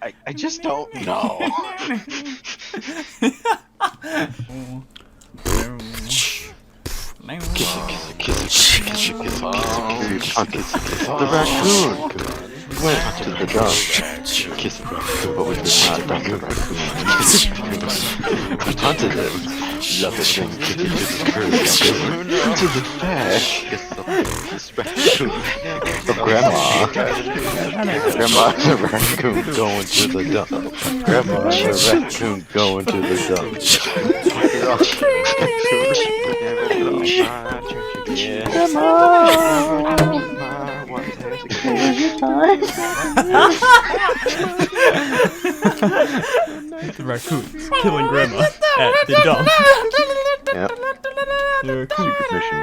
I just don't know. Kiss. The raccoon went to the dump. Kiss the raccoon, but with the raccoon. Hunted him. Love it thing, kick it to the curb. To the back. Kiss raccoon. Of Grandma. Grandma's a raccoon going to the dump. Grandma's a raccoon going to the dump. The raccoons killing Grandma at the dump. Yep. The raccoon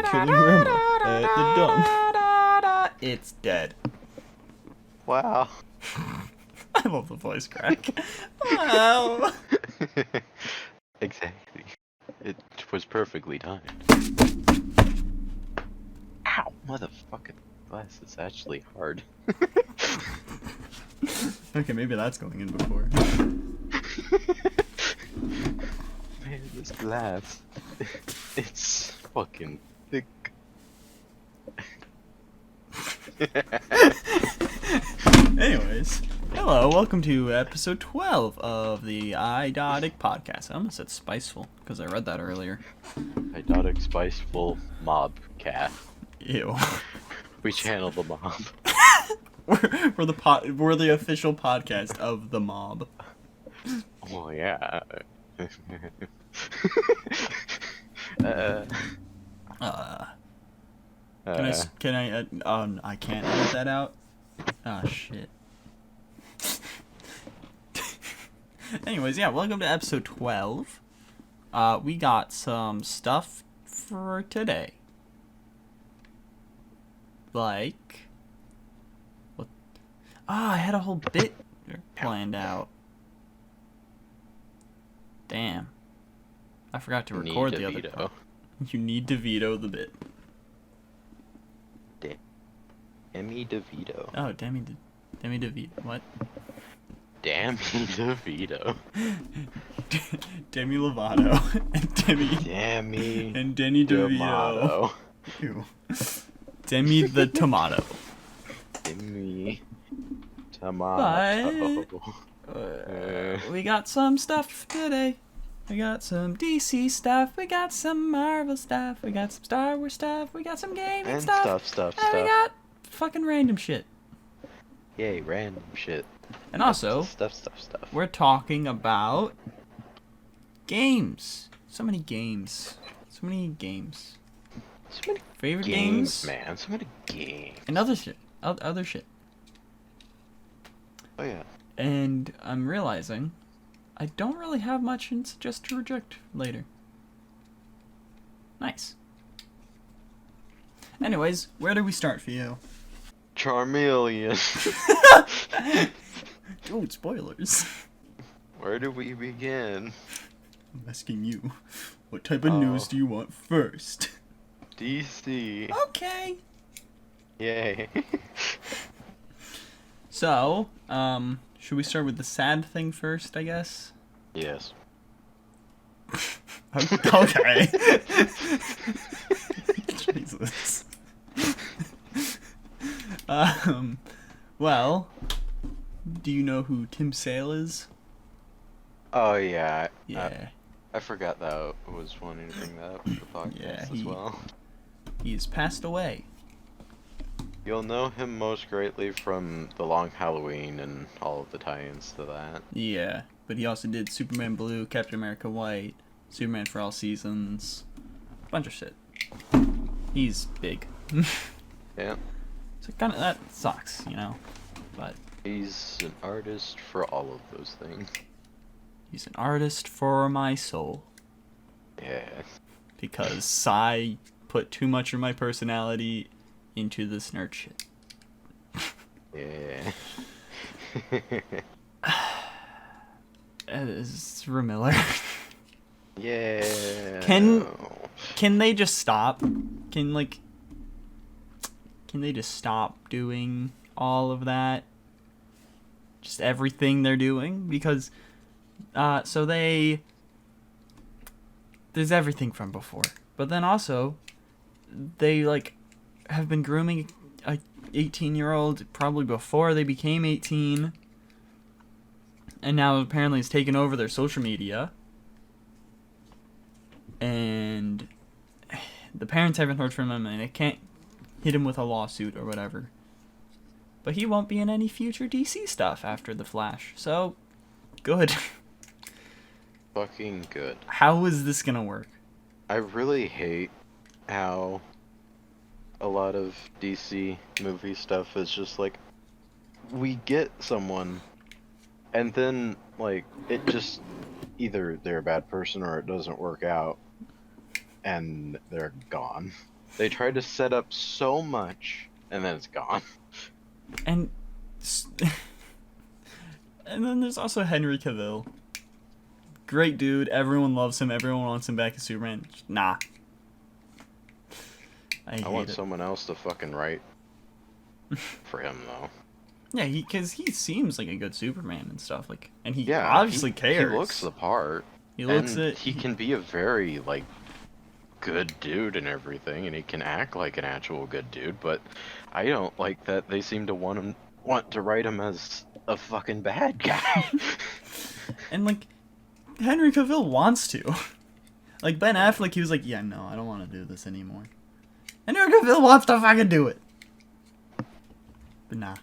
killing Grandma at the dump. It's dead. Wow. I love the voice crack. Wow. Exactly. It was perfectly timed. Ow, motherfucking glass is actually hard. Okay, maybe that's going in before. Man, this glass, it's fucking thick. Anyways, hello, welcome to episode 12 of the Idotic Podcast. I almost said spiceful, because I read that earlier. Idotic Spiceful Mob Cat. Ew. We channel the mob. We're the official podcast of the mob. Oh yeah. Can I I can't edit that out. Oh shit. Anyways, yeah, welcome to episode 12. We got some stuff for today. Like, what? I had a whole bit planned out. Damn. I forgot to record the other part. You need to veto the bit. Demi DeVito. Oh, Demi DeVito. What? Demi DeVito. Demi Lovato and Demi and Denny DeVito. Ew. Demi the Tomato. Demi Tomato. We got some stuff today. We got some DC stuff. We got some Marvel stuff. We got some Star Wars stuff. We got some gaming and stuff. And we got fucking random shit. Yay, random shit. And also, stuff. We're talking about games. So many games. So many Favorite games, man. So many games. And other shit. Other shit. Oh yeah. And I'm realizing I don't really have much in suggest to reject later. Nice. Anyways, where do we start, Pheo? Charmeleon. Dude, spoilers. Where do we begin? I'm asking you. What type of news do you want first? DC. Okay. Yay. So, should we start with the sad thing first, I guess? Yes. Okay. Jesus. Well, do you know who Tim Sale is? Oh yeah. Yeah. I forgot that was wanting to bring that up for the podcast as well. He's passed away. You'll know him most greatly from The Long Halloween and all of the tie-ins to that. Yeah, but he also did Superman Blue, Captain America White, Superman for All Seasons, a bunch of shit. He's big. Yeah. So kind of that sucks, you know. But he's an artist for all of those things. He's an artist for my soul. Yeah. Because I put too much of my personality into this nerd shit. Yeah. Ezra Miller. Yeah. Can they just stop? Can they just stop doing all of that just everything they're doing, because so there's everything from before, but then also they like have been grooming a 18-year-old probably before they became 18, and now apparently it's taken over their social media, and the parents haven't heard from him, and they can't hit him with a lawsuit or whatever. But he won't be in any future DC stuff after The Flash, so good. Fucking good. How is this gonna work? I really hate how a lot of DC movie stuff is just like, we get someone, and then, like, it just, either they're a bad person or it doesn't work out, and they're gone. They try to set up so much, and then it's gone. And then there's also Henry Cavill. Great dude, everyone loves him, everyone wants him back as Superman. Nah. I want hate it. someone else to fucking write for him, though. Yeah, because he seems like a good Superman and stuff, like, and he Yeah, obviously cares. He looks the part. He looks and it. He can be a very, like, good dude and everything, and he can act like an actual good dude, but I don't like that they seem to want to write him as a fucking bad guy. And, like, Henry Cavill wants to. Like, Ben Affleck, he was like, yeah, no, I don't want to do this anymore. Henry Cavill wants to fucking do it. But nah.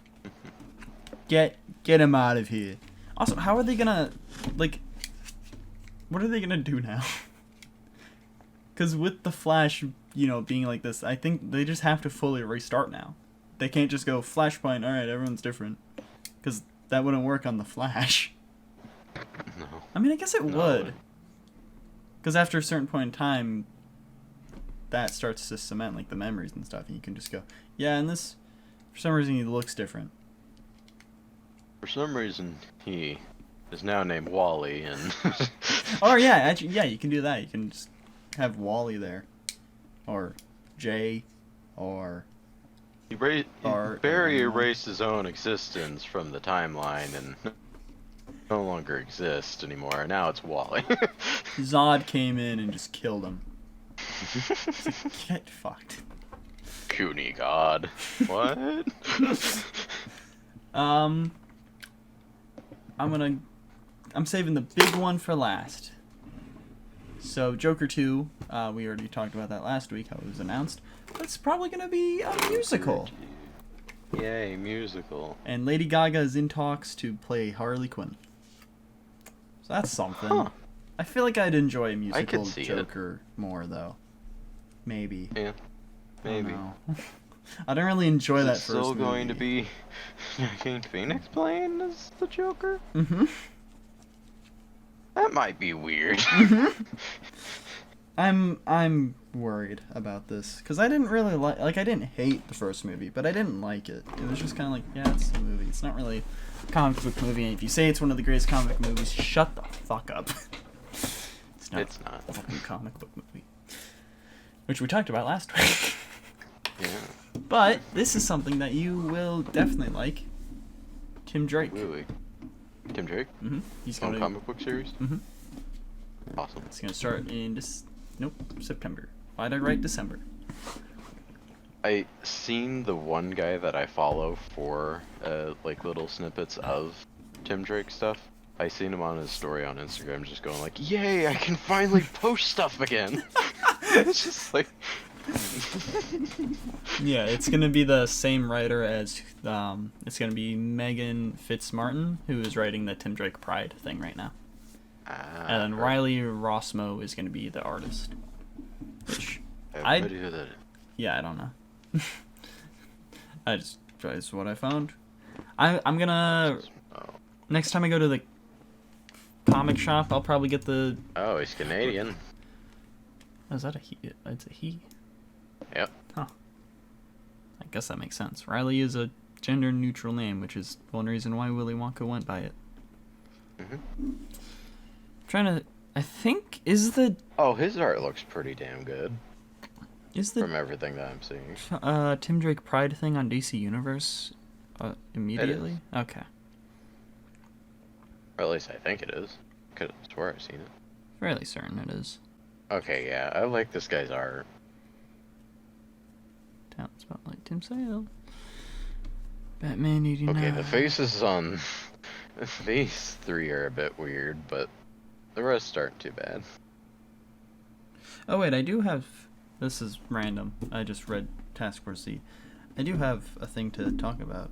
Get him out of here. Also, how are they gonna, like, what are they gonna do now? Because with the Flash, you know, being like this, I think they just have to fully restart now. They can't just go, Flashpoint, alright, everyone's different. Because that wouldn't work on the Flash. No. I mean, I guess it would. Because after a certain point in time, that starts to cement, like, the memories and stuff, and you can just go, yeah, and this, for some reason, he looks different. For some reason, he is now named Wally, and... Oh, yeah, actually, yeah, you can do that. You can just have Wally there. Or Jay, or... Barry erased his own existence from the timeline, and no longer exists anymore, and now it's Wally. Zod came in and just killed him. Get fucked. Puny God. What? I'm saving the big one for last. So, Joker 2, we already talked about that last week, how it was announced. It's probably going to be a musical. Yay, musical. And Lady Gaga is in talks to play Harley Quinn. So that's something. Huh. I feel like I'd enjoy a musical see Joker more, though. Maybe. Yeah, maybe. I don't really enjoy that Is first it still movie. going to be Joaquin Phoenix playing as the Joker? Mm-hmm. That might be weird. Mm-hmm. I'm worried about this because I didn't really I didn't hate the first movie, but I didn't like it. It was just kind of like, yeah, it's a movie. It's not really a comic book movie, and if you say it's one of the greatest comic book movies, shut the fuck up. It's not. It's not. A fucking comic book movie, which we talked about last week. Yeah. But this is something that you will definitely like. Tim Drake. Really? Tim Drake? Mm-hmm. He's On gonna comic book series? Mm-hmm. Awesome. It's gonna start in September. Why'd I write December? I seen the one guy that I follow for like little snippets of Tim Drake stuff. I seen him on his story on Instagram just going like, yay, I can finally post stuff again. It's just like Yeah, it's gonna be the same writer as it's gonna be Megan Fitzmartin, who is writing the Tim Drake Pride thing right now. And then Riley Rossmo is gonna be the artist. Which I have no idea who that is. yeah, I don't know. That's what I found. I'm gonna next time I go to the comic shop, I'll probably get the. Oh, he's Canadian. Oh, is that a he? It's a he. Yep. Huh. I guess that makes sense. Riley is a gender-neutral name, which is one reason why Willy Wonka went by it. Mm-hmm. I think, is the... Oh, his art looks pretty damn good. Is the from everything that I'm seeing. Tim Drake Pride thing on DC Universe immediately? Okay. Or at least I think it is. Could have swear I've seen it. Fairly certain it is. Okay, yeah, I like this guy's art. Talent Spotlight, Tim Sale. Batman 89. Okay, the faces on these three are a bit weird, but the rest aren't too bad. Oh wait, I do have... This is random. I just read Task Force Z. I do have a thing to talk about,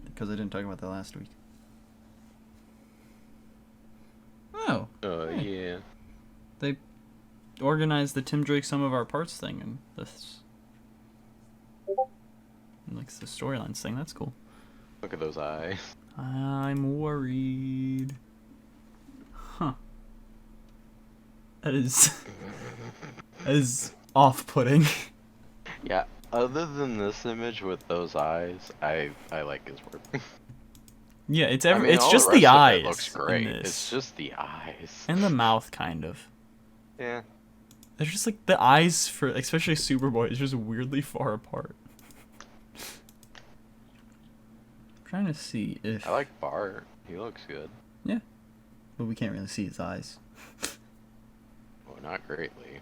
because I didn't talk about that last week. Oh. Yeah. They organized the Tim Drake Some of Our Parts thing, and this... like the storylines thing. That's cool. Look at those eyes. I'm worried. Huh. That is off-putting. Yeah, other than this image with those eyes, I like his work. Yeah, it's I mean, it's all just the the rest of eyes. it looks great. In this. It's just the eyes. And the mouth, kind of. Yeah. They're just like the eyes for, especially Superboy, is just weirdly far apart. I'm trying to see if. I like Bart. He looks good. Yeah, but we can't really see his eyes. Well, not greatly.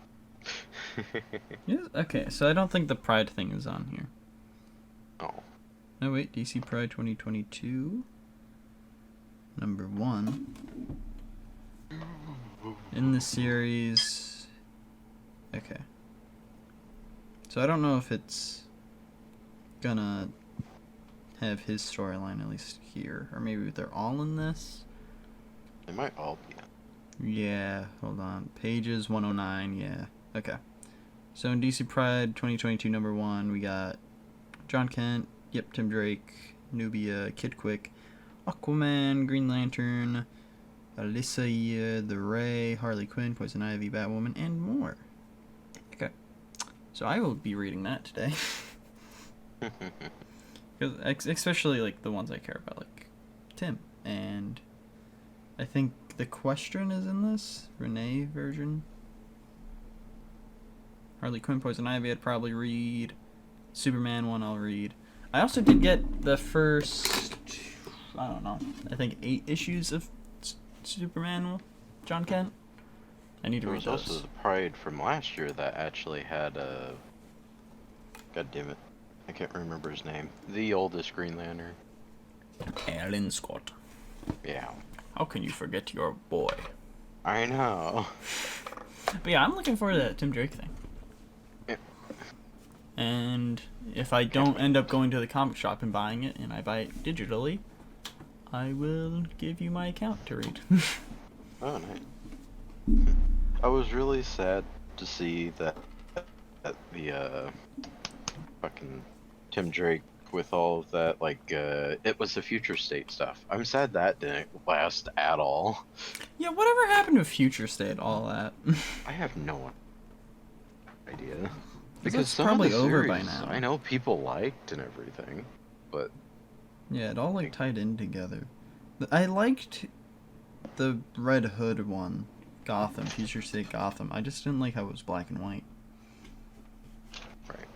Yes. Okay, so I don't think the Pride thing is on here. Oh. No, wait, DC Pride 2022. Number 1. In the series... Okay. So I don't know if it's gonna have his storyline at least here. Or maybe they're all in this? They might all be. Yeah, hold on. Pages 109, yeah. Okay. So in DC Pride 2022 number 1, we got John Kent, yep, Tim Drake, Nubia, Kid Quick, Aquaman, Green Lantern, Alyssa, The Ray, Harley Quinn, Poison Ivy, Batwoman, and more. Okay. So I will be reading that today. Especially like the ones I care about, like Tim. And I think the Question is in this Renee version. Harley Quinn, Poison Ivy I'd probably read. Superman one I'll read. I also did get the first, I don't know, I think 8 issues of Superman John Kent. I need to read those. There was also the Pride from last year that actually had a... God damn it. I can't remember his name. The oldest Green Lantern. Alan Scott. Yeah. How can you forget your boy? I know. But yeah, I'm looking forward to that Tim Drake thing. Yeah. And if I don't end up going to the comic shop and buying it, and I buy it digitally, I will give you my account to read. Oh, nice. I was really sad to see that the fucking Tim Drake with all of that, like, it was the future state stuff. I'm sad that didn't last at all. Yeah, whatever happened to Future State, all that? I have no idea. Because it's some probably of the over series, by now. I know people liked and everything, but... Yeah, it all, like, tied in together. I liked the Red Hood one, Gotham, Future State Gotham. I just didn't like how it was black and white. Right.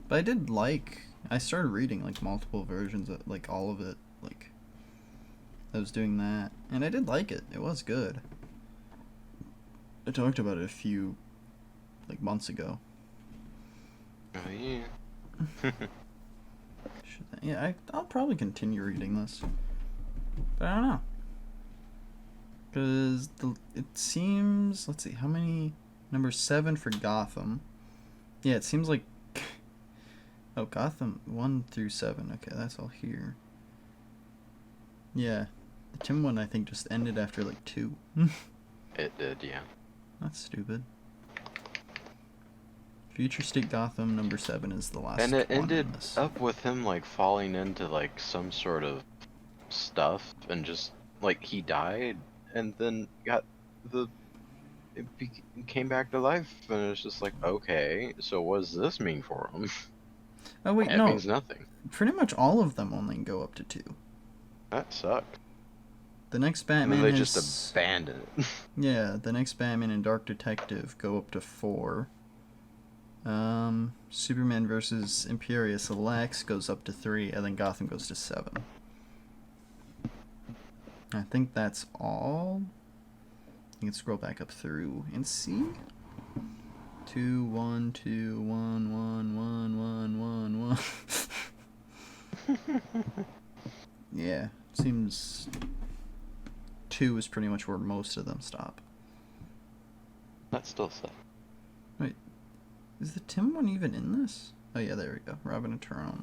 But I did like... I started reading, like, multiple versions of, like, all of it. Like, I was doing that. And I did like it. It was good. I talked about it a few, like, months ago. Oh, yeah. Yeah, I'll probably continue reading this. But I don't know. Because it seems... Let's see, how many... Number 7 for Gotham. Yeah, it seems like... Oh, Gotham 1 through 7. Okay, that's all here. Yeah. The Tim one, I think, just ended after, like, 2. It did, yeah. That's stupid. Future State Gotham number 7 is the last one. And it ended in this. up with him, like, falling into, like, some sort of stuff, and just, like, he died, and then got came back to life, and it's just like, okay, so what does this mean for him? Oh, wait, It no. means nothing. Pretty much all of them only go up to 2. That sucked. The next And Batman then they has... just abandoned it. Yeah, the next Batman and Dark Detective go up to 4. Superman versus Imperious Lex goes up to 3, and then Gotham goes to 7. I think that's all. You can scroll back up through and see. 2 1 2 1 1 1 1 1 1. Yeah, seems 2 is pretty much where most of them stop. That's still stuff. Wait, is the Tim one even in this? Oh yeah, there we go. Robin Eternal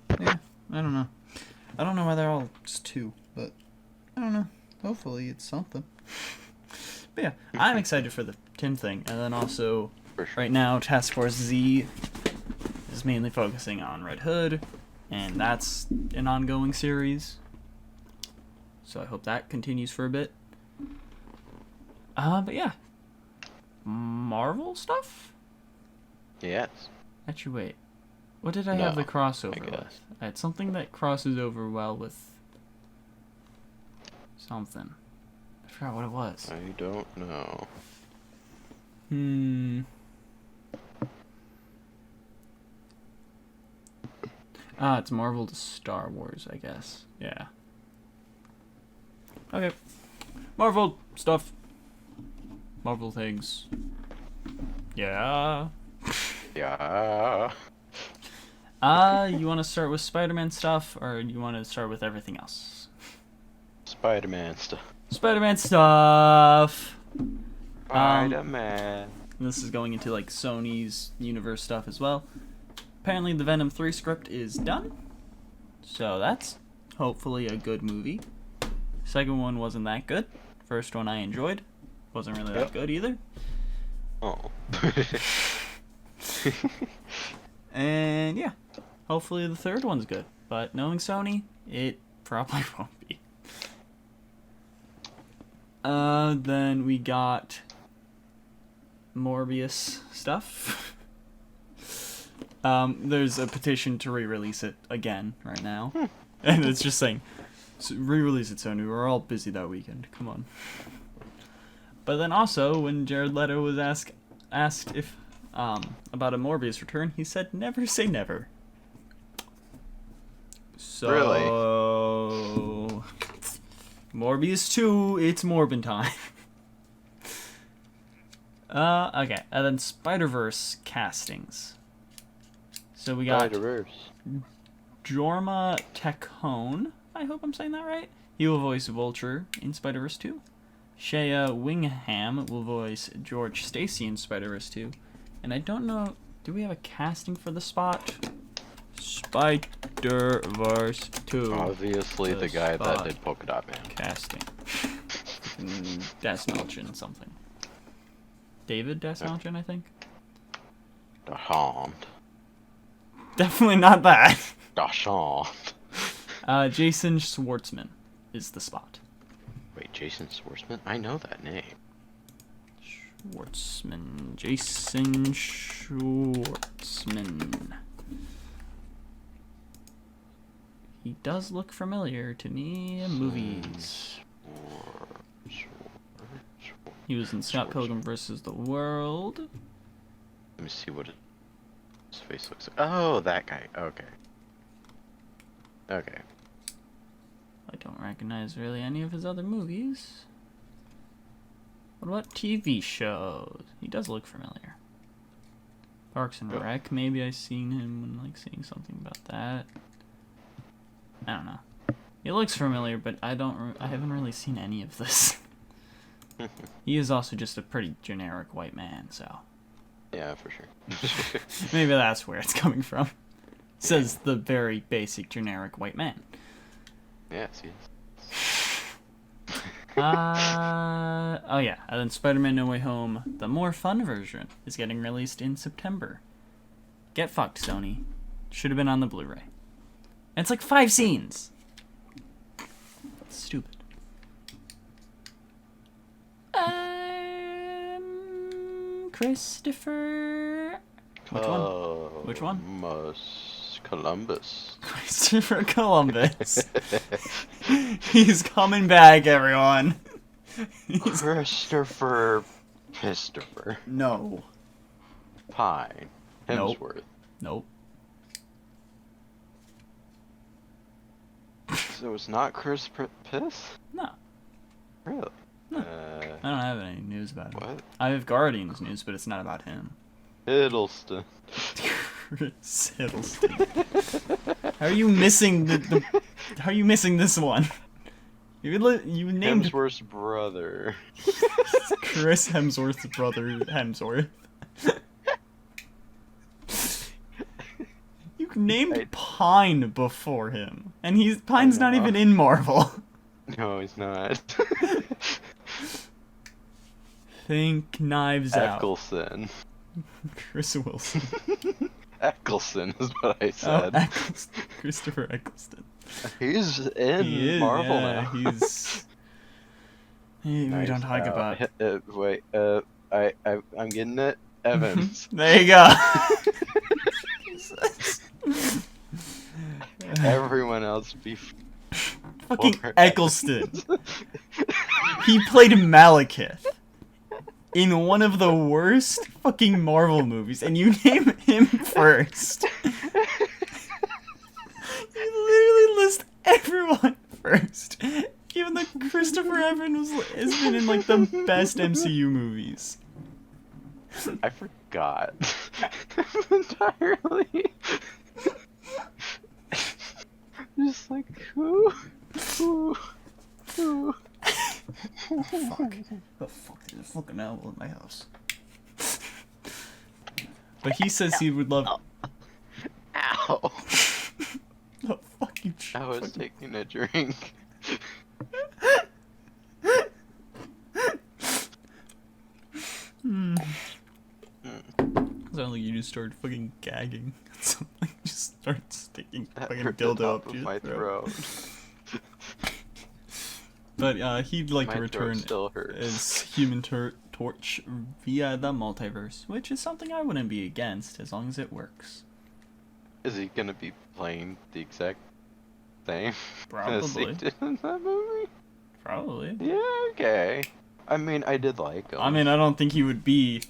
#1. Yeah, I don't know. I don't know why they're all just 2, but I don't know. Hopefully it's something. But yeah, I'm excited for the Tim thing, and then also right now Task Force Z is mainly focusing on Red Hood, and that's an ongoing series. So I hope that continues for a bit. But yeah, Marvel stuff. Yes. Actually, wait. What did I have the crossover I guess. with? I had something that crosses over well with something. I forgot what it was. I don't know. It's Marvel to Star Wars, I guess. Yeah. Okay. Marvel stuff. Marvel things. Yeah. Yeah. You want to start with Spider-Man stuff, or you want to start with everything else? Spider-Man stuff. Spider-Man stuff. Spider-Man. This is going into like Sony's universe stuff as well. Apparently the Venom 3 script is done. So that's hopefully a good movie. Second one wasn't that good. First one I enjoyed. Wasn't really that good either. Oh. And yeah, hopefully the third one's good. But knowing Sony, it probably won't be. Then we got Morbius stuff. There's a petition to re-release it again right now. And it's just saying, re-release it, Sony. We're all busy that weekend. Come on. But then also, when Jared Leto was asked if about a Morbius return, he said, "Never say never." So, Really? Morbius 2, it's Morbin time. Okay, and then Spider-Verse castings. So we got Spider-Verse. Jorma Tacone, I hope I'm saying that right. He will voice Vulture in Spider-Verse 2. Shea Wingham will voice George Stacy in Spider-Verse 2. And I don't know, do we have a casting for the spot? Spider-Verse 2. Obviously the guy that did Polka Dot Man. Casting. Dasmalchian something. David Dasmalchian, I think? Dachshund. Definitely not that. Dachshund. Jason Schwartzman is the spot. Wait, Jason Schwartzman? I know that name. Schwartzman. Jason Schwartzman. He does look familiar to me in movies. He was in Scott Pilgrim vs. the World. Let me see what his face looks like. Oh, that guy. Okay. Okay. I don't recognize really any of his other movies. What about TV shows? He does look familiar. Parks and Rec, maybe I've seen him when like seeing something about that. I don't know. He looks familiar, but I haven't really seen any of this. He is also just a pretty generic white man, so Yeah, for sure. maybe that's where it's coming from. Says the very basic generic white man. Yes, yes. Oh yeah, and then Spider-Man No Way Home, the more fun version, is getting released in September. Get fucked, Sony. Should have been on the Blu-ray. And it's like 5 scenes. That's stupid. Christopher... Which one? Which one? Columbus. Christopher Columbus. He's coming back, everyone. Christopher Christopher No. Pine Nope. Hemsworth. Nope. So it's not Chris Piss? No. Really? No. I don't have any news about him. What? I have Guardians news, but it's not about him. Hiddleston. Chris Hiddleston. How are you missing How are you missing this one? You named Hemsworth's brother. Chris Hemsworth's brother Hemsworth. You named Pine before him, and Pine's not even in Marvel. No, he's not. Think Knives Out. Eccleston. Chris Wilson. Eccleston is what I said. Oh, Eccleston. Christopher Eccleston. He's in He is, Marvel yeah, now. He's. We Nice. don't talk about. Wait. I'm getting it. Evans. There you go. Everyone else be. Fucking Eccleston. He played Malekith in one of the worst fucking Marvel movies, and you name him first. You literally list everyone first. Even though Christopher Evans has been in like the best MCU movies. I forgot entirely. Just like who? Oh fuck, there's a fucking owl in my house. But he says he would love. Ow! The fuck you. I was taking a drink. Sounds like you just started fucking gagging. Something just started sticking That fucking hurt the dildo top up of to my your throat. throat. But he'd like to My throat return still hurts. as Human Torch via the multiverse, which is something I wouldn't be against as long as it works. Is he gonna be playing the exact same as he Probably. did in that movie? Probably. Yeah, okay. I mean, I did like him. I mean, I don't think he would be.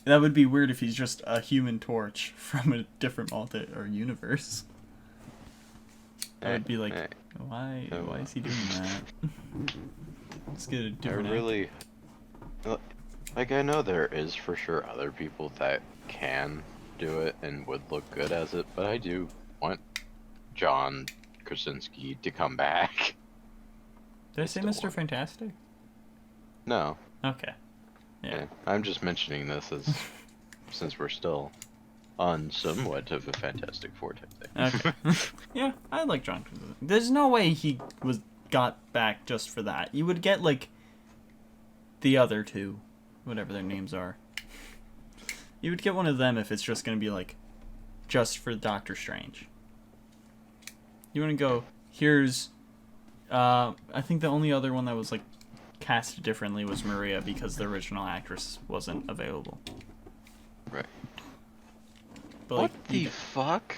That would be weird if he's just a Human Torch from a different or universe. I would be like, why is he doing that? Let's get a I different. really, like, I know there is for sure other people that can do it and would look good as it, but I do want John Krasinski to come back. Did I say Mr. Fantastic? No. Okay. Yeah. I'm just mentioning this as since we're still on somewhat of a Fantastic Four type thing. Okay. Yeah, I like John Krasinski. There's no way he got back just for that. You would get like the other two, whatever their names are. You would get one of them if it's just gonna be like just for Doctor Strange. You wanna go, here's I think the only other one that was like cast differently was Maria because the original actress wasn't available. Right. But What like, the fuck?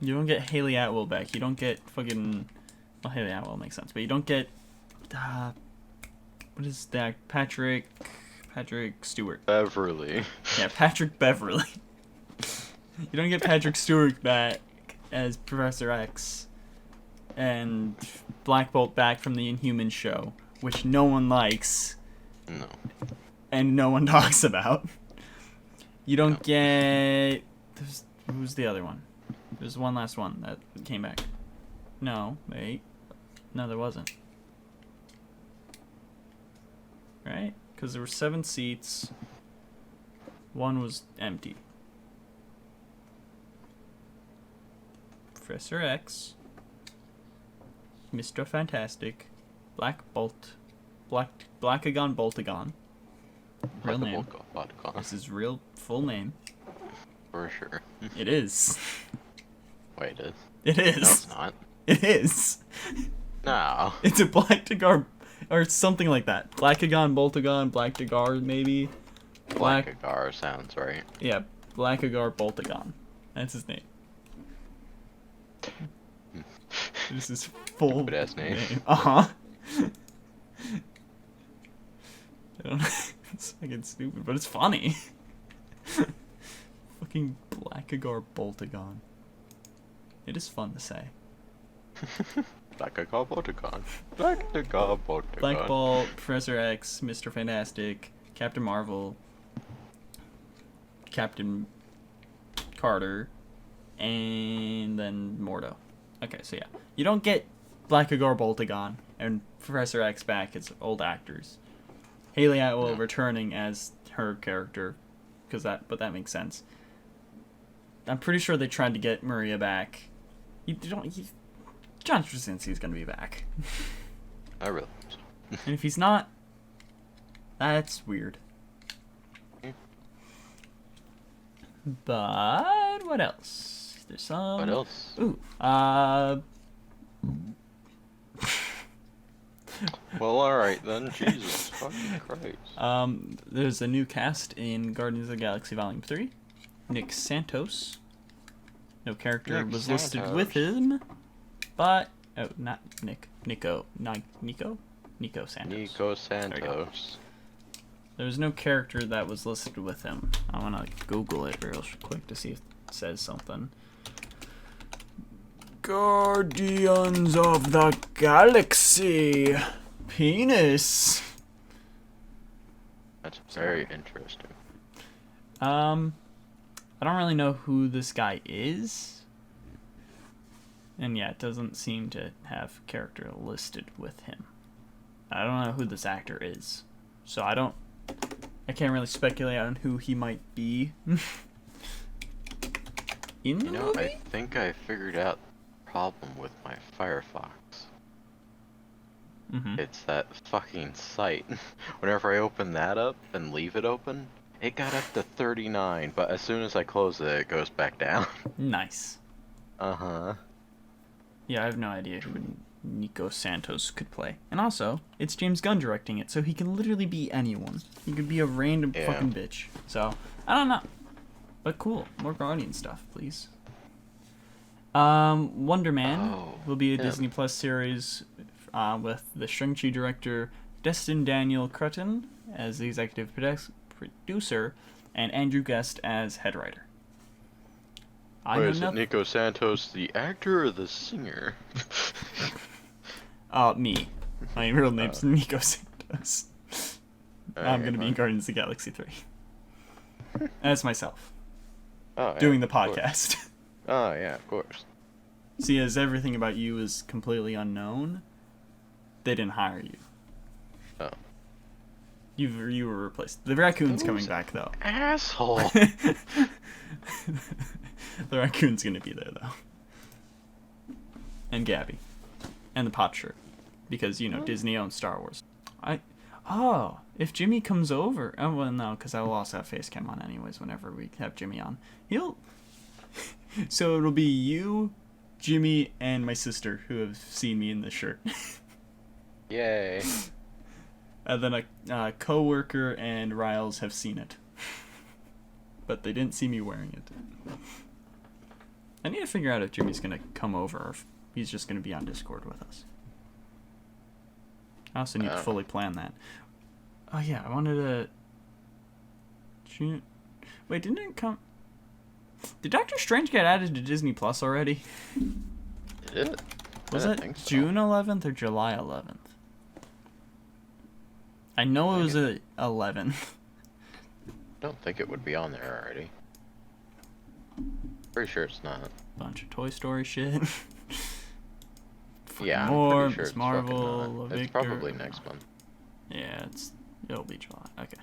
you don't get Haley Atwell back. You don't get fucking. Well, Haley Atwell makes sense, but you don't get. What is that? Patrick Stewart. Beverly. Yeah, Patrick Beverly. You don't get Patrick Stewart back as Professor X, and Black Bolt back from the Inhuman show, which no one likes. No. And no one talks about. You don't get. Who's the other one? There's one last one that came back. No, wait. No, there wasn't. Right? Because there were 7 seats. One was empty. Professor X. Mr. Fantastic. Black Bolt. Blackagon Boltagon. Real name. This is his real full name. For sure. It is. Wait, it is? It is. No, it's not. It is. No. It's a Blackagar, or something like that. Blackagon, Boltagon, Blackagar, maybe. Blackagar sounds right. Yeah, Blackagar Boltagon. That's his name. This is full Stupid-ass name. Uh-huh. I don't know. It's fucking stupid, but it's funny. Fucking Blackagar Boltagon. It is fun to say. Black Black Bolt, Professor X, Mr. Fantastic, Captain Marvel, Captain Carter, and then Mordo. Okay, so yeah. You don't get Blackagar Boltagon and Professor X back as old actors. Haley Atwell returning as her character, but that makes sense. I'm pretty sure they tried to get Maria back. John Krasinski's gonna be back. I really hope so. And if he's not, that's weird. But what else? There's some. What else? Ooh. Well, alright then. Jesus fucking Christ. There's a new cast in Guardians of the Galaxy Volume 3. Nick Santos. No character was listed with him, but not Nick. Nico Santos. Nico Santos. There's no character that was listed with him. I wanna Google it real quick to see if it says something. Guardians of the Galaxy. Penis. That's very interesting. I don't really know who this guy is. And yeah, it doesn't seem to have character listed with him. I don't know who this actor is. So I can't really speculate on who he might be. In the movie? I think I figured out the problem with my Firefox. It's that fucking site. Whenever I open that up and leave it open, it got up to 39, but as soon as I close it, it goes back down. Nice. Uh-huh. Yeah, I have no idea who Nico Santos could play. And also, it's James Gunn directing it, so he can literally be anyone. He could be a random fucking bitch. So, I don't know. But cool. More Guardian stuff, please. Wonder Man will be a Disney Plus series with the Shang-Chi director Destin Daniel Cretton as the executive producer and Andrew Guest as head writer. Is it Nico Santos the actor or the singer? Me. My real name's Nico Santos. I'm going to be in Guardians of the Galaxy 3. That's myself. Doing the podcast. Oh, yeah, of course. See, as everything about you is completely unknown, they didn't hire you. Oh. You were replaced. The raccoon's coming back, though. Asshole! The raccoon's going to be there, though. And Gabby. And the pot shirt. Because, Disney owns Star Wars. If Jimmy comes over... Oh, well, no, because I will also have face cam on anyways whenever we have Jimmy on. So it'll be you, Jimmy, and my sister who have seen me in this shirt. Yay. And then a co-worker and Riles have seen it. But they didn't see me wearing it. I need to figure out if Jimmy's going to come over or if he's just going to be on Discord with us. I also need to fully plan that. Oh yeah, I wanted to... Wait, didn't it come... Did Doctor Strange get added to Disney Plus already? Did it? Was it June 11th or July 11th? I know it was at 11th. I don't think it would be on there already. Pretty sure it's not. Bunch of Toy Story shit. Yeah, more, I'm pretty sure it's Marvel, it's probably next month. Yeah, it'll be July. Okay.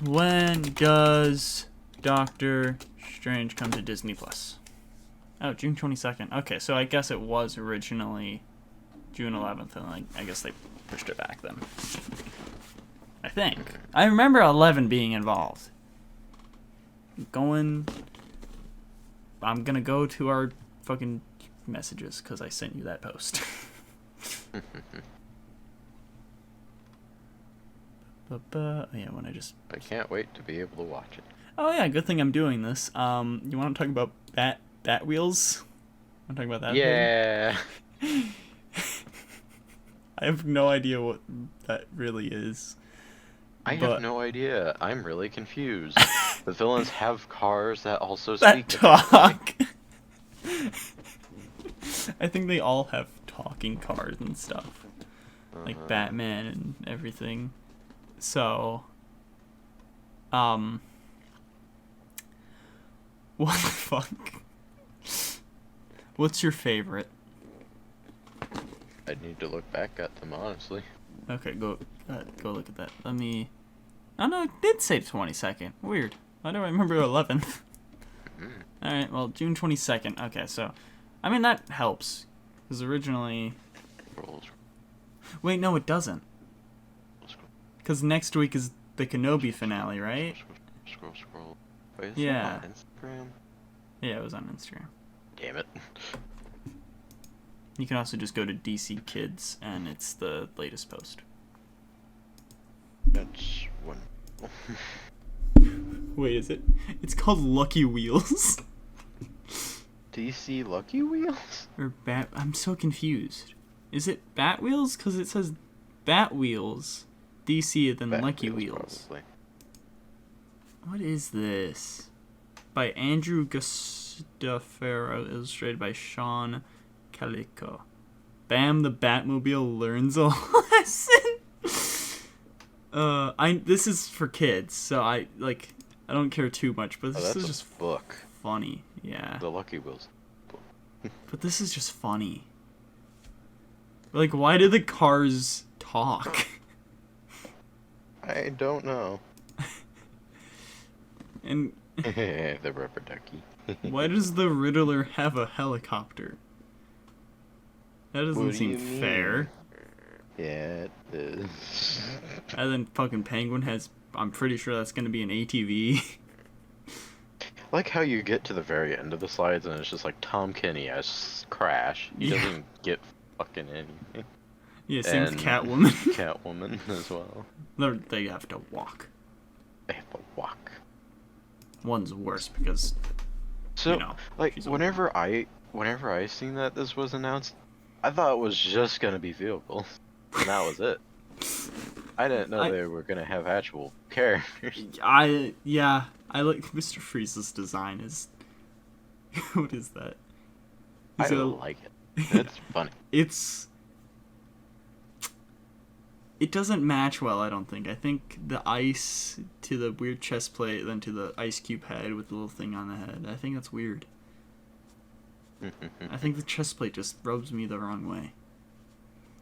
When does Doctor Strange come to Disney Plus? Oh, June 22nd. Okay, so I guess it was originally June 11th, and I guess they pushed it back then. I think. I remember 11 being involved. I'm gonna go to our fucking messages because I sent you that post. Yeah, when I can't wait to be able to watch it. Oh yeah, good thing I'm doing this. You want to talk about Bat Wheels? Want to talk about that? Yeah. I have no idea what that really is. I have no idea. I'm really confused. The villains have cars that also speak. Talk. I think they all have talking cars and stuff. Like Batman and everything. So, what the fuck? What's your favorite? I need to look back at them, honestly. Okay, go look at that. Let me... Oh no, it did say 22nd. Weird. Why do I remember 11th? Alright, well, June 22nd. Okay, so... I mean, that helps. Because originally... Wait, no, it doesn't. Because next week is the Kenobi finale, right? Scroll. Wait, Yeah. on Instagram? Yeah, it was on Instagram. Damn it. You can also just go to DC Kids, and it's the latest post. That's one. Wait, is it? It's called Lucky Wheels. DC Lucky Wheels? Or Bat... I'm so confused. Is it Bat Wheels? Because it says Bat Wheels, DC, then Bat Lucky Wheels. Probably. What is this? By Andrew Gustafaro, illustrated by Sean Calico. Bam, the Batmobile learns a lesson. This is for kids, so I don't care too much, but this is just book. funny. Yeah. The Lucky Wheels. But this is just funny. Like, why do the cars talk? I don't know. And The rubber ducky. why does the Riddler have a helicopter? That doesn't seem fair. Yeah, it is. And then fucking Penguin has... I'm pretty sure that's going to be an ATV. Like how you get to the very end of the slides and it's just like Tom Kenny as Crash. He doesn't get fucking anything. Yeah, same with Catwoman. Catwoman as well. They have to walk. They have to walk. One's worse because... So, you know, like, whenever I seen that this was announced, I thought it was just gonna be vehicles. And that was it. I didn't know they were gonna have actual characters. I like Mr. Freeze's design is... What is that? I don't like it. It's funny. It doesn't match well, I don't think. I think the ice to the weird chest plate, then to the ice cube head with the little thing on the head. I think that's weird. I think the chest plate just rubs me the wrong way.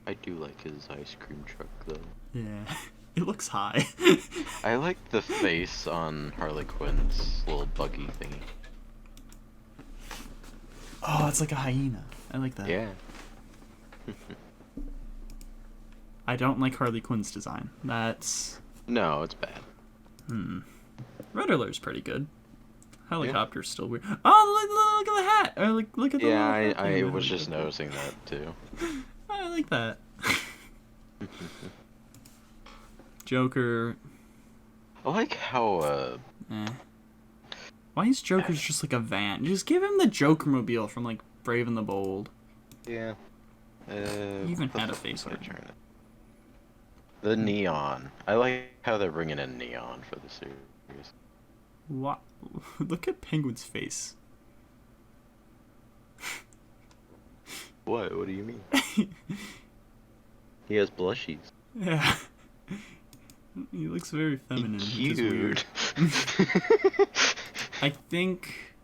I do like his ice cream truck, though. Yeah. It looks high. I like the face on Harley Quinn's little buggy thingy. Oh, it's like a hyena. I like that. Yeah. I don't like Harley Quinn's design. That's... No, it's bad. Riddler's pretty good. Helicopter's still weird. Oh, look at the hat! Or look at the Yeah, hat I thing. was just noticing that, too. I like that. Joker... I like how, Why is Joker's just like a van? Just give him the Joker-mobile from, like, Brave and the Bold. Yeah. He even had a face art. The neon. I like how they're bringing in neon for the series. What? Look at Penguin's face. What? What do you mean? He has blushies. Yeah. He looks very feminine, which is weird. I think...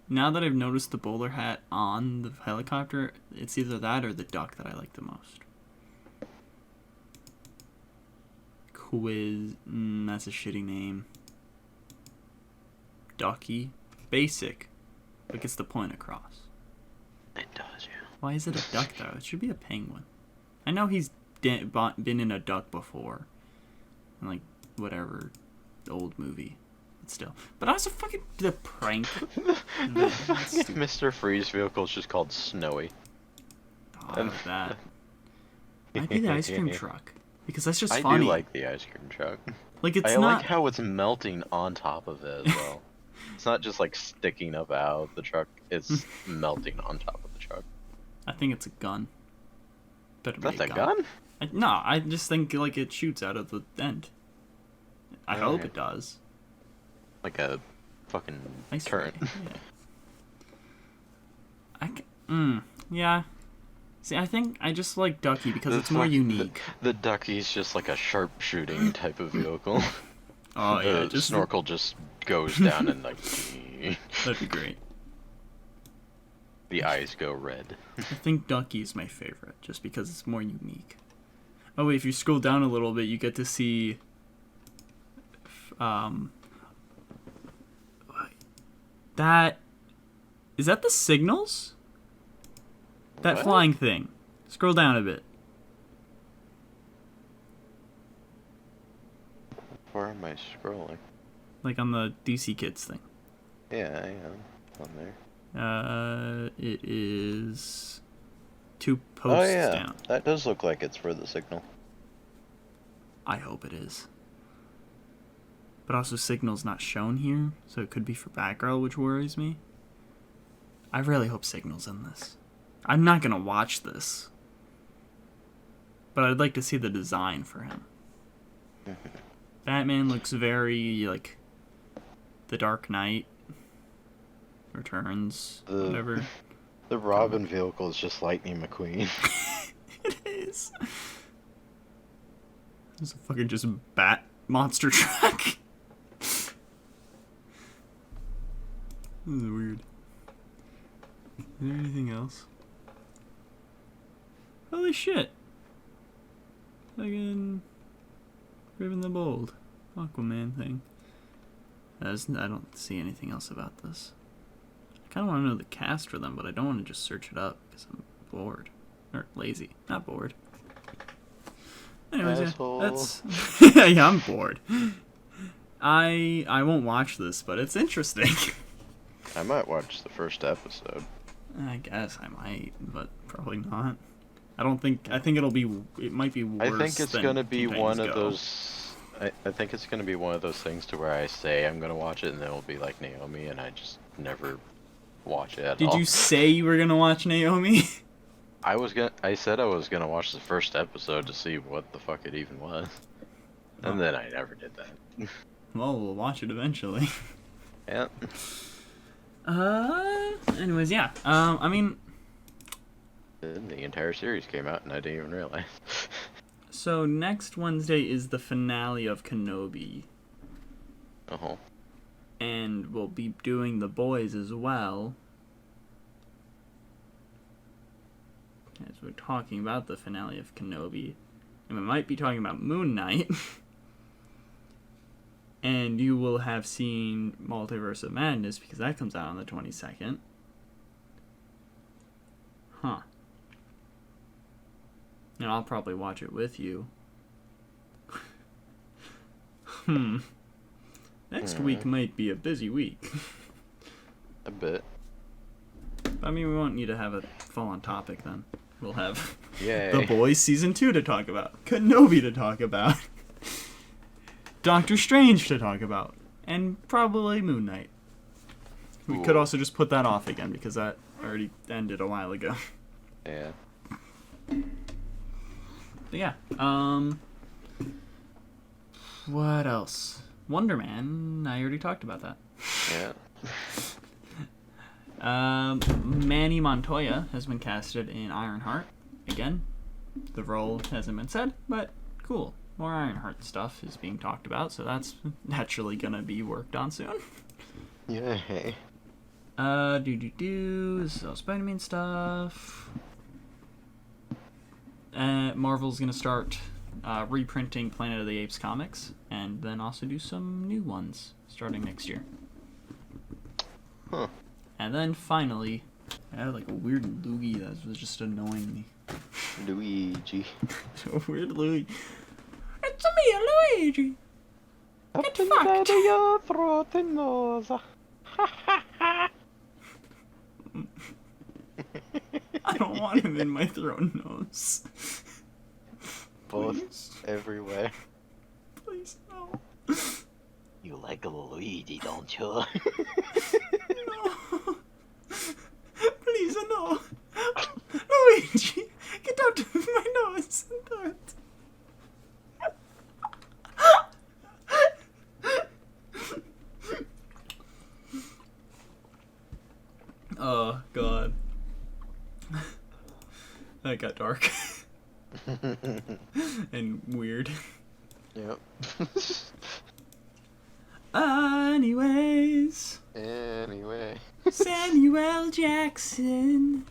Now that I've noticed the bowler hat on the helicopter, it's either that or the duck that I like the most. Quiz... that's a shitty name. Ducky. Basic. But gets the point across. It does, yeah. Why is it a duck, though? It should be a penguin. I know he's been in a duck before. In, like, whatever old movie. But still. But also fucking the prank. Mr. Freeze vehicle is just called Snowy. Oh, I like that. Might be the ice cream truck. Because that's just funny. I do like the ice cream truck. Like, it's I not... like how it's melting on top of it as well. It's not just like sticking up out of the truck, it's melting on top of the truck. I think it's a gun. Better be That's a gun? No, I just think like it shoots out of the end. I hope it does. Like a fucking Ice turret. ray, yeah. Yeah. See, I think I just like Ducky because it's more unique. The Ducky's just like a sharpshooting type of vehicle. Oh, yeah. The snorkel just goes down and like... That'd be great. The eyes go red. I think Ducky's my favorite, just because it's more unique. Oh wait, if you scroll down a little bit, you get to see... That... Is that the signals? That What? flying thing. Scroll down a bit. Where am I scrolling? Like on the DC Kids thing. Yeah, I am on there. It is 2 posts down. That does look like it's for the signal. I hope it is. But also Signal's not shown here, so it could be for Batgirl, which worries me. I really hope Signal's in this. I'm not gonna watch this. But I'd like to see the design for him. Batman looks very, like, The Dark Knight Returns, whatever. The Robin vehicle is just Lightning McQueen. It is. It's a fucking just bat monster truck. This is weird. Is there anything else? Holy shit. Fucking Riven the Bold. Aquaman thing. I don't see anything else about this. I kind of want to know the cast for them, but I don't want to just search it up because I'm bored. Or lazy. Not bored. Anyways, Asshole. yeah, that's... yeah, I'm bored. I won't watch this, but it's interesting. I might watch the first episode. I guess I might, but probably not. I think it might be worse. I think it's than gonna be Teen one Titans of Go. those. I think it's gonna be one of those things to where I say I'm gonna watch it and then it'll be like Naomi and I just never watch it at all. Did you say you were gonna watch Naomi? I said I was gonna watch the first episode to see what the fuck it even was, and then I never did that. Well, we'll watch it eventually. Yeah. Anyways, yeah. I mean, Then the entire series came out and I didn't even realize. so next Wednesday is the finale of Kenobi, Uh-huh. and we'll be doing The Boys as well. As we're talking about the finale of Kenobi, and we might be talking about Moon Knight. And you will have seen Multiverse of Madness because that comes out on the 22nd. Huh. And I'll probably watch it with you. Next week might be a busy week. A bit. I mean, we won't need to have a full-on topic then. We'll have Yay. The Boys Season 2 to talk about. Kenobi to talk about. Doctor Strange to talk about. And probably Moon Knight. We could also just put that off again because that already ended a while ago. Yeah. But yeah, what else? Wonder Man, I already talked about that. Yeah. Manny Montoya has been casted in Ironheart. Again, the role hasn't been said, but cool. More Ironheart stuff is being talked about, so that's naturally gonna be worked on soon. Yay. This is all Spider-Man stuff. Marvel's gonna start reprinting Planet of the Apes comics, and then also do some new ones starting next year. Huh. And then finally, I had like a weird loogie that was just annoying me. Luigi. A weird loogie. It's me, Luigi. Get fucked. Your throat and nose. I don't want him in my throat and nose. Both Please. everywhere. Please, no. You like Luigi, don't you? No. Please, no. Luigi, get out of my nose and throat. Oh, God. That got dark. And weird. Yep. Anyways. Anyway. Samuel Jackson.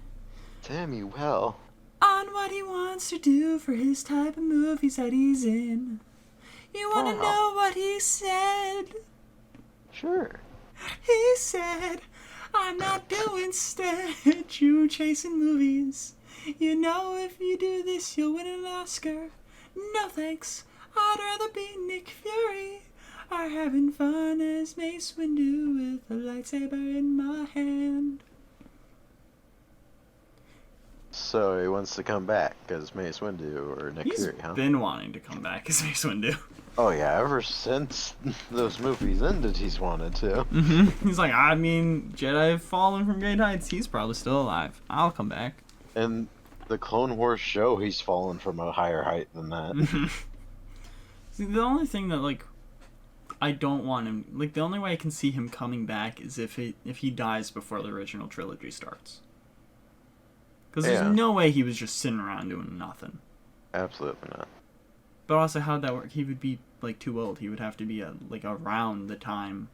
Samuel. On what he wants to do for his type of movies that he's in. You wanna know what he said? Sure. He said, I'm not doing statue chasing movies. You know if you do this, you'll win an Oscar. No thanks, I'd rather be Nick Fury. Or having fun as Mace Windu with a lightsaber in my hand. So he wants to come back as Mace Windu or Nick Fury, huh? He's been wanting to come back as Mace Windu. Oh yeah, ever since those movies ended, he's wanted to. He's like, I mean, Jedi have fallen from great heights. He's probably still alive. I'll come back. And the Clone Wars show, he's fallen from a higher height than that. See, the only thing that, like, I don't want him... Like, the only way I can see him coming back is if he dies before the original trilogy starts. Because there's no way he was just sitting around doing nothing. Absolutely not. But also, how'd that work? He would be, like, too old. He would have to be, around the time.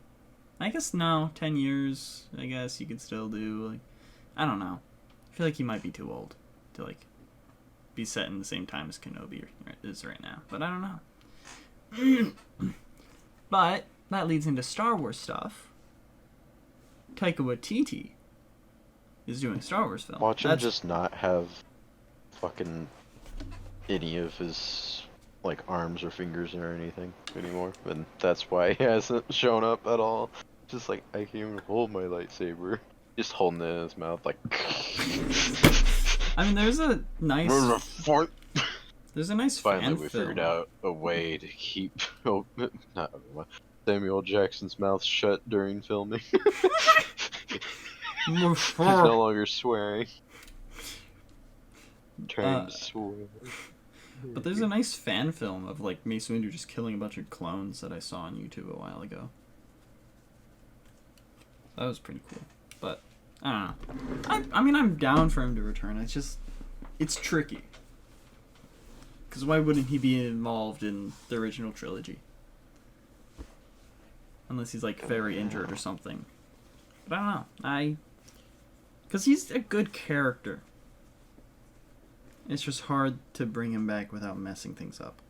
I guess no, 10 years, I guess, you could still do, like... I don't know. I feel like he might be too old to, like, be set in the same time as Kenobi is right now. But I don't know. But that leads into Star Wars stuff. Taika Waititi is doing a Star Wars film. Watch him just not have fucking any of his like arms or fingers or anything anymore, and that's why he hasn't shown up at all. Just like, I can't even hold my lightsaber. Just holding it in his mouth like. I mean, there's a nice. There's a nice Finally, fan we film. figured out a way to keep Samuel Jackson's mouth shut during filming. He's no longer swearing. Trying to swear. But there's a nice fan film of like Mace Windu just killing a bunch of clones that I saw on YouTube a while ago. That was pretty cool. But I don't know. I mean, I'm down for him to return. It's tricky. Because why wouldn't he be involved in the original trilogy? Unless he's, like, very injured or something. But I don't know. Because he's a good character. It's just hard to bring him back without messing things up.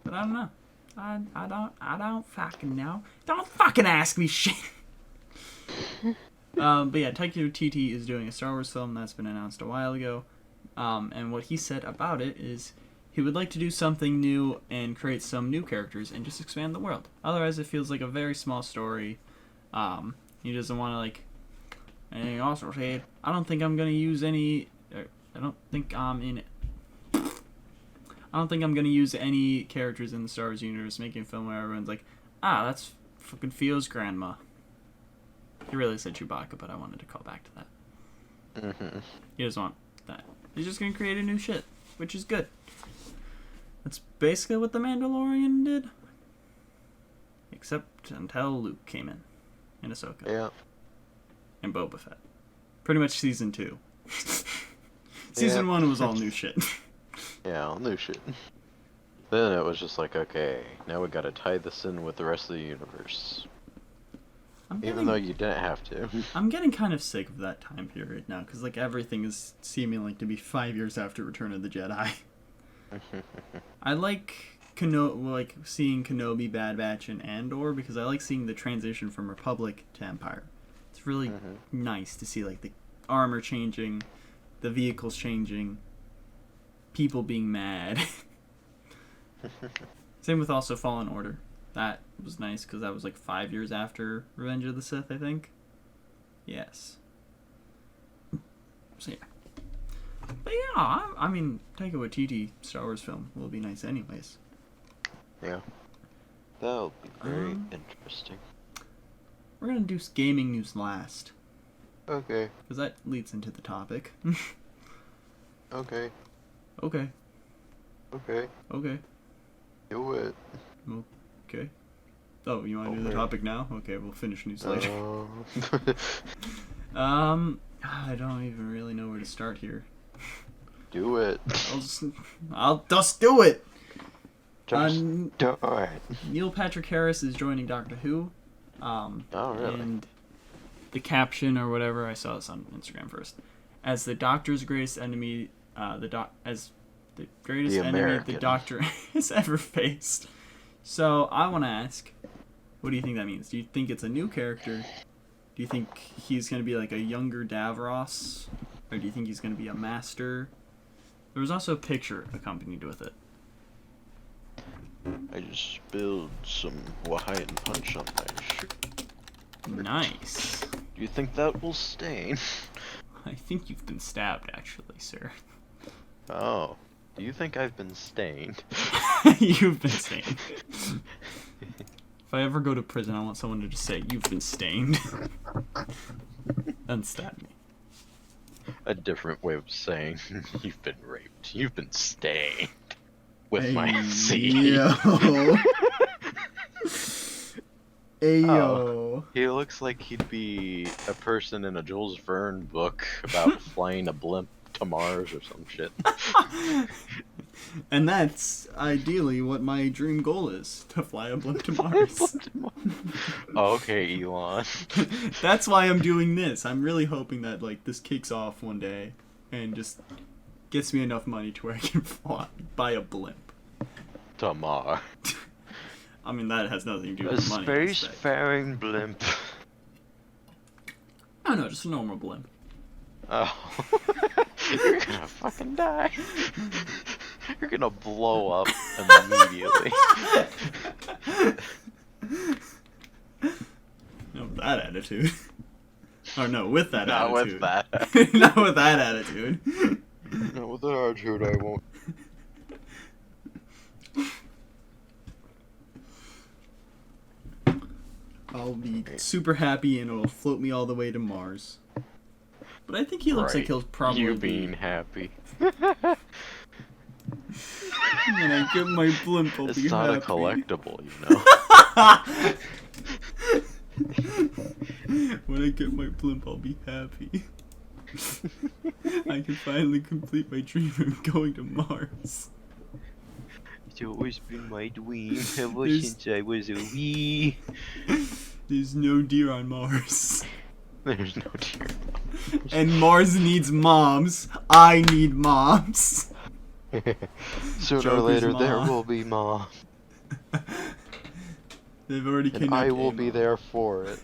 But I don't know. I don't fucking know. Don't fucking ask me shit! But yeah, Taika Waititi is doing a Star Wars film that's been announced a while ago. And what he said about it is he would like to do something new and create some new characters and just expand the world. Otherwise, it feels like a very small story. He doesn't want to, like... And he also said, I don't think I'm going to use any... I don't think I'm going to use any characters in the Star Wars universe making a film where everyone's like, that's fucking Theo's grandma. He really said Chewbacca, but I wanted to call back to that. Mm-hmm. He doesn't want that. He's just gonna create a new shit, which is good. That's basically what The Mandalorian did. Except until Luke came in. And Ahsoka. Yeah. And Boba Fett. Pretty much season 2. Season 1 was all new shit. Yeah, all new shit. Then it was just like, okay, now we gotta tie this in with the rest of the universe. Even though you didn't have to. I'm getting kind of sick of that time period now, because like everything is seeming like to be 5 years after Return of the Jedi. I like seeing Kenobi, Bad Batch, and Andor because I like seeing the transition from Republic to Empire. It's really nice to see like the armor changing, the vehicles changing, people being mad. Same with also Fallen Order. That was nice because that was like 5 years after Revenge of the Sith, I think. Yes. So yeah. But yeah, I mean, Taika Waititi Star Wars film will be nice anyways. Yeah. That'll be very interesting. We're gonna do gaming news last. Okay. Because that leads into the topic. Okay. Okay. Okay. Okay. Do it. Okay. Oh, you want to do the topic now? Okay, we'll finish news later. I don't even really know where to start here. Do it. I'll just do it. Just do it. Neil Patrick Harris is joining Doctor Who. Oh, really? And the caption or whatever, I saw this on Instagram first, as the Doctor's greatest enemy, as the greatest The enemy American. the Doctor has ever faced. So I want to ask, what do you think that means? Do you think it's a new character? Do you think he's going to be like a younger Davros? Or do you think he's going to be a master? There was also a picture accompanied with it. I just spilled some Hawaiian punch on my shirt. Nice. Do you think that will stain? I think you've been stabbed, actually, sir. Oh. Do you think I've been stained? You've been stained. If I ever go to prison, I want someone to just say, "You've been stained." And stab me. A different way of saying you've been raped. You've been stained. With my seed. Ayo. Oh, he looks like he'd be a person in a Jules Verne book about flying a blimp to Mars or some shit. And that's ideally what my dream goal is, to fly a blimp to Mars. Okay, Elon. That's why I'm doing this. I'm really hoping that like this kicks off one day and just gets me enough money to where I can buy a blimp. To Mars. I mean, that has nothing to do A with money. spacefaring blimp. Oh no, just a normal blimp. Oh. You're gonna fucking die. You're gonna blow up immediately. No, with that attitude. Or no, with that Not attitude. with that. Not with that attitude. Not with that attitude, I won't. I'll be super happy and it'll float me all the way to Mars. But I think he looks like he'll probably You being happy. When I get my blimp, I'll It's be not happy. a collectible, you know. When I get my blimp, I'll be happy. I can finally complete my dream of going to Mars. It's always been my dream ever since I was a wee. There's no deer on Mars. There's no deer. And Mars needs moms. I need moms. Sooner or Joker's later, there mom. will be mom. They've already And kidnapped I will be Amo. there for it.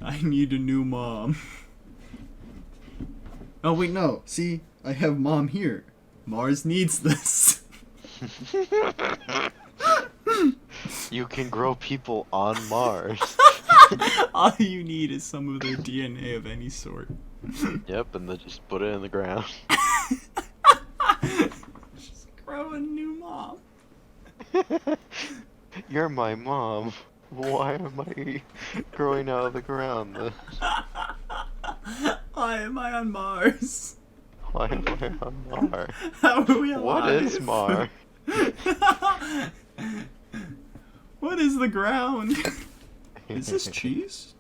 I need a new mom. Oh wait, no. See, I have mom here. Mars needs this. You can grow people on Mars. All you need is some of their DNA of any sort. Yep, and then just put it in the ground. Just grow a new mom. You're my mom. Why am I growing out of the ground then? Why am I on Mars? Why am I on Mars? How are we alive? What is Mars? What is the ground? Is this cheese?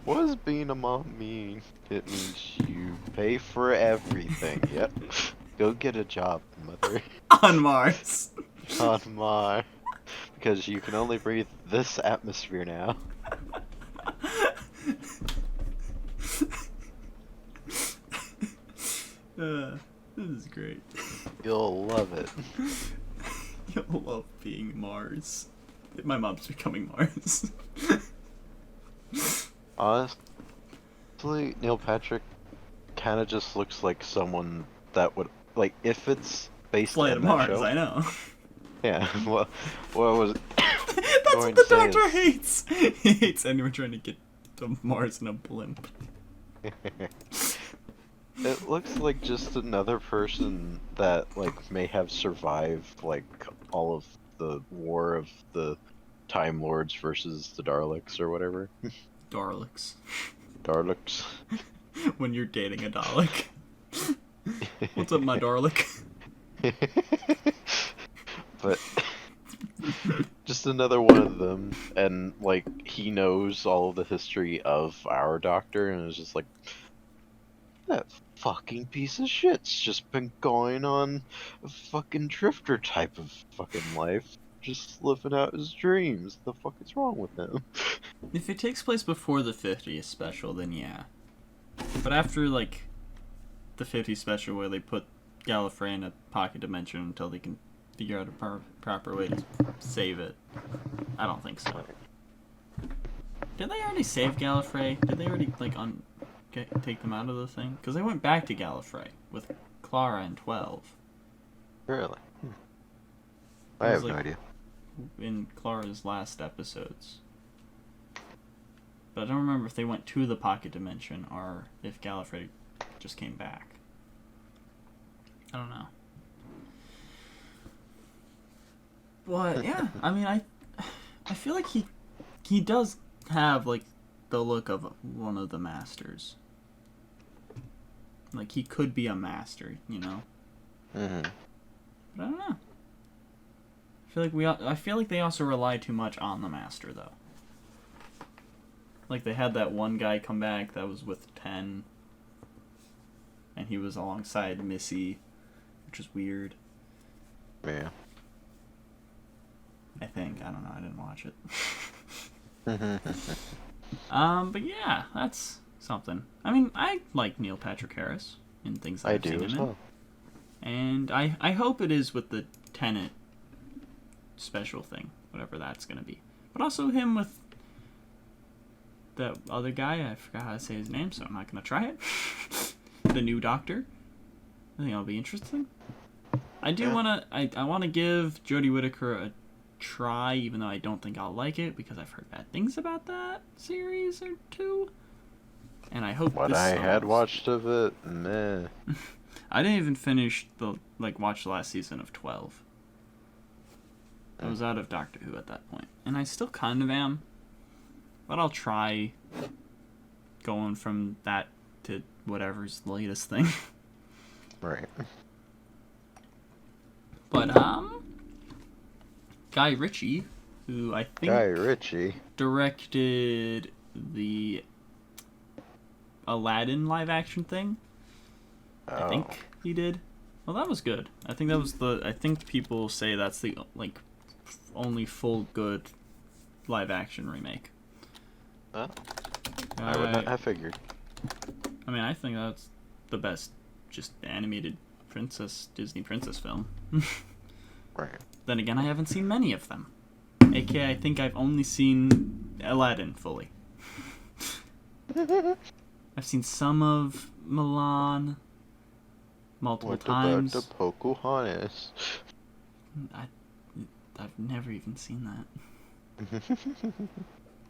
What does being a mom mean? It means you pay for everything. Yep. Go get a job, mother. On Mars. On Mars. Because you can only breathe this atmosphere now. This is great. You'll love it. You'll love being Mars. My mom's becoming Mars. Honestly, Neil Patrick kind of just looks like someone that would, like, if it's based Fly on to that Mars, show. I know. Yeah, well, what was it? That's going what the to say Doctor is- hates. He hates anyone trying to get to Mars in a blimp. It looks like just another person that, like, may have survived, like, all of the war of the Time Lords versus the Daleks or whatever. Daleks. Daleks. When you're dating a Dalek. What's up, my Dalek? But just another one of them, and like he knows all of the history of our doctor, and it's just like, that fucking piece of shit's just been going on a fucking drifter type of fucking life, just living out his dreams. The fuck is wrong with him? If it takes place before the 50th special, then yeah. But after, like, the 50th special where they put Gallifrey in a pocket dimension until they can figure out a proper way to save it, I don't think so. Did they already save Gallifrey? Did they already, like, take them out of the thing? Because they went back to Gallifrey with Clara in 12. Really? I have no idea. In Clara's last episodes. But I don't remember if they went to the pocket dimension or if Gallifrey just came back. I don't know. But yeah, I mean, I feel like he does have like the look of one of the masters. Like he could be a master, you know. Mm-hmm. But I don't know. I feel like they also rely too much on the master though. Like they had that one guy come back that was with 10, and he was alongside Missy, which is weird. Yeah. I think. I don't know. I didn't watch it. But yeah, that's something. I mean, I like Neil Patrick Harris in things that I've seen him in. And I hope it is with the Tenet special thing, whatever that's going to be. But also him with that other guy, I forgot how to say his name, so I'm not going to try it. The new Doctor. I think that'll be interesting. I do want to... I want to give Jodie Whittaker a try, even though I don't think I'll like it, because I've heard bad things about that series or two. And I hope what I had watched of it, meh. I didn't even finish watch the last season of 12. I was out of Doctor Who at that point. And I still kind of am. But I'll try going from that to whatever's the latest thing. Right. But, Guy Ritchie, who I think directed the Aladdin live action thing. Oh. I think he did. Well, that was good. I think that was I think people say that's the, like, only full good live action remake. Huh? I would not have figured. I mean, I think that's the best just animated Disney princess film. Right. Then again, I haven't seen many of them. AKA, I think I've only seen Aladdin fully. I've seen some of Mulan multiple times. What about the Pocahontas? I've never even seen that.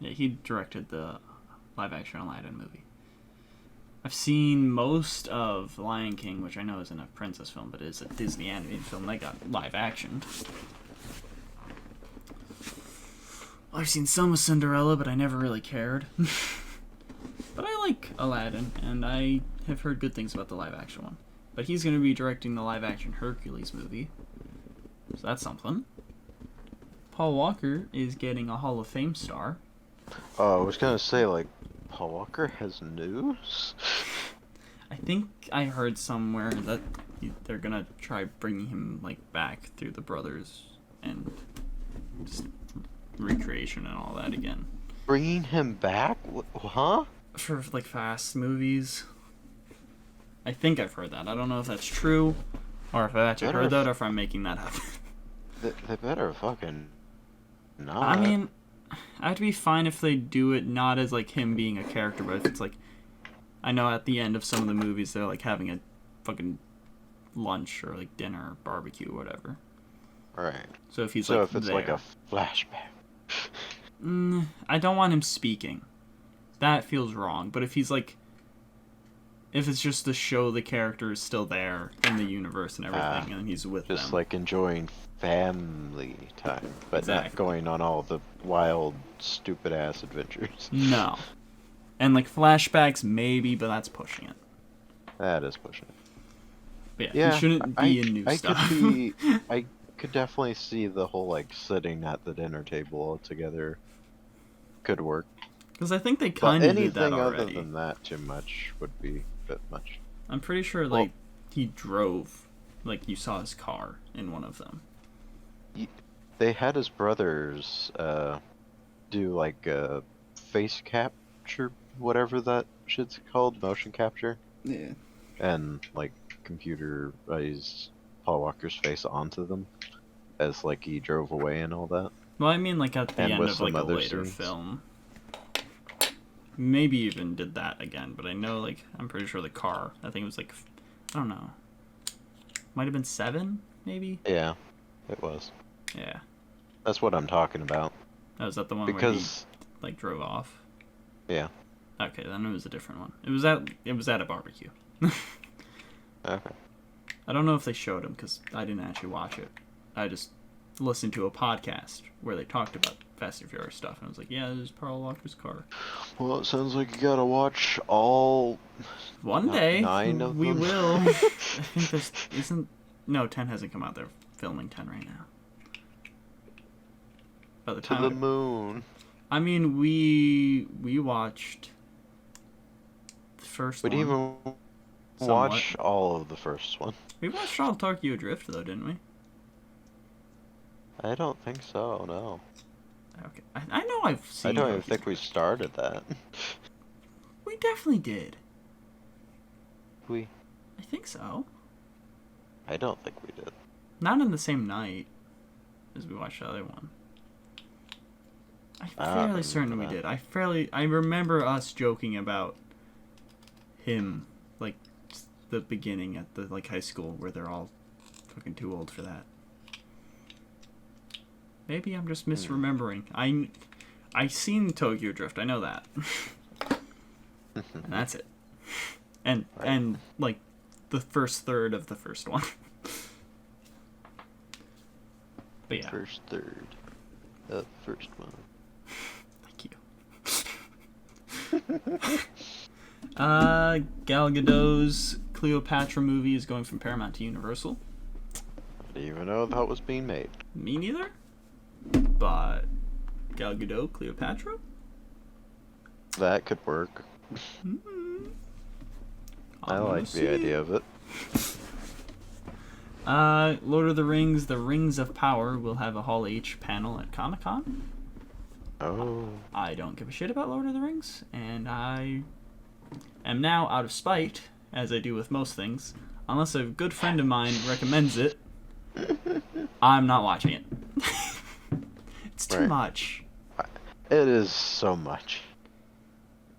Yeah, he directed the live-action Aladdin movie. I've seen most of Lion King, which I know isn't a princess film, but is a Disney animated film. They got live-action. I've seen some of Cinderella, but I never really cared. But I like Aladdin, and I have heard good things about the live-action one. But he's going to be directing the live-action Hercules movie. So that's something. Paul Walker is getting a Hall of Fame star. Oh, I was going to say, like, Paul Walker has news? I think I heard somewhere that they're going to try bringing him, like, back through the brothers and just recreation and all that again. Bringing him back? Huh? For, like, fast movies. I think I've heard that. I don't know if that's true, or if I actually heard that, or if I'm making that up. They better fucking not. I mean, I'd be fine if they do it not as, like, him being a character, but if it's, like, I know at the end of some of the movies they're, like, having a fucking lunch or, like, dinner or barbecue or whatever. Right. So if he's, if it's, like, a flashback. I don't want him speaking. That feels wrong. But if he's, like, if it's just to show the character is still there in the universe and everything, and he's with them. Just, like, enjoying family time, but not going on all the wild, stupid-ass adventures. No. And, like, flashbacks, maybe, but that's pushing it. That is pushing it. But yeah, he shouldn't be in new stuff. I could definitely see the whole, like, sitting at the dinner table all together could work. Because I think they But kind of did that anything other already. than that, too much would be a bit much. I'm pretty sure, like, he drove, like, you saw his car in one of them. They had his brothers do, like, face capture, whatever that shit's called, motion capture. Yeah. And, like, computerized Paul Walker's face onto them as, like, he drove away and all that. Well, I mean, like, at the And end with of, some like, a other later scenes. film. Maybe even did that again, but I know, like, I'm pretty sure the car, I think it was, like, I don't know. Might have been 7, maybe? Yeah, it was. Yeah. That's what I'm talking about. Oh, is that the one Because, where he, like, drove off? yeah. Okay, then it was a different one. It was at a barbecue. Okay. I don't know if they showed him, because I didn't actually watch it. I just listened to a podcast where they talked about Fast and Furious stuff, and I was like, yeah, this is Paul Walker's car. Well, it sounds like you gotta watch all... One day, 9 of we them. will. I think this isn't... No, 10 hasn't come out. They're filming 10 right now. By the To time the moon. I mean, we watched the first We one. didn't even watch all of the first one. We watched all of Tokyo Drift, though, didn't we? I don't think so, no. Okay. I know I've seen I don't even Tokyo think we started that. We definitely did. We... I think so. I don't think we did. Not in the same night as we watched the other one. I'm I don't fairly certain we remember did. I remember us joking about him, like, the beginning at the, like, high school where they're all fucking too old for that. Maybe I'm just misremembering. I seen Tokyo Drift, I know that. And that's it. And Right. and like the first third of the first one. But yeah. First third. The first one. Thank you. Gal Gadot's Cleopatra movie is going from Paramount to Universal. I didn't even know that was being made. Me neither. But Gal Gadot, Cleopatra? That could work. I like the idea of it. Lord of the Rings, The Rings of Power will have a Hall H panel at Comic-Con. Oh. I don't give a shit about Lord of the Rings, and I am now, out of spite, as I do with most things, unless a good friend of mine recommends it, I'm not watching it. It's too Right. much. It is so much.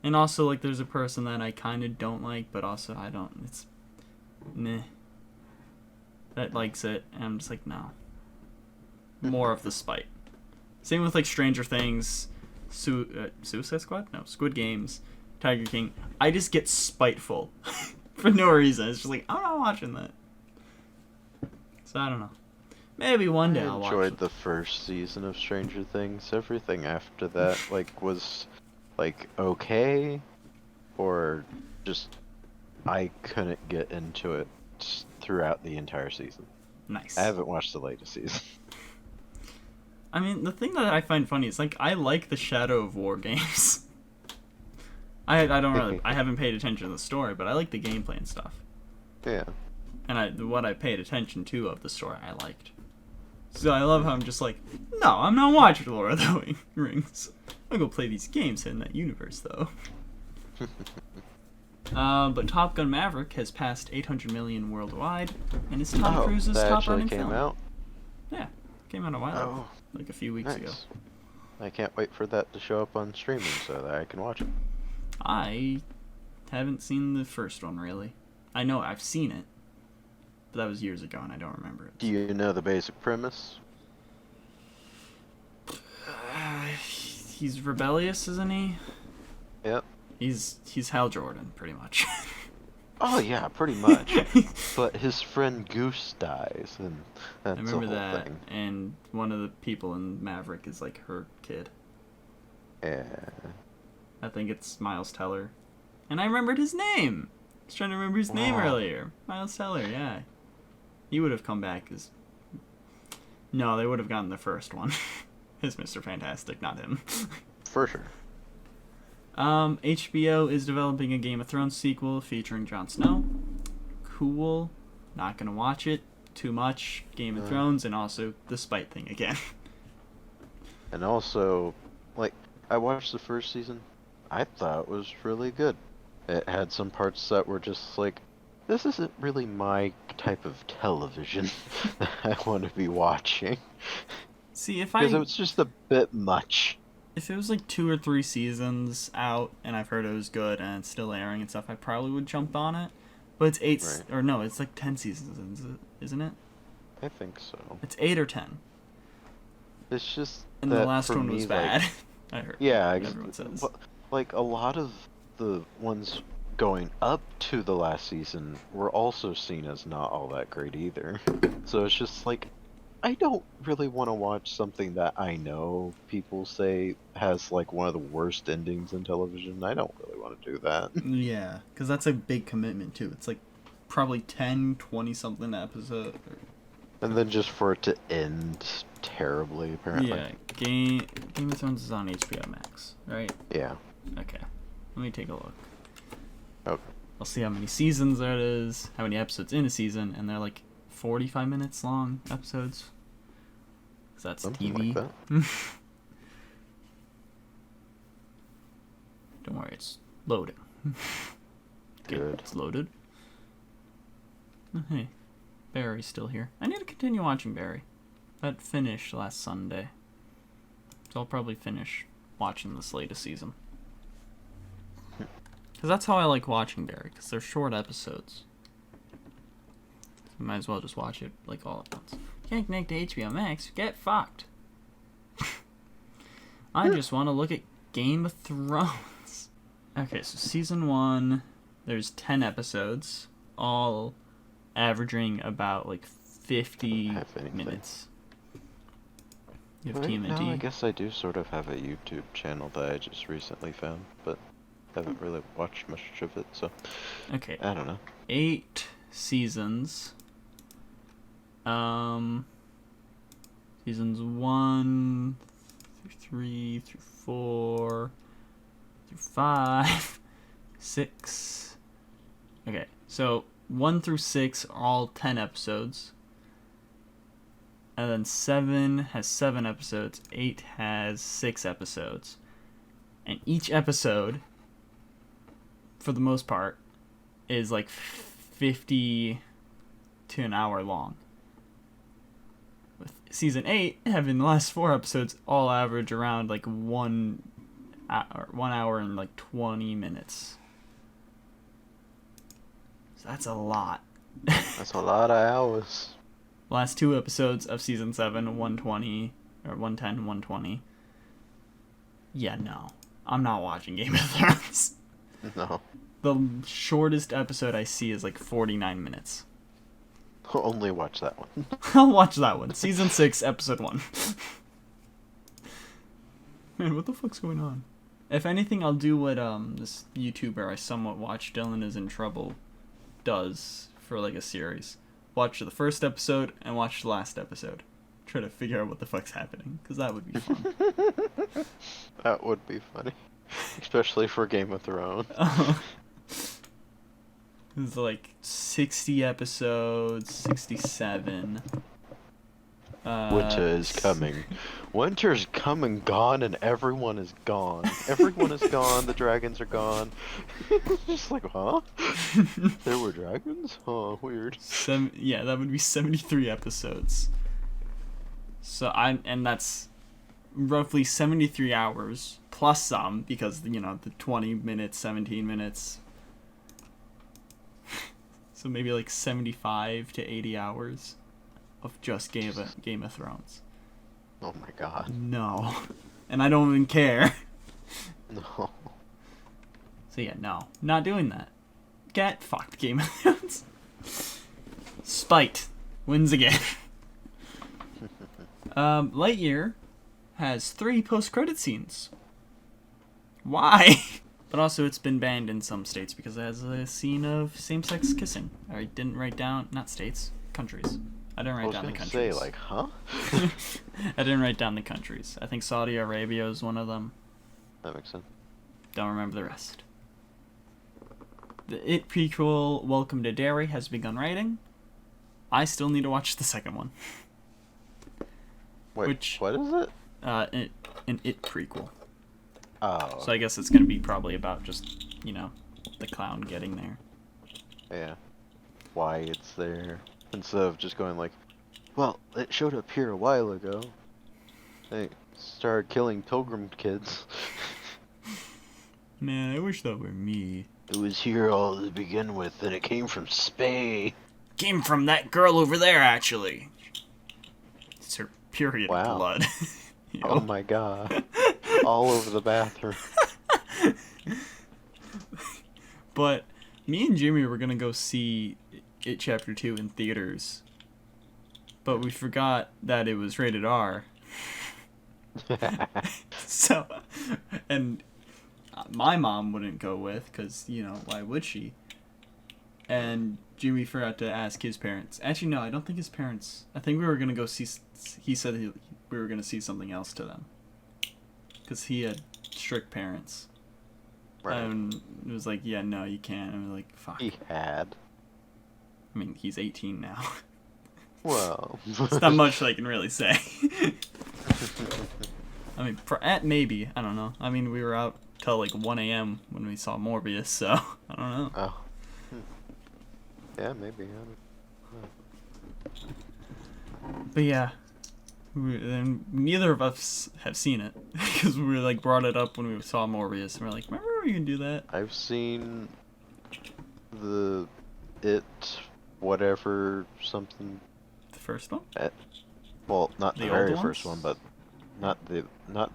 And also, like, there's a person that I kind of don't like, but also I don't, it's, meh. That likes it, and I'm just like, no. More of the spite. Same with, like, Stranger Things, Suicide Squad? No, Squid Games, Tiger King. I just get spiteful for no reason. It's just like, I'm not watching that. So, I don't know. Maybe one day I'll watch I enjoyed it. the first season of Stranger Things. Everything after that, like, was, like, okay, or just I couldn't get into it throughout the entire season. Nice. I haven't watched the latest season. I mean, the thing that I find funny is, like, I like the Shadow of War games. I don't really, I haven't paid attention to the story, but I like the gameplay and stuff. Yeah. And what I paid attention to of the story, I liked. So I love how I'm just like, no, I'm not watching Lord of the Rings. I'll go play these games in that universe, though. But Top Gun Maverick has passed 800 million worldwide, and is Tom Cruise's that top actually earning came film. out? Yeah, came out a while ago, Oh, like a few weeks ago. nice. I can't wait for that to show up on streaming so that I can watch it. I haven't seen the first one, really. I know I've seen it, but that was years ago, and I don't remember it. Do you know the basic premise? He's rebellious, isn't he? Yep. He's Hal Jordan, pretty much. Oh yeah, pretty much. But his friend Goose dies, and that's I remember the whole that, thing. and one of the people in Maverick is like her kid. Yeah. I think it's Miles Teller. And I remembered his name! I was trying to remember his name Wow. earlier. Miles Teller, yeah. He would have come back as... No, they would have gotten the first one. As Mr. Fantastic, not him. for sure. HBO is developing a Game of Thrones sequel featuring Jon Snow. Cool. Not gonna watch it. Too much Game of Thrones, and also the spite thing again. And also, like, I watched the first season. I thought it was really good. It had some parts that were just like, this isn't really my type of television that I want to be watching. See, because it was just a bit much. If it was like 2 or 3 seasons out, and I've heard it was good, and it's still airing and stuff, I probably would jump on it. But it's 8, Right. or no, it's like 10 seasons, isn't it? I think so. It's 8 or 10. It's just And that the last for one me, was like, bad. I heard. yeah, Everyone says. like a lot of the ones going up to the last season were also seen as not all that great either. So it's just like, I don't really want to watch something that I know people say has like one of the worst endings in television. I don't really want to do that. Yeah, because that's a big commitment too. It's like probably 10, 20 something episode. And then just for it to end terribly, apparently. Yeah, Game of Thrones is on HBO Max, right? Yeah. Okay, let me take a look. Okay. I'll see how many seasons there is, how many episodes in a season, and they're like 45 minutes long episodes. 'Cause that's Something TV. like that. Don't worry, it's loading. Okay, Good. it's loaded. Oh, hey, Barry's still here. I need to continue watching Barry. That finished last Sunday. So I'll probably finish watching this latest season. Because that's how I like watching Barry, because they're short episodes. So might as well just watch it like all at once. Can't connect to HBO Max, get fucked. I just want to look at Game of Thrones. Okay, so season 1, there's 10 episodes, all averaging about like 50 Have anything. minutes. You have Right TMNT. now, I guess I do sort of have a YouTube channel that I just recently found, but haven't really watched much of it, so Okay, I don't know. 8 seasons. Seasons 1 through 3 through 4 through 5, 6. Okay, so 1 through 6 are all 10 episodes. And then 7 has 7 episodes, 8 has 6 episodes. And each episode, for the most part, is like 50 to an hour long. With season 8 having the last 4 episodes all average around like 1 hour and like 20 minutes. So that's a lot. That's a lot of hours. Last 2 episodes of season 7, 120 or 110, 120. Yeah, no. I'm not watching Game of Thrones. No. The shortest episode I see is like 49 minutes. Only watch that one. I'll watch that one. Season 6, episode 1. Man, what the fuck's going on? If anything, I'll do what this YouTuber I somewhat watch, Dylan Is in Trouble, does for like a series. Watch the first episode and watch the last episode. Try to figure out what the fuck's happening, because that would be fun. That would be funny. Especially for Game of Thrones. It's like 60 episodes, 67. Winter is coming. Winter's come and gone, and everyone is gone. Everyone is gone. The dragons are gone. Just like, huh? There were dragons? Huh, weird. Yeah, that would be 73 episodes. So and that's roughly 73 hours plus some, because the 20 minutes, 17 minutes. So maybe like 75 to 80 hours of just Game of Thrones. Oh my god. No. And I don't even care. No. So yeah, no. Not doing that. Get fucked, Game of Thrones. Spite wins again. Lightyear has 3 post-credit scenes. Why? But also it's been banned in some states because it has a scene of same-sex kissing. I didn't write down, not states, countries. I didn't write down the countries. Say, like, huh? I didn't write down the countries. I think Saudi Arabia is one of them. That makes sense. Don't remember the rest. The It prequel, Welcome to Derry, has begun writing. I still need to watch the second one. Wait, what is it? An It prequel. Oh. So I guess it's gonna be probably about just, the clown getting there. Yeah. Why it's there. Instead of just going like, well, it showed up here a while ago. They started killing pilgrim kids. Man, I wish that were me. It was here all to begin with, and it came from Spain. Came from that girl over there, actually. It's her period blood. Oh my god. All over the bathroom. But me and Jimmy were gonna go see It Chapter 2 in theaters. But we forgot that it was rated R. So, and my mom wouldn't go with, because, why would she? And Jimmy forgot to ask his parents. Actually, no, I don't think his parents... I think we were going to go see... He said we were going to see something else to them. Because he had strict parents. Right. And it was like, yeah, no, you can't. And we're like, fuck. He had. I mean, he's 18 now. Well. It's not much I can really say. I mean, maybe. I don't know. I mean, we were out till like 1 a.m. when we saw Morbius, so I don't know. Oh. Yeah, maybe. But yeah, neither of us have seen it because we like brought it up when we saw Morbius, and we're like, remember we can do that? I've seen the It whatever something. The first one? Well, not the The very old first one, ones? but not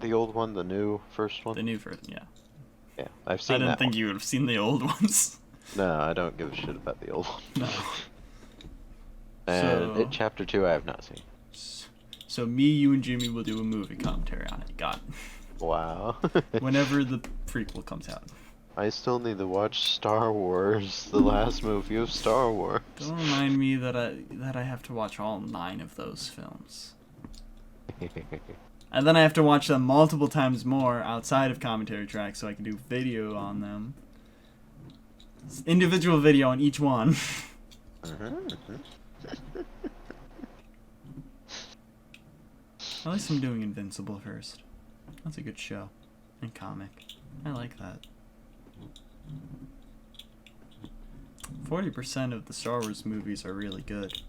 the old one, the new first one. The new first, yeah. Yeah, I've seen that. I didn't think one. you would have seen the old ones. No, I don't give a shit about the old one. No. And So- It Chapter 2 I have not seen. So me, you, and Jimmy will do a movie commentary on it. Got it. Wow. Whenever the prequel comes out. I still need to watch Star Wars, the last movie of Star Wars. Don't remind me that I have to watch all 9 of those films. And then I have to watch them multiple times more outside of commentary tracks so I can do video on them. Individual video on each one. At least I'm doing Invincible first. That's a good show. And comic. I like that. 40% of the Star Wars movies are really good.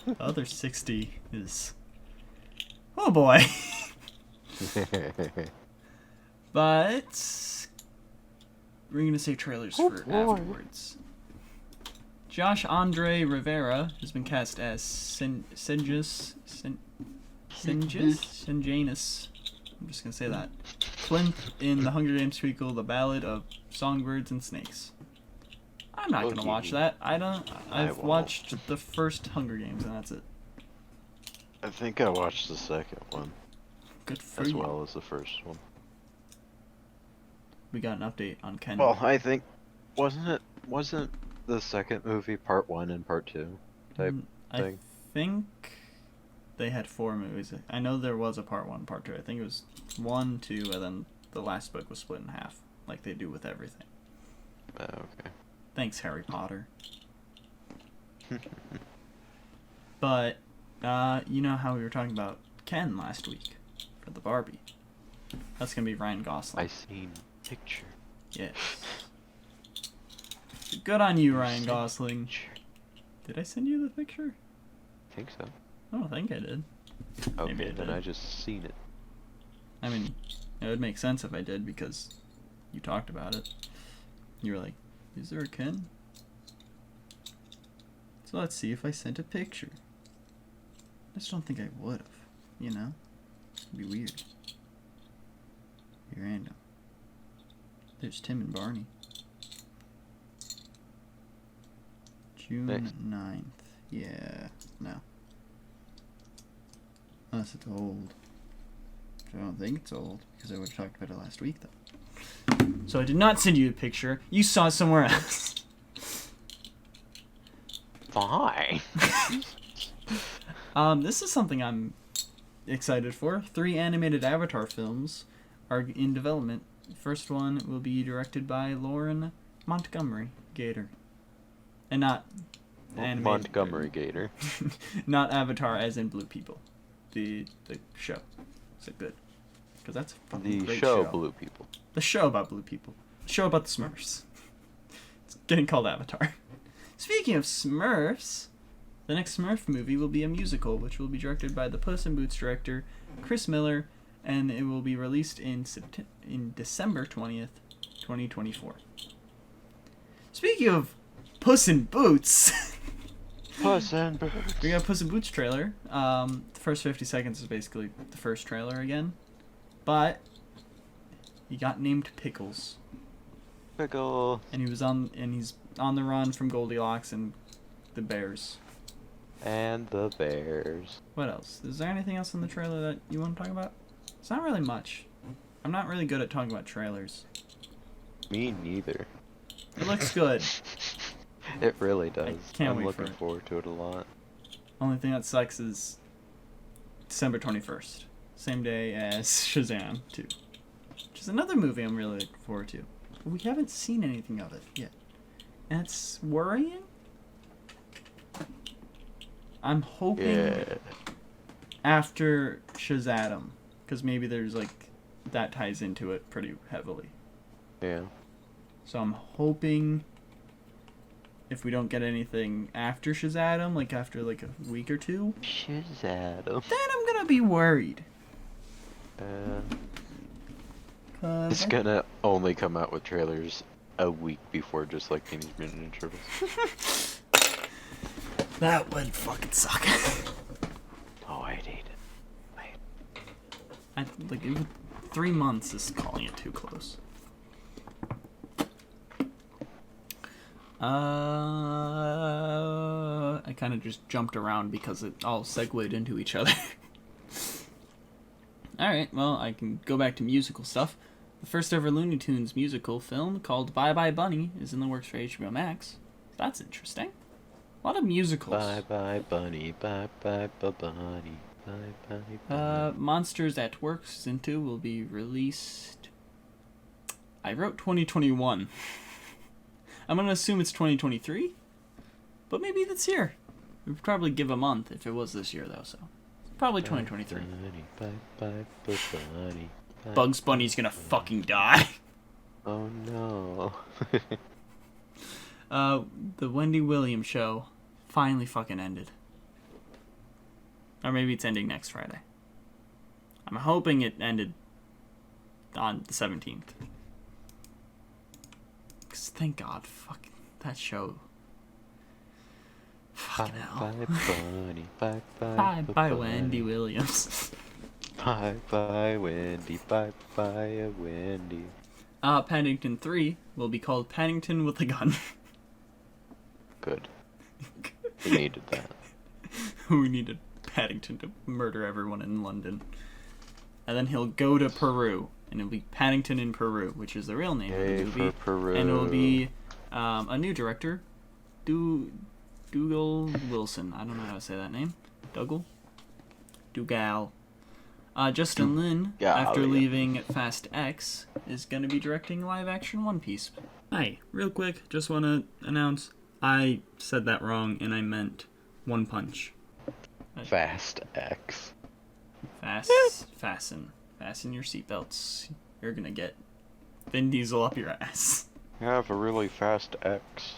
The other 60 is... oh boy! But... we're gonna say trailers for afterwards. Josh Andre Rivera has been cast as Sinjanus. I'm just gonna say that. Clint in the Hunger Games prequel, The Ballad of Songbirds and Snakes. I'm not gonna watch that. I've watched the first Hunger Games and that's it. I think I watched the second one. Good for as you. well as the first one. We got an update on Ken. Well, I think wasn't the second movie part 1 and part 2 type thing? I think they had 4 movies. I know there was a part 1, part 2. I think it was 1, 2, and then the last book was split in half, like they do with everything. Oh, okay. Thanks, Harry Potter. But, you know how we were talking about Ken last week for the Barbie? That's gonna be Ryan Gosling. I seen picture. Yes. Good on you, Ryan Gosling. Did I send you the picture? I think so. I don't think I did. Okay, Maybe I then did. I just seen it. I mean, it would make sense if I did because you talked about it. You were like, is there a Ken? So let's see if I sent a picture. I just don't think I would have, you know? It'd be weird. Be random. There's Tim and Barney. June Next. 9th. Yeah, no. Unless it's old. Which I don't think it's old, because I would have talked about it last week, though. So I did not send you a picture. You saw it somewhere else. Why? This is something I'm excited for. 3 animated Avatar films are in development. First one will be directed by Lauren Montgomery Gator. And not animated. Montgomery Gator. Not Avatar as in Blue People. The show. Is it good? Because that's a fucking great show. Blue People. The show about blue people. The show about the Smurfs. It's getting called Avatar. Speaking of Smurfs, the next Smurf movie will be a musical, which will be directed by the Puss in Boots director, Chris Miller, and it will be released in December 20th, 2024. Speaking of Puss in Boots... Puss in Boots. We got a Puss in Boots trailer. The first 50 seconds is basically the first trailer again. But he got named Pickles. Pickle. And he's on the run from Goldilocks and the bears. And the bears. What else? Is there anything else in the trailer that you want to talk about? It's not really much. I'm not really good at talking about trailers. Me neither. It looks good. It really does. I'm looking forward to it a lot. Only thing that sucks is December 21st. Same day as Shazam 2. Which is another movie I'm really looking forward to. But we haven't seen anything of it yet. And it's worrying. I'm hoping after Shazam. Because maybe there's like... that ties into it pretty heavily. Yeah. So I'm hoping... if we don't get anything after Shazam, like after like a week or two, Shazam, then I'm gonna be worried. It's gonna only come out with trailers a week before, just like Teenage Mutant Ninja Turtles. That would fucking suck. Oh, I'd hate it. 3 months is calling it too close. I kind of just jumped around because it all segued into each other. Alright, well, I can go back to musical stuff. The first ever Looney Tunes musical film called Bye Bye Bunny is in the works for HBO Max. That's interesting. A lot of musicals. Bye bye bunny, bye bye bunny, bye bye bunny. Monsters at Work Season 2 will be released... I wrote 2021. I'm gonna assume it's 2023, but maybe that's here. We'd probably give a month if it was this year, though, so... probably 2023. Bugs Bunny's gonna fucking die. Oh no. The Wendy Williams show finally fucking ended. Or maybe it's ending next Friday. I'm hoping it ended on the 17th. Because thank God, fuck that show. Fucking hell. Bye Bunny, bye bye bye Wendy Williams. Bye bye Wendy, bye bye Wendy. Paddington 3 will be called Paddington with a Gun. Good. We needed that. We needed Paddington to murder everyone in London. And then he'll go to Peru, and it'll be Paddington in Peru, which is the real name of the movie. Peru. And it'll be a new director, Dougal Wilson. I don't know how to say that name. Dougal? Justin Lin, after leaving Fast X, is going to be directing a live-action One Piece. Hi, real quick, just want to announce, I said that wrong, and I meant One Punch. Fast X. Fasten your seatbelts. You're going to get Vin Diesel up your ass. You have a really fast X.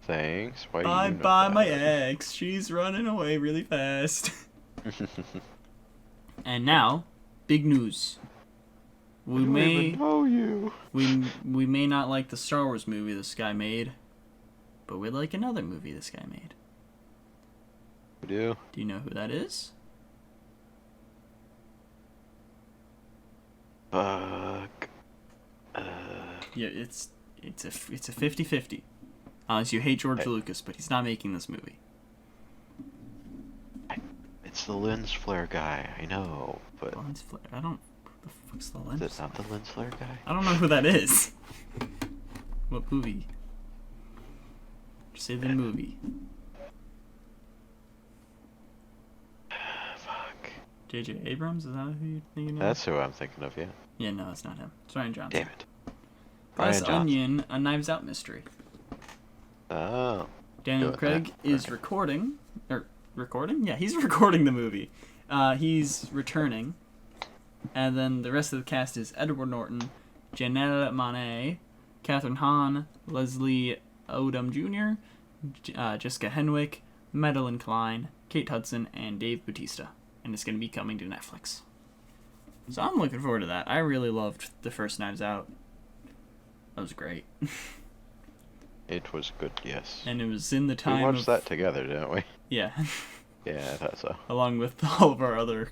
Thanks. Why do you know buy that? my ex. She's running away really fast. And now, big news. We may not like the Star Wars movie this guy made, but we like another movie this guy made. We do? Do you know who that is? Fuck. Yeah, it's a 50-50. Unless you hate George Lucas, but he's not making this movie. It's the lens flare guy, I know, but... Lens flare? I don't... Who the fuck's the lens? Is it not the lens flare guy? I don't know who that is. What movie? Just say the movie. J.J. Abrams, is that who you're thinking of? That's who I'm thinking of, yeah. Yeah, no, it's not him. It's Ryan Johnson. Damn it. Glass Ryan Johnson. Onion, a Knives Out mystery. Oh. Daniel Good. Craig is recording. Recording? Yeah, he's recording the movie. He's returning. And then the rest of the cast is Edward Norton, Janelle Monáe, Catherine Hahn, Leslie Odom Jr., Jessica Henwick, Madeline Klein, Kate Hudson, and Dave Bautista. And it's going to be coming to Netflix. So I'm looking forward to that. I really loved the first Knives Out. That was great. It was good, yes. And it was in the time we watched that together, didn't we? Yeah. Yeah, I thought so. Along with all of our other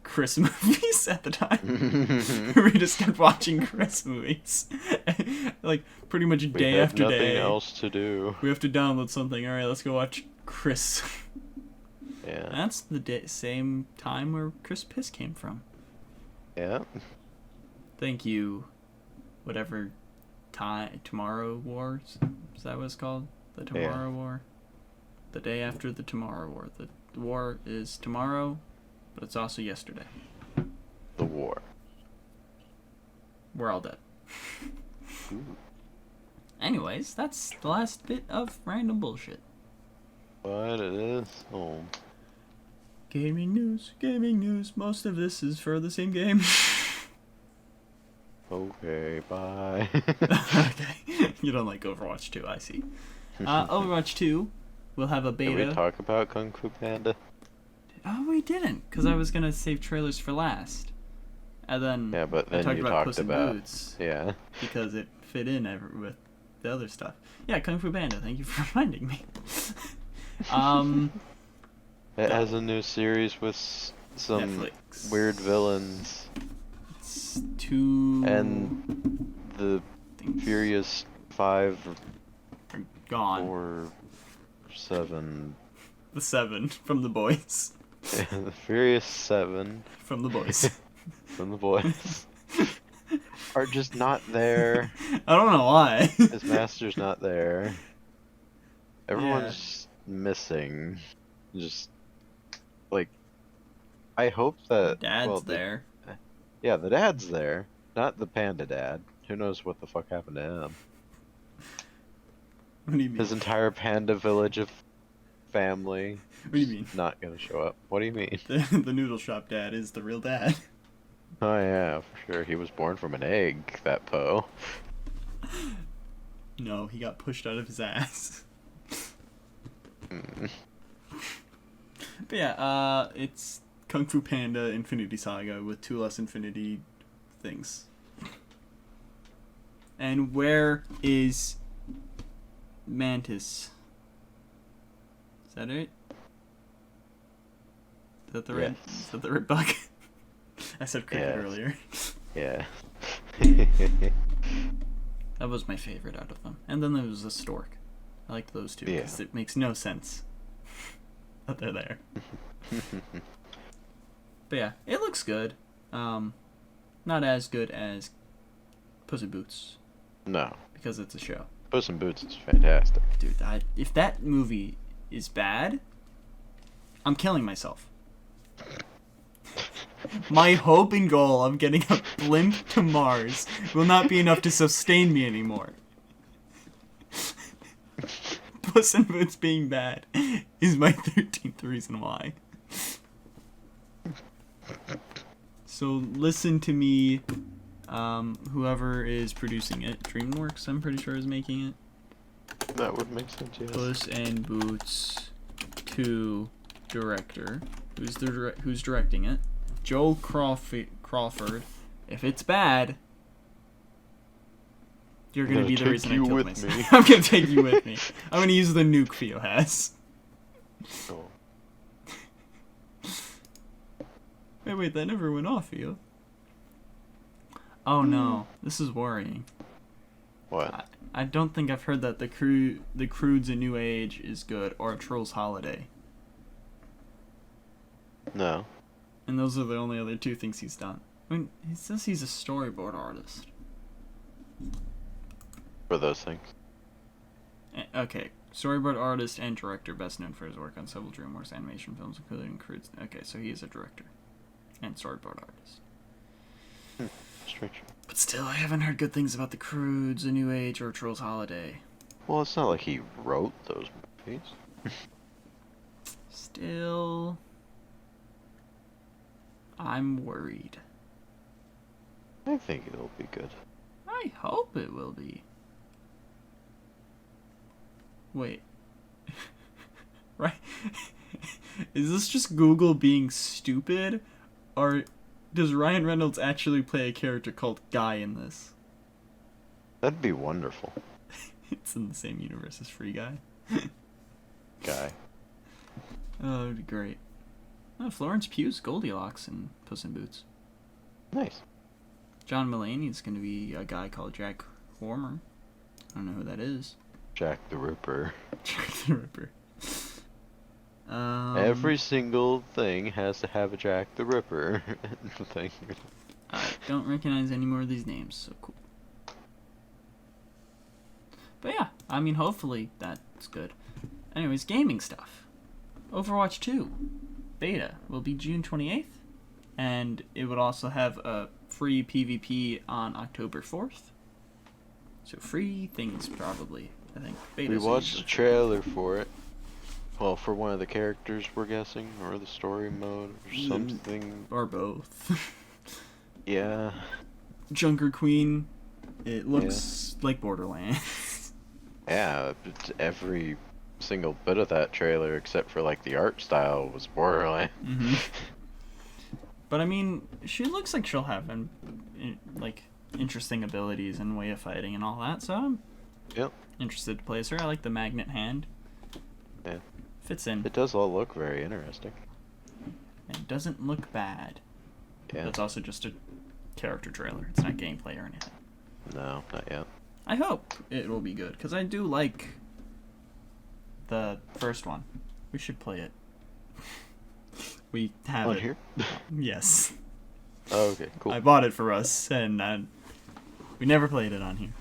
Chris movies at the time. We just kept watching Chris movies. Like, pretty much day after day. Nothing else to do. We have to download something. Alright, let's go watch Chris. Yeah. That's the same time where Chris Piss came from. Yeah. Thank you. Whatever Tomorrow Wars? Is that what it's called? The Tomorrow War? The day after the Tomorrow War. The war is tomorrow, but it's also yesterday. The war. We're all dead. Ooh. Anyways, that's the last bit of random bullshit. But it is home. Gaming news. Most of this is for the same game. Okay, bye. Okay. You don't like Overwatch 2, I see. Overwatch 2 will have a beta. Did we talk about Kung Fu Panda? Oh, we didn't, because I was going to save trailers for last. And then Yeah, but then I talked you about talked Puss in about... Boots. Yeah. Because it fit in with the other stuff. Yeah, Kung Fu Panda, thank you for reminding me. It has a new series with some Netflix. weird villains. It's 2... And the things Furious 5 are gone. or 7. The 7 from the boys. The Furious 7 From the boys. from the boys are just not there. I don't know why. His master's not there. Everyone's missing. Just like I hope that Dad's there. Yeah, the dad's there. Not the panda dad. Who knows what the fuck happened to him? What do you mean? His entire panda village of family. What do you mean? Not gonna show up. What do you mean? The noodle shop dad is the real dad. Oh yeah, for sure. He was born from an egg, that Poe. No, he got pushed out of his ass. Mm. But yeah, it's Kung Fu Panda Infinity Saga with 2 less Infinity things. And where is Mantis? Is that it? Is that the right? Yes. Is that the right bug? I said cricket Yes. earlier. Yeah. That was my favorite out of them. And then there was a stork. I liked those two because it makes no sense that they're there. But yeah, it looks good. Not as good as Puss in Boots No. because it's a show. Puss in Boots is fantastic. Dude, if that movie is bad, I'm killing myself. My hope and goal of getting a blimp to Mars will not be enough to sustain me anymore. Puss in Boots being bad is my 13th reason why. So listen to me, whoever is producing it. DreamWorks, I'm pretty sure, is making it. That would make sense, yes. Puss in Boots 2 director. Who's directing it? Joel Crawford. If it's bad, you're gonna be the take reason I you killed with myself. me. I'm gonna take you with me. I'm gonna use the nuke Pheo has. Oh. Wait, that never went off, Pheo. Oh no, this is worrying. What? I don't think I've heard that the Croods A New Age is good, or A Troll's Holiday. No. And those are the only other 2 things he's done. I mean, he says he's a storyboard artist. For those things. Okay, storyboard artist and director, best known for his work on several DreamWorks animation films, including Croods. Okay, so he is a director. and storyboard artist. Strange. But still, I haven't heard good things about The Croods, A New Age, or Trolls Holiday. Well, it's not like he wrote those movies. Still, I'm worried. I think it'll be good. I hope it will be. Wait. Right? Is this just Google being stupid? Or does Ryan Reynolds actually play a character called Guy in this? That'd be wonderful. It's in the same universe as Free Guy. Guy. Oh, that'd be great. Oh, Florence Pugh's Goldilocks in Puss in Boots. Nice. John Mulaney's gonna be a guy called Jack Warmer. I don't know who that is. Jack the Ripper. Jack the Ripper. Every single thing has to have a Jack the Ripper thing. I don't recognize any more of these names, so cool. But yeah, I mean, hopefully that's good. Anyways, gaming stuff. Overwatch 2 beta will be June 28th, and it would also have a free PvP on October 4th. So free things, probably, I think. Beta We watched the trailer for it. Well, for one of the characters, we're guessing, or the story mode, or something. Or both. Yeah. Junker Queen, it looks like Borderlands. Yeah, every single bit of that trailer, except for like the art style, was Borderlands. Mm-hmm. But I mean, she looks like she'll have like interesting abilities and way of fighting and all that. So I'm interested to play as her. I like the magnet hand. Yeah. Fits in. It does all look very interesting. And it doesn't look bad. Yeah. It's also just a character trailer. It's not gameplay or anything. No, not yet. I hope it will be good, because I do like the first one. We should play it. We have On it. here? Yes. Oh, okay, cool. I bought it for us, and we never played it on here.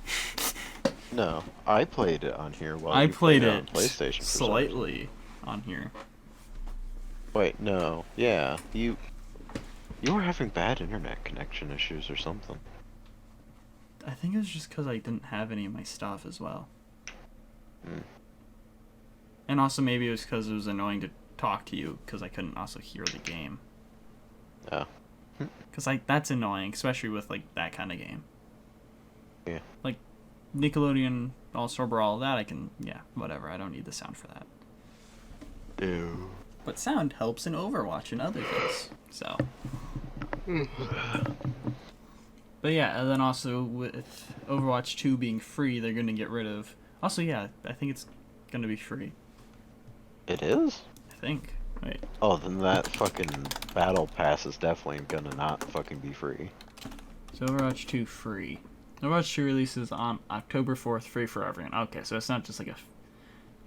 No, I played it on here while I you played it it on PlayStation for some reason. slightly on here. Wait, no. Yeah, you were having bad internet connection issues or something. I think it was just because I didn't have any of my stuff as well. And also maybe it was because it was annoying to talk to you because I couldn't also hear the game. Oh. Because that's annoying, especially with like that kind of game. Yeah. Like Nickelodeon All-Star Brawl, that I can, whatever. I don't need the sound for that. Ew. But sound helps in Overwatch and other things. So. But yeah, and then also with Overwatch 2 being free, they're going to get rid of... Also, yeah, I think it's going to be free. It is? I think. Wait. Oh, then that fucking battle pass is definitely gonna not fucking be free. So Overwatch 2 free. Overwatch 2 releases on October 4th, free for everyone. Okay, so it's not just like a...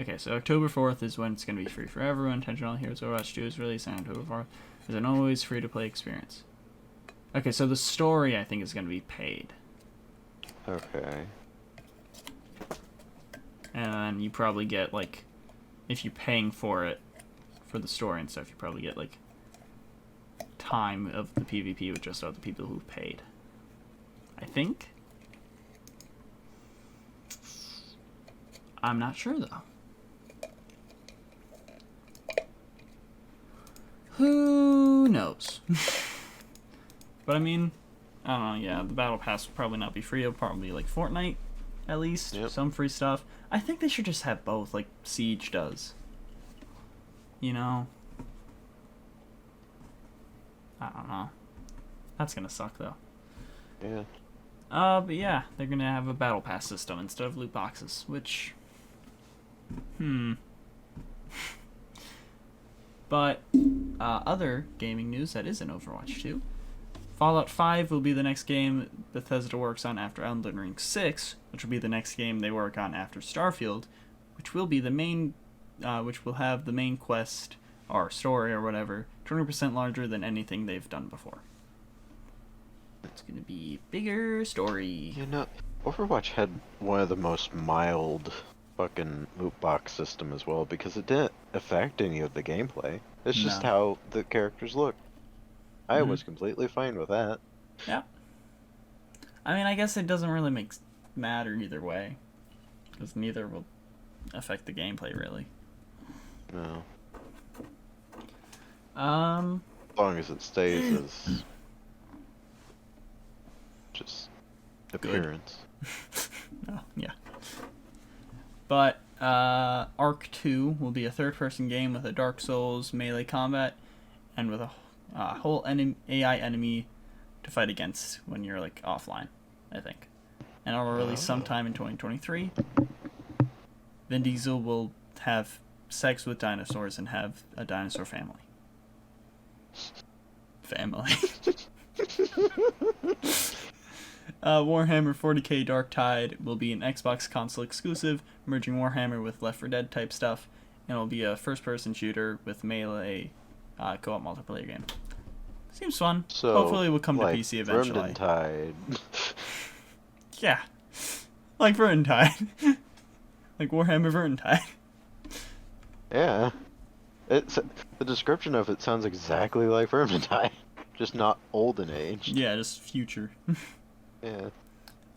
Okay, so October 4th is when it's going to be free for everyone. Intentional Heroes Overwatch 2 is released on October 4th. It's an always free-to-play experience. Okay, so the story, I think, is going to be paid. Okay. And then you probably get, like... If you're paying for it, for the story and stuff, you probably get, like... time of the PvP with just other people who paid. I think? I'm not sure, though. Who knows? But I mean, I don't know, yeah, the Battle Pass will probably not be free. It'll probably be like Fortnite, at least. Yep. Some free stuff. I think they should just have both, like Siege does. You know? I don't know. That's gonna suck, though. Yeah. But yeah, they're gonna have a Battle Pass system instead of loot boxes, which... But, other gaming news that isn't Overwatch 2. Fallout 5 will be the next game Bethesda works on after Elden Ring 6, which will be the next game they work on after Starfield, which will be the main, which will have the main quest, or story, or whatever, 20% larger than anything they've done before. It's gonna be bigger story. You know, Overwatch had one of the most mild fucking loot box system as well, because it didn't affect any of the gameplay. It's just No. how the characters look. I was completely fine with that. Yeah. I mean, I guess it doesn't really matter either way, because neither will affect the gameplay really. No. Um. As long as it stays as just appearance. Oh, yeah. But Arc 2 will be a third-person game with a Dark Souls melee combat, and with a whole AI enemy to fight against when you're like offline, I think. And it'll release sometime in 2023. Vin Diesel will have sex with dinosaurs and have a dinosaur family. Warhammer 40k Dark Tide will be an Xbox console exclusive, merging Warhammer with Left 4 Dead type stuff, and it'll be a first-person shooter with melee co-op multiplayer game. Seems fun. So, hopefully it will come like to PC eventually. Vermintide. Yeah. Like Vermintide. Like Warhammer Vermintide. Yeah. The description of it sounds exactly like Vermintide. Just not old in age. Yeah, just future. Yeah.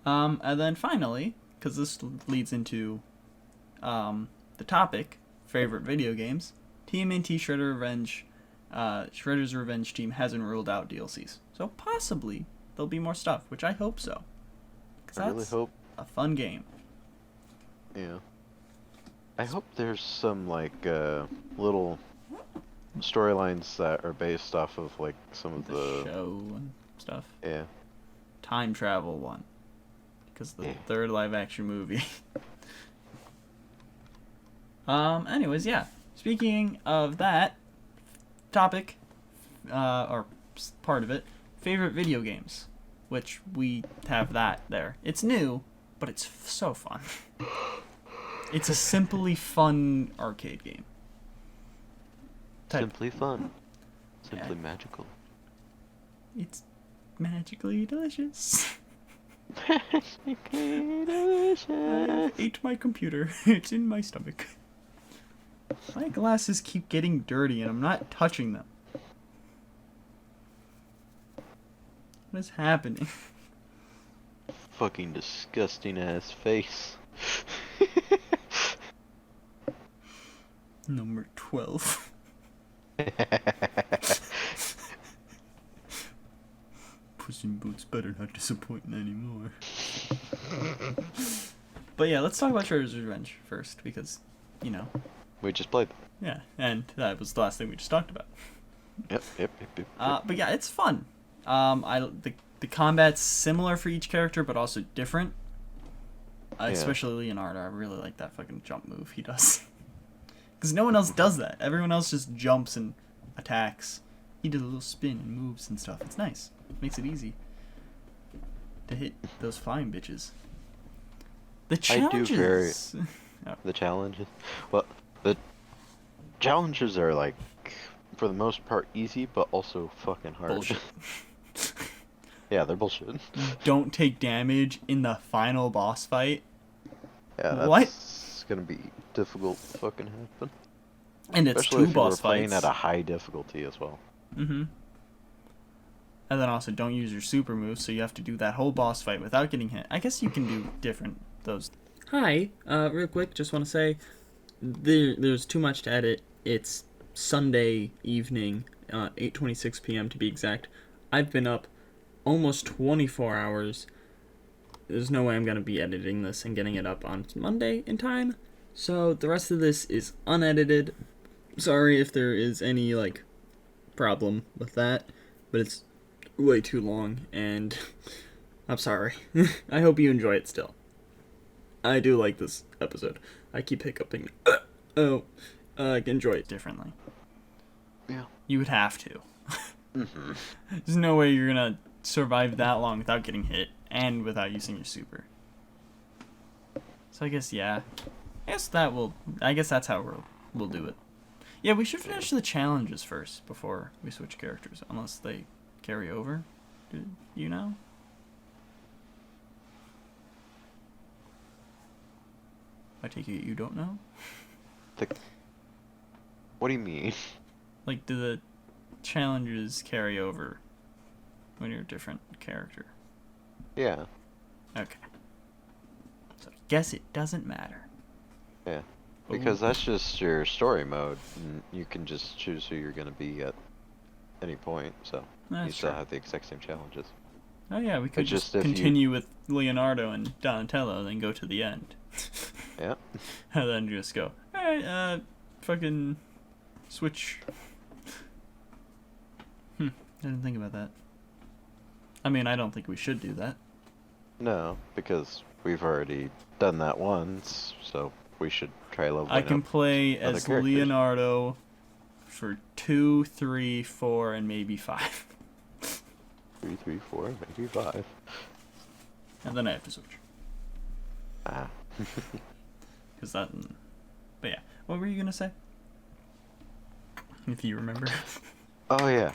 And then finally, because this leads into the topic, favorite video games, TMNT Shredders Revenge team hasn't ruled out DLCs. So possibly there'll be more stuff, which I hope so. I really hope. A fun game. Yeah. I hope there's some, like, little storylines that are based off of, like, some of the show and stuff. Yeah. Time travel one. Because the third live-action movie. Anyways, yeah. Speaking of that topic, or part of it, favorite video games. Which we have that there. It's new, but it's so fun. It's a simply fun arcade game. Simply fun. Simply magical. It's magically delicious. Magically delicious. I ate my computer. It's in my stomach. My glasses keep getting dirty and I'm not touching them. What is happening? Fucking disgusting ass face. Number 12. Puss in Boots better not disappoint anymore. But yeah, let's talk about Shredder's Revenge first, because, you know. We just played them. Yeah, and that was the last thing we just talked about. Yep. But yeah, it's fun. The combat's similar for each character, but also different. Especially Leonardo. I really like that fucking jump move he does. Because no one else does that. Everyone else just jumps and attacks. He does a little spin and moves and stuff. It's nice. Makes it easy to hit those flying bitches. The challenges. The challenges. Well, the challenges are, like, for the most part easy, but also fucking hard. Bullshit. Yeah, they're bullshit. Don't take damage in the final boss fight. Yeah, that's gonna be difficult to fucking happen. And it's especially two if boss you're playing fights at a high difficulty as well. Mm-hmm. And then also don't use your super moves, so you have to do that whole boss fight without getting hit. I guess you can do those. Hi, real quick, just want to say there's too much to edit. It's Sunday evening, 8:26 p.m. to be exact. I've been up almost 24 hours. There's no way I'm going to be editing this and getting it up on Monday in time. So the rest of this is unedited. Sorry if there is any, like, problem with that, but it's way too long, and I'm sorry. I hope you enjoy it still. I do like this episode. I keep hiccuping. I can enjoy it differently. Yeah. You would have to. Mm-hmm. There's no way you're gonna survive that long without getting hit and without using your super. So I guess, yeah. I guess that's how we'll do it. Yeah, we should finish the challenges first before we switch characters, unless they carry over. Do you know? I take it you don't know? What do you mean? Like, do the challenges carry over when you're a different character. Yeah. Okay. So I guess it doesn't matter. Yeah. Because that's just your story mode, and you can just choose who you're going to be at any point, so That's you still true. have the exact same challenges. Oh yeah, we could just just if you- continue with Leonardo and Donatello, and then go to the end. Yeah. And then just go, alright, fucking switch. I didn't think about that. I mean, I don't think we should do that. No, because we've already done that once, so we should try leveling I can up play other as characters. Leonardo for 2, 3, 4, and maybe 5. 3, 3, 4, maybe 5. And then I have to switch. Ah. Cause that... But yeah, what were you gonna say? If you remember. Oh yeah.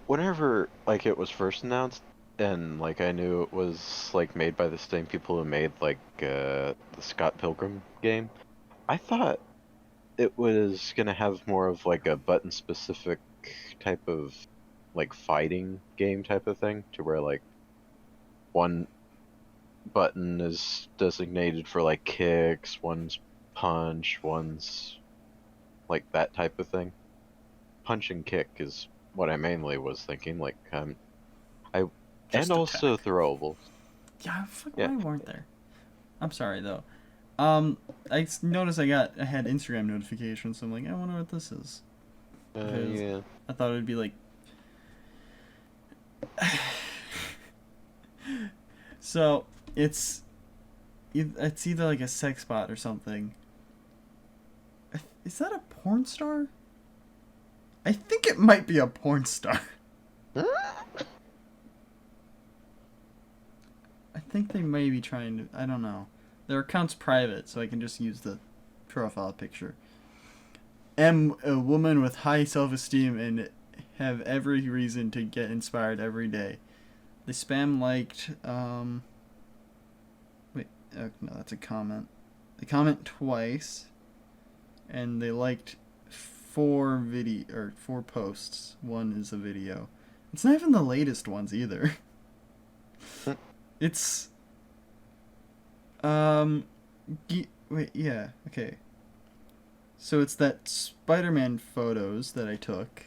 Whenever like it was first announced, and like I knew it was like made by the same people who made like the Scott Pilgrim game, I thought it was gonna have more of like a button specific type of like fighting game type of thing, to where like one button is designated for like kicks, one's punch, one's like that type of thing. Punch and kick is what I mainly was thinking, like Just and also attack. throwable. Yeah, fuck, Yeah. why weren't there? I'm sorry though. Noticed I had Instagram notifications, so I'm like, I wonder what this is. Because Yeah. I thought it would be like. So it's either like a sex bot or something. Is that a porn star? I think it might be a porn star. I think they may be trying to. I don't know. Their account's private, so I can just use the profile picture. Am a woman with high self-esteem and have every reason to get inspired every day. They spam liked. Wait, no, that's a comment. They comment twice, and they liked 4 posts. One is a video. It's not even the latest ones either. It's wait, yeah, okay. So it's that Spider-Man photos that I took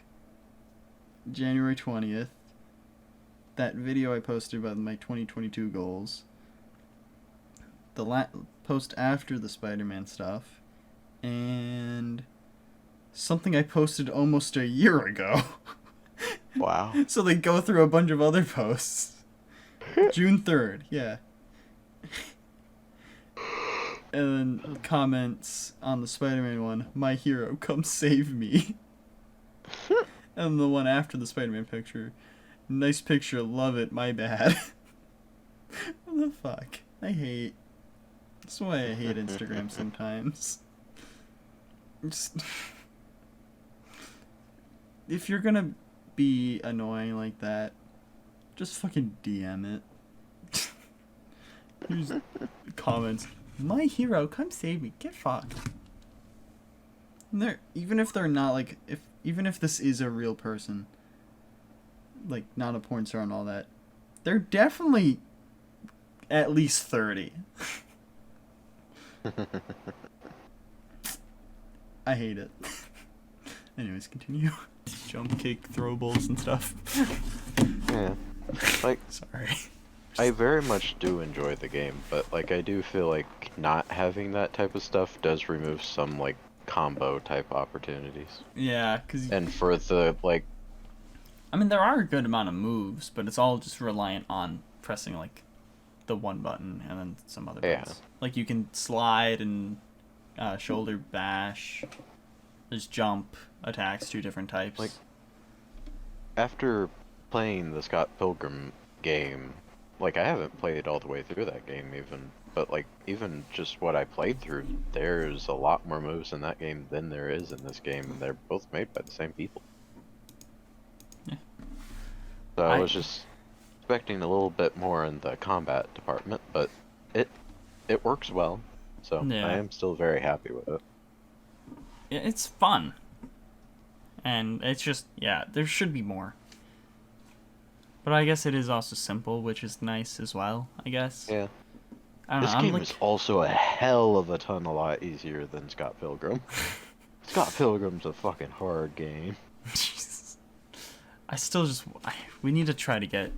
January 20th. That video I posted about my 2022 goals. The post after the Spider-Man stuff, and something I posted almost a year ago. Wow. So they go through a bunch of other posts. June 3rd, yeah. And then comments on the Spider-Man one, my hero, come save me. And the one after the Spider-Man picture, nice picture, love it, my bad. What the fuck? That's why I hate Instagram sometimes. Just... If you're gonna be annoying like that, just fucking DM it. Here's comments. My hero, come save me. Get fucked. And even if they're not like, even if this is a real person, like not a porn star and all that, they're definitely at least 30. I hate it. Anyways, continue. Jump kick, throwables and stuff. Yeah. Like, sorry. I very much do enjoy the game, but like I do feel like not having that type of stuff does remove some like combo type opportunities. Yeah, because... And for the like... I mean, there are a good amount of moves, but it's all just reliant on pressing like the one button and then some other buttons. Yeah. Like you can slide and shoulder bash. There's jump attacks, 2 different types. Like, after playing the Scott Pilgrim game, like I haven't played all the way through that game even, but like even just what I played through, there's a lot more moves in that game than there is in this game, and they're both made by the same people. Yeah. So I was just expecting a little bit more in the combat department, but it works well, so Yeah. I am still very happy with it. It's fun. And it's just, yeah, there should be more. But I guess it is also simple, which is nice as well, I guess. Yeah. I don't This know, game is also a hell of a lot easier than Scott Pilgrim. Scott Pilgrim's a fucking hard game. Jesus. We need to try to get...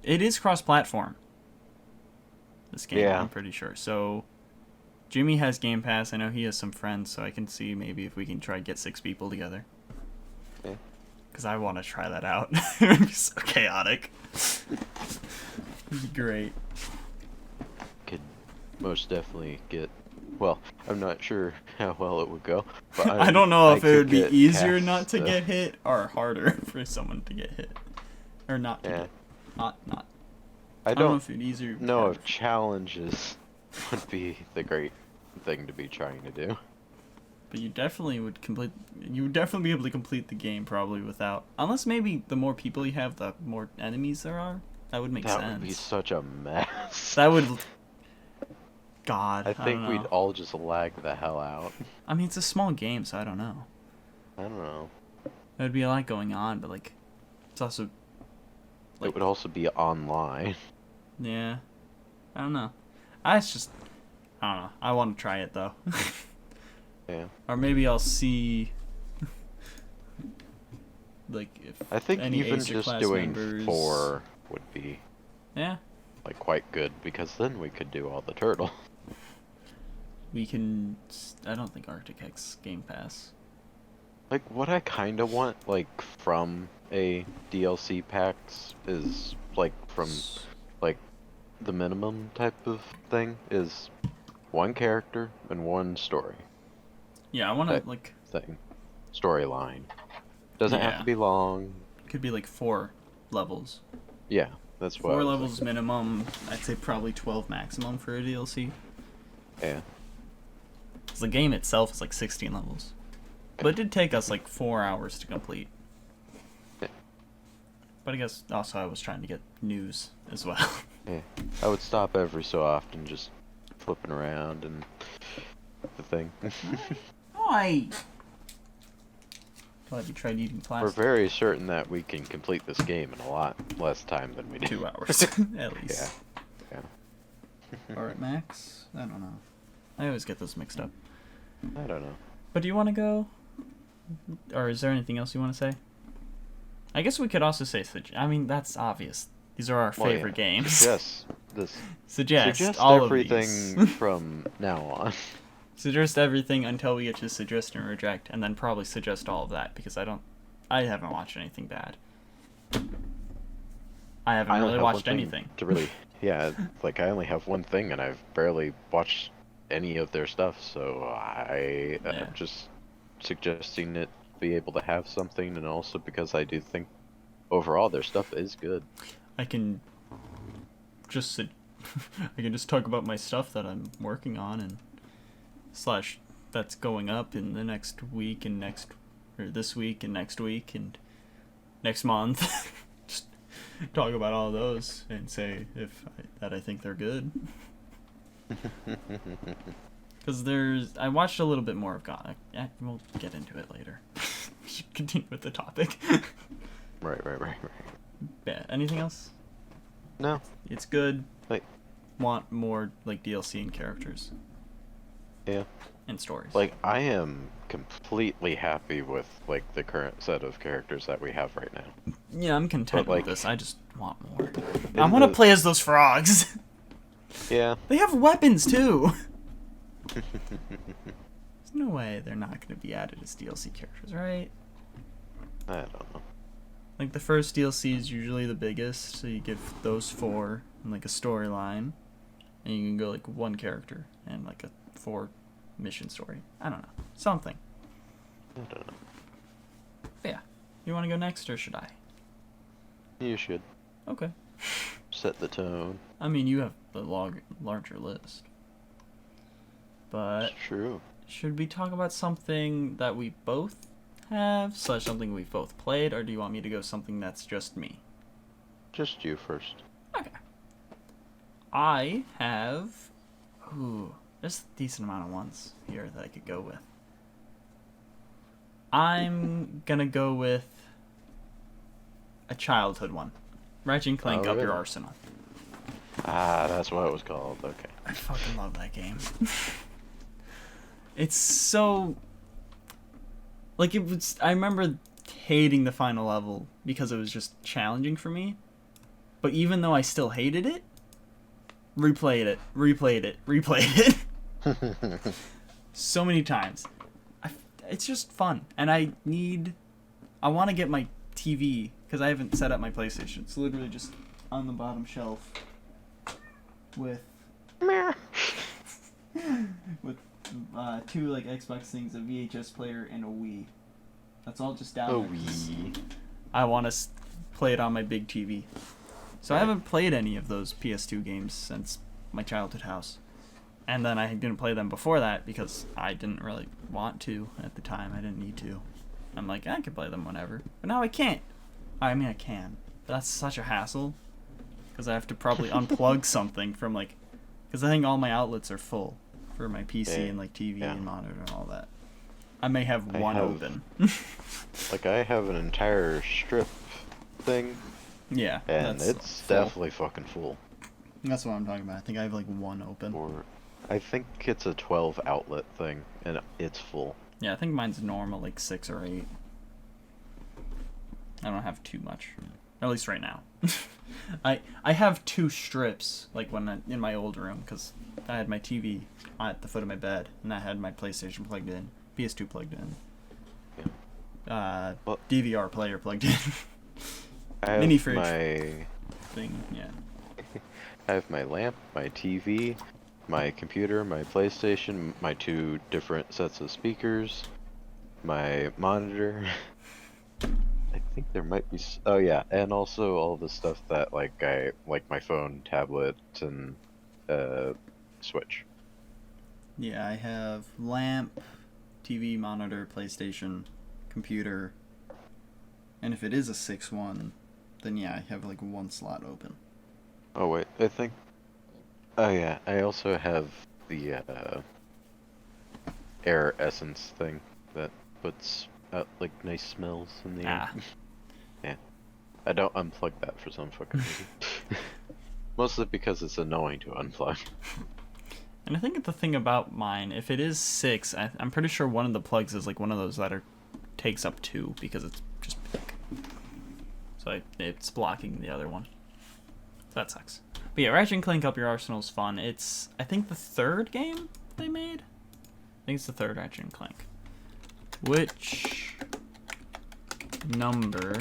It is cross-platform. This game, Yeah. I'm pretty sure. So, Jimmy has Game Pass. I know he has some friends, so I can see maybe if we can try to get 6 people together. Yeah. Because I want to try that out. It would be so chaotic. It'd be great. Could most definitely get... Well, I'm not sure how well it would go. But I don't know if it would be get easier past not to the- get hit or harder for someone to get hit. Or not to Yeah. get... Not. I don't know don't if it'd easier. know if challenges would be the great thing to be trying to do. But you definitely would complete. You would definitely be able to complete the game probably without, unless maybe the more people you have, the more enemies there are. That would make That sense. would be such a mess. That would. God, I think don't we'd know. all just lag the hell out. I mean, it's a small game, so I don't know. I don't know. There'd be a lot going on, but like, it's also. Like, It would also be online. yeah, I don't know. I don't know. I want to try it though. Yeah. Or maybe I'll see. Like if I think any even Acer just class doing members... 4 would be Yeah, like quite good because then we could do all the turtle. we can. I don't think Arctic has Game Pass. Like what I kind of want like from a DLC packs is like from like the minimum type of thing is one character and one story Yeah, I want Okay. to like. thing. Storyline. Doesn't have Yeah. to be long. Could be like 4 levels. Yeah, that's what I 4 was levels thinking. minimum. I'd say probably 12 maximum for a DLC. Yeah. 'Cause the game itself is like 16 levels. But it did take us like 4 hours to complete. Yeah. But I guess also I was trying to get news as well. Yeah. I would stop every so often just flipping around and the thing. Why? Glad you tried eating We're plastic. very certain that we can complete this game in a lot less time than we do. 2 hours at least. Yeah. Or at max? I don't know. I always get those mixed up. I don't know. But do you want to go? Or is there anything else you want to say? I guess we could also say, I mean, that's obvious. These are our Well, yeah. favorite games. Yes. This Suggest all everything of these. from now on. Suggest everything until we get to suggest and reject, and then probably suggest all of that, because I haven't watched anything bad. I haven't only really have watched one thing anything. to really, yeah, like I only have one thing, and I've barely watched any of their stuff, so I Yeah. am just suggesting it be able to have something, and also because I do think overall their stuff is good. I can just I can just talk about my stuff that I'm working on and slash that's going up in the next week and this week and next week and next month. Just talk about all those and say that I think they're good. Because I watched a little bit more of GotG. We'll get into it later. We should continue with the topic. Right. Yeah. Anything else? No, It's good. like, Want more like DLC and characters yeah, and stories. like I am completely happy with like the current set of characters that we have right now. Yeah, I'm content But, like, with this. I just want more. in I want to the- play as those frogs. Yeah. They have weapons too. There's no way they're not going to be added as DLC characters, right? I don't know. Like the first DLC is usually the biggest, so you get those 4 and like a storyline, and you can go like 1 character and like a 4 mission story. I don't know, something. I don't know. But yeah, you want to go next or should I? You should Okay. set the tone. I mean, you have the larger list. But It's true. should we talk about something that we both have, slash something we've both played, or do you want me to go something that's just me? Just you first. Okay. I have... Ooh, there's a decent amount of ones here that I could go with. I'm gonna go with... a childhood one. Ratchet and Clank Up Your really? Arsenal. Ah, that's what it was called. Okay. I fucking love that game. It's so... Like, it was... I remember hating the final level because it was just challenging for me. But even though I still hated it, replayed it. So many times. It's just fun. And I want to get my TV, because I haven't set up my PlayStation. It's literally just on the bottom shelf with two like Xbox things, a VHS player, and a Wii. That's all just down there. Wii. I want to play it on my big TV. So I haven't played any of those PS2 games since my childhood house. And then I didn't play them before that because I didn't really want to at the time. I didn't need to. I'm like, I can play them whenever. But now I can't. I mean, I can. But that's such a hassle. Because I have to probably unplug something from, like... Because I think all my outlets are full for my PC and, like, TV and monitor and all that. I may have one open. Like, I have an entire strip thing. Yeah. And it's definitely fucking full. That's what I'm talking about. I think I have, like, one open. Or I think it's a 12 outlet thing, and it's full. Yeah, I think mine's normal, like 6 or 8. I don't have too much. At least right now. I have 2 strips, like when in my old room, because I had my TV at the foot of my bed, and I had my PlayStation plugged in, PS2 plugged in, DVR player plugged in, I have mini fridge my thing, yeah. I have my lamp, my TV, my computer, my PlayStation, my 2 different sets of speakers, my monitor. I think there might be... Oh yeah, and also all the stuff that, like, like my phone, tablet, and Switch. Yeah, I have lamp, TV, monitor, PlayStation, computer, and if it is a 6-1, then yeah, I have, like, 1 slot open. Oh wait, I think... Oh yeah, I also have the air essence thing that puts out, like, nice smells in the air. Yeah. I don't unplug that for some fucking reason. Mostly because it's annoying to unplug. And I think the thing about mine, if it is 6, I'm pretty sure one of the plugs is like one of those that takes up 2 because it's just big. So it's blocking the other one. So that sucks. But yeah, Ratchet and Clank Up Your Arsenal is fun. It's, I think, the 3rd game they made? I think it's the 3rd Ratchet and Clank. Which number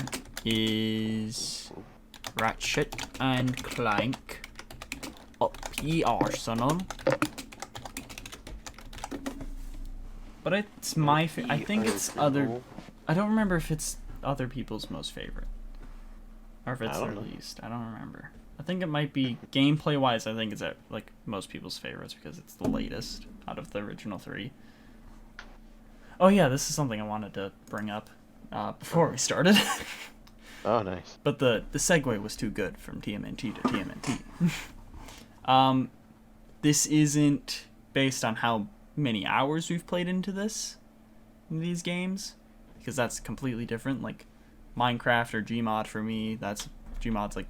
is Ratchet and Clank Up Ye Arsenal? But it's my I think it's other... I don't remember if it's other people's most favorite. Or if it's their least. I don't remember. I think it might be, gameplay-wise, I think it's at, like, most people's favorites because it's the latest out of the original 3. Oh yeah, this is something I wanted to bring up before we started. Oh, nice. But the segue was too good from TMNT to TMNT. This isn't based on how many hours we've played into these games, because that's completely different. Like Minecraft or Gmod for me, Gmod's like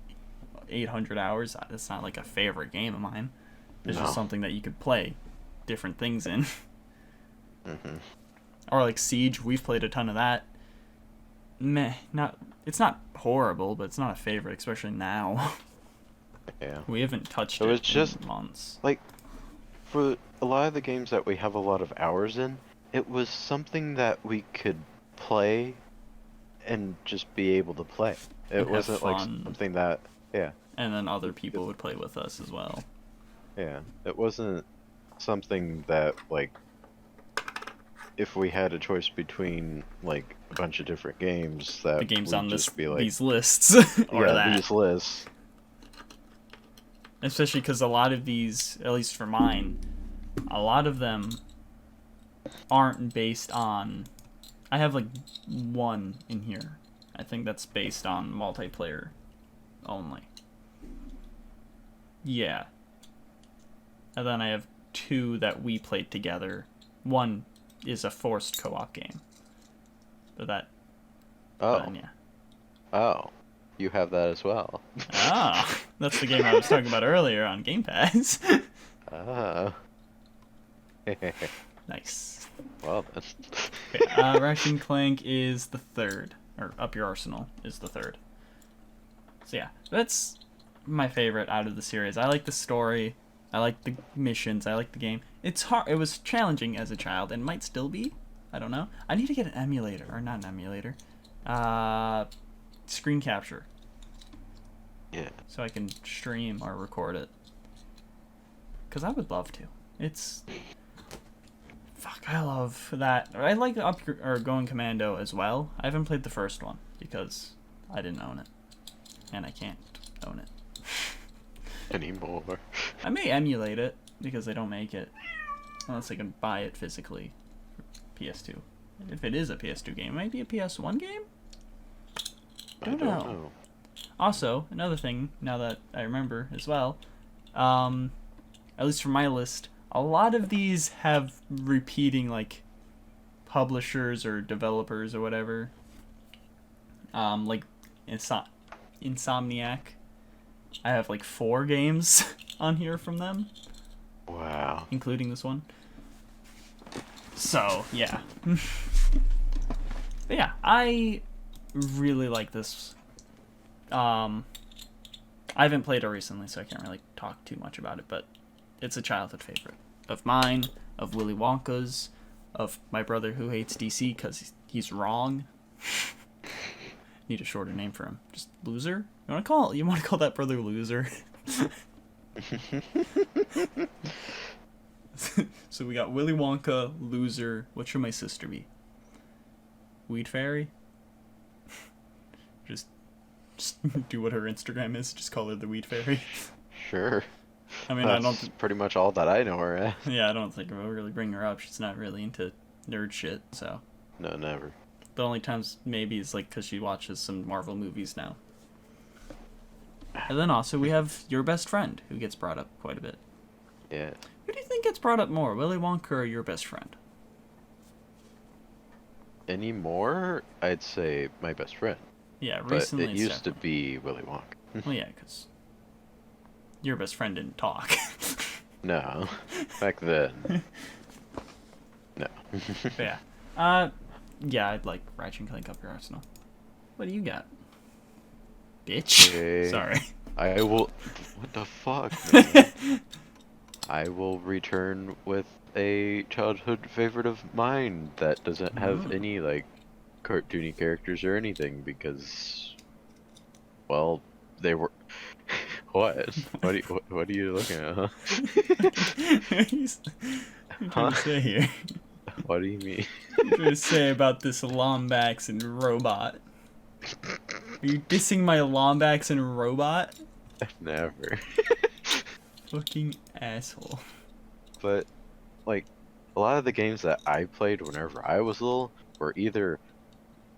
800 hours. That's not like a favorite game of mine. It's just something that you could play different things in. Mm-hmm. Or like Siege, we've played a ton of that. It's not horrible, but it's not a favorite, especially now. Yeah. We haven't touched it in months. Like, for a lot of the games that we have a lot of hours in, it was something that we could play and just be able to play. It wasn't like something that, yeah. And then other people would play with us as well. Yeah. It wasn't something that, like, if we had a choice between, like, a bunch of different games, that the games would on just be like, these lists. Or yeah, these lists. Especially because a lot of these, at least for mine, a lot of them aren't based on... I have, like, 1 in here. I think that's based on multiplayer only. Yeah. And then I have 2 that we played together. 1 is a forced co-op game. But that... Oh. Then, yeah. Oh. you have that as well. Ah, that's the game I was talking about earlier on Game Pass. Oh. Nice. Well then. Okay, Ratchet and Clank is the third, or Up Your Arsenal is the third. So yeah, that's my favorite out of the series. I like the story, I like the missions, I like the game. It's hard. It was challenging as a child, and might still be. I don't know. I need to get an emulator, or not an emulator. Screen capture. Yeah. So I can stream or record it. Because I would love to. It's... Fuck, I love that. I like Going Commando as well. I haven't played the first one because I didn't own it. And I can't own it. Anymore. I may emulate it because they don't make it. Unless I can buy it physically for PS2. If it is a PS2 game, it might be a PS1 game? I don't know. Also, another thing, now that I remember as well, at least for my list, a lot of these have repeating, like, publishers or developers or whatever. Like, Insomniac. I have, like, 4 games on here from them. Wow. Including this one. So, yeah. But yeah, I really like this. I haven't played it recently, so I can't really talk too much about it, but it's a childhood favorite. Of mine, of Willy Wonka's, of my brother who hates DC because he's wrong. Need a shorter name for him. Just Loser? You want to call that brother Loser? So we got Willy Wonka, Loser. What should my sister be? Weed Fairy? Just do what her Instagram is. Just call her the Weed Fairy. Sure. I mean, That's pretty much all that I know her as. Yeah, I don't think we'll really bring her up. She's not really into nerd shit, so. No, never. The only times maybe is like because she watches some Marvel movies now. And then also we have Your Best Friend, who gets brought up quite a bit. Yeah. Who do you think gets brought up more, Willy Wonka or Your Best Friend? Anymore, I'd say My Best Friend. Yeah, recently but it used to be Willy Wonka. Well, yeah, because Your Best Friend didn't talk. No, back then. No. But yeah. Yeah, I'd like Ratchet and Clank Up Your Arsenal. What do you got? Bitch. Okay. Sorry. I will... What the fuck, man? I will return with a childhood favorite of mine that doesn't have any, like, cartoony characters or anything, because... Well, they were... What? What are you looking at, huh? What are you trying to say here? What do you mean? What are you trying to say about this Lombax and Robot? Are you dissing my Lombax and Robot? Never. Fucking asshole. But, like, a lot of the games that I played whenever I was little were either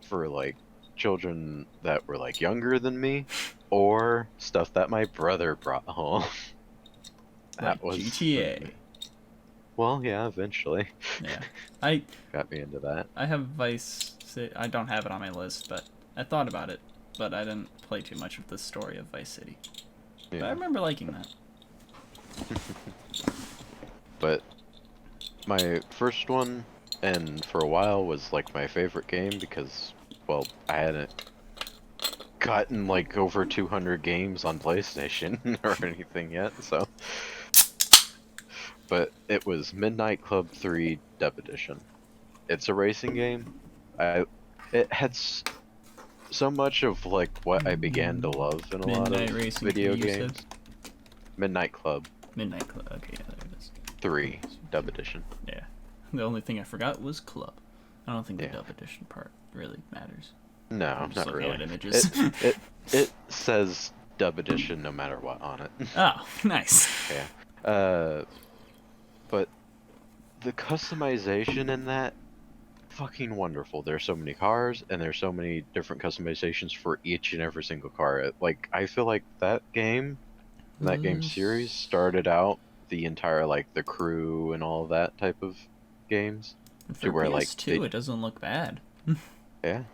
for, like, children that were, like, younger than me, or stuff that my brother brought home. That was GTA. Well, yeah, eventually. Yeah. I got me into that. I have Vice City. I don't have it on my list, but I thought about it, but I didn't play too much of the story of Vice City. Yeah. But I remember liking that. But my first one, and for a while, was like my favorite game because, well, I hadn't gotten like over 200 games on PlayStation or anything yet, so. But it was Midnight Club 3 Dub Edition. It's a racing game. It had so much of like what I began to love in a lot of video games. Midnight Club. Midnight Club. Okay, yeah, there it is. 3 Dub Edition. Yeah. The only thing I forgot was Club. I don't think the Dub Edition part really matters. No, not really. At images. It says Dub Edition no matter what on it. Oh, nice. Yeah. But the customization in that, fucking wonderful. There's so many cars, and there's so many different customizations for each and every single car. Like, I feel like that game, that game series, started out the entire, like, the crew and all that type of games. For PS2, it doesn't look bad. Yeah.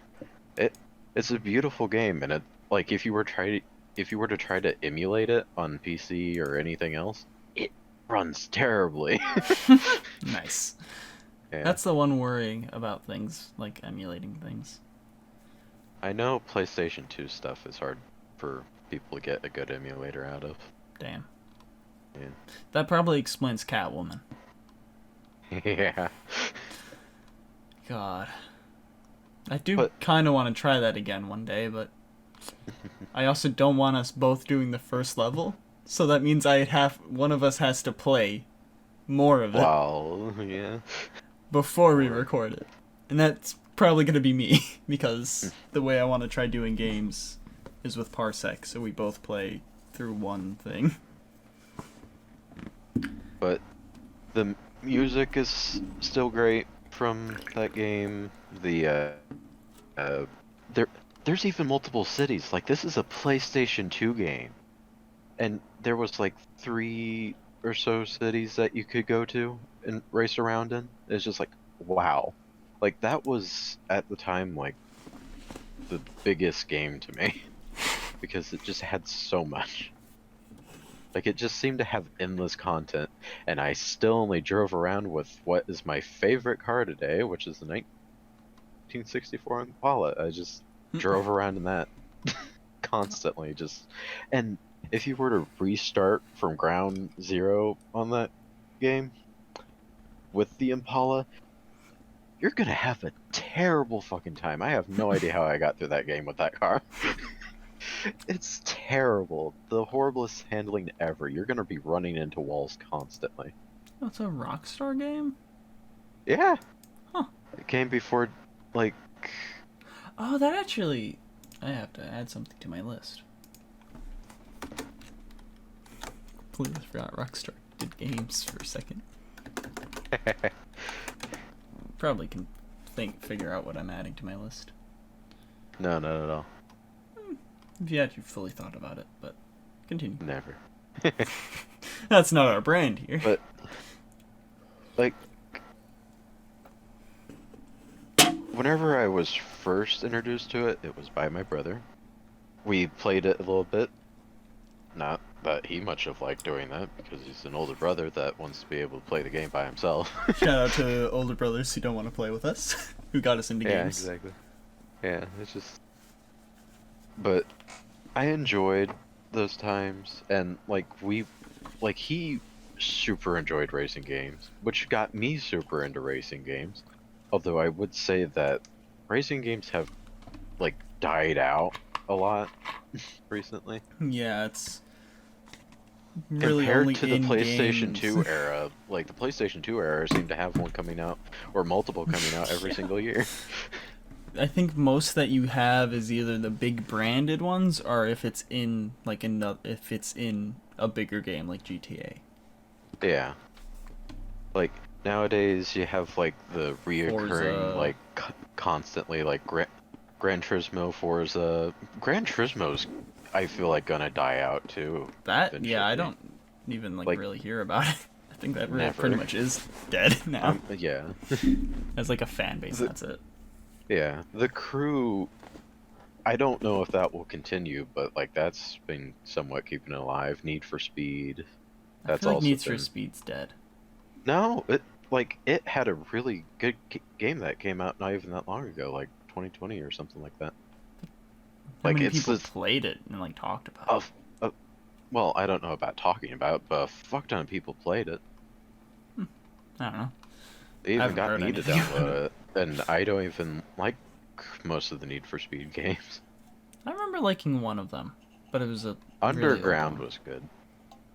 It's a beautiful game, and like if you were to try to emulate it on PC or anything else, it runs terribly. Nice. Yeah. That's the one worrying about things like emulating things. I know PlayStation 2 stuff is hard for people to get a good emulator out of. Damn. Yeah. That probably explains Catwoman. Yeah. God. I do kind of want to try that again one day, but I also don't want us both doing the first level. So that means one of us has to play more of it. Wow. Yeah. Before we record it. And that's probably going to be me, because the way I want to try doing games is with Parsec, so we both play through one thing. But the music is still great from that game. There's even multiple cities. Like, this is a PlayStation 2 game. And there was like 3 or so cities that you could go to and race around in. It's just like, wow. Like, that was, at the time, like, the biggest game to me. Because it just had so much. Like, it just seemed to have endless content. And I still only drove around with what is my favorite car today, which is the 1964 Impala. I just drove around in that constantly. And if you were to restart from ground zero on that game with the Impala, you're gonna have a terrible fucking time. I have no idea how I got through that game with that car. It's terrible. The horriblest handling ever. You're gonna be running into walls constantly. Oh, it's a Rockstar game? Yeah. Huh. It came before, like... Oh, that actually... I have to add something to my list. Completely forgot Rockstar did games for a second. Probably can figure out what I'm adding to my list. No, not at all. If you actually fully thought about it, but continue. Never. That's not our brand here. But, like... Whenever I was first introduced to it, it was by my brother. We played it a little bit. Not that he much of liked doing that, because he's an older brother that wants to be able to play the game by himself. Shout out to older brothers who don't want to play with us, who got us into games. Yeah, exactly. Yeah, it's just... But I enjoyed those times, and he super enjoyed racing games, which got me super into racing games. Although I would say that racing games have, like, died out a lot recently. Yeah, it's really compared only to the in PlayStation games. 2 era. Like, the PlayStation 2 era seemed to have one coming out, or multiple coming out every single year. I think most that you have is either the big branded ones, or if it's in if it's in a bigger game like GTA. Yeah. Like, nowadays you have like the reoccurring Forza. like constantly like Gran Turismo, Forza. Gran Turismo's I feel like gonna die out too. That eventually. yeah, I don't even like really hear about it. I think that Never. pretty much is dead now. Yeah. As like a fan base, that's it. Yeah, the Crew, I don't know if that will continue, but like that's been somewhat keeping it alive. Need for Speed, that's I feel like also Need for been... Speed's dead. No, it had a really good game that came out not even that long ago, like 2020 or something like that. How many people played it and like talked about it? Well, I don't know about talking about it, but a fuck ton of people played it. I don't know. They even got me to anything download it, and I don't even like most of the Need for Speed games. I remember liking one of them, but it was a Underground was good.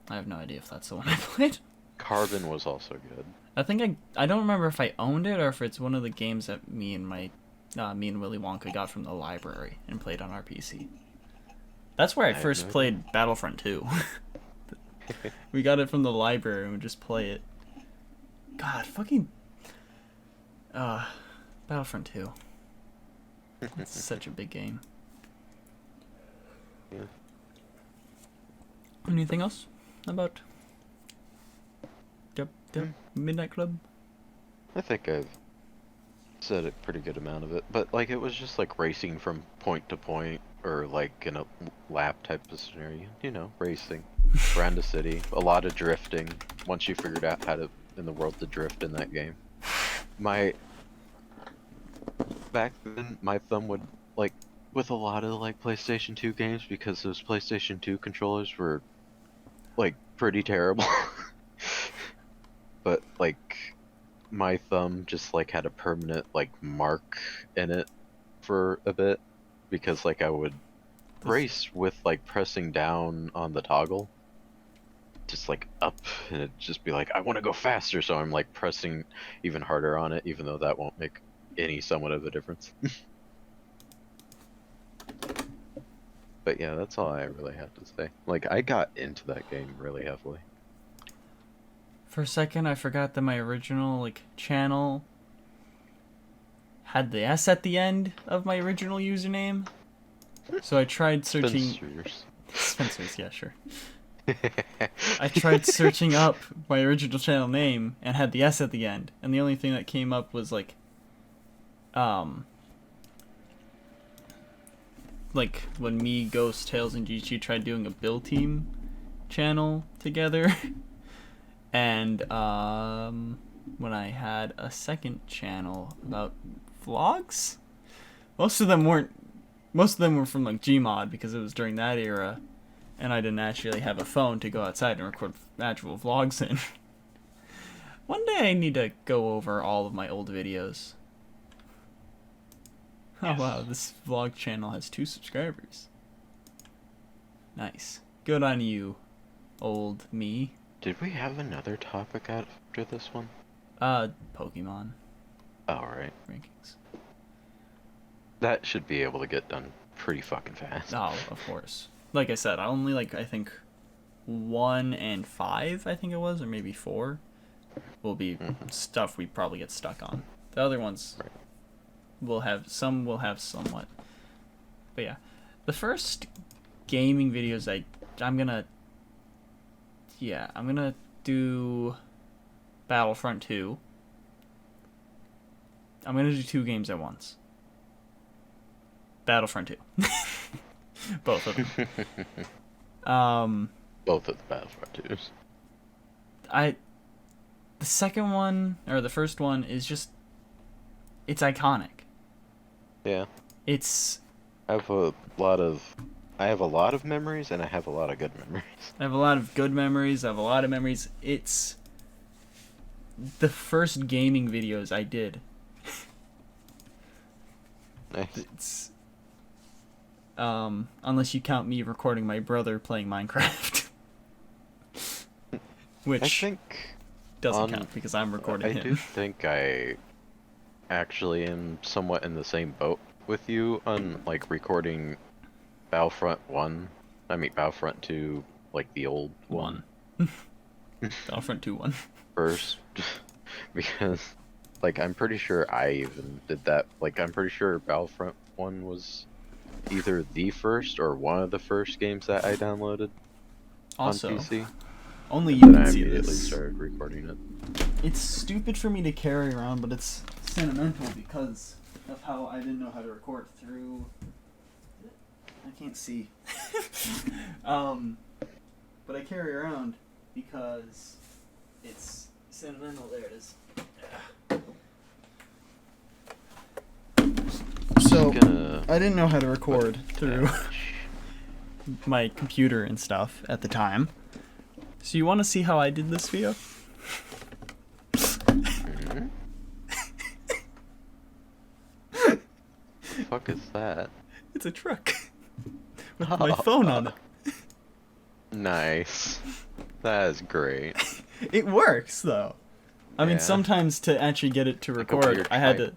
I have no idea if that's the one I played. Carbon was also good. I think I don't remember if I owned it or if it's one of the games that me and Willy Wonka got from the library and played on our PC. That's where I first played Battlefront 2. We got it from the library and we just play it. God, fucking Battlefront 2. It's such a big game. Yeah. Anything else about the Midnight Club? I think I've said a pretty good amount of it, but like it was just like racing from point to point, or like in a lap type of scenario, you know, racing around the city, a lot of drifting. Once you figured out how to in the world to drift in that game, back then my thumb would like with a lot of like PlayStation 2 games, because those PlayStation 2 controllers were like pretty terrible. But like my thumb just like had a permanent like mark in it for a bit, because like I would race with like pressing down on the toggle just like up, and it'd just be like I want to go faster, so I'm like pressing even harder on it, even though that won't make any somewhat of a difference. But yeah, that's all I really have to say. Like, I got into that game really heavily. For a second, I forgot that my original like channel had the S at the end of my original username. So I tried searching... Spencer's, yeah, sure. I tried searching up my original channel name and had the S at the end. And the only thing that came up was like when me, Ghost, Tails, and GG tried doing a Bill Team channel together. And when I had a second channel about vlogs, most of them were from like Gmod, because it was during that era, and I didn't actually have a phone to go outside and record actual vlogs in. One day I need to go over all of my old videos. Oh wow, this vlog channel has 2 subscribers. Nice. Good on you, old me. Did we have another topic after this one? Pokemon. Alright. Rankings. That should be able to get done pretty fucking fast. Oh, of course. Like I said, I only like, I think 1 and 5, I think it was, or maybe 4, will be stuff we probably get stuck on. The other ones will have somewhat. But yeah, the first gaming videos I'm gonna do Battlefront 2. I'm gonna do 2 games at once. Battlefront 2. Both of them. Both of the Battlefront 2s. The second one, or the first one, is just, it's iconic. Yeah. It's... I have a lot of memories, and I have a lot of good memories. I have a lot of good memories. I have a lot of memories. It's the first gaming videos I did. Nice. It's unless you count me recording my brother playing Minecraft, which I think doesn't count because I'm recording him. I do think I actually am somewhat in the same boat with you on like recording Battlefront 2, like the old one. Battlefront 2 first, because like I'm pretty sure I even did that. Like I'm pretty sure Battlefront 1 was either the first or one of the first games that I downloaded also, on PC. Only you can I see immediately this. started recording it. It's stupid for me to carry around, but it's sentimental because of how I didn't know how to record through... I can't see. But I carry around because it's sentimental. There it is. So, I didn't know how to record through my computer and stuff at the time. So you want to see how I did this, Pheo? The fuck is that? It's a truck with my phone on it. Nice. That is great. It works though. I mean, sometimes to actually get it to record, I had to.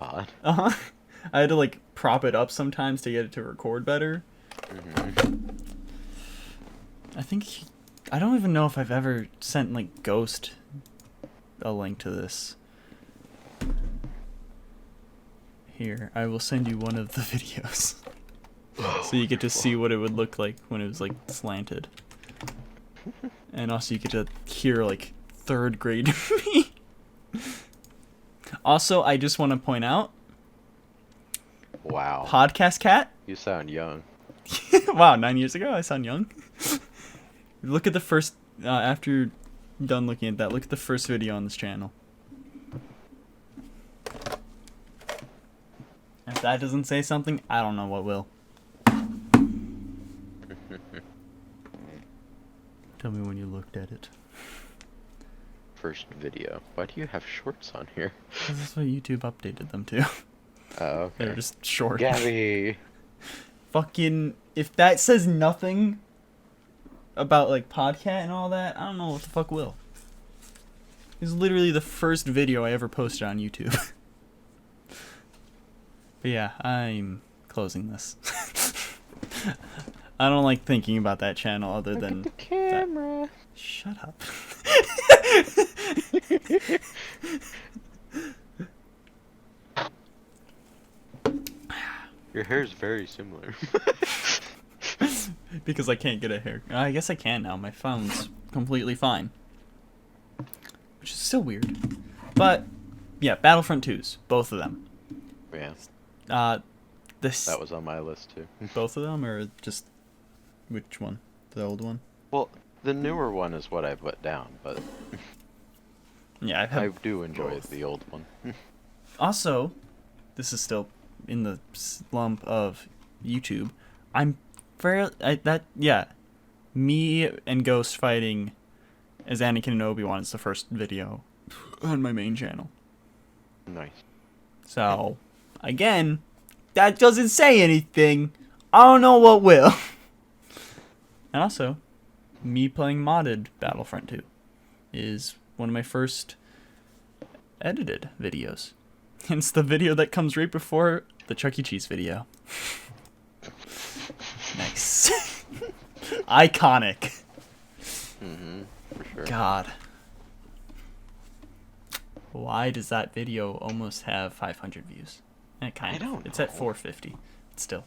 I had to like prop it up sometimes to get it to record better. I don't even know if I've ever sent like Ghost a link to this. Here, I will send you one of the videos. So you get to see what it would look like when it was like slanted. And also you get to hear like 3rd grade me. Also, I just want to point out. Wow. Podcast Cat. You sound young. Wow, 9 years ago? I sound young. Look at the first... after you're done looking at that, look at the first video on this channel. If that doesn't say something, I don't know what will. Tell me when you looked at it. First video. Why do you have shorts on here? Because that's what YouTube updated them to. Oh, okay. They're just short. Gabby! Fucking... If that says nothing about, like, Podcat and all that, I don't know what the fuck will. It's literally the first video I ever posted on YouTube. But yeah, I'm closing this. I don't like thinking about that channel other than the camera. That. Shut up. Your hair's very similar. Because I can't get a hair. I guess I can now. My phone's completely fine. Which is still weird. But, yeah, Battlefront 2s. Both of them. Yeah. This. That was on my list, too. Both of them, or just... Which one? The old one? Well, the newer one is what I put down, but... Yeah, I do enjoy the old one. Also, this is still in the slump of YouTube. I'm fairly... Me and Ghost fighting as Anakin and Obi-Wan is the first video on my main channel. Nice. So, again, that doesn't say anything. I don't know what will. And also, me playing modded Battlefront 2 is one of my first edited videos. It's the video that comes right before the Chuck E. Cheese video. Nice. Iconic. Mm-hmm, for sure. God. Why does that video almost have 500 views? I don't It's know. at 450. Still.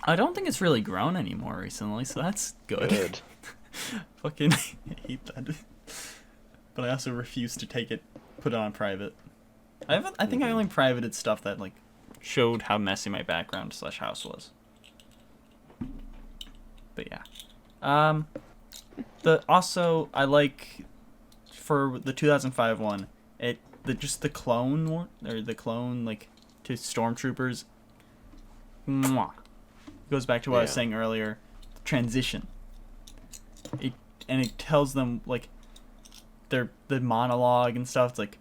I don't think it's really grown anymore recently, so that's good. Fucking hate that. But I also refuse to take it, put it on private. I think I only privated stuff that, like, showed how messy my background / house was. But yeah. Also, I like, for the 2005 one, the clone one, or the clone, like, to stormtroopers. Mwah. Goes back to what I was saying earlier. Transition. It tells them, like, the monologue and stuff. It's like,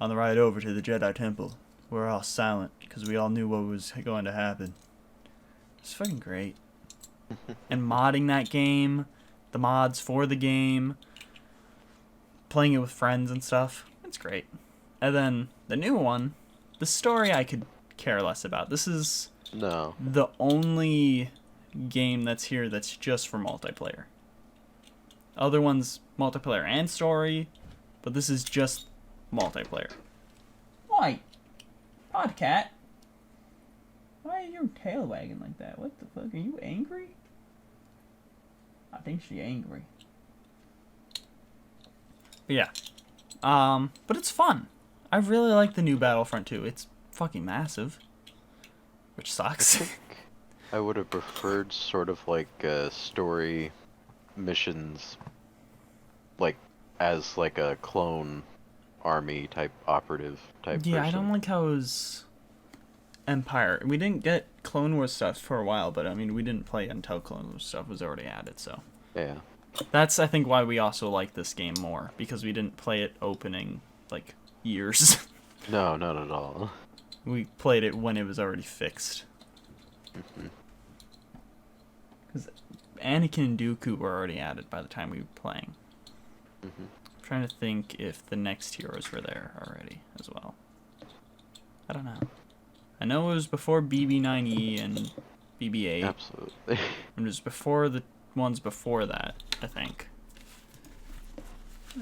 on the ride over to the Jedi Temple, we're all silent because we all knew what was going to happen. It's fucking great. And modding that game, the mods for the game, playing it with friends and stuff, it's great. And then the new one, the story I could care less about. This is the only game that's here that's just for multiplayer. Other ones, multiplayer and story, but this is just multiplayer. Why? Podcat? Why is your tail wagging like that? What the fuck? Are you angry? I think she's angry. But yeah. But it's fun. I really like the new Battlefront 2. It's fucking massive. Which sucks. I would have preferred sort of like story missions, like as like a clone army type operative type Yeah, person. I don't like how it was Empire. We didn't get Clone Wars stuff for a while, but I mean, we didn't play until Clone Wars stuff was already added, so. Yeah. That's, I think, why we also like this game more, because we didn't play it opening, like, years. No, not at all. We played it when it was already fixed. Because Anakin and Dooku were already added by the time we were playing. I'm trying to think if the next heroes were there already as well. I don't know. I know it was before BB-9E and BB-8. Absolutely. And it was before the ones before that, I think.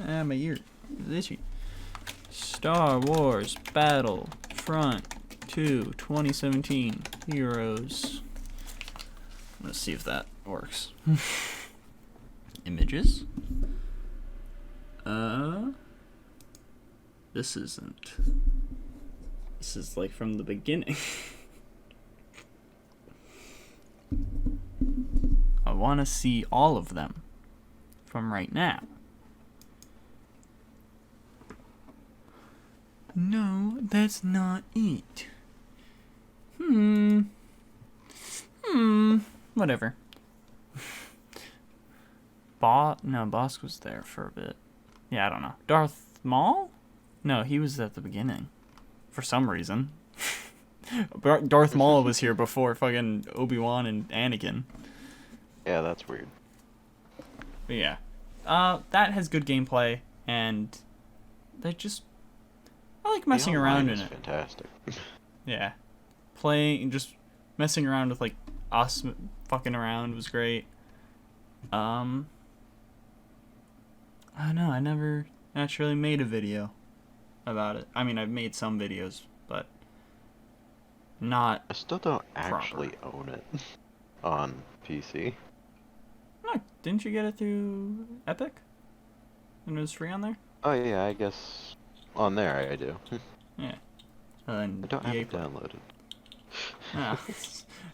Ah, my ear is itchy. Star Wars Battlefront 2 2017 Heroes. Let's see if that works. Images. This isn't. This is like from the beginning. want to see all of them from right now. No, that's not it. Whatever. Bosk was there for a bit. Yeah, I don't know. Darth Maul? No, he was at the beginning. For some reason. Darth Maul was here before fucking Obi-Wan and Anakin. Yeah, that's weird. But yeah. That has good gameplay, and I like messing around in it. Fantastic. Yeah. Playing, just messing around with, like, us fucking around was great. I don't know, I never actually made a video about it. I mean, I've made some videos, but not I still don't actually own it on PC. No, didn't you get it through Epic? And it was free on there? Oh yeah, I guess on there I do. Yeah. And I don't have it downloaded. Ah,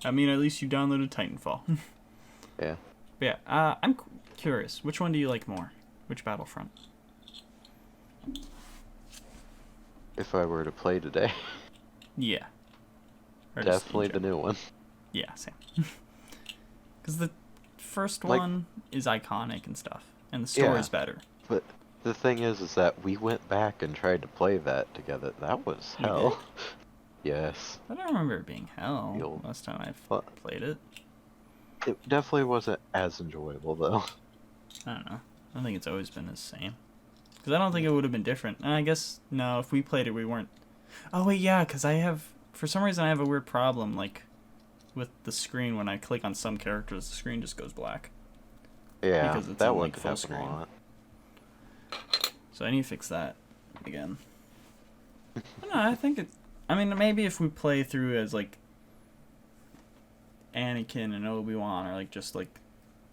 I mean, at least you downloaded Titanfall. Yeah. But yeah, I'm curious. Which one do you like more? Which Battlefront? If I were to play today, Yeah. Or just definitely in the new one. Yeah, same. Because the first Like- one is iconic and stuff, and the story's better. But the thing is that we went back and tried to play that together. That was You hell. Yes. I don't remember it being hell You'll- last time I What? played it. It definitely wasn't as enjoyable though. I don't know. I think it's always been the same. Because I don't think it would have been different. And I guess, no, if we played it, we weren't... Oh, wait, yeah, because for some reason, I have a weird problem, like, with the screen. When I click on some characters, the screen just goes black. Yeah, Because it's that on, one like, could full happen screen. a lot. So I need to fix that again. No, I think it... I mean, maybe if we play through as, like, Anakin and Obi-Wan, or, like, just, like,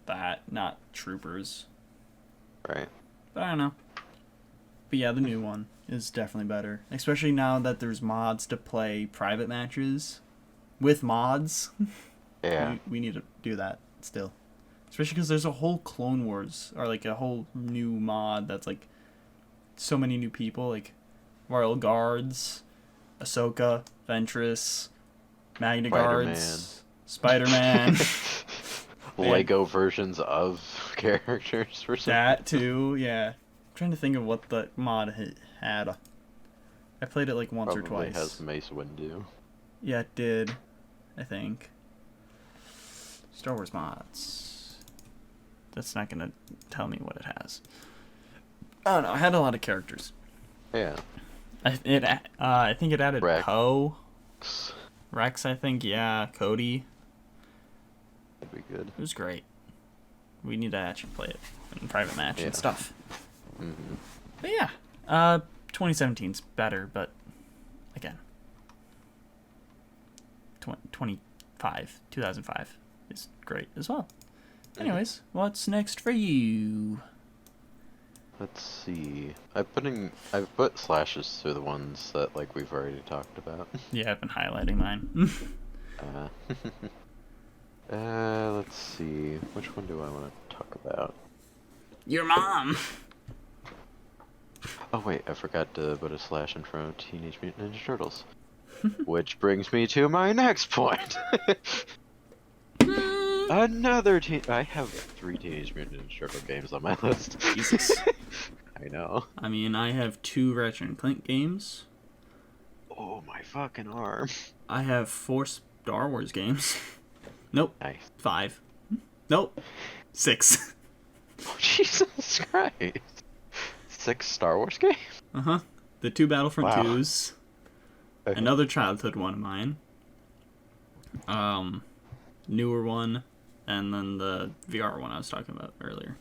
that, not troopers. Right. But I don't know. But yeah, the new one is definitely better. Especially now that there's mods to play private matches with mods. Yeah. We need to do that still. Especially because there's a whole Clone Wars, or like a whole new mod that's like so many new people, like Royal Guards, Ahsoka, Ventress, Magna Guards, Spider-Man. Lego versions of characters for some That too, yeah. I'm trying to think of what the mod had. I played it like once or Probably twice. has Mace Windu. Yeah, it did. I think. Star Wars mods. That's not gonna tell me what it has. I don't know. I had a lot of characters. Yeah. I think it added Rex. Poe. Rex, I think. Yeah, Cody. That'd be good. It was great. We need to actually play it in private match Yeah. and stuff. Mm-hmm. But yeah, 2017's better, but again, 2005 is great as well. Anyways, what's next for you? Let's see. I've put slashes through the ones that like we've already talked about. Yeah, I've been highlighting mine. Let's see. Which one do I want to talk about? Your mom. Oh wait, I forgot to put a slash in front of Teenage Mutant Ninja Turtles. Which brings me to my next point. I have 3 Teenage Mutant Ninja Turtle games on my list. Jesus. I know. I mean, I have 2 Ratchet and Clank games. Oh my fucking arm. I have 4 Star Wars games. Nope. Nice. 5. Nope. 6. Oh, Jesus Christ. 6 Star Wars games? Uh-huh. The 2 Battlefront Wow. 2s. Another childhood one of mine. Newer one. And then the VR one I was talking about earlier.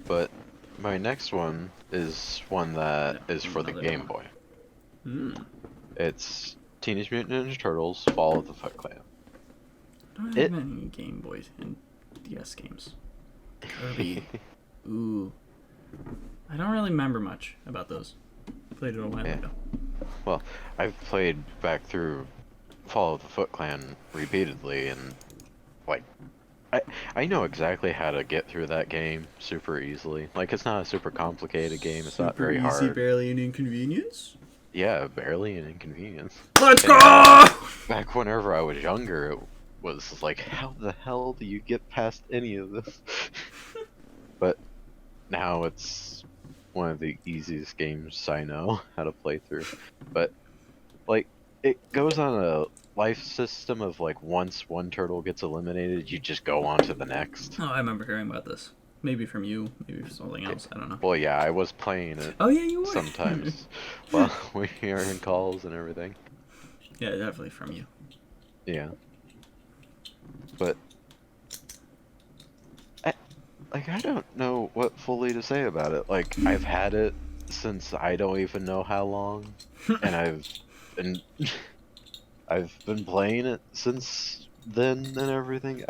But my next one is one that is for the Another Game one. Boy. Hmm. It's Teenage Mutant Ninja Turtles Fall of the Foot Clan. I don't have any Game Boy and DS games. Kirby. Ooh. I don't really remember much about those. Played it a while Yeah. ago. Well, I've played back through Fall of the Foot Clan repeatedly, and like I know exactly how to get through that game super easily. Like, it's not a super complicated game. It's not very Super easy, hard. barely an inconvenience. Yeah, barely an inconvenience. Let's go! Back whenever I was younger, it was like, how the hell do you get past any of this? But now it's one of the easiest games I know how to play through. But, like, it goes on a life system of, like, once one turtle gets eliminated, you just go on to the next. Oh, I remember hearing about this. Maybe from you, maybe from something else, I don't know. Well, yeah, I was playing it. Oh, yeah, you were. Sometimes while we are in calls and everything. Yeah, definitely from you. Yeah. But I don't know what fully to say about it. Like, I've had it since I don't even know how long, and I've been playing it since then and everything.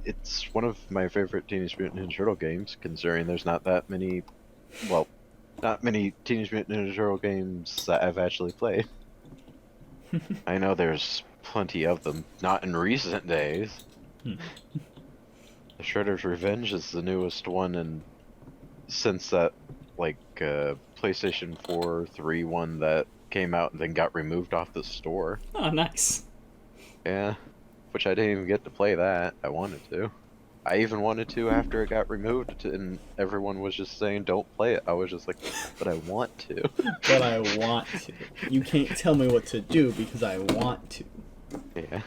It's one of my favorite Teenage Mutant Ninja Turtle games, considering there's not that many, well, not many Teenage Mutant Ninja Turtle games that I've actually played. I know there's plenty of them, not in recent days. The Shredders Revenge is the newest one, and since that, like, PlayStation 4, 3 one that came out and then got removed off the store. Oh, nice. Yeah, which I didn't even get to play that. I wanted to. I even wanted to after it got removed, and everyone was just saying, don't play it. I was just like, but I want to. But I want to. You can't tell me what to do because I want to. Yeah.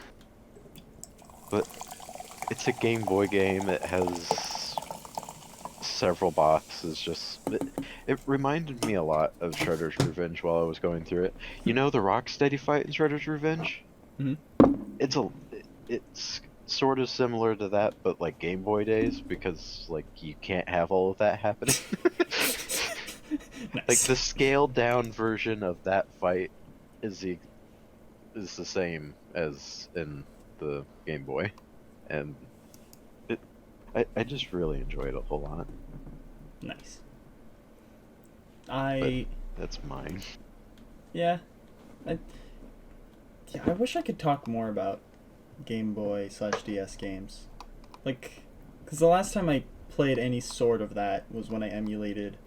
But it's a Game Boy game. It has several bosses. It reminded me a lot of Shredder's Revenge while I was going through it. You know the Rocksteady fight in Shredder's Revenge? Mm-hmm. It's sort of similar to that, but like Game Boy days, because like you can't have all of that happening. Nice. Like the scaled down version of that fight is the same as in the Game Boy, and I just really enjoyed it a whole lot. Nice. But that's mine. Yeah. I wish I could talk more about Game Boy / DS games. Like, because the last time I played any sort of that was when I emulated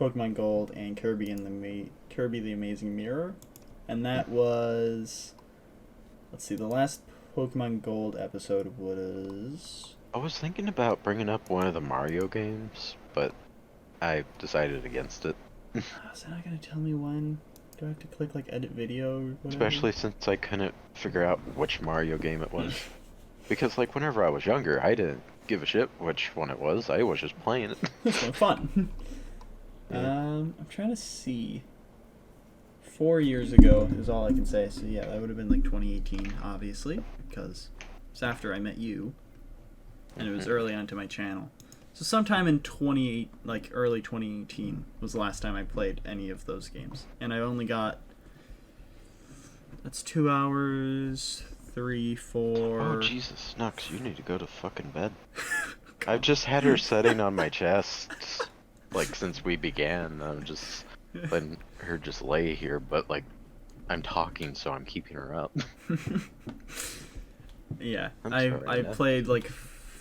Pokemon Gold and Kirby the Amazing Mirror. And that was... Let's see, the last Pokemon Gold episode was... I was thinking about bringing up one of the Mario games, but I decided against it. Is that not going to tell me when? Do I have to click, like, edit video or whatever? Especially since I couldn't figure out which Mario game it was. Because, like, whenever I was younger, I didn't give a shit which one it was. I was just playing it. It's fun. Yeah. I'm trying to see. 4 years ago is all I can say. So, yeah, that would have been, like, 2018, obviously. Because it's after I met you. And it was early onto my channel. So sometime in early 2018 was the last time I played any of those games. And I only got... That's 2 hours, 3, 4... Oh, Jesus, Nux, you need to go to fucking bed. I've just had her setting on my chest, like, since we began. I'm just letting her just lay here, but, like, I'm talking, so I'm keeping her up. Yeah, I I played, like,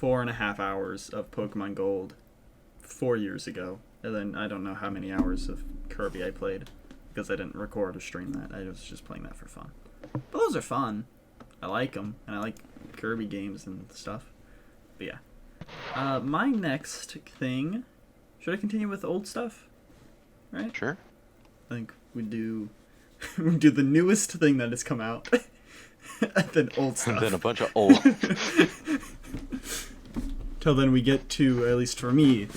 4.5 hours of Pokemon Gold 4 years ago, and then I don't know how many hours of Kirby I played, because I didn't record or stream that. I was just playing that for fun. But those are fun. I like them, and I like Kirby games and stuff. But yeah. My next thing... Should I continue with old stuff? Right? Sure. I think we do the newest thing that has come out. And then old stuff. And then a bunch of old... Till then we get to, at least for me,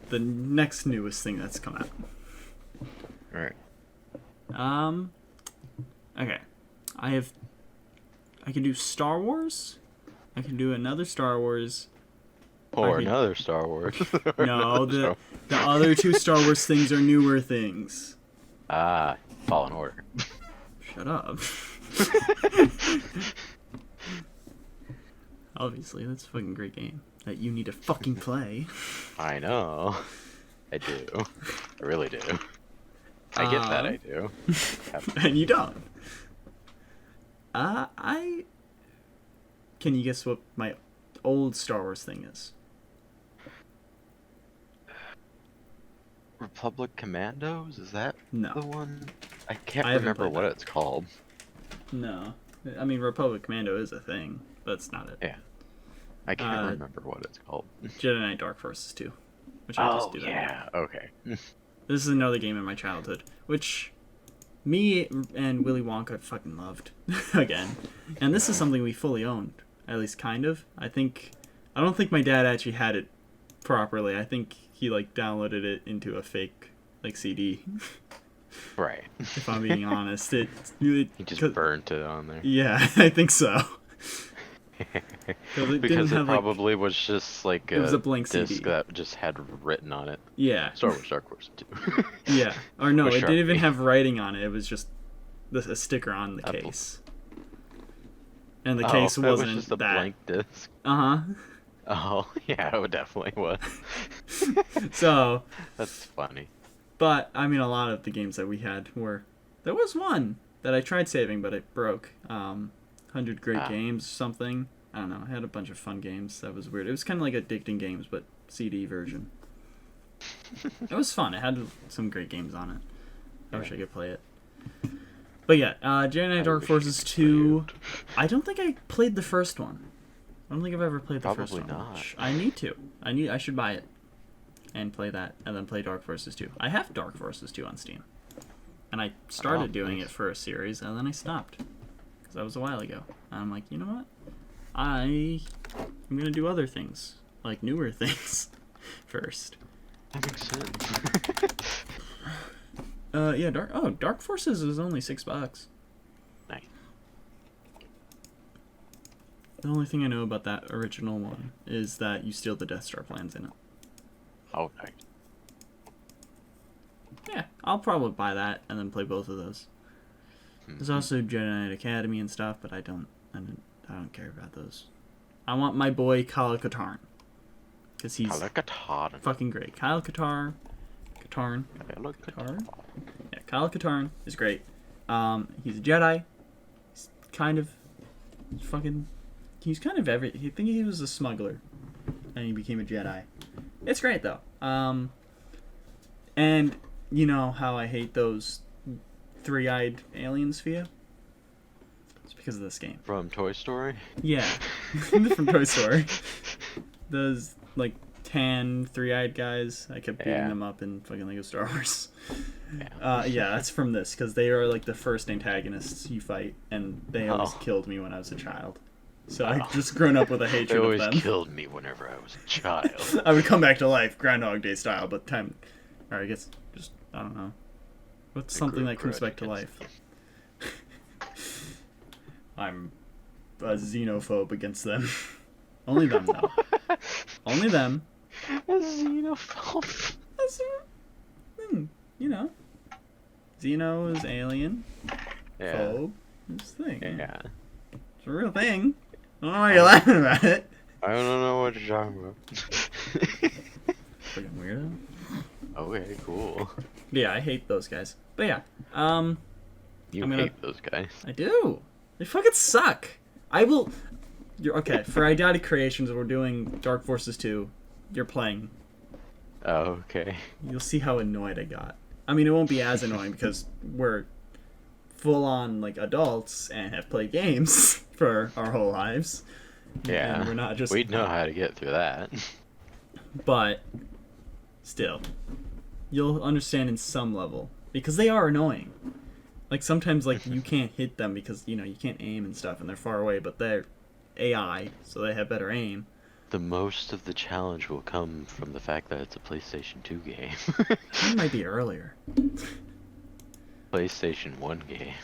the next newest thing that's come out. Alright. Okay. I can do Star Wars. I can do another Star Wars. Or another Star Wars. No, the other two Star Wars things are newer things. Ah, Fallen Order. Shut up. Obviously, that's a fucking great game that you need to fucking play. I know. I do. I really do. I get that I do. And you don't. Can you guess what my old Star Wars thing is. Republic Commandos? Is that No. the one? I can't I haven't remember played what that. it's called. No. I mean, Republic Commando is a thing, but it's not it. Yeah. I can't remember what it's called. Jedi Knight Dark Forces 2. Which I just Oh, do that. yeah. Okay. This is another game in my childhood, which me and Willy Wonka fucking loved. Again. And this is something we fully owned. At least kind of. I don't think my dad actually had it properly. I think he, like, downloaded it into a fake, like, CD. Right. If I'm being honest. He just burnt it on there. Yeah, I think so. Because it probably was just like it was a blank disc CD that just had written on it. Yeah. Star Wars Dark Forces 2. Yeah. Or no, it With didn't even Sharpie. have writing on it. It was just a sticker on the case. And the case it wasn't was just a that. blank disc. Uh-huh. Oh, yeah, it definitely was. So. That's funny. But, I mean, a lot of the games that we had were... There was one that I tried saving, but it broke. 100 Great Games, something. I don't know. I had a bunch of fun games. That was weird. It was kind of like Addicting Games, but CD version. It was fun. It had some great games on it. I wish I could play it. But yeah, Jedi Knight Dark Forces 2... I don't think I played the first one. I don't think I've ever played the first one. Probably not. I need to. I should buy it. And play that. And then play Dark Forces 2. I have Dark Forces 2 on Steam. And I started doing it for a series, and then I stopped. Because that was a while ago. And I'm like, you know what? I'm going to do other things. Like newer things. First. That makes sense. Yeah, Dark Forces is only $6. Nice. The only thing I know about that original one is that you steal the Death Star plans in it. Oh, nice. Yeah, I'll probably buy that and then play both of those. There's also Jedi Knight Academy and stuff, but I don't care about those. I want my boy Kyle Katarn. Because he's fucking great. Kyle Katarn. Yeah, Kyle Katarn is great. He's a Jedi. He's kind of I think he was a smuggler. And he became a Jedi. It's great though. And you know how I hate those three-eyed aliens, Pheo? It's because of this game. From Toy Story? Yeah. From Toy Story. Those, like, tan, three-eyed guys. I kept beating them up in fucking Lego Star Wars. Yeah, that's from this, because they are, like, the first antagonists you fight, and they always killed me when I was a child. So I've just grown up with a hatred of them. They always killed me whenever I was a child. I would come back to life, Groundhog Day style, but time... Or I guess, just, I don't know. What's something that comes back to life? I'm a xenophobe against them. Only them, though. Only them. A xenophobe? You know. Xeno is alien. Yeah. Phobe is thing. Yeah. It's a real thing. I don't know why you're laughing about it. I don't know what you're talking about. Fucking weirdo. Okay, cool. Yeah, I hate those guys. But yeah, You hate those guys. I do. They fucking suck. Okay, for Idotic Creations, we're doing Dark Forces 2. You're playing. Oh, okay. You'll see how annoyed I got. I mean, it won't be as annoying because we're full-on, like, adults and have played games for our whole lives. Yeah. And we're not just... We'd know how to get through that. But, still, you'll understand in some level. Because they are annoying. Like, sometimes, like, you can't hit them because, you know, you can't aim and stuff, and they're far away, but they're AI, so they have better aim. The most of the challenge will come from the fact that it's a PlayStation 2 game. It might be earlier. PlayStation 1 game.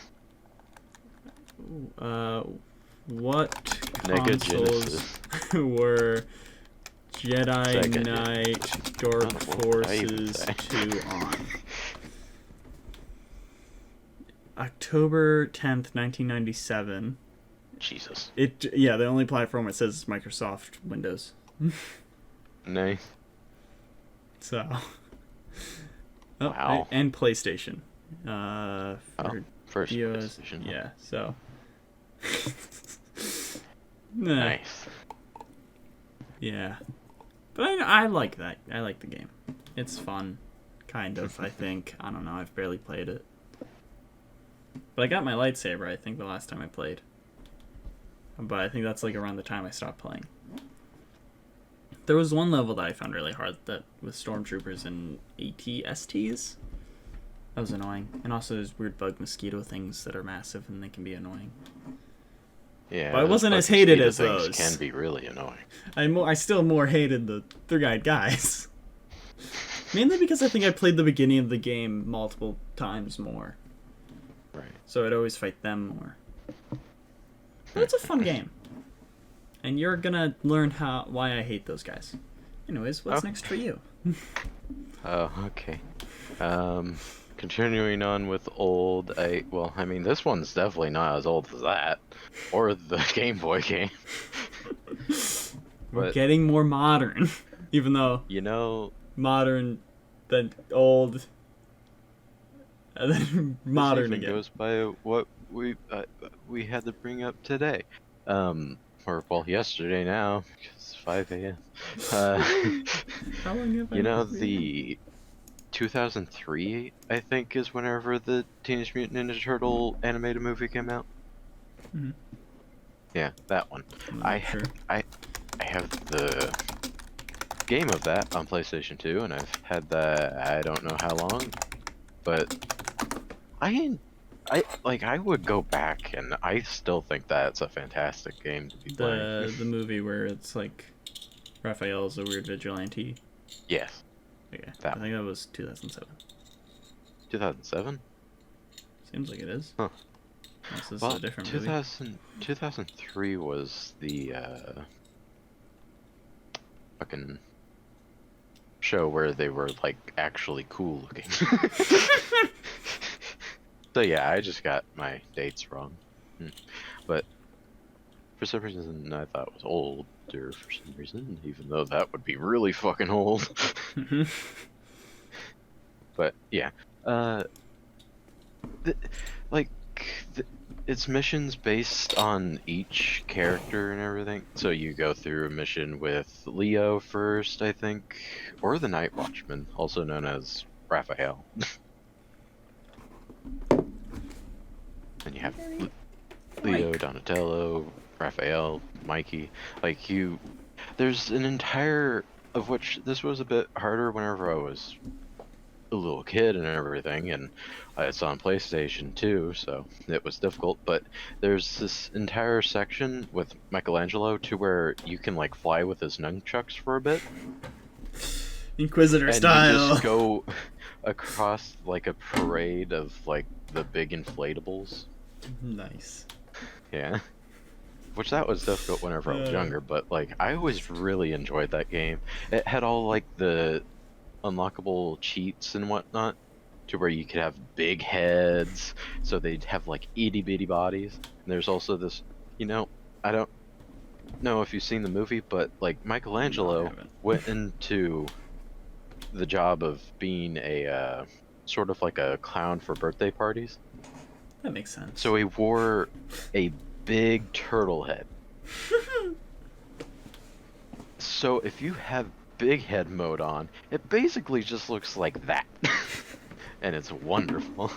What Mega consoles were Jedi Sega, Knight Dark Forces 2 on? October 10th, 1997. Jesus. Yeah, the only platform it says is Microsoft Windows. Nice. So. Wow. And PlayStation. First EOS, PlayStation. yeah, so. Nice. Yeah. But I like that. I like the game. It's fun. Kind of, I think. I don't know. I've barely played it. But I got my lightsaber, I think, the last time I played. But I think that's like around the time I stopped playing. There was one level that I found really hard that with stormtroopers and AT-STs. That was annoying. And also there's weird bug mosquito things that are massive and they can be annoying. Yeah, but I wasn't as hated as those. Can be really annoying. I still more hated the three-eyed guys. Mainly because I think I played the beginning of the game multiple times more. Right. So I'd always fight them more. But it's a fun game. And you're gonna learn why I hate those guys. Anyways, what's next for you? Oh, okay. Continuing on with old, this one's definitely not as old as that, or the Game Boy game. We're getting more modern, even though modern, then old, and then modern this again. Goes by what we had to bring up today, yesterday now, because it's 5 a.m. How long have I the 2003, I think, is whenever the Teenage Mutant Ninja Turtle animated movie came out. Mm-hmm. Yeah, that one. I have the game of that on PlayStation 2, and I've had that I don't know how long, but I would go back, and I still think that's a fantastic game to be playing. The movie where it's like Raphael's a weird vigilante. Yes. Okay, I think that was 2007. 2007? Seems like it is. Huh. This is a different movie. 2003 was the fucking show where they were like actually cool looking. So yeah, I just got my dates wrong. But for some reason I thought it was older for some reason, even though that would be really fucking old. But yeah, it's missions based on each character and everything. So you go through a mission with Leo first, I think, or the Night Watchman, also known as Raphael. And you have Leo, Donatello, Raphael, Mikey. There's an entire, of which this was a bit harder whenever I was a little kid and everything, and it's on PlayStation 2, so it was difficult, but there's this entire section with Michelangelo to where you can fly with his nunchucks for a bit. Inquisitor and style. You just go across a parade of the big inflatables. Nice. Yeah. Which that was difficult whenever I was younger, but I always really enjoyed that game. It had all the unlockable cheats and whatnot, to where you could have big heads, so they'd have itty bitty bodies. And there's also this, I don't know if you've seen the movie, but Michelangelo went into the job of being a sort of a clown for birthday parties. That makes sense. So he wore a big turtle head. So if you have big head mode on, it basically just looks like that. And it's wonderful.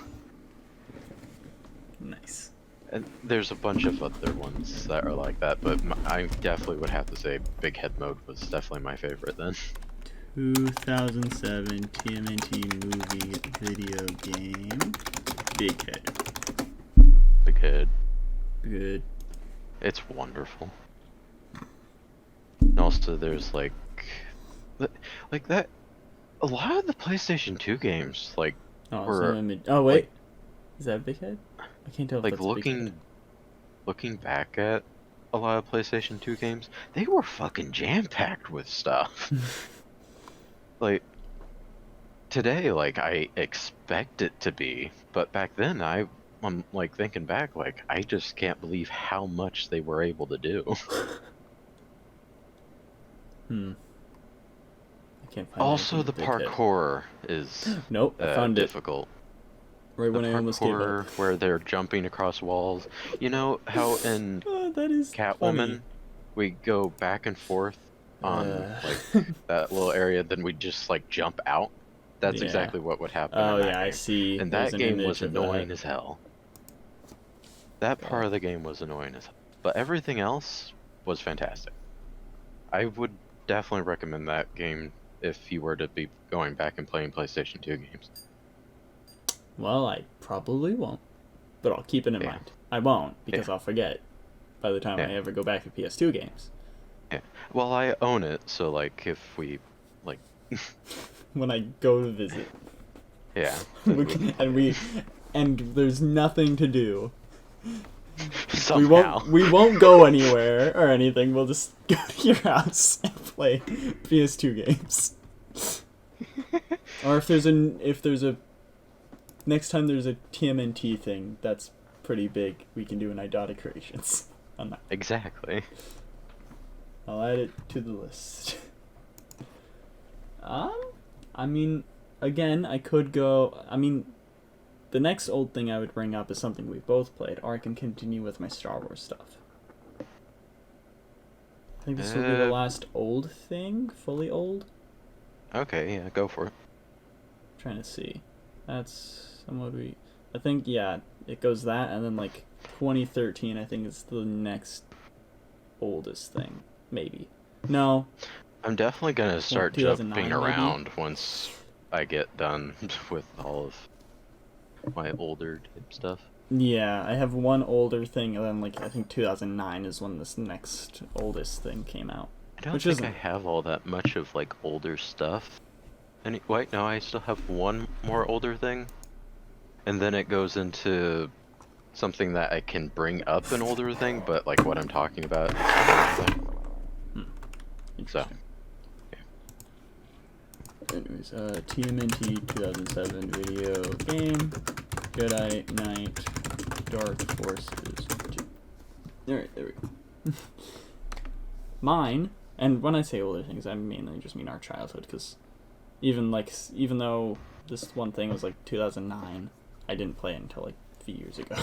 Nice. And there's a bunch of other ones that are like that, but I definitely would have to say big head mode was definitely my favorite then. 2007 TMNT movie video game. Big head. Big head. Good. It's wonderful. And also there's that, a lot of the PlayStation 2 games oh wait, is that a big head? I can't tell if that's looking back at a lot of PlayStation 2 games, they were fucking jam-packed with stuff. Today, I expect it to be, but back then I'm thinking back, I just can't believe how much they were able to do. I can't find also, the parkour is nope, I found difficult. Right when I almost gave up. Where they're jumping across walls. You know how in that is Catwoman funny. we go back and forth on like that little area, then we'd just like jump out. That's Yeah. exactly what would happen. Oh in that yeah, I game. see. And There's that an game image was of annoying that. as hell. That part of the game was annoying as hell. But everything else was fantastic. I would definitely recommend that game if you were to be going back and playing PlayStation 2 games. Well, I probably won't, but I'll keep it in Yeah. mind. I won't because Yeah. I'll forget by the time I Yeah. ever go back to PS2 games. Yeah. Well, I own it, so like if we like When I go to visit, yeah. and there's nothing to do. Somehow. We won't go anywhere or anything. We'll just go to your house and play PS2 games. Or if there's a next time there's a TMNT thing that's pretty big, we can do an Idotic Creations on that. Exactly. I'll add it to the list. I mean, again, I could go. I mean, the next old thing I would bring up is something we've both played, or I can continue with my Star Wars stuff. I think this will be the last old thing, fully old. Okay, yeah, go for it. I'm trying to see. That's what we. I think yeah, it goes that, and then like 2013. I think is the next oldest thing, maybe. No. I'm definitely gonna start jumping 2009 around once I get done with all of my older type stuff. Yeah, I have one older thing, and then like I think 2009 is when this next oldest thing came out. I don't Which think isn't- I have all that much of like older stuff. Wait, no, I still have one more older thing, and then it goes into something that I can bring up an older thing, but like what I'm talking about. So. Anyways, TMNT 2007 video game, Jedi Knight, Dark Forces 2. Alright, there we go. Mine, and when I say older things, I mainly just mean our childhood, because even though this one thing was like 2009, I didn't play it until like a few years ago.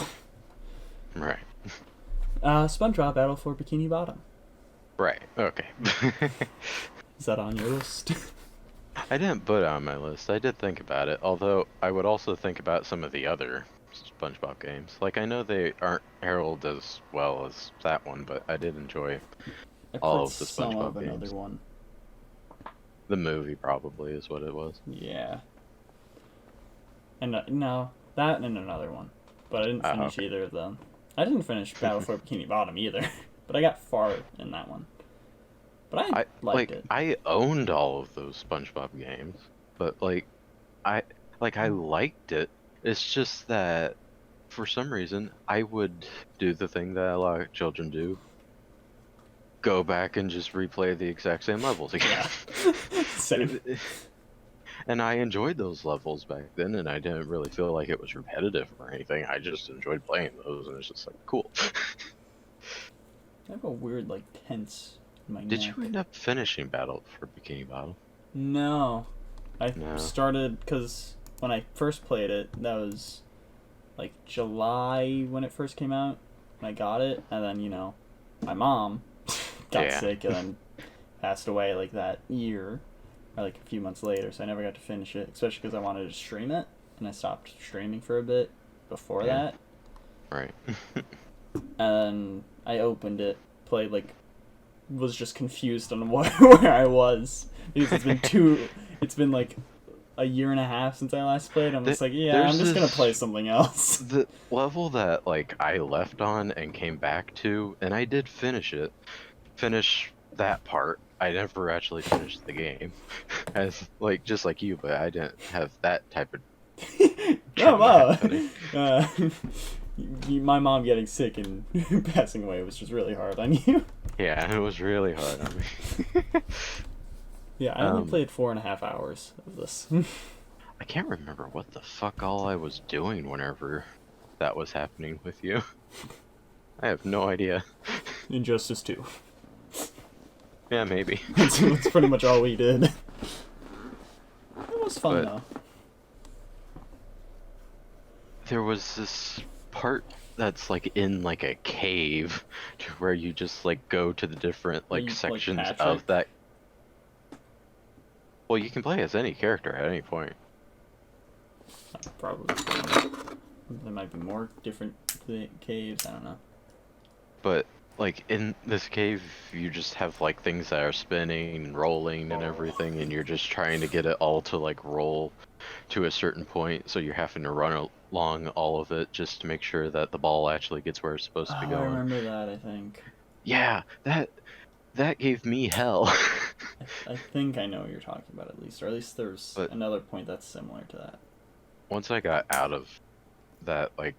Right. SpongeBob Battle for Bikini Bottom. Right, okay. Is that on your list? I didn't put it on my list. I did think about it, although I would also think about some of the other SpongeBob games. Like, I know they aren't heralded as well as that one, but I did enjoy all of the some SpongeBob of games. another one. The movie probably is what it was. Yeah. And no, that and another one. But I didn't finish okay. either of them. I didn't finish Battle for Bikini Bottom either, but I got far in that one. But I liked it. I owned all of those SpongeBob games, but I liked it. It's just that for some reason I would do the thing that a lot of children do. Go back and just replay the exact same levels again. Same. And I enjoyed those levels back then, and I didn't really feel like it was repetitive or anything. I just enjoyed playing those, and it's just like, cool. I have a weird, like, tense in my Did neck. you end up finishing Battle for Bikini Bottom? No. I No. started, because when I first played it, that was, like, July when it first came out, and I got it, and then, you know, my mom got sick and then passed away, like, that year. Or like a few months later, so I never got to finish it, especially because I wanted to stream it, and I stopped streaming for a bit before that. Right. And I opened it, played was just confused on where I was, because it's been like a year and a half since I last played. I'm just like, yeah, I'm just gonna play something else. The level that like I left on and came back to, and I did finish that part. I never actually finished the game, as like just like you, but I didn't have that type of. Oh wow! My mom getting sick and passing away was just really hard on you. Yeah, it was really hard on me. Yeah, I only played 4.5 hours of this. I can't remember what the fuck all I was doing whenever that was happening with you. I have no idea. Injustice 2. Yeah, maybe. That's pretty much all we did. It was fun, though. There was this part that's like in like a cave to where you just like go to the different like sections of that. Well, you can play as any character at any point. Probably. There might be more different caves. I don't know. But like in this cave, you just have like things that are spinning and rolling and everything, and you're just trying to get it all to like roll to a certain point. So you're having to run along all of it just to make sure that the ball actually gets where it's supposed to be going. I remember that. I think. Yeah, that gave me hell. I think I know what you're talking about at least, or at least there's another point that's similar to that. Once I got out of that, like,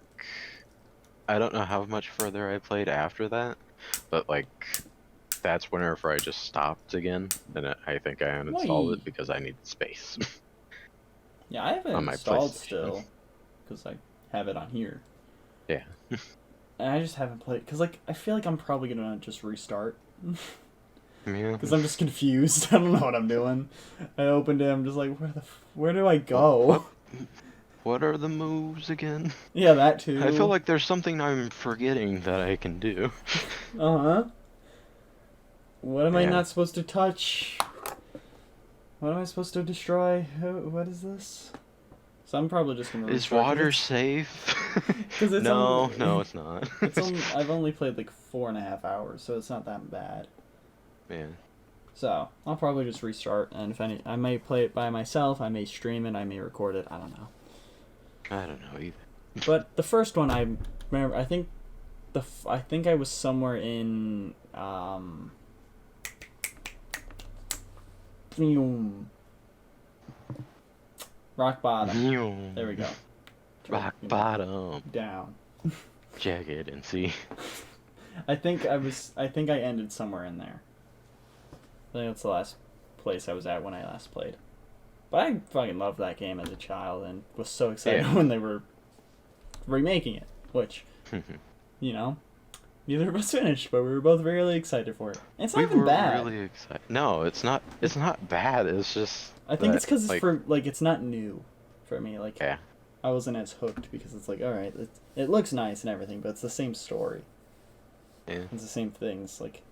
I don't know how much further I played after that, but like, that's whenever I just stopped again, and I think I uninstalled it because I needed space. Yeah, I have it installed still, because I have it on here. Yeah. And I just haven't played, because like, I feel like I'm probably gonna just restart. Yeah. Because I'm just confused. I don't know what I'm doing. I opened it, I'm just like, where do I go? What are the moves again? Yeah, that too. I feel like there's something I'm forgetting that I can do. Uh-huh. What am I not supposed to touch? What am I supposed to destroy? What is this? So I'm probably just gonna. Is water safe? Because it's no, it's not. I've only played like 4.5 hours, so it's not that bad. Yeah. So I'll probably just restart, and if I may play it by myself. I may stream it. I may record it. I don't know. I don't know either. But the first one, I remember. I think I was somewhere in rock bottom. There we go. Rock bottom. Down. Jagged and see. I think I ended somewhere in there. I think that's the last place I was at when I last played. But I fucking loved that game as a child and was so excited when they were remaking it, which, you know, neither of us finished, but we were both really excited for it. And it's not even bad. We were really excited. No, it's not bad. It's just I think it's because it's it's not new for me. Like, I wasn't as hooked because it's like, all right, it looks nice and everything, but it's the same story. Yeah. It's the same things. Like,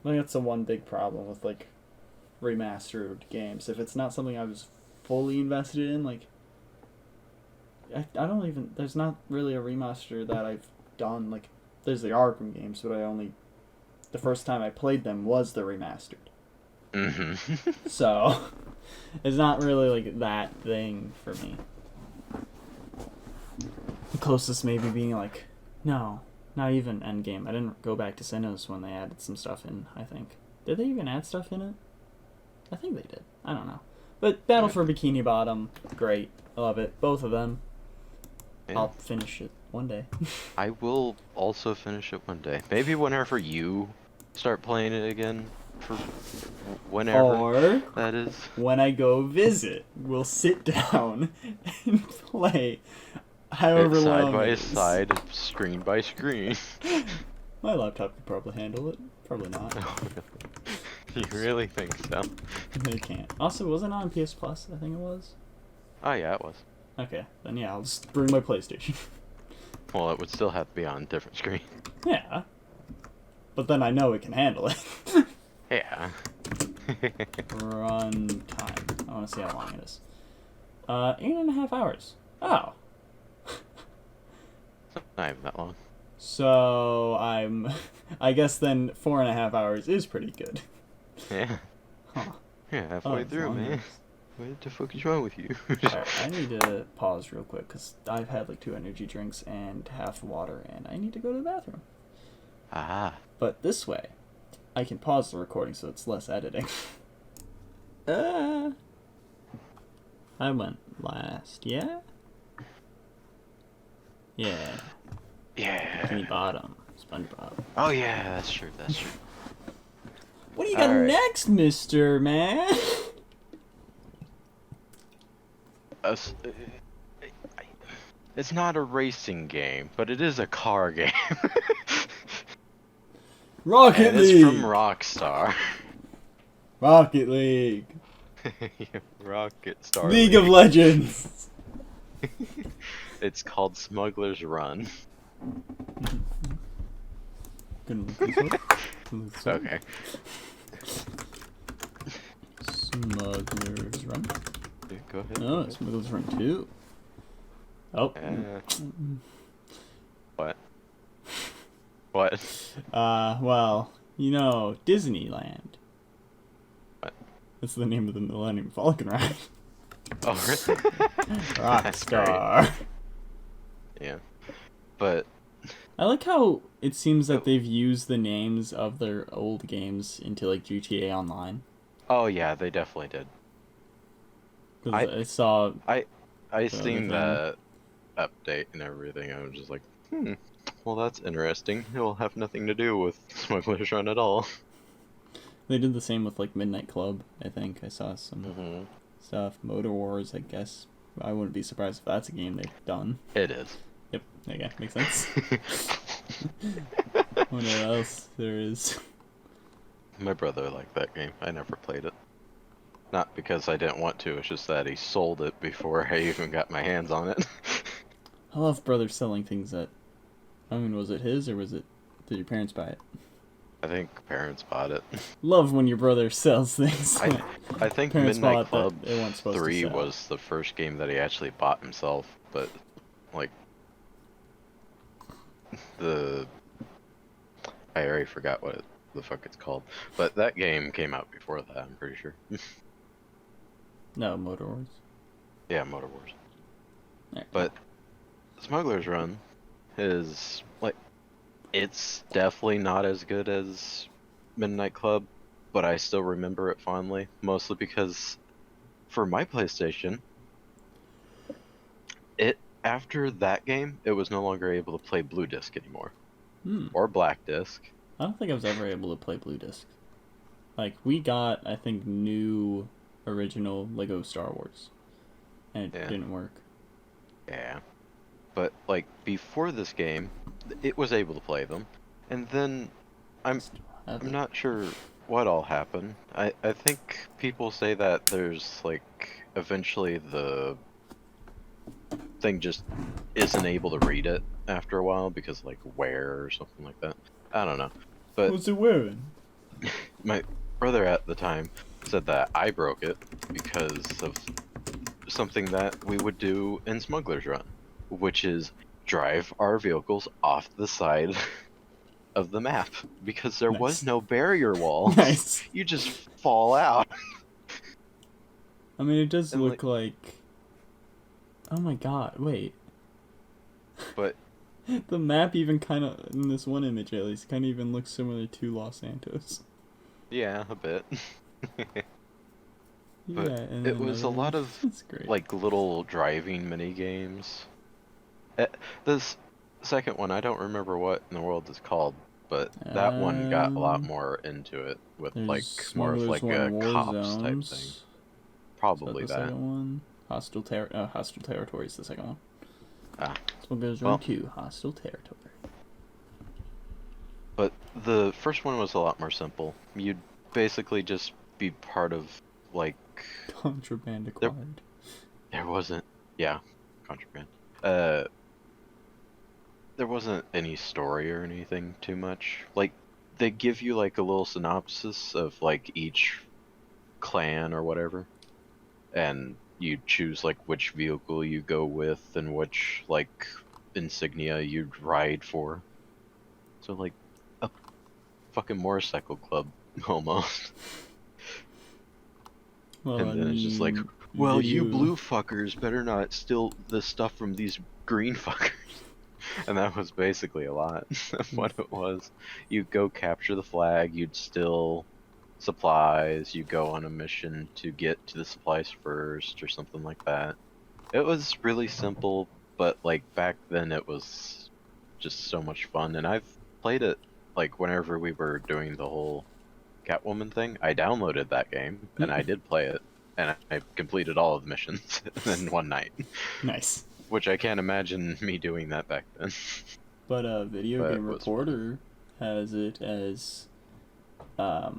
I think that's the one big problem with like remastered games. If it's not something I was fully invested in, like, I don't even, there's not really a remaster that I've done. Like, there's the Arkham games, but the first time I played them was the remastered. Mm-hmm. So, it's not really like that thing for me. The closest maybe being like, no, not even Endgame. I didn't go back to Sinners when they added some stuff in, I think. Did they even add stuff in it? I think they did. I don't know. But Battle for Bikini Bottom, great. I love it. Both of them. Yeah. I'll finish it one day. I will also finish it one day. Maybe whenever you start playing it again. For whenever that is. When I go visit, we'll sit down and play however long side by side, screen by screen. My laptop could probably handle it. Probably not. You really think so? They can't. Also, wasn't it on PS Plus? I think it was. Oh yeah, it was. Okay, then yeah, I'll just bring my PlayStation. Well, it would still have to be on a different screen. Yeah. But then I know it can handle it. Yeah. Run time. I want to see how long it is. 8.5 hours. Oh. Not even that long. So I guess then 4.5 hours is pretty good. Yeah. Huh. Yeah, halfway through, man. What the fuck is wrong with you? Alright, I need to pause real quick because I've had like 2 energy drinks and half water, and I need to go to the bathroom. Ah. But this way, I can pause the recording so it's less editing. I went last, yeah? Yeah. Yeah. Bikini Bottom. SpongeBob. Oh yeah, that's true, that's true. What do you got next, Mr. Man? It's not a racing game, but it is a car game. Rocket League! It's from Rockstar. Rocket League. Rocket Star League of Legends. It's called Smuggler's Run. Okay. Smuggler's Run. Yeah, go ahead. No, Smuggler's Run 2. Oh. What? What? Well, you know, Disneyland. What? That's the name of the Millennium Falcon ride. Oh, really? Rockstar. Yeah. But I like how it seems that they've used the names of their old games into, like, GTA Online. oh yeah, they definitely did. 'Cause I saw... I seen the update and everything. I was just like, well, that's interesting. It will have nothing to do with Smuggler's Run at all. They did the same with, like, Midnight Club, I think. I saw some stuff. Motor Wars, I guess. I wouldn't be surprised if that's a game they've done. It is. Yep. Okay, makes sense. What else there is? My brother liked that game. I never played it. Not because I didn't want to, it's just that he sold it before I even got my hands on it. I love brothers selling things that... I mean, was it his, or was it... Did your parents buy it? I think parents bought it. Love when your brother sells things. I think Parents Midnight bought Club that they weren't supposed to 3 sell. was the first game that he actually bought himself, but, like, I already forgot what the fuck it's called. But that game came out before that, I'm pretty sure. No, Motor Wars. Yeah, Motor Wars. Right. But Smuggler's Run is, like, it's definitely not as good as Midnight Club, but I still remember it fondly, mostly because for my PlayStation, after that game, it was no longer able to play Blue Disc anymore. Or Black Disc. I don't think I was ever able to play Blue Disc. Like, we got, I think, new original Lego Star Wars. And it didn't work. Yeah. But, like, before this game, it was able to play them. And then, I'm not sure what all happened. I think people say that there's, like, eventually the thing just isn't able to read it after a while because, like, wear or something like that. I don't know. But what's it wearing? My brother at the time said that I broke it because of something that we would do in Smuggler's Run, which is drive our vehicles off the side of the map because there was no barrier wall. Nice. You just fall out. I mean, it does And, look like... Oh my god, wait. But the map even kind of, in this one image at least, kind of even looks similar to Los Santos. yeah, a bit. But Yeah, and it then was a lot of that's great. like little driving mini games. This second one, I don't remember what in the world it's called, but that one got a lot more into it with like more of like a cops type thing. Probably the that. second one? Hostile Territory is the second one. Ah. Smuggler's Run 2, Hostile Territory. But the first one was a lot more simple. You'd basically just be part of like Contraband acquired. There wasn't, yeah, contraband. There wasn't any story or anything too much. Like, they give you like a little synopsis of like each clan or whatever, and you choose like which vehicle you go with and which like insignia you'd ride for. So like a fucking motorcycle club almost. Well, And then it's just like, well, you blue fuckers better not steal the stuff from these green fuckers. And that was basically a lot of what it was. You go capture the flag, you'd steal supplies, you go on a mission to get to the supplies first or something like that. It was really simple, but like back then it was just so much fun. And I've played it like whenever we were doing the whole Catwoman thing. I downloaded that game and I did play it, and I completed all of the missions in one night. Nice. Which I can't imagine me doing that back then. But Video Game Reporter has it as 5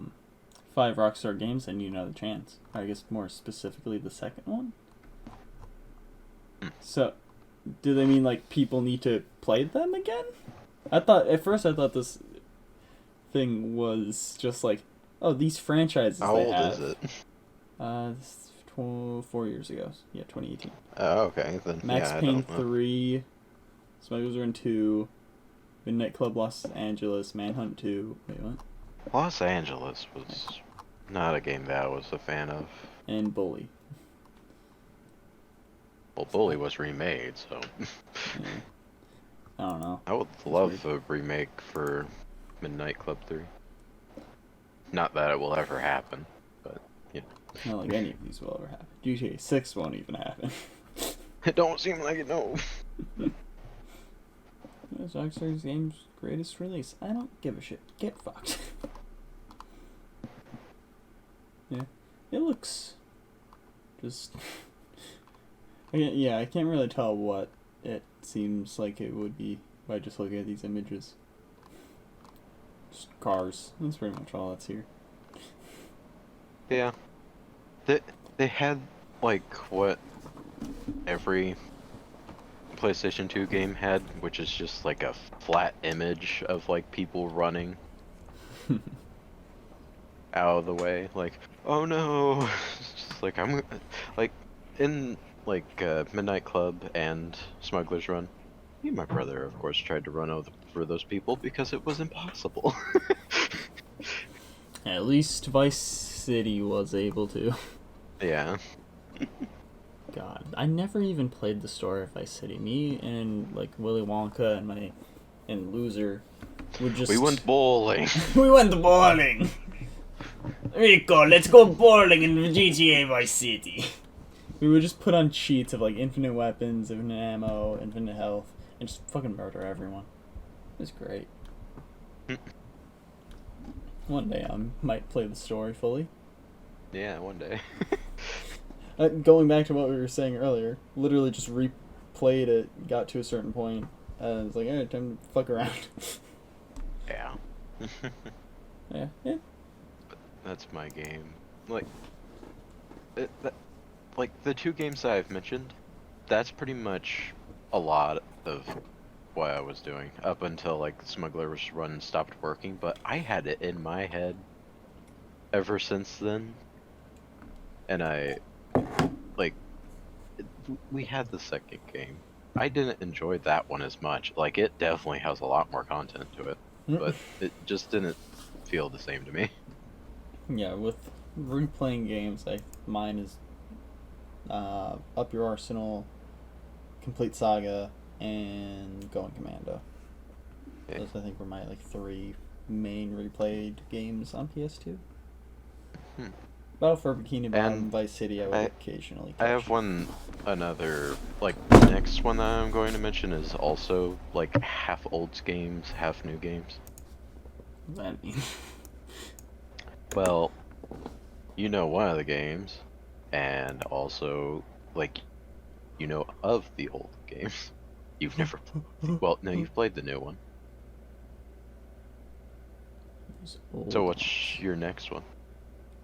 Rockstar games and You Know the Chance. I guess more specifically the second one. So, do they mean like people need to play them again? At first I thought this thing was just like, oh, these franchises How they old have. is it? 4 years ago. Yeah, 2018. Oh, okay. Then Max yeah, I Payne don't know. 3, Smugglers Run 2, Midnight Club Los Angeles, Manhunt 2. Wait, what? Los Angeles was not a game that I was a fan of. And Bully. Well, Bully was remade, so Yeah. I don't know. I would love a remake for Midnight Club 3. Not that it will ever happen, but you know. Not like any of these will ever happen. GTA 6 won't even happen. It don't seem like it, no. It's Rockstar's game's greatest release. I don't give a shit. Get fucked. Yeah. It looks just... Yeah, I can't really tell what it seems like it would be by just looking at these images. Just cars. That's pretty much all that's here. Yeah. They had, like, what every PlayStation 2 game had, which is just, like, a flat image of, like, people running out of the way. Like, oh no! It's just like, I'm... Like, in... like Midnight Club and Smuggler's Run. Me and my brother, of course, tried to run over those people because it was impossible. At least Vice City was able to. Yeah. God, I never even played the story of Vice City. Me and like Willy Wonka and Loser would just... We went bowling. We went bowling! Rico, let's go bowling in GTA Vice City. We would just put on cheats of like infinite weapons, infinite ammo, infinite health, and just fucking murder everyone. It was great. One day I might play the story fully. Yeah, one day. Going back to what we were saying earlier, literally just replayed it, got to a certain point, and was like, alright, time to fuck around. Yeah. Yeah. That's my game. Like, like the two games that I've mentioned, that's pretty much a lot of what I was doing up until like Smuggler's Run stopped working. But I had it in my head ever since then, and we had the second game. I didn't enjoy that one as much. Like, it definitely has a lot more content to it, but it just didn't feel the same to me. Yeah, with replaying games, mine is Up Your Arsenal, Complete Saga, and Going Commando. Yeah. Those I think were my like 3 main replayed games on PS2. Battle for Bikini Bottom, And Vice City, I would occasionally I catch. have another, like, the next one that I'm going to mention is also, like, half old games, half new games. What does that mean? Well, you know one of the games, and also, like, you know of the old games. You've never, well, no, you've played the new one. So what's your next one?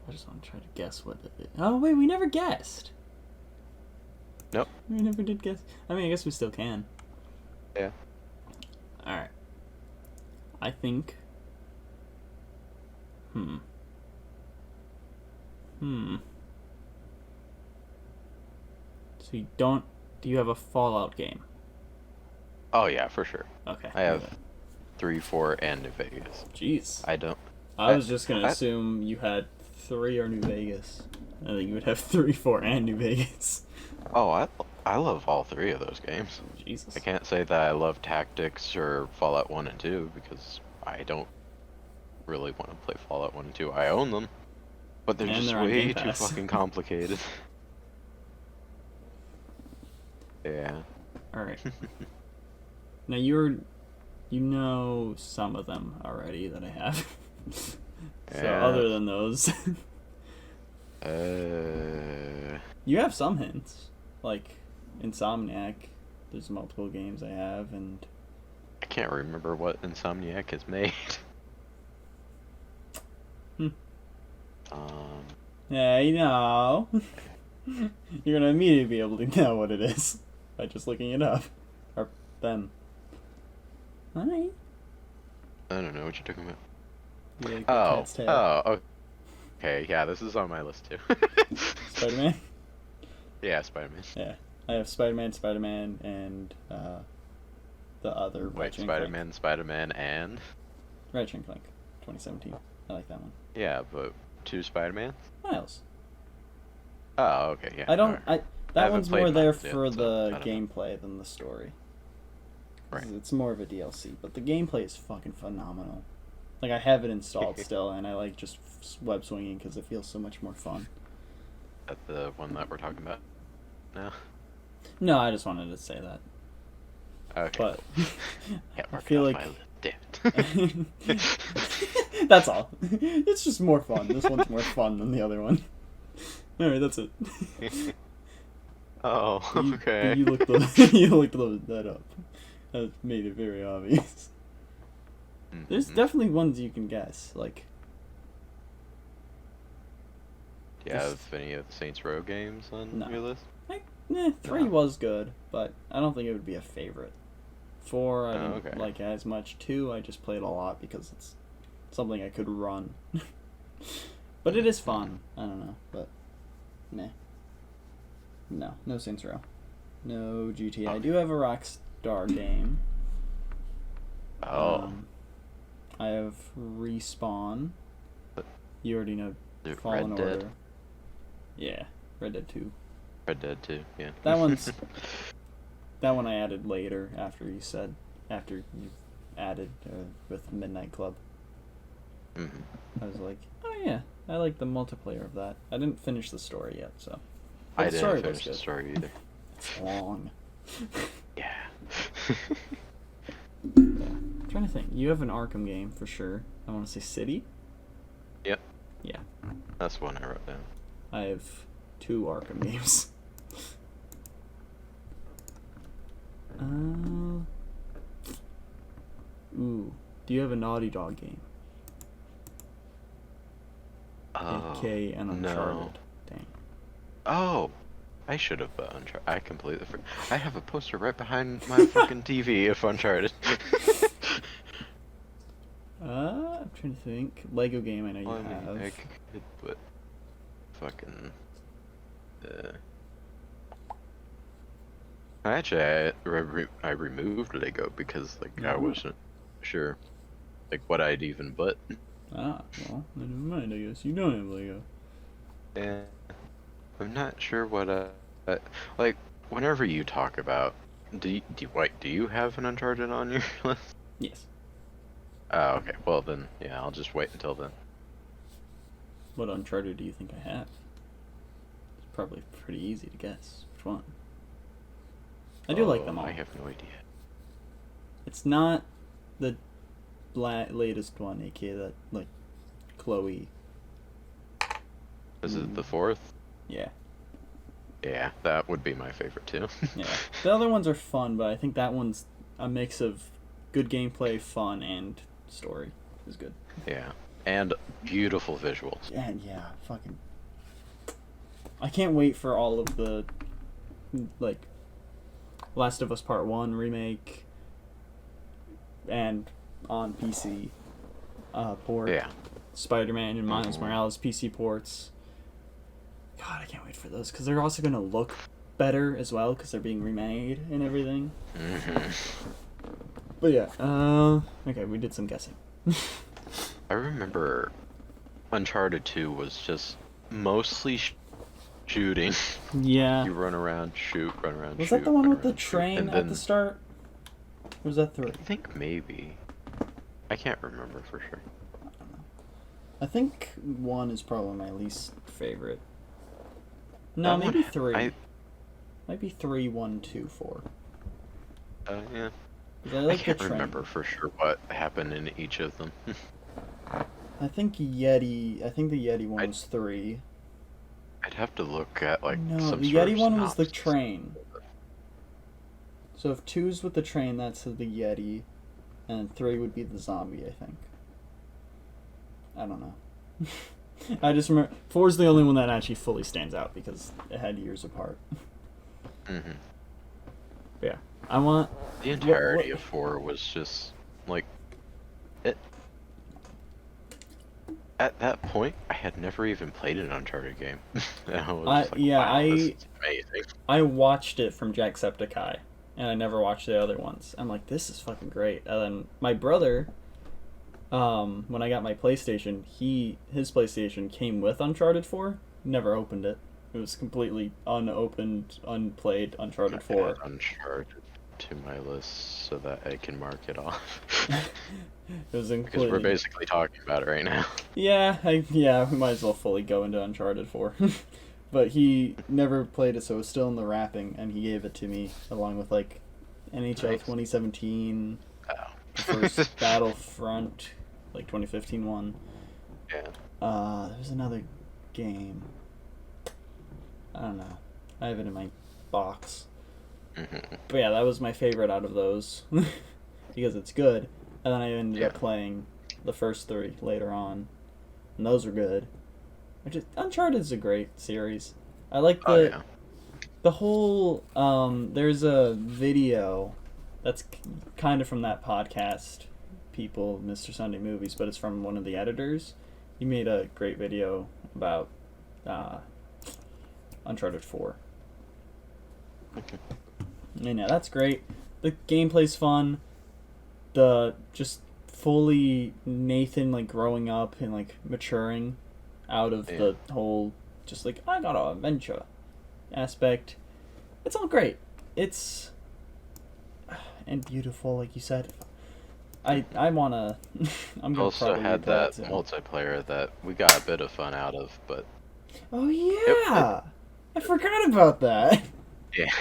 I just want to try to guess what it is. Oh, wait, we never guessed. Nope. We never did guess. I mean, I guess we still can. Yeah. Alright. I think... So you don't... Do you have a Fallout game? Oh, yeah, for sure. Okay. I have 3, 4, and New Vegas. Jeez. I don't... I was just going to assume you had 3 or New Vegas. I think you would have 3, 4, and New Vegas. Oh, I love all 3 of those games. Jesus. I can't say that I love Tactics or Fallout 1 and 2 because I don't really want to play Fallout 1 and 2. I own them, but they're just way too fucking complicated. Yeah. Alright. Now you know some of them already that I have. So Yeah. other than those... You have some hints. Like, Insomniac, there's multiple games I have, and... I can't remember what Insomniac has made. Yeah, you know. You're gonna immediately be able to know what it is by just looking it up. Or them. Hi. I don't know what you're talking about. Yeah, Oh, Cat's Tail. oh, Okay, yeah, this is on my list too. Spider-Man? Yeah, Spider-Man. Yeah. I have Spider-Man, and the other Wait, Ratchet and Spider-Man, Spider-Man, and... Clank. Ratchet and Clank, 2017. I like that one. Yeah, but 2 Spider-Mans? Miles. Oh, okay, yeah. I don't... alright. That one's more played there Miles yet, for so the I don't know. gameplay than the story. 'Cause Right. it's more of a DLC, but the gameplay is fucking phenomenal. Like, I have it installed still, and I like just web swinging because it feels so much more fun. Is that the one that we're talking about now? No, I just wanted to say that. Okay. But Yeah, I feel like Damn it. that's all. It's just more fun. This one's more fun than the other one. All right, that's it. Oh, okay. You looked that up. That made it very obvious. There's definitely ones you can guess. Like, do you have any of the Saints Row games on No. your list? 3 No. was good, but I don't think it would be a favorite. 4, I didn't okay. like as much. 2, I just played a lot because it's something I could run. But it is fun. I don't know, but meh. No Saints Row. No GT. I do have a Rockstar game. Oh, I have Respawn. You already know Red Fallen Dead. Order. Yeah, Red Dead 2. Red Dead 2, yeah. That one's that one I added later after you added with Midnight Club. Mhm. I was like, oh yeah, I like the multiplayer of that. I didn't finish the story yet, so. I But the story didn't was finish the good. story either. It's long. Yeah. Yeah. I'm trying to think. You have an Arkham game for sure. I want to say City. Yep. Yeah. That's one I wrote down. I have 2 Arkham games. Ooh. Do you have a Naughty Dog game? AK and Uncharted. No. Dang. Oh, I should have Uncharted. I completely forgot. I have a poster right behind my fucking TV of Uncharted. I'm trying to think. Lego game I know you Well, I have. mean, I could put fucking. Actually, I removed Lego because like I wasn't sure like what I'd even put. Ah, well, never mind, I guess. You don't have Lego. And I'm not sure what like whenever you talk about do you have an Uncharted on your list? Yes. Oh, okay. Well then, yeah, I'll just wait until then. What Uncharted do you think I have? It's probably pretty easy to guess. Which one? I do like them all. I have no idea. It's not the latest one, aka that, like, Chloe. Is it the 4th? Yeah. Yeah, that would be my favorite too. Yeah. The other ones are fun, but I think that one's a mix of good gameplay, fun, and story. Is good. Yeah, and beautiful visuals. And yeah, fucking. I can't wait for all of the, like, Last of Us Part 1 remake and on PC port. Yeah. Spider-Man and Miles Morales PC ports. God, I can't wait for those because they're also going to look better as well because they're being remade and everything. But yeah, okay, we did some guessing. I remember Uncharted 2 was just mostly shooting. Yeah. You run around, shoot, run around, Was shoot. that the one run with the around, shoot, train and at then the start? Or was that 3? I think maybe. I can't remember for sure. I think 1 is probably my least favorite. No, That one- maybe 3. I- Might be 3, 1, 2, 4. Yeah. 'Cause I I like can't the train. remember for sure what happened in each of them. I think the Yeti one was 3. I'd have to look at like No, some the sort Yeti of one was the synopsis. train. So if 2's with the train, that's the Yeti, and 3 would be the zombie, I think. I don't know. I just remember 4's the only one that actually fully stands out because it had years apart. Mhm. Yeah, I want. The entirety of 4 was just like it. at that point, I had never even played an Uncharted game. And I was just like, Yeah, wow, this is amazing. I watched it from Jacksepticeye, and I never watched the other ones. I'm like, this is fucking great. And then my brother, when I got my PlayStation, his PlayStation came with Uncharted 4. Never opened it. It was completely unopened, unplayed Uncharted 4. Add Uncharted to my list so that I can mark it off. It was Because we're basically talking about it right now. Yeah, we might as well fully go into Uncharted 4. But he never played it, so it was still in the wrapping, and he gave it to me along with like NHL 2017, the first Battlefront, like 2015 one. Yeah. There's another game. I don't know. I have it in my box. But yeah, that was my favorite out of those because it's good. And then I ended up playing the first 3 later on, and those were good. Uncharted's a great series. I like the whole. There's a video that's kind of from that podcast, people, Mr. Sunday Movies, but it's from one of the editors. He made a great video about Uncharted 4. And yeah, that's great. The gameplay's fun. The just fully Nathan like growing up and like maturing out of the whole just like I got an adventure aspect. It's all great. It's and beautiful, like you said. I wanna. I'm gonna also had that multiplayer that we got a bit of fun out of, but. Oh yeah, I forgot about that. Yeah.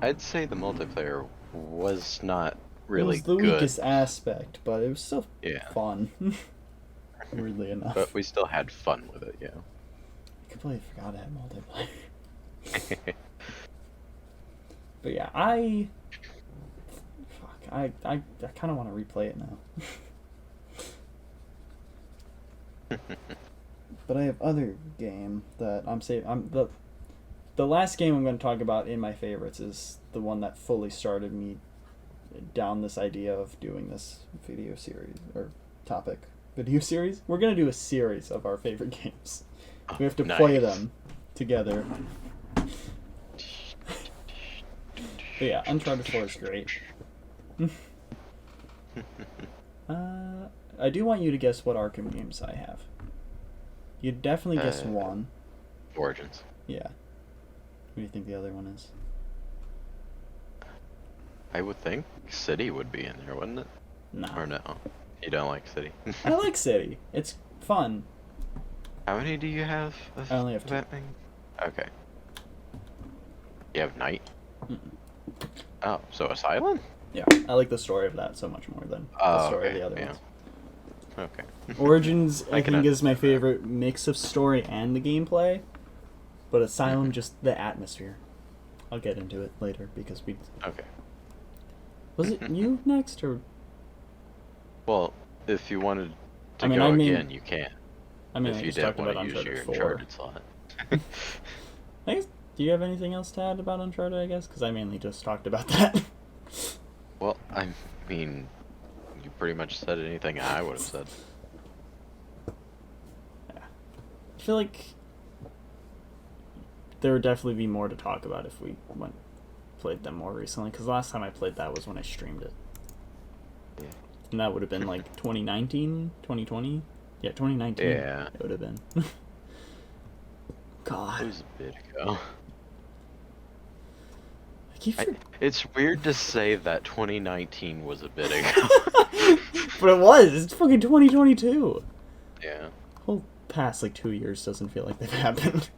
I'd say the multiplayer was not really good. It was the good. weakest aspect, but it was still fun. Weirdly enough. But we still had fun with it, yeah. I completely forgot I had multiplayer. But yeah, I kind of want to replay it now. But I have other game that I'm saving. The last game I'm going to talk about in my favorites is the one that fully started me down this idea of doing this video series or topic video series. We're going to do a series of our favorite games. We have to play them together. But yeah, Uncharted 4 is great. I do want you to guess what Arkham games I have. You definitely guessed one. Origins. Yeah. What do you think the other one is? I would think City would be in there, wouldn't it? No. Or no? You don't like City? I like City. It's fun. How many do you have? I only have 2. Batman? Okay. You have Night? Oh, so Asylum? Yeah, I like the story of that so much more than the story of the other ones. Okay. Origins, I think, is my favorite mix of story and the gameplay. But Asylum, just the atmosphere. I'll get into it later because we... Okay. Was it you next, or...? Well, if you wanted to go again, you can. I mean, if you didn't want to use your Uncharted slot. I guess, do you have anything else to add about Uncharted, I guess? Because I mainly just talked about that. Well, I mean, you pretty much said anything I would have said. Yeah. I feel like there would definitely be more to talk about if we played them more recently, because last time I played that was when I streamed it. Yeah. And that would have been like 2019, 2020? Yeah, 2019. Yeah. It would have been. God. It was a bit ago. It's weird to say that 2019 was a bit ago. But it was. It's fucking 2022. Yeah. The whole past like 2 years doesn't feel like they've happened.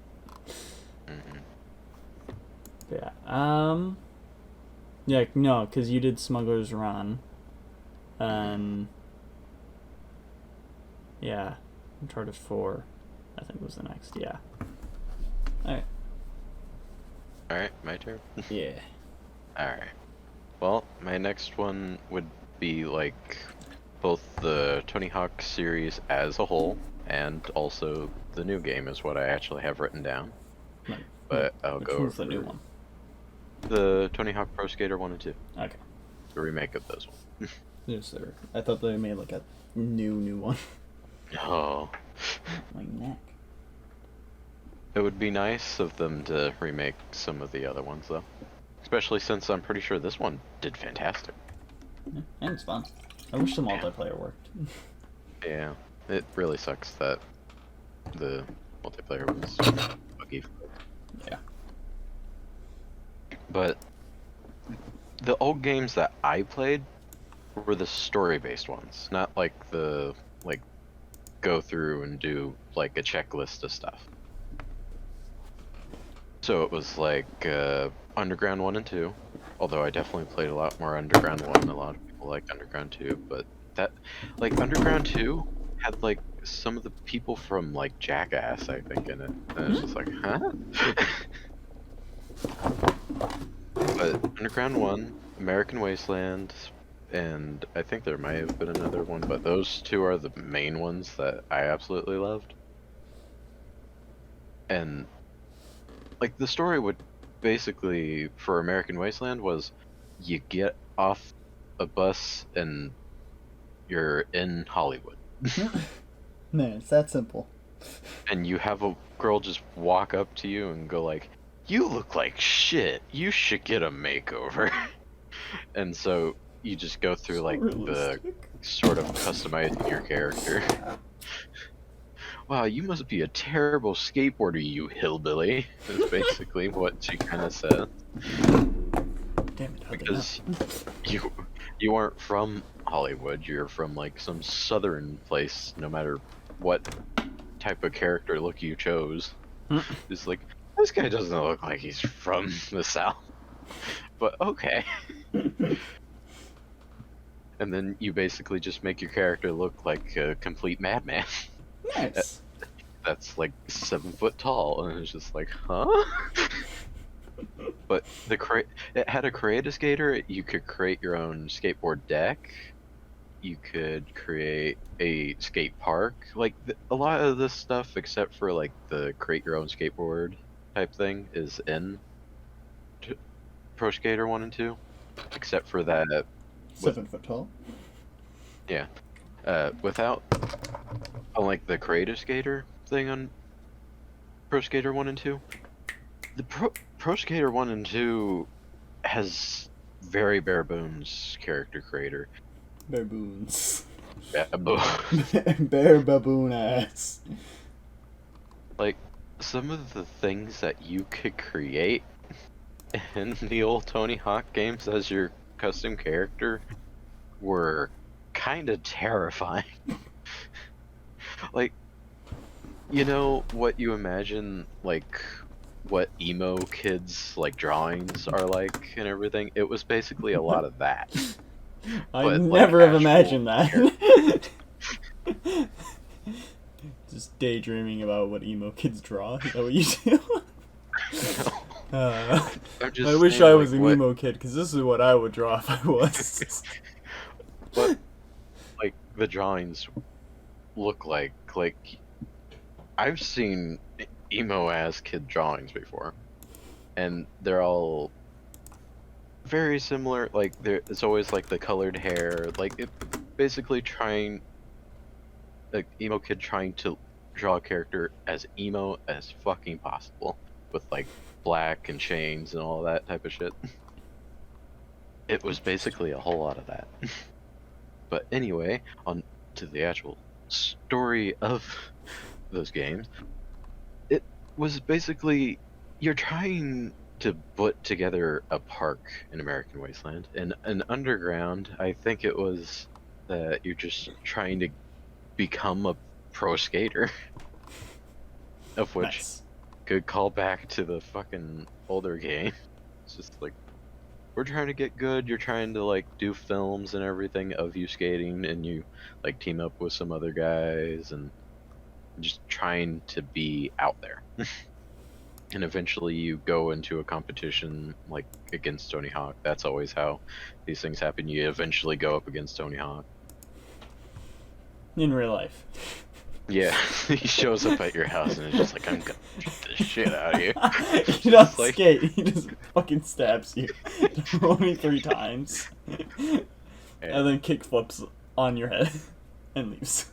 Yeah. Yeah, no, because you did Smuggler's Run. And... yeah. Uncharted 4, I think, was the next. Yeah. Alright. Alright, my turn? Yeah. Alright. Well, my next one would be, like, both the Tony Hawk series as a whole, and also the new game is what I actually have written down. Right. But I'll Which go one's over the new one? The Tony Hawk Pro Skater 1 and 2. Okay. The remake of those ones. Yes, sir. I thought they made like a new one. Oh, My neck. it would be nice of them to remake some of the other ones, though. Especially since I'm pretty sure this one did fantastic. Yeah, and it's fun. I wish the multiplayer worked. Yeah, it really sucks that the multiplayer was buggy. Yeah. But the old games that I played were the story-based ones, not like the go through and do like a checklist of stuff. So it was like Underground 1 and 2, although I definitely played a lot more Underground 1. A lot of people liked Underground 2, but that, like, Underground 2 had like some of the people from like Jackass, I think, in it. And it's just like, huh? But Underground 1, American Wasteland, and I think there might have been another one, but those two are the main ones that I absolutely loved. And like the story would basically, for American Wasteland, was you get off a bus and you're in Hollywood. Man, it's that simple. And you have a girl just walk up to you and go like, "You look like shit. You should get a makeover." And so you just go through like the sort of customizing your character. Wow, you must be a terrible skateboarder, you hillbilly. Is basically what she kind of said. Damn it! Because you aren't from Hollywood. You're from like some southern place. No matter what type of character look you chose, it's like, this guy doesn't look like he's from the South. But okay. And then you basically just make your character look like a complete madman. Nice. That's like 7 foot tall, and it's just like, huh? But it had a create-a-skater. You could create your own skateboard deck. You could create a skate park. Like a lot of this stuff, except for like the create your own skateboard type thing, is in Pro Skater 1 and 2. Except for that. 7 foot tall. Yeah. Without, unlike the creative skater thing on Pro Skater 1 and 2, the Pro Skater 1 and 2 has very bare bones character creator. Baboons. Bare baboon ass. Like, some of the things that you could create in the old Tony Hawk games as your custom character were kind of terrifying. Like, you know what you imagine, like, what emo kids, like, drawings are like and everything? It was basically a lot of that. I But, never like, have imagined that. Just daydreaming about what emo kids draw. Is that what you do? I wish I was an emo kid, because this is what I would draw if I was. But, like, the drawings look like I've seen emo-ass kid drawings before, and they're all very similar. Like, it's always, like, the colored hair, like, it basically trying, like, emo kid trying to draw a character as emo as fucking possible, with, like, black and chains and all that type of shit. It was basically a whole lot of that. But anyway, on to the actual story of those games. It was basically, you're trying to put together a park in American Wasteland. And an Underground, I think it was that you're just trying to become a pro skater. Of which Nice. could call back to the fucking older game. It's just like, we're trying to get good, you're trying to like do films and everything of you skating, and you like team up with some other guys and just trying to be out there. And eventually you go into a competition like against Tony Hawk. That's always how these things happen. You eventually go up against Tony Hawk. In real life. Yeah, he shows up at your house and is just like, I'm gonna beat the shit out of you. He doesn't skate, he just fucking stabs you. Only 3 times. And then kick flips on your head and leaves.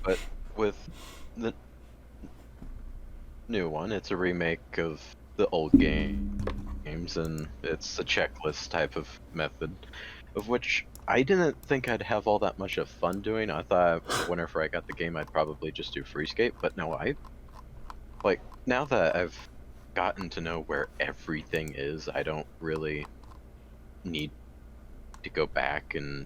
But with the new one, it's a remake of the old games, and it's a checklist type of method, of which I didn't think I'd have all that much of fun doing. I thought whenever I got the game, I'd probably just do free skate, but no, now that I've gotten to know where everything is, I don't really need to go back and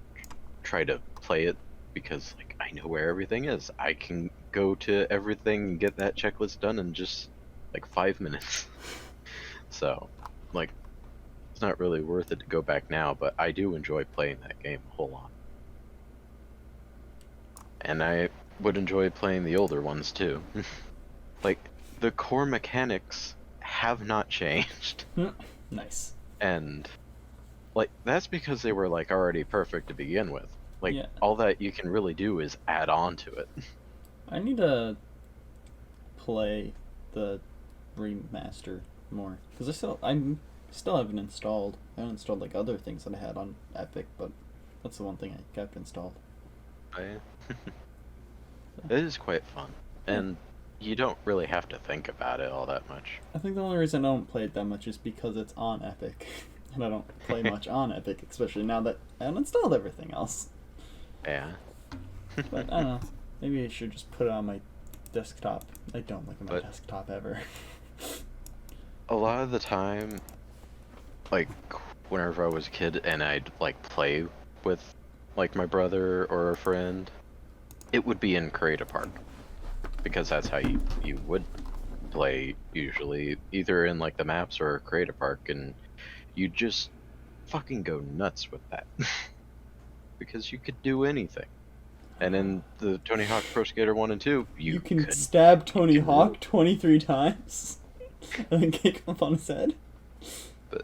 try to play it, because like I know where everything is. I can go to everything and get that checklist done in just like 5 minutes. So like it's not really worth it to go back now, but I do enjoy playing that game a whole lot. And I would enjoy playing the older ones too. Like the core mechanics have not changed. Nice. And like that's because they were like already perfect to begin with. Like all that you can really do is add on to it. I need to play the remaster more, because I still haven't installed. I haven't installed like other things that I had on Epic, but that's the one thing I kept installed. Oh, yeah. It is quite fun, and you don't really have to think about it all that much. I think the only reason I don't play it that much is because it's on Epic, and I don't play much on Epic, especially now that I uninstalled everything else. Yeah. But I don't know. Maybe I should just put it on my desktop. I don't look at my desktop ever. A lot of the time, like whenever I was a kid and I'd like play with like my brother or a friend, it would be in Creative Park, because that's how you would play usually, either in like the maps or Creative Park, and you just fucking go nuts with that. Because you could do anything. And in the Tony Hawk Pro Skater 1 and 2, you can stab Tony Hawk 23 times and then kick him up on his head. But,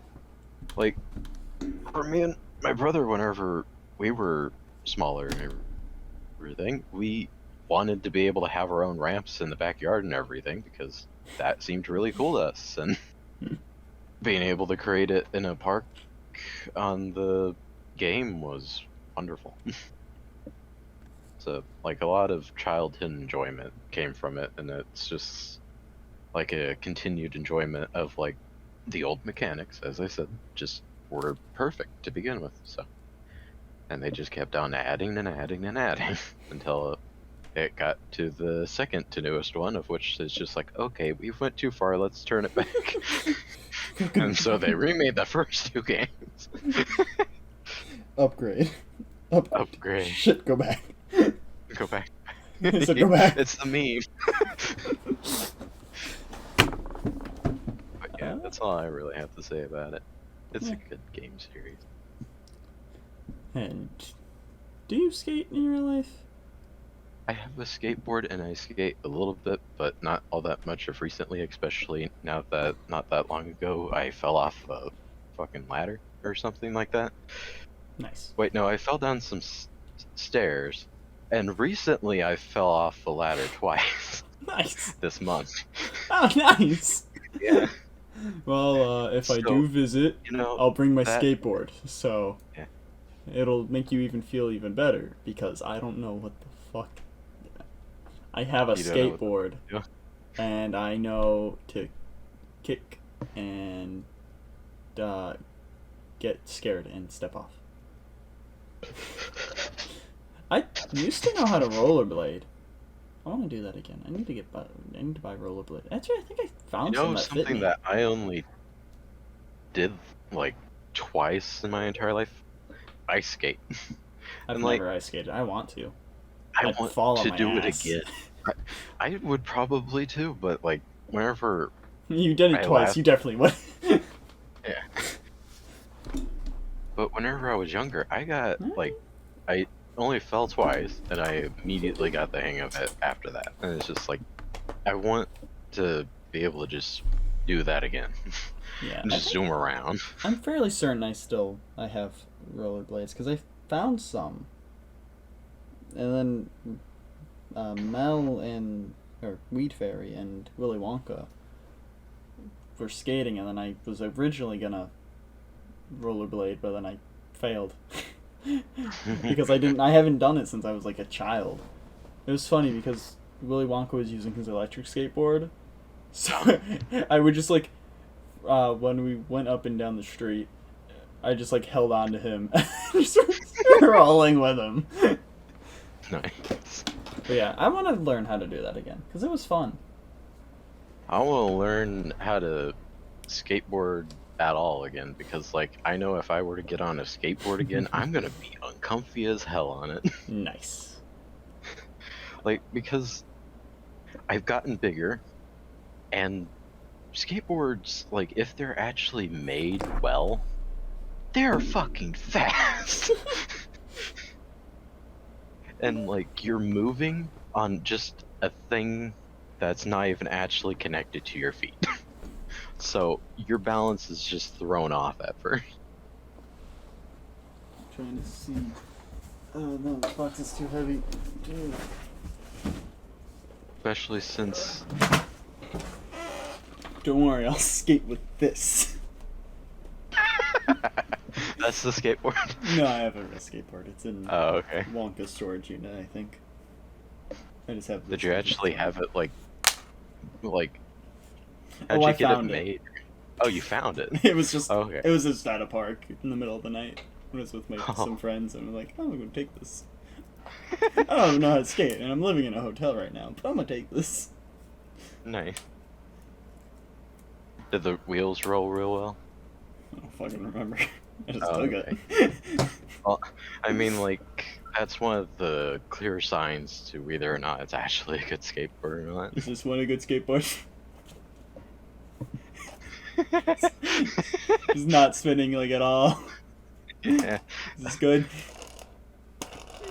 like, for me and my brother, whenever we were smaller and everything, we wanted to be able to have our own ramps in the backyard and everything, because that seemed really cool to us. And being able to create it in a park on the game was wonderful. So like a lot of childhood enjoyment came from it, and it's just like a continued enjoyment of like the old mechanics, as I said, just were perfect to begin with. So, and they just kept on adding and adding and adding until it got to the second to newest one, of which is just like, okay, we went too far, let's turn it back. And so they remade the first two games. Upgrade. Upgrade. Shit, go back. Go back. So go back. It's the meme. But yeah, that's all I really have to say about it. It's a good game series. And do you skate in your life? I have a skateboard and I skate a little bit, but not all that much of recently, especially now that not that long ago I fell off a fucking ladder or something like that. Nice. Wait, no, I fell down some stairs, and recently I fell off a ladder twice. Nice. This month. Oh, nice. Yeah. Well, if I do visit, I'll bring my skateboard, so it'll make you even feel even better, because I don't know what the fuck. I have a skateboard, and I know to kick and get scared and step off. I used to know how to rollerblade. I want to do that again. I need to buy rollerblade. Actually, I think I found some that fit me. Something that I only did like twice in my entire life. Ice skate. I've never ice skated. I want to. I want to do it again. I would probably too, but like whenever you did it twice, you definitely would. Yeah. But whenever I was younger, I got I only fell twice, and I immediately got the hang of it after that. And it's just like, I want to be able to just do that again. Yeah. And just zoom around. I'm fairly certain I have rollerblades, because I found some. And then Mel or Weed Fairy and Willy Wonka were skating, and then I was originally gonna rollerblade, but then I failed. Because I haven't done it since I was like a child. It was funny because Willy Wonka was using his electric skateboard, so I would just like, when we went up and down the street, I just like held on to him and just started rolling with him. Nice. But yeah, I want to learn how to do that again because it was fun. I want to learn how to skateboard at all again because, like, I know if I were to get on a skateboard again, I'm gonna be uncomfy as hell on it. Nice. Like, because I've gotten bigger, and skateboards, like, if they're actually made well, they're fucking fast. And, like, you're moving on just a thing that's not even actually connected to your feet. So your balance is just thrown off at first. Trying to see. Oh no, the box is too heavy. Dude. Especially since... Don't worry, I'll skate with this. That's the skateboard? No, I have a skateboard. It's in okay. Wonka's storage unit, I think. I just have. Did you actually have it like? How'd I you get it found made? Oh, you found it. It was just. Okay. It was just at a park in the middle of the night. I was with some friends, and I'm like, oh, I'm gonna take this. I don't know how to skate, and I'm living in a hotel right now, but I'm gonna take this. Nice. Did the wheels roll real well? I don't fucking remember. I just Oh, took okay. it. Well, I mean, like, that's one of the clear signs to whether or not it's actually a good skateboard or not. Is this one a good skateboard? It's not spinning like at all. Yeah. Is this good?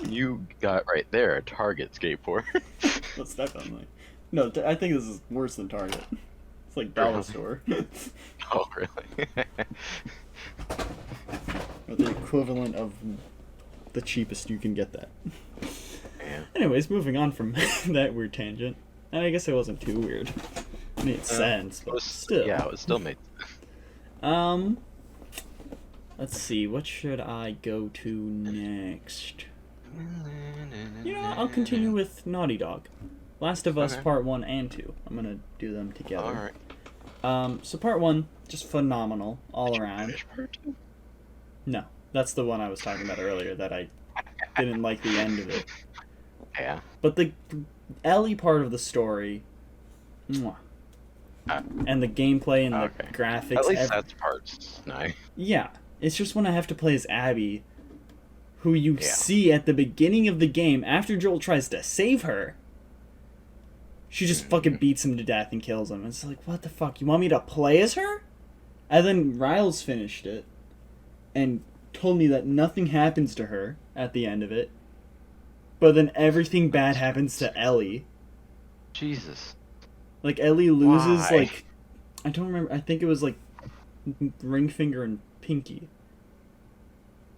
You got right there a Target skateboard. That's definitely. No, I think this is worse than Target. It's like dollar store. Oh, really? Or the equivalent of the cheapest you can get that. Yeah. Anyways, moving on from that weird tangent. And I guess it wasn't too weird. It made sense, but still. Yeah, it still made sense. Let's see, what should I go to next? You know, I'll continue with Naughty Dog. Last of Us Okay. Part 1 and 2. I'm gonna do them together. Alright. So Part 1, just phenomenal all around. Finish part 2? No, that's the one I was talking about earlier that I didn't like the end of it. Yeah. But the Ellie part of the story, mwah. And the gameplay and the Okay. graphics. At least that's parts nice. Yeah, it's just when I have to play as Abby, who you see at the beginning of the game after Joel tries to save her. She just fucking beats him to death and kills him. It's like, what the fuck? You want me to play as her? And then Riles finished it and told me that nothing happens to her at the end of it. But then everything bad happens to Ellie. Jesus. Like, Ellie loses, Why? like... I don't remember. I think it was, like, ring finger and pinky.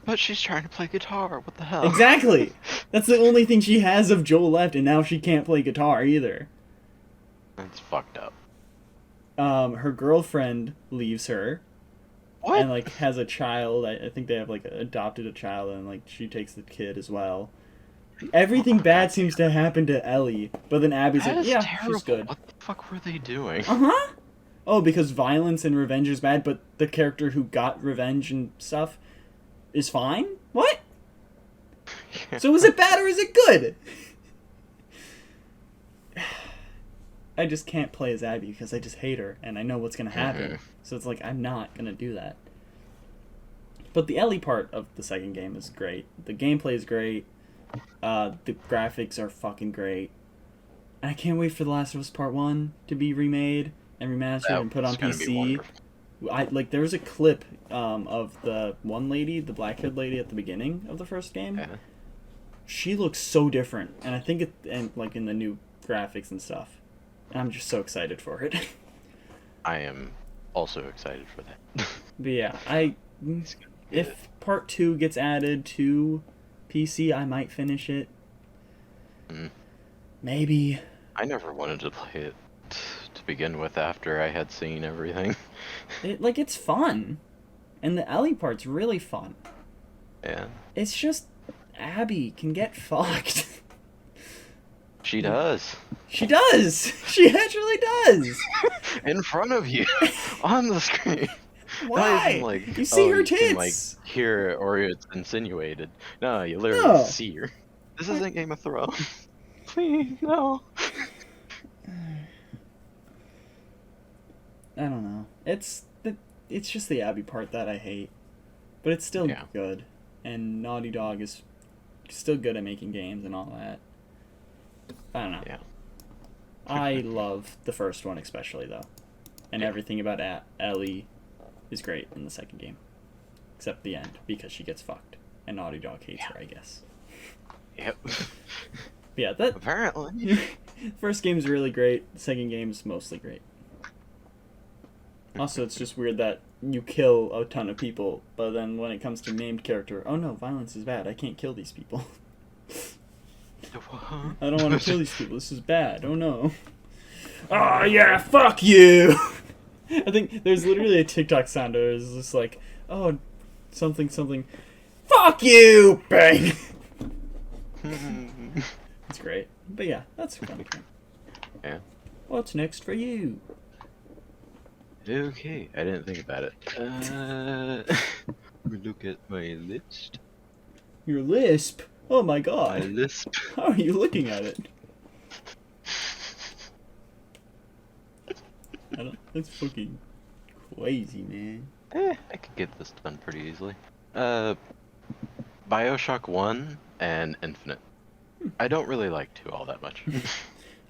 But she's trying to play guitar. What the hell? Exactly! That's the only thing she has of Joel left, and now she can't play guitar either. That's fucked up. Her girlfriend leaves her. What? And, like, has a child. I think they have, like, adopted a child, and, like, she takes the kid as well. Everything bad seems to happen to Ellie, but then Abby's That like, is yeah, terrible. she's good. What the fuck were they doing? Uh-huh! Oh, because violence and revenge is bad, but the character who got revenge and stuff is fine? What? So is it bad or is it good? I just can't play as Abby because I just hate her, and I know what's going to happen. So it's like, I'm not going to do that. But the Ellie part of the second game is great. The gameplay is great. The graphics are fucking great. And I can't wait for The Last of Us Part 1 to be remade and remastered and put on PC. There was a clip of the one lady, the black-haired lady at the beginning of the first game. Yeah. She looks so different, and I think in the new graphics and stuff. And I'm just so excited for it. I am also excited for that. But yeah, if Part 2 gets added to PC, I might finish it. Maybe. I never wanted to play it to begin with after I had seen everything. It's fun. And the Ellie part's really fun. Yeah. It's just Abby can get fucked. She does. She does. She actually does. In front of you, on the screen. Why? Not even like, you see her you tits. can, like, hear it or it's insinuated. No, you literally see her. This isn't Game of Thrones. Please, no. I don't know. It's just the Abby part that I hate, but it's still good. And Naughty Dog is still good at making games and all that. I don't know. Yeah. I love the first one especially though, and everything about Ellie is great in the second game, except the end because she gets fucked and Naughty Dog hates her, I guess. Yep. Yeah, that apparently. First game's really great. The second game's mostly great. Also, it's just weird that you kill a ton of people, but then when it comes to named character, oh no, violence is bad. I can't kill these people. I don't want to kill these people. This is bad. Oh no. Oh yeah, fuck you. I think there's literally a TikTok sound where it's just like, oh, something, fuck you, bang. It's great. But yeah, that's fun. Yeah. What's next for you? Okay, I didn't think about it. Look at my list. Your lisp? Oh my god. My lisp. How are you looking at it? That's fucking crazy, man. I could get this done pretty easily. BioShock 1 and Infinite. I don't really like 2 all that much.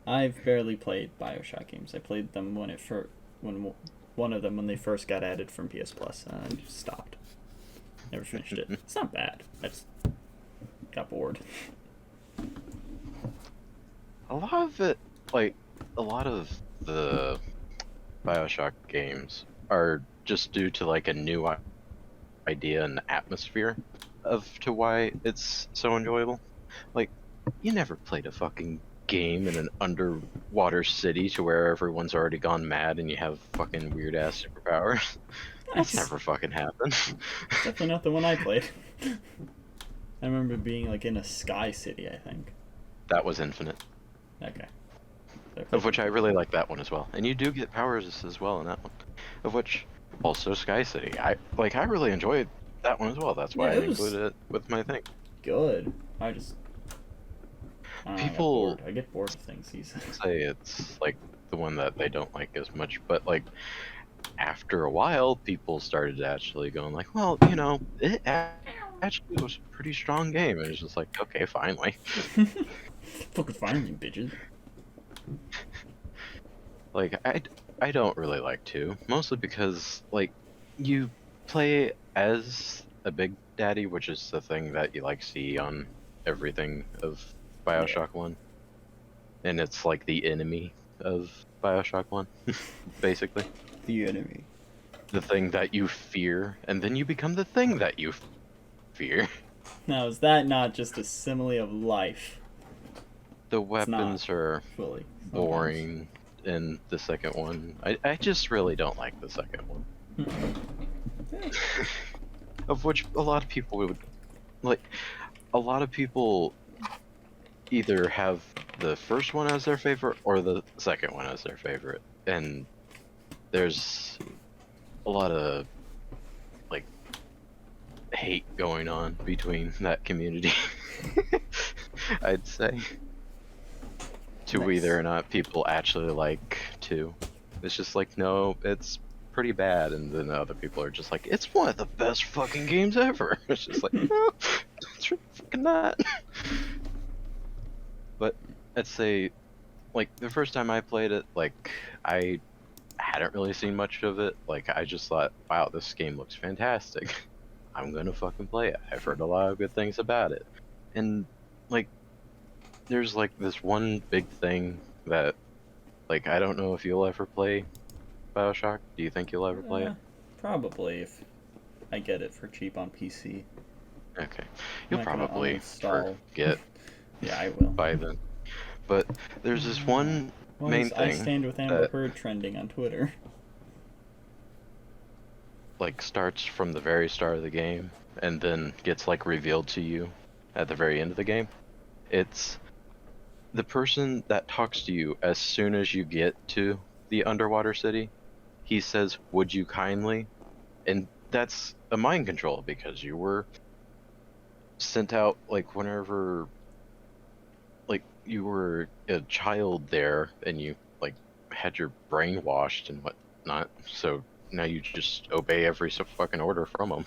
I've barely played BioShock games. I played them when one of them when they first got added from PS Plus, and I just stopped. Never finished it. It's not bad. I just got bored. A lot of it, like, a lot of the BioShock games are just due to, like, a new idea and atmosphere to why it's so enjoyable. Like, you never played a fucking game in an underwater city to where everyone's already gone mad and you have fucking weird ass superpowers. That's never fucking happened. Definitely not the one I played. I remember being like in a sky city, I think. That was Infinite. Okay. Of which I really like that one as well. And you do get powers as well in that one. Of which also Sky City. I really enjoyed that one as well. That's why I included it with my thing. Good. People I get bored of things these days. Say it's like the one that they don't like as much, but like after a while people started actually going like, well, you know, it actually was a pretty strong game, and it's just like, okay, finally. Fucking finally, bitches. Like I don't really like 2, mostly because like you play as a big daddy, which is the thing that you like see on everything of BioShock 1, and it's like the enemy of BioShock 1, basically. The enemy. The thing that you fear, and then you become the thing that you fear. Now, is that not just a simile of life? The weapons are fully boring in the second one. I just really don't like the second one. Of which a lot of people would like. A lot of people either have the first one as their favorite or the second one as their favorite, and there's a lot of like hate going on between that community. I'd say to whether or not people actually like 2. It's just like, no, it's pretty bad, and then the other people are just like, it's one of the best fucking games ever. It's just like, no, it's really fucking not. But I'd say, like, the first time I played it, like, I hadn't really seen much of it. Like, I just thought, wow, this game looks fantastic. I'm gonna fucking play it. I've heard a lot of good things about it. And, like, there's, like, this one big thing that, like, I don't know if you'll ever play BioShock. Do you think you'll ever play it? Probably, if I get it for cheap on PC. Okay. You'll probably forget. Yeah, I will. By then. But there's this one main thing. I stand with Amber Heard trending on Twitter. Like, starts from the very start of the game. and then gets like revealed to you at the very end of the game. It's the person that talks to you as soon as you get to the underwater city. He says, "Would you kindly?" And that's a mind control because you were sent out like whenever like you were a child there and you like had your brain washed and whatnot. So now you just obey every fucking order from him.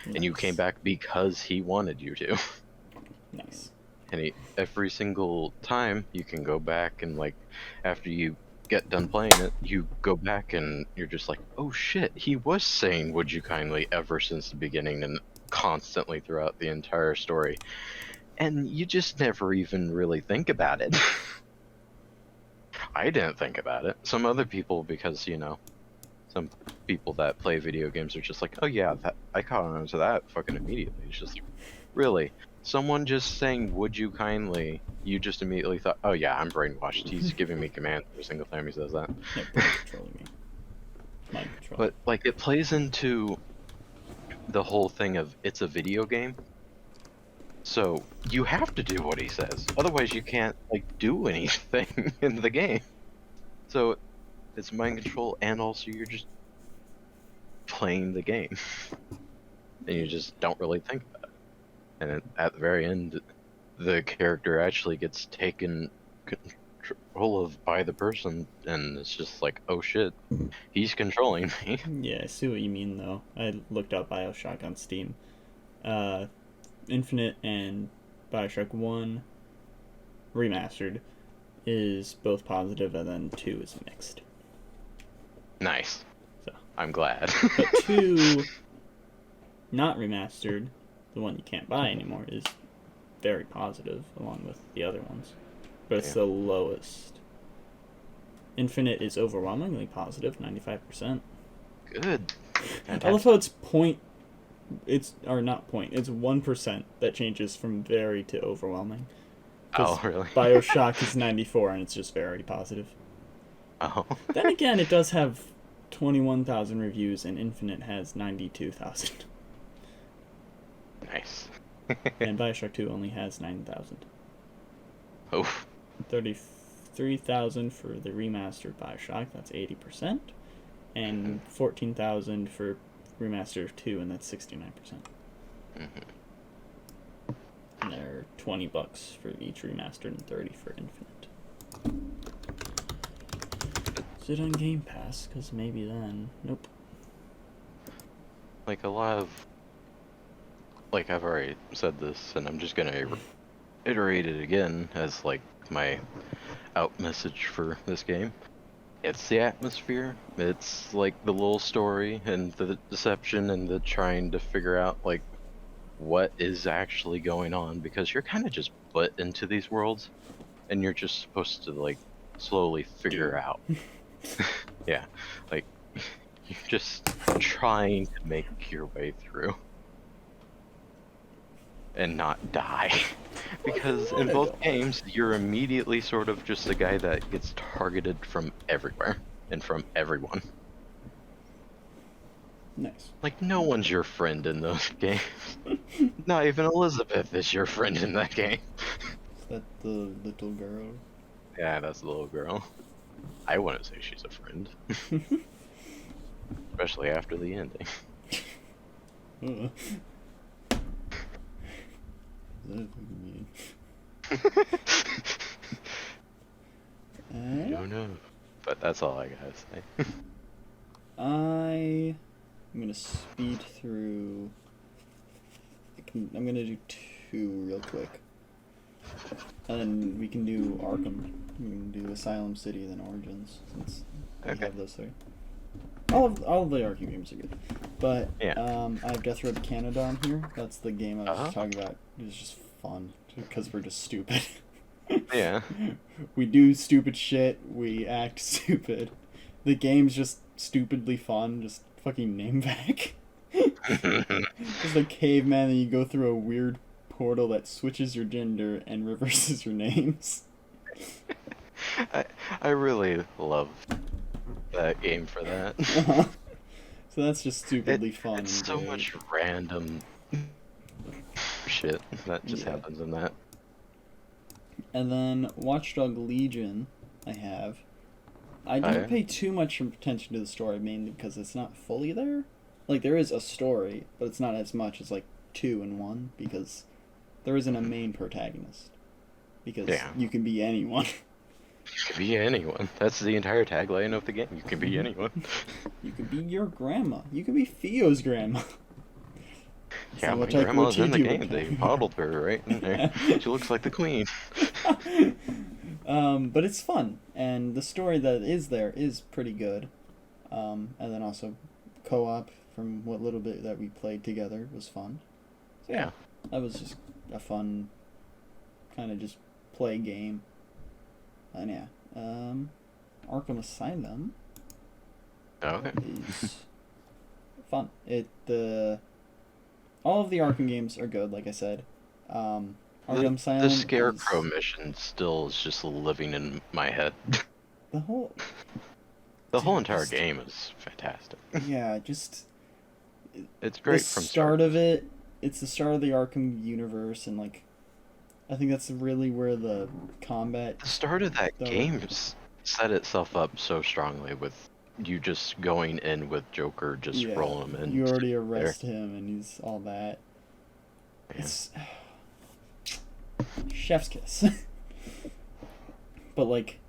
Nice. And you came back because he wanted you to. Nice. And every single time you can go back and like after you get done playing it, you go back and you're just like, oh shit, he was saying "would you kindly" ever since the beginning and constantly throughout the entire story. And you just never even really think about it. I didn't think about it. Some other people, because some people that play video games are just like, oh yeah, I caught on to that fucking immediately. It's just really someone just saying "would you kindly," you just immediately thought, oh yeah, I'm brainwashed. He's giving me commands every single time he says that. Yeah, brain controlling me. Mind control. But like it plays into the whole thing of it's a video game. So you have to do what he says. Otherwise you can't like do anything in the game. So it's mind control and also you're just playing the game. And you just don't really think about it. And at the very end, the character actually gets taken control of by the person, and it's just like, oh shit, he's controlling me. Yeah, I see what you mean though. I looked up BioShock on Steam. Infinite and BioShock 1 remastered is both positive, and then 2 is mixed. Nice. So. I'm glad. But 2, not remastered, the one you can't buy anymore, is very positive, along with the other ones. But it's the lowest. Infinite is overwhelmingly positive, 95%. Good. I love how it's it's 1% that changes from very to overwhelming. Oh, really? BioShock is 94 and it's just very positive. Oh. Then again, it does have 21,000 reviews and Infinite has 92,000. Nice. And BioShock 2 only has 9,000. Oof. 33,000 for the remastered BioShock, that's 80%. And 14,000 for remaster 2, and that's 69%. Mm-hmm. And they're $20 for each remastered and 30 for Infinite. Is it on Game Pass? Because maybe then. Nope. Like a lot of, like I've already said this, and I'm just gonna iterate it again as like my out message for this game. It's the atmosphere, it's like the little story and the deception and the trying to figure out like what is actually going on, because you're kind of just put into these worlds and you're just supposed to like slowly figure out. Yeah, like you're just trying to make your way through and not die. Because in both games, you're immediately sort of just a guy that gets targeted from everywhere and from everyone. Nice. Like, no one's your friend in those games. Not even Elizabeth is your friend in that game. Is that the little girl? Yeah, that's the little girl. I wouldn't say she's a friend. Especially after the ending. I don't know. But that's all I gotta say. I'm gonna speed through. I'm gonna do 2 real quick. And then we can do Arkham. We can do Asylum City, then Origins, since we have those 3. All of the Arkham games are good. But yeah. I have Death Road to Canada on here. That's the game I was talking about. It's just fun because we're just stupid. Yeah. We do stupid shit. We act stupid. The game's just stupidly fun. Just fucking name back. Just like caveman, and you go through a weird portal that switches your gender and reverses your names. I really love that game for that. So that's just stupidly fun. It's so much random Shit, that just Yeah. happens in that. And then Watchdog Legion, I have. I didn't pay too much attention to the story, mainly because it's not fully there. Like, there is a story, but it's not as much as, like, 2 in 1, because there isn't a main protagonist. Because you can be anyone. You can be anyone. That's the entire tagline of the game. You can be anyone. You could be your grandma. You could be Theo's grandma. Yeah, my grandma's in the game. They modeled her right in there. She looks like the queen. But it's fun, and the story that is there is pretty good. And then also co-op from what little bit that we played together was fun. So yeah, that was just a fun kind of just play game. And yeah, Arkham Asylum is fun. All of the Arkham games are good, like I said. Arkham Asylum. The Scarecrow mission still is just living in my head. The whole entire game is fantastic. Yeah, just it's great from start of it. It's the start of the Arkham universe, and like, I think that's really where the combat. The start of that game set itself up so strongly with you just going in with Joker, just rolling him in. You already arrest him, and he's all that. Yeah. It's chef's kiss. But like,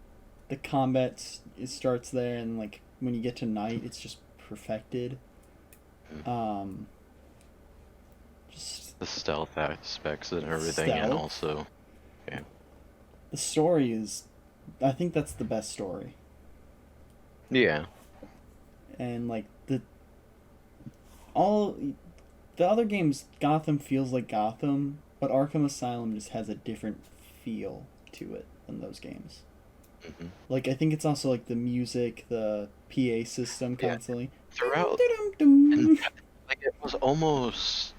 the combat it starts there, and like when you get to night, it's just perfected. Just the stealth aspects and everything, and also, the story is, I think that's the best story. Yeah. And like all the other games, Gotham feels like Gotham, but Arkham Asylum just has a different feel to it than those games. Mm-hmm. Like, I think it's also like the music, the PA system constantly. Throughout, like, it was almost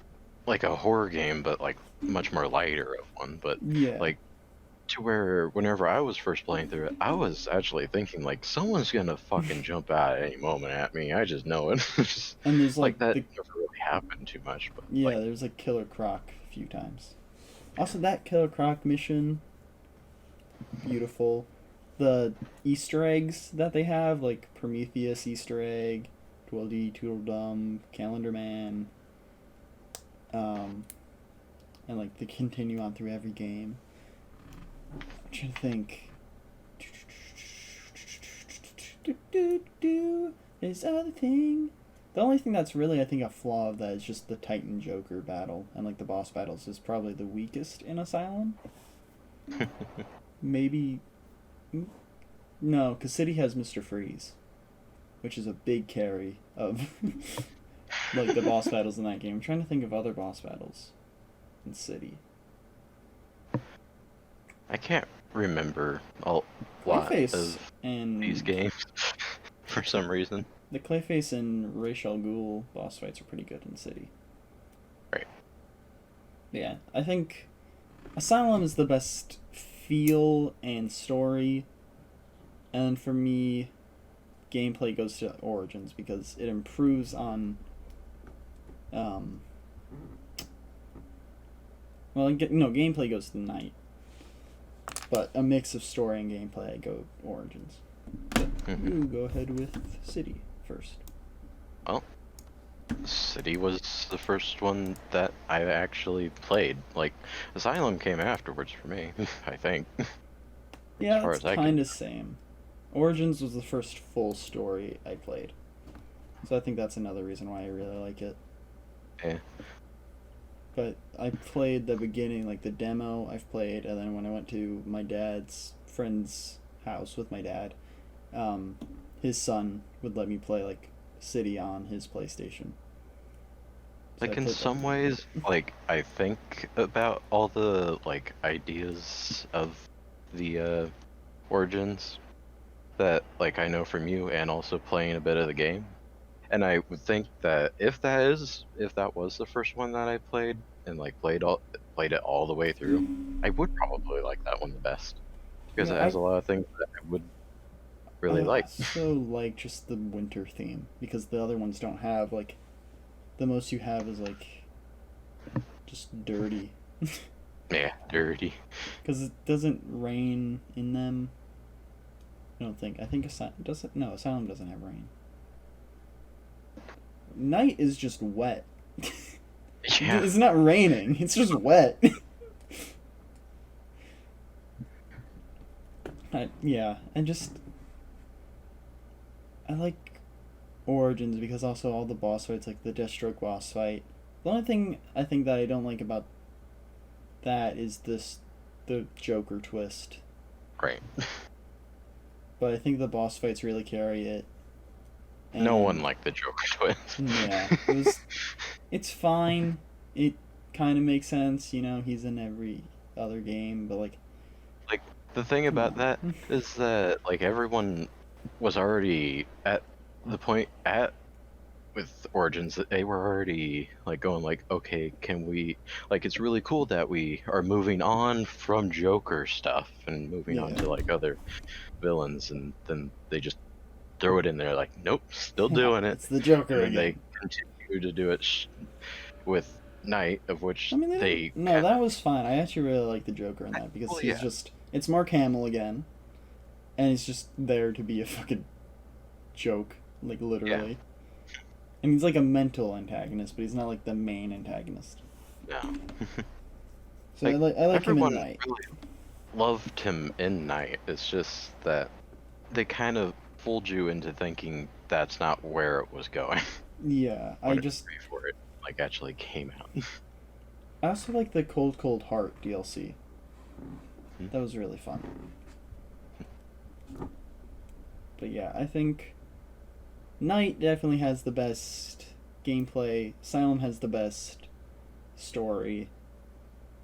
like a horror game, but like much more lighter of one. But like, to where whenever I was first playing through it, I was actually thinking like someone's gonna fucking jump out at any moment at me. I just know it. Just, and there's like that never really happened too much. But there's like Killer Croc a few times. Also, that Killer Croc mission, beautiful. The Easter eggs that they have, like Prometheus Easter egg, Tweedledee, Tweedledum, Calendar Man, and like they continue on through every game. I'm trying to think. This other thing. The only thing that's really, I think, a flaw of that is just the Titan Joker battle, and like the boss battles is probably the weakest in Asylum. Maybe. No, because City has Mr. Freeze, which is a big carry of like the boss battles in that game. I'm trying to think of other boss battles in City. I can't remember a lot of and these games for some reason. The Clayface and Ra's al Ghul boss fights are pretty good in City. Right. Yeah, I think Asylum is the best feel and story, and for me, gameplay goes to Origins because it improves on gameplay goes to Night, but a mix of story and gameplay, I go Origins. But you go ahead with City first. Well, City was the first one that I actually played. Like, Asylum came afterwards for me, I think. Yeah, it's kind of same. Origins was the first full story I played. So I think that's another reason why I really like it. Yeah. But I played the beginning, like the demo I've played, and then when I went to my dad's friend's house with my dad, his son would let me play like City on his PlayStation. So like in some ways, like I think about all the like ideas of the Origins that like I know from you and also playing a bit of the game. And I would think that if that was the first one that I played and like played it all the way through, I would probably like that one the best because it has a lot of things that I would really like. I also like just the winter theme because the other ones don't have like, the most you have is like just dirty. Yeah, dirty. Because it doesn't rain in them. I don't think. I think does it? No, Asylum doesn't have rain. Night is just wet. Yeah. It's not raining. It's just wet. I like Origins because also all the boss fights, like the Deathstroke boss fight. The only thing I think that I don't like about that is the Joker twist. Right. But I think the boss fights really carry it. And no one liked the Joker twist. Yeah, it's fine. It kind of makes sense, you know. He's in every other game, but like the thing about that is that like everyone was already at the point with Origins that they were already like going like, okay, can we like it's really cool that we are moving on from Joker stuff and moving on to like other villains, and then they just throw it in there like, nope, still doing it. It's the Joker and again. they continue to do it with Night, of which that was fine. I actually really like the Joker in that because he's just it's Mark Hamill again, and he's just there to be a fucking joke, like literally. Yeah. And he's like a mental antagonist, but he's not like the main antagonist. Yeah. So like, I like him in Night. Really loved him in Night. It's just that they kind of fooled you into thinking that's not where it was going. Yeah, before it like actually came out. I also like the Cold Heart DLC. That was really fun. But yeah, I think Night definitely has the best gameplay. Asylum has the best story,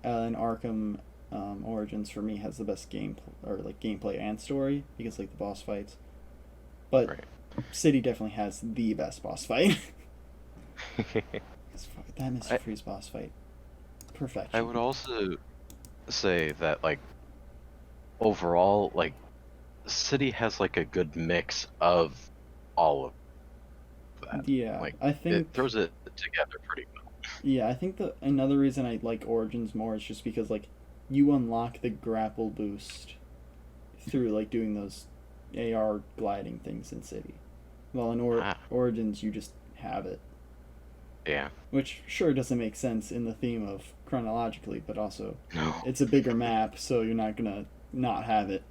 and Arkham Origins for me has the best gameplay and story because like the boss fights. But City definitely has the best boss fight. That Mr. Freeze boss fight, perfection. I would also say that like overall, like City has like a good mix of all of that. Yeah, like I think it throws it together pretty well. Yeah, I think another reason I like Origins more is just because like you unlock the grapple boost through like doing those AR gliding things in City. Well, in Origins you just have it. Yeah. Which sure doesn't make sense in the theme of chronologically, but also it's a bigger map, so you're not gonna not have it.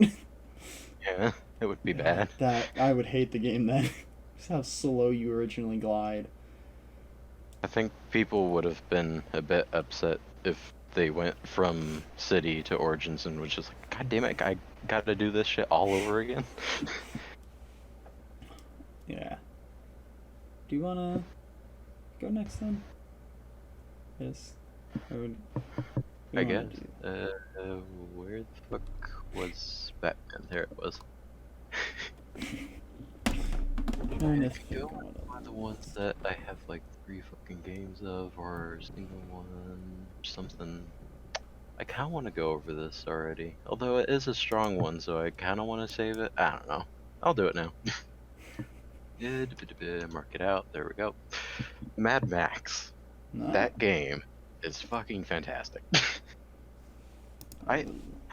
Yeah, it would be bad. That I would hate the game then. Just how slow you originally glide. I think people would have been a bit upset if they went from City to Origins and was just like, God damn it, I gotta do this shit all over again. Yeah. Do you wanna go next then? Yes. I guess. Where the fuck was Batman? There it was. Trying to go one of the ones that I have like 3 fucking games of, or single one, something. I kind of want to go over this already, although it is a strong one, so I kind of want to save it. I don't know. I'll do it now. Mark it out. There we go. Mad Max. No. That game is fucking fantastic. I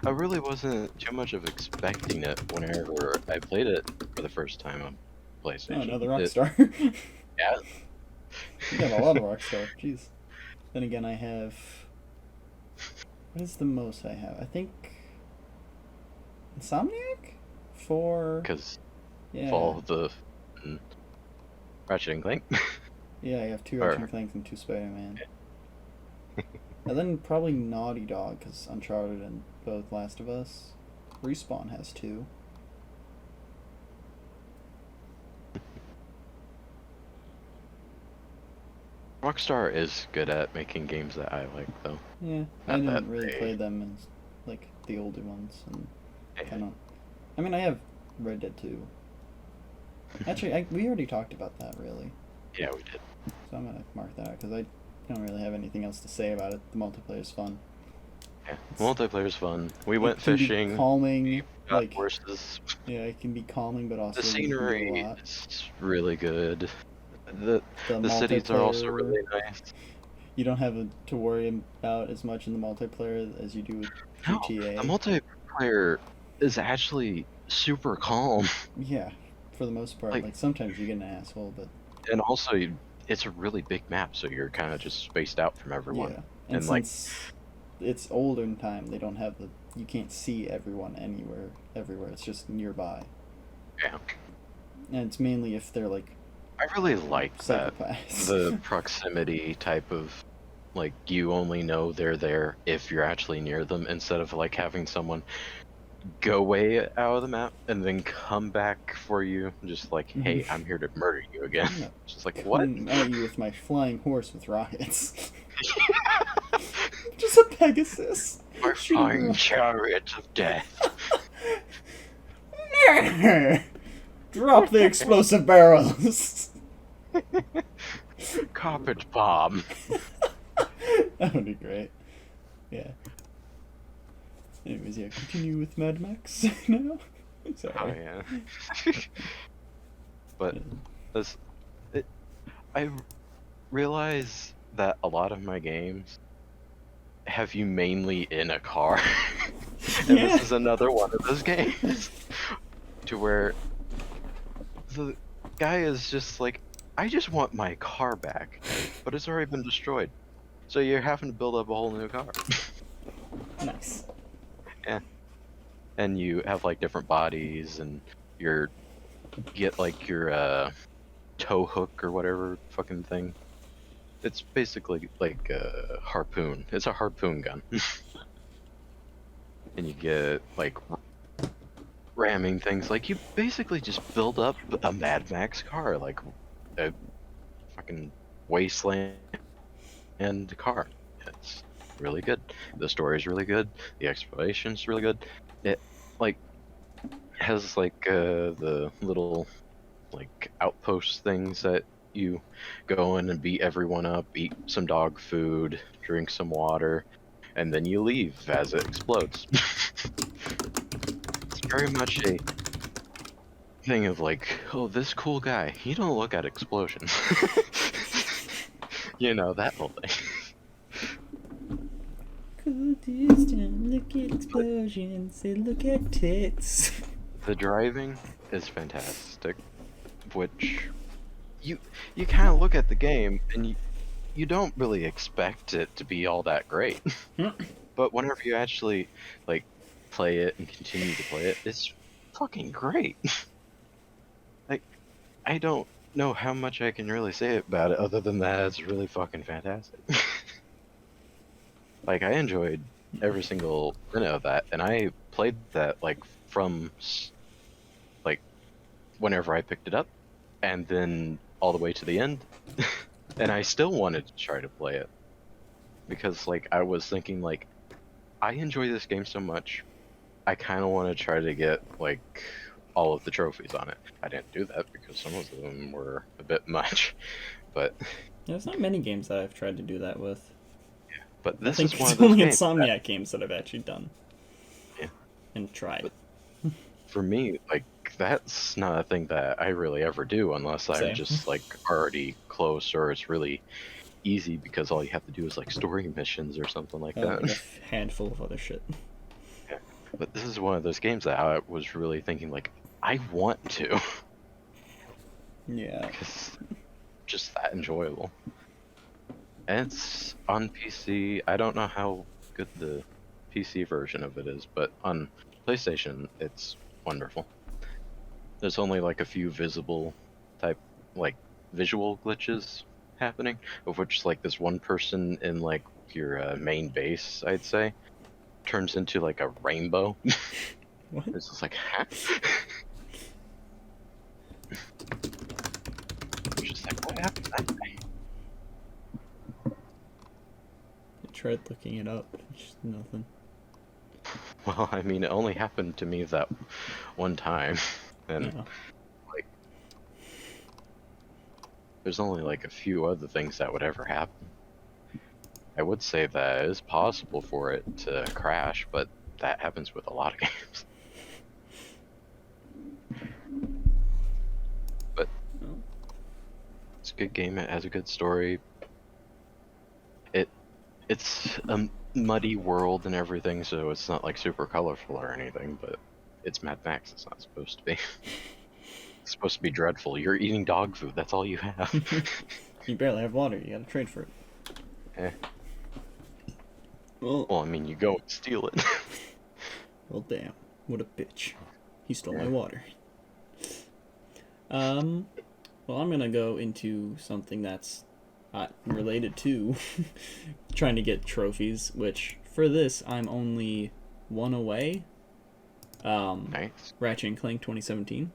really wasn't too much of expecting it whenever I played it for the first time on PlayStation. Oh, another Rockstar. Yeah. You got a lot of Rockstar. Jeez. Then again, I have... What is the most I have? I think... Insomniac? Because all of the... Ratchet and Clank? Yeah, I have 2 Ratchet and Clanks and 2 Spider-Man. And then probably Naughty Dog, because Uncharted and both Last of Us. Respawn has 2. Rockstar is good at making games that I like, though. Yeah, I didn't really play them as, like, the older ones, and kind of... I mean, I have Red Dead 2. Actually, we already talked about that, really. Yeah, we did. So I'm gonna mark that out, because I don't really have anything else to say about it. The multiplayer's fun. Yeah, multiplayer's fun. We went fishing. Be calming, like horses. Yeah, it can be calming, but also the scenery is really good. The cities are also really nice. You don't have to worry about as much in the multiplayer as you do with No, GTA. the multiplayer is actually super calm. Yeah, for the most part. Like sometimes you get an asshole, but and also it's a really big map, so you're kind of just spaced out from everyone. Yeah, and since it's olden time, they don't have you can't see everyone everywhere. It's just nearby. Yeah. And it's mainly if they're like. I really like that the psychopaths. proximity type of, like, you only know they're there if you're actually near them, instead of like having someone go way out of the map and then come back for you, just like, hey, I'm here to murder you again. No. Just like, what? Come at you with my flying horse with rockets. Just a Pegasus. My flying chariot of death. Drop the explosive barrels. Carpet bomb. That would be great. Yeah. Anyways, yeah, continue with Mad Max now. Sorry. Oh yeah. But I realize that a lot of my games have you mainly in a car. And this is another one of those games to where the guy is just like, I just want my car back, but it's already been destroyed. So you're having to build up a whole new car. Nice. Yeah. And you have like different bodies, and you get like your tow hook or whatever fucking thing. It's basically like a harpoon. It's a harpoon gun. And you get like ramming things. Like, you basically just build up a Mad Max car, like a fucking wasteland and car. It's really good. The story's really good. The exploration's really good. It like has like the little like outpost things that you go in and beat everyone up, eat some dog food, drink some water, and then you leave as it explodes. It's very much a thing of like, oh, this cool guy, you don't look at explosions. You know, that whole thing. Cool distance, look at explosions, say look at tits. The driving is fantastic, which you kind of look at the game and you don't really expect it to be all that great. But whenever you actually like play it and continue to play it, it's fucking great. Like, I don't know how much I can really say about it other than that it's really fucking fantastic. Like, I enjoyed every single minute of that, and I played that like from like whenever I picked it up, and then all the way to the end. And I still wanted to try to play it because like I was thinking, like, I enjoy this game so much, I kind of want to try to get like all of the trophies on it. I didn't do that because some of them were a bit much, but There's not many games that I've tried to do that with. yeah, but this I think is one it's of those only games Insomniac games that I've actually done. Yeah. And tried. But for me, like, that's not a thing that I really ever do unless I'm Same. just like already close, or it's really easy because all you have to do is like story missions or something like that. Like a handful of other shit. Yeah. But this is one of those games that I was really thinking, like, I want to. Yeah. Because just that enjoyable. And it's on PC. I don't know how good the PC version of it is, but on PlayStation, it's wonderful. There's only like a few visible type, like, visual glitches happening, of which like this one person in like your main base, I'd say, turns into like a rainbow. What? It's just like, huh? It's just like, what happened to that guy? I tried looking it up. Just nothing. Well, I mean, it only happened to me that one time, and No. like, there's only like a few other things that would ever happen. I would say that it is possible for it to crash, but that happens with a lot of games. But it's a good game. It has a good story. it's a muddy world and everything, so it's not like super colorful or anything, but it's Mad Max. It's not supposed to be. It's supposed to be dreadful. You're eating dog food. That's all you have. You barely have water. You gotta trade for it. Eh. Well, I mean, you go and steal it. well, damn. What a bitch. He stole my Yeah. water. Well, I'm gonna go into something that's related to trying to get trophies, which, for this, I'm only one away. Nice. Ratchet and Clank 2017.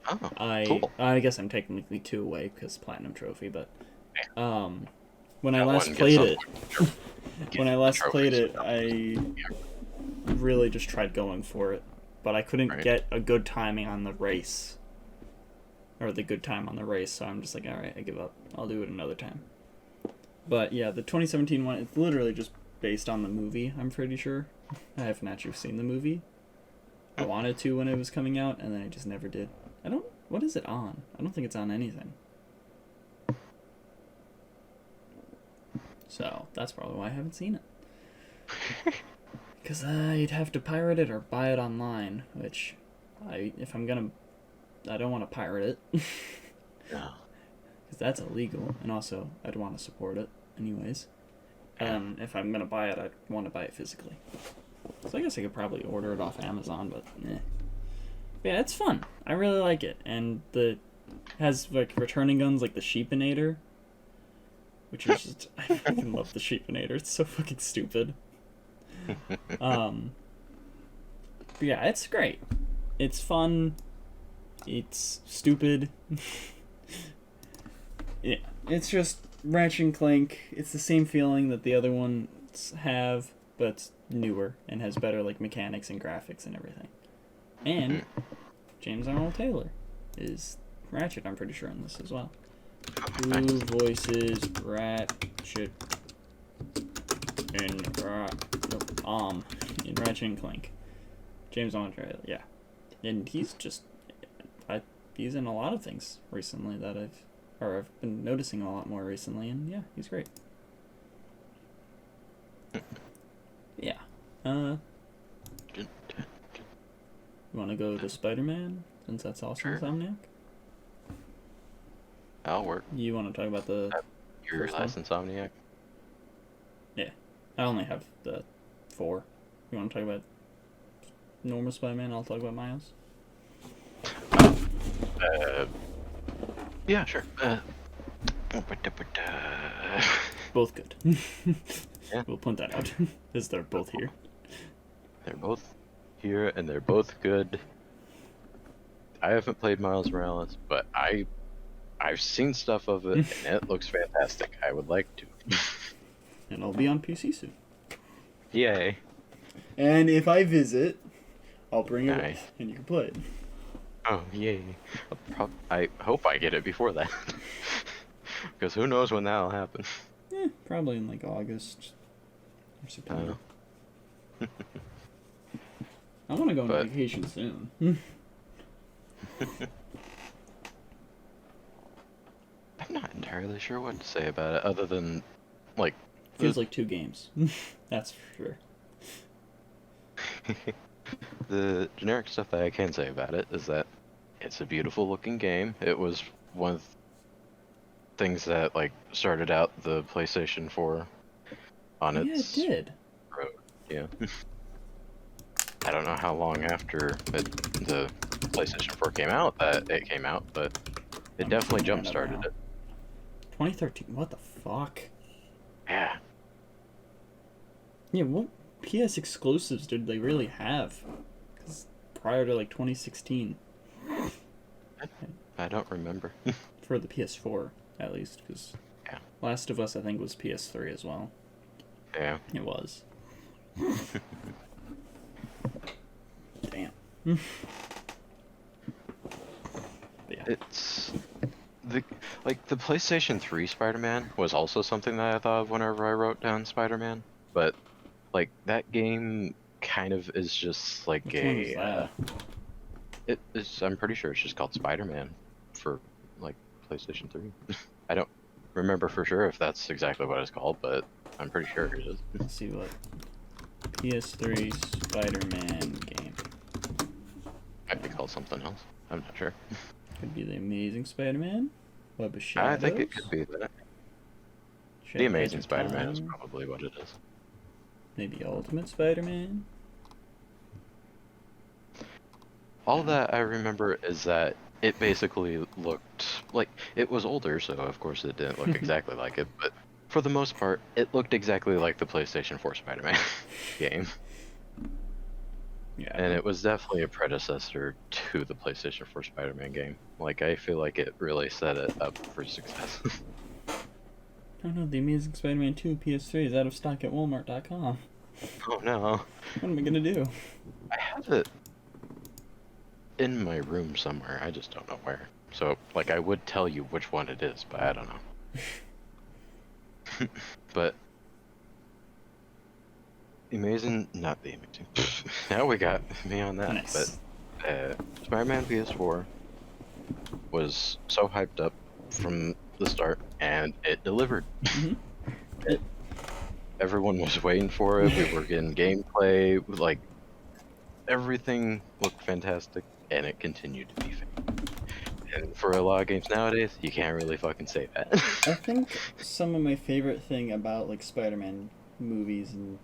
Oh, cool. I guess I'm technically 2 away because Platinum Trophy, but when I That last one gets played up it, Get when I the last trophies. played it, I really just tried going for it, but I couldn't Right. get a good timing on the race, or the good time on the race. So I'm just like, all right, I give up. I'll do it another time. But yeah, the 2017 one, it's literally just based on the movie. I'm pretty sure. I haven't actually seen the movie. I wanted to when it was coming out, and then I just never did. What is it on? I don't think it's on anything. So, that's probably why I haven't seen it. Because I'd have to pirate it or buy it online, which, I don't want to pirate it. Yeah. Because that's illegal, and also, I'd want to support it anyways. And if I'm going to buy it, I'd want to buy it physically. So I guess I could probably order it off Amazon, but eh. Yeah, it's fun. I really like it. And has like returning guns like the Sheepinator, which is just, I fucking love the Sheepinator. It's so fucking stupid. But yeah, it's great. It's fun. It's stupid. Yeah, it's just Ratchet and Clank. It's the same feeling that the other ones have, but it's newer and has better like mechanics and graphics and everything. And James Arnold Taylor is Ratchet, I'm pretty sure, in this as well. Who voices Ratchet in Ratchet and Clank? James Arnold Taylor, yeah. And he's just he's in a lot of things recently that I've been noticing a lot more recently, and yeah, he's great. Yeah. You want to go to Spider-Man, since that's also Sure. Insomniac? That'll work. You want to talk about the... Your First last Insomniac? Yeah. I only have the 4. You want to talk about normal Spider-Man? I'll talk about Miles. Yeah, sure. Both good. Yeah. We'll point that out, because they're both here. They're both here, and they're both good. I haven't played Miles Morales, but I've seen stuff of it, and it looks fantastic. I would like to. And I'll be on PC soon. Yay. And if I visit, I'll bring it Nice. with, and you can play it. Oh, yay. I hope I get it before that. Because who knows when that'll happen. Probably in like August or September. I want to go on vacation soon. I'm not entirely sure what to say about it, other than, like... Feels like 2 games. That's for sure. The generic stuff that I can say about it is that it's a beautiful looking game. It was one of the things that, like, started out the PlayStation 4 on its... Yeah, it did. road. Yeah. I don't know how long after the PlayStation 4 came out that it came out, but it definitely jump-started it. 2013, what the fuck? Yeah. Yeah, what PS exclusives did they really have? 'Cause prior to like 2016. I don't remember. For the PS4, at least, because Yeah. Last of Us, I think, was PS3 as well. Yeah. It was. Damn. Yeah. It's... the PlayStation 3 Spider-Man was also something that I thought of whenever I wrote down Spider-Man, but like that game kind of is just like Which one was that? I'm pretty sure it's just called Spider-Man for like PlayStation 3. I don't remember for sure if that's exactly what it's called, but I'm pretty sure it is. Let's see what PS3 Spider-Man game. Might be called something else. I'm not sure. Could be The Amazing Spider-Man? Web of Shadows? I think it could be that. The Amazing Spider-Man is probably what it is. Maybe Ultimate Spider-Man? All that I remember is that it basically looked like it was older, so of course it didn't look exactly like it, but for the most part, it looked exactly like the PlayStation 4 Spider-Man game. Yeah. And it was definitely a predecessor to the PlayStation 4 Spider-Man game. Like, I feel like it really set it up for success. Oh no, The Amazing Spider-Man 2 PS3 is out of stock at Walmart.com. Oh no. What am I gonna do? I have it in my room somewhere, I just don't know where. So, like, I would tell you which one it is, but I don't know. But not the amazing. Now we got me on that. Nice. But Spider-Man PS4 was so hyped up from the start, and it delivered. Everyone was waiting for it. We were getting gameplay, like everything looked fantastic, and it continued to be fantastic. And for a lot of games nowadays, you can't really fucking say that. I think some of my favorite thing about like Spider-Man movies and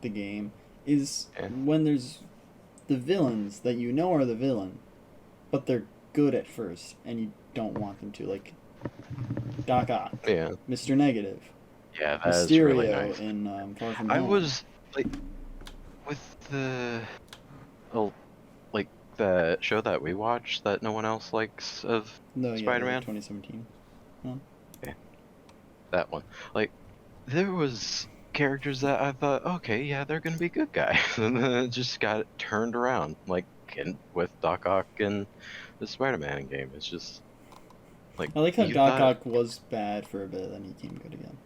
the game is when there's the villains that you know are the villain, but they're good at first, and you don't want them to, like Doc Ock, Yeah. Mr. Negative, Yeah, that's Mysterio really nice. in Far From I Home. was like, with the, like the show that we watched that no one else likes of Spider-Man. 2017. That one. Like, there was characters that I thought, okay, yeah, they're gonna be good guys, and then it just got turned around. Like with Doc Ock and the Spider-Man game, it's just like. I like how you Doc thought- Ock was bad for a bit, then he came good again.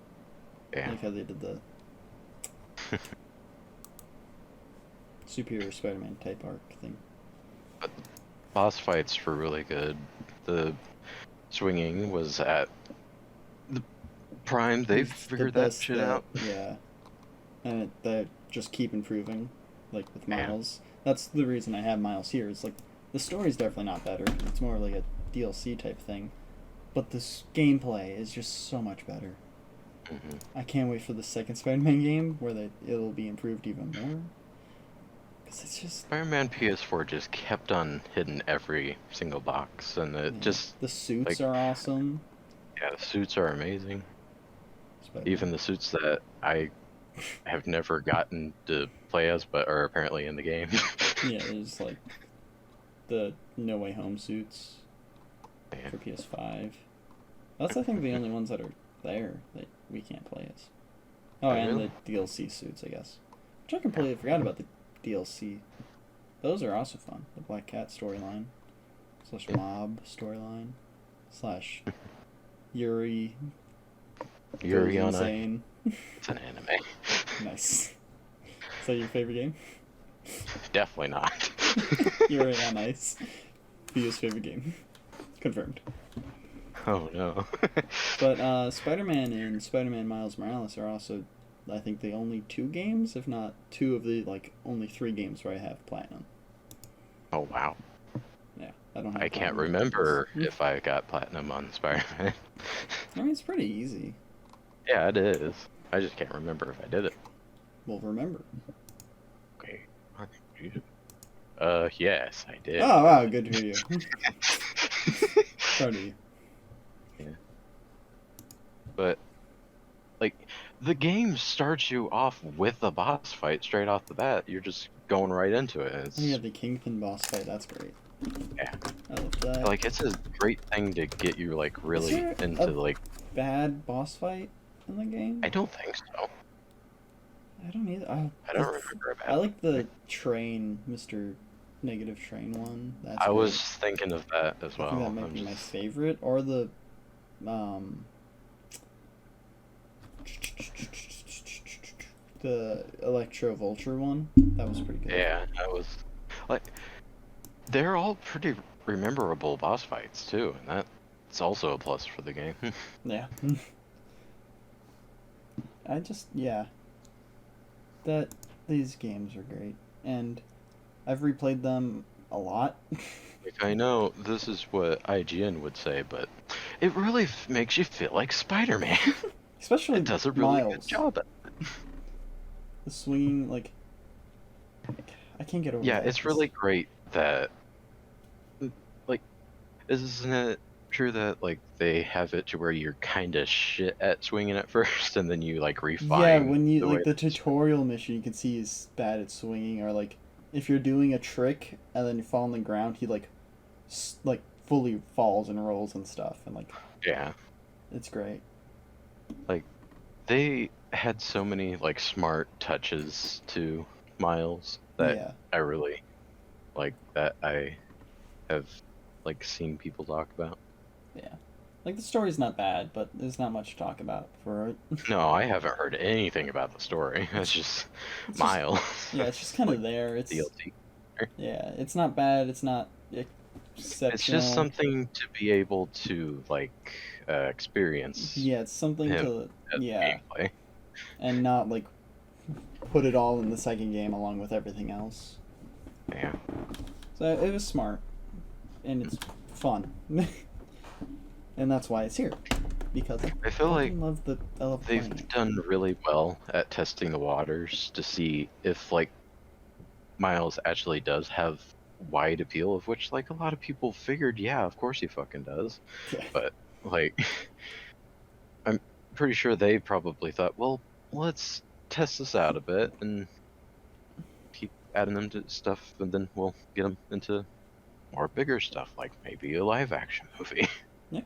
Yeah. I like how they did the Superior Spider-Man type arc thing. But boss fights were really good. The swinging was at the prime. They It's the figured that best shit out. Yeah. And they just keep improving, like with Yeah. Miles. That's the reason I have Miles here. It's like, the story's definitely not better. It's more like a DLC type thing. But this gameplay is just so much better. Hmm. I can't wait for the second Spider-Man game where it'll be improved even more. Because it's just... Spider-Man PS4 just kept on hitting every single box, and it just The suits like- are awesome. yeah, the suits are amazing. Spider-Man. Even the suits that I have never gotten to play as, but are apparently in the game. Yeah, there's like the No Way Home suits Yeah. for PS5. That's, I think, the only ones that are there that we can't play as. Oh, Oh, and really? the DLC suits, I guess. Which I completely forgot about the DLC. Those are also fun. The Black Cat storyline, / Mob storyline, / Yuri Yuri goes on insane. It's an anime. Nice. Is that your favorite game? Definitely not. Yuri on Ice. Theo's favorite game. Confirmed. Oh no. But Spider-Man and Spider-Man Miles Morales are also, I think, the only 2 games, if not 2 of the, like, only 3 games where I have Platinum. Oh wow. Yeah, I don't have I can't Platinum. remember if I got platinum on Spider-Man. I mean, it's pretty easy. Yeah, it is. I just can't remember if I did it. Well, remember. Okay. Yes, I did. Oh, wow, good to hear you. Proud of you. But, like, the game starts you off with a boss fight straight off the bat. You're just going right into it. It's, Oh, yeah, the Kingpin boss fight, that's great. Yeah. I love that. like, it's a great thing to get you, like, really there into, a- like... Bad boss fight in the game? I don't think so. I don't either. I don't remember a bad I like the train, Mr. Negative Train one. That's I great. was thinking of that as I well. think that might I'm be my just- favorite, or the the Electro Vulture one. That was pretty good. Yeah, that was... Like, they're all pretty rememberable boss fights, too, and that's also a plus for the game. Yeah. That these games are great, and I've replayed them a lot. Like, I know this is what IGN would say, but it really makes you feel like Spider-Man. Especially It does a really Miles. good job at it. The swinging, like, I can't get over Yeah, that. it's really great that, like, isn't it true that, like, they have it to where you're kind of shit at swinging at first, and then you, like, refine Yeah, when you, the like, way the tutorial mission, you can see he's bad at swinging, or, like, if you're doing a trick and then you fall on the ground, he, like, fully falls and rolls and stuff, and, like, Yeah. it's great. Like, they had so many, like, smart touches to Miles that Yeah. I really like, that I have, like, seen people talk about. Yeah. Like, the story's not bad, but there's not much to talk about for it. No, I haven't heard anything about the story. It's just Miles. Yeah, it's just kind of like, there. It's DLC. Yeah, it's not bad. It's not exceptional. It's just something to be able to, like, experience. Yeah, it's something to gameplay. and not like put it all in the second game along with everything else. Yeah. So it was smart, and it's fun, and that's why it's here. Because I feel like I love they've playing it. done really well at testing the waters to see if, like, Miles actually does have wide appeal, of which, like, a lot of people figured, yeah, of course he fucking does. Yeah. But, like, I'm pretty sure they probably thought, well, let's test this out a bit and keep adding them to stuff, and then we'll get them into more bigger stuff, like maybe a live action movie. Yeah.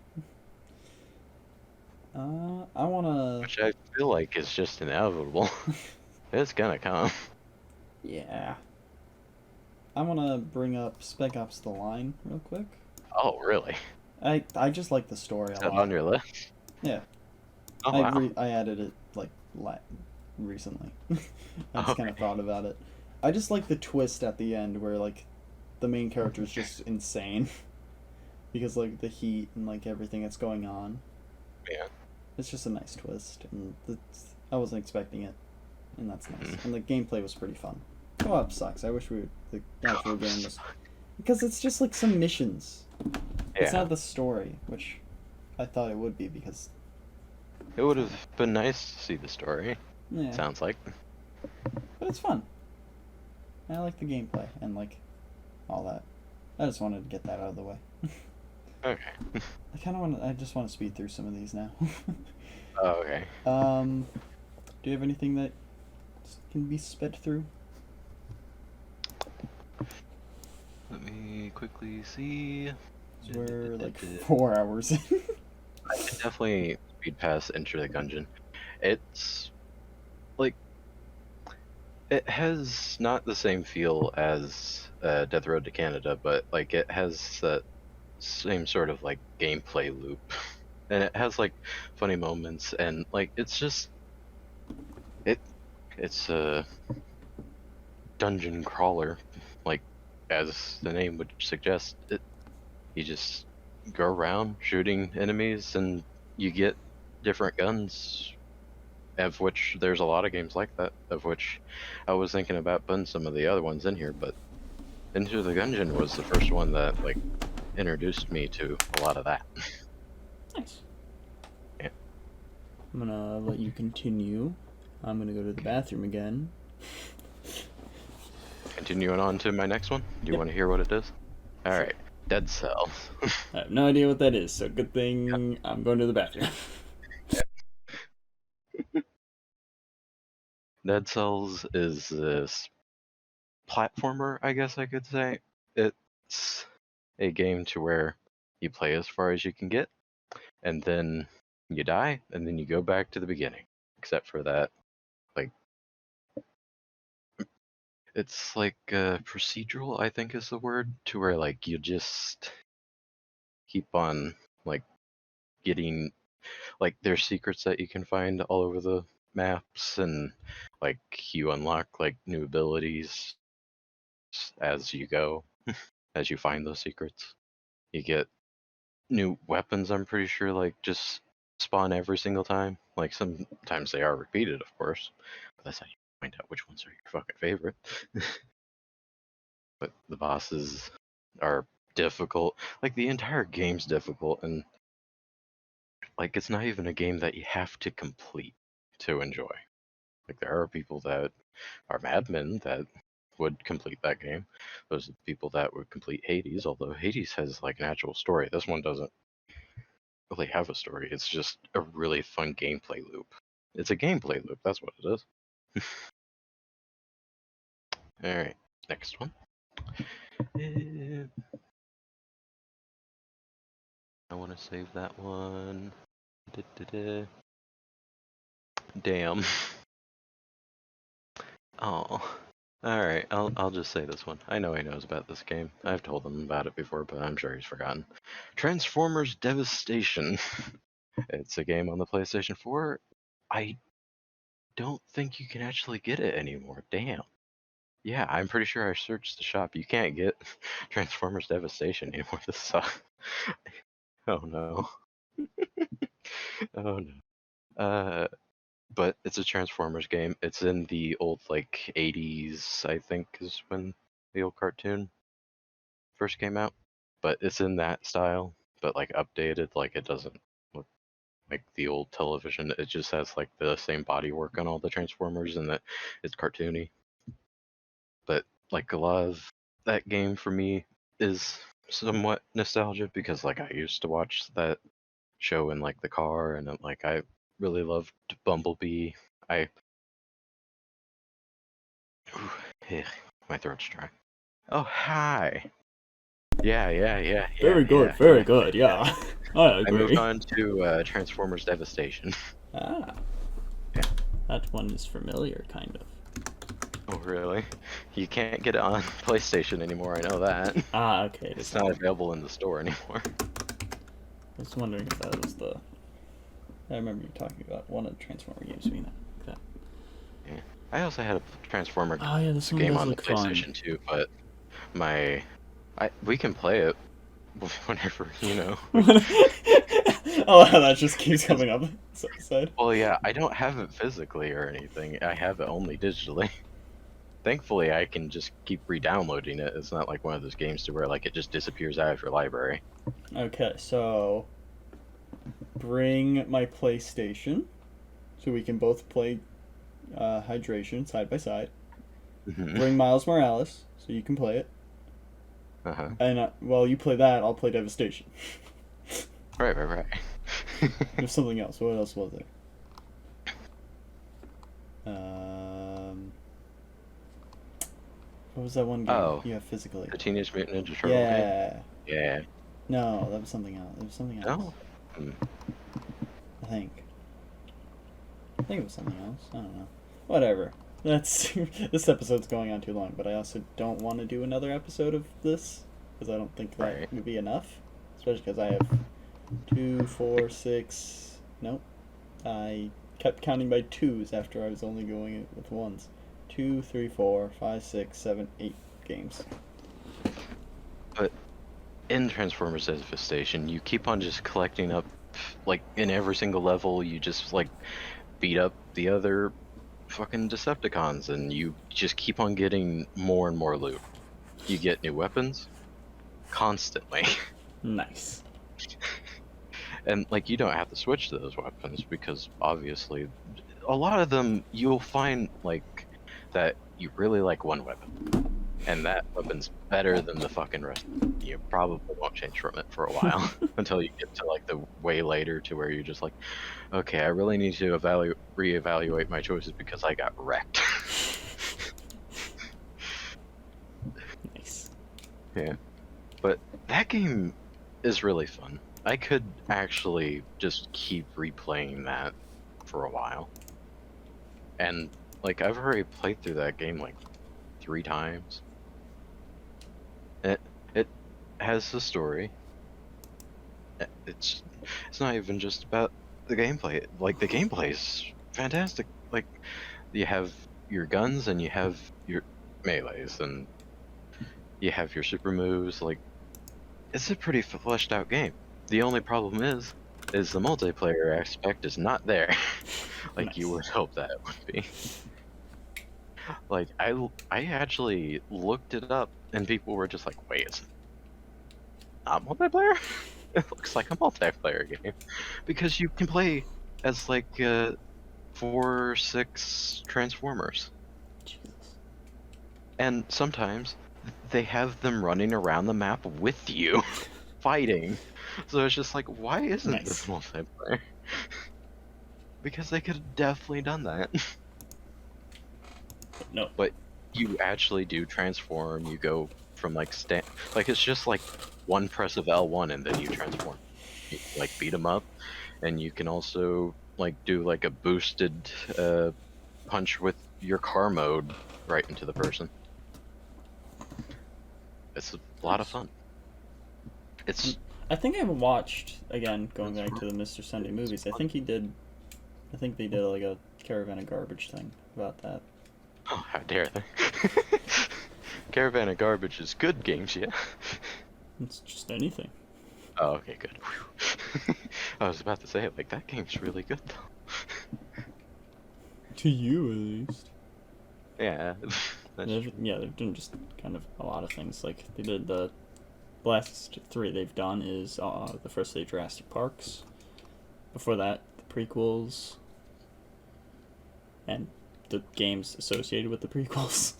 I wanna. Which I feel like is just inevitable. It's gonna come. Yeah. I wanna bring up Spec Ops: The Line real quick. Oh, really? I just like the story Is a that lot. on your list? Yeah. Oh, wow. I added it like recently. I just kind of Okay. thought about it. I just like the twist at the end where like the main character is just insane because like the heat and like everything that's going on. Yeah. It's just a nice twist, and I wasn't expecting it, and that's nice. And the gameplay was pretty fun. Co-op sucks. I wish the actual game was, because it's just like some missions. It's Yeah. not the story, which I thought it would be because It would have been nice to see the story. yeah. Sounds like. But it's fun. I like the gameplay and like all that. I just wanted to get that out of the way. Okay. I just want to speed through some of these now. Oh, okay. Do you have anything that can be sped through? Let me quickly see. We're like 4 hours in. I can definitely speed past Enter the Gungeon. It's like, it has not the same feel as Death Road to Canada, but like it has that same sort of like gameplay loop, and it has like funny moments, and like it's just it's a dungeon crawler, like as the name would suggest. You just go around shooting enemies, and you get different guns, of which there's a lot of games like that, of which I was thinking about putting some of the other ones in here, but Enter the Gungeon was the first one that like introduced me to a lot of that. Nice. Yeah. I'm gonna let you continue. I'm gonna go to the bathroom again. Continuing on to my next one. Do you want to hear what it is? Alright. Dead Cells. I have no idea what that is, so good thing I'm going to the bathroom. Dead Cells is this platformer, I guess I could say. It's a game to where you play as far as you can get, and then you die, and then you go back to the beginning. Except for that, like, it's like procedural, I think is the word, to where like you just keep on like getting, like, there's secrets that you can find all over the maps, and like you unlock like new abilities as you go, as you find those secrets. You get new weapons, I'm pretty sure, like just spawn every single time. Like sometimes they are repeated, of course. But that's how you find out which ones are your fucking favorite. But the bosses are difficult. Like the entire game's difficult, and like it's not even a game that you have to complete to enjoy. Like there are people that are madmen that would complete that game. Those are the people that would complete Hades, although Hades has like an actual story. This one doesn't really have a story. It's just a really fun gameplay loop. It's a gameplay loop, that's what it is. Alright, next one. I want to save that one. Damn. Oh. Alright, I'll just say this one. I know he knows about this game. I've told him about it before, but I'm sure he's forgotten. Transformers Devastation. It's a game on the PlayStation 4. I don't think you can actually get it anymore. Damn. Yeah, I'm pretty sure I searched the shop. You can't get Transformers Devastation anymore. This sucks. Oh no. Oh no. But it's a Transformers game. It's in the old like 80s, I think, is when the old cartoon first came out. But it's in that style, but like updated. Like it doesn't look like the old television. It just has like the same bodywork on all the Transformers, and that it's cartoony. But like a lot of that game for me is somewhat nostalgia because like I used to watch that show in like the car, and like I really loved Bumblebee. My throat's dry. Oh hi. Yeah. Very good, very good. Yeah, I I moved agree. on to Transformers Devastation. Ah, Yeah. that one is familiar, kind of. Oh really? You can't get it on PlayStation anymore. I know that. Ah, okay. It's not available in the store anymore. I was wondering if that was the. I remember you talking about one of the Transformer games being like that. Yeah. I also had a Transformer Oh yeah, this one game does on the look fun. PlayStation 2, but we can play it whenever, you know. Oh, that just keeps coming up. Side. Well, yeah, I don't have it physically or anything. I have it only digitally. Thankfully, I can just keep re-downloading it. It's not like one of those games to where like it just disappears out of your library. Okay, so bring my PlayStation, so we can both play Hydration side by side. Bring Miles Morales, so you can play it. Uh-huh. And while you play that, I'll play Devastation. Right. There's something else. What else was there? What was that one game? Oh. Yeah, physically. The Teenage Mutant Ninja Turtle game? Yeah. No, that was something else. It was something else. No? I think it was something else. I don't know. Whatever. That's this episode's going on too long, but I also don't want to do another episode of this because I don't think that would be enough. Especially because I have 2, 4, 6. Nope. I kept counting by twos after I was only going with ones. 2, 3, 4, 5, 6, 7, 8 games. But in Transformers Devastation, you keep on just collecting up, like in every single level, you just like beat up the other fucking Decepticons, and you just keep on getting more and more loot. You get new weapons constantly. Nice. And like you don't have to switch to those weapons because obviously a lot of them you'll find like that you really like one weapon and that weapon's better than the fucking rest. You probably won't change from it for a while until you get to like the way later to where you're just like, okay, I really need to reevaluate my choices because I got wrecked. Nice. Yeah, but that game is really fun. I could actually just keep replaying that for a while. And like I've already played through that game like 3 times. It has a story. It's not even just about the gameplay. Like the gameplay is fantastic. Like you have your guns and you have your melees and you have your super moves. Like it's a pretty fleshed out game. The only problem is is the multiplayer aspect is not there, like Nice. you would hope that it would be. Like I actually looked it up, and people were just like, "Wait, it's not multiplayer? It looks like a multiplayer game," because you can play as like 4-6 Transformers, Jesus. and sometimes they have them running around the map with you, fighting. So it's just like, why isn't this multiplayer? Because they could have definitely done that. No. But you actually do transform. You go from like it's just like one press of L1 and then you transform. You, like beat them up, and you can also like do like a boosted punch with your car mode right into the person. It's a lot of fun. It's. I think I've watched, again, going back to the Mr. Sunday movies, I think they did like a Caravan of Garbage thing about that. Oh, how dare they. Caravan of Garbage is good games, yeah. It's just anything. Oh, okay, good. I was about to say, like, that game's really good, though. To you, at least. Yeah. They've done just kind of a lot of things. Like, they did the last 3 they've done is the first 3 Jurassic Parks. Before that, the prequels. And the games associated with the prequels.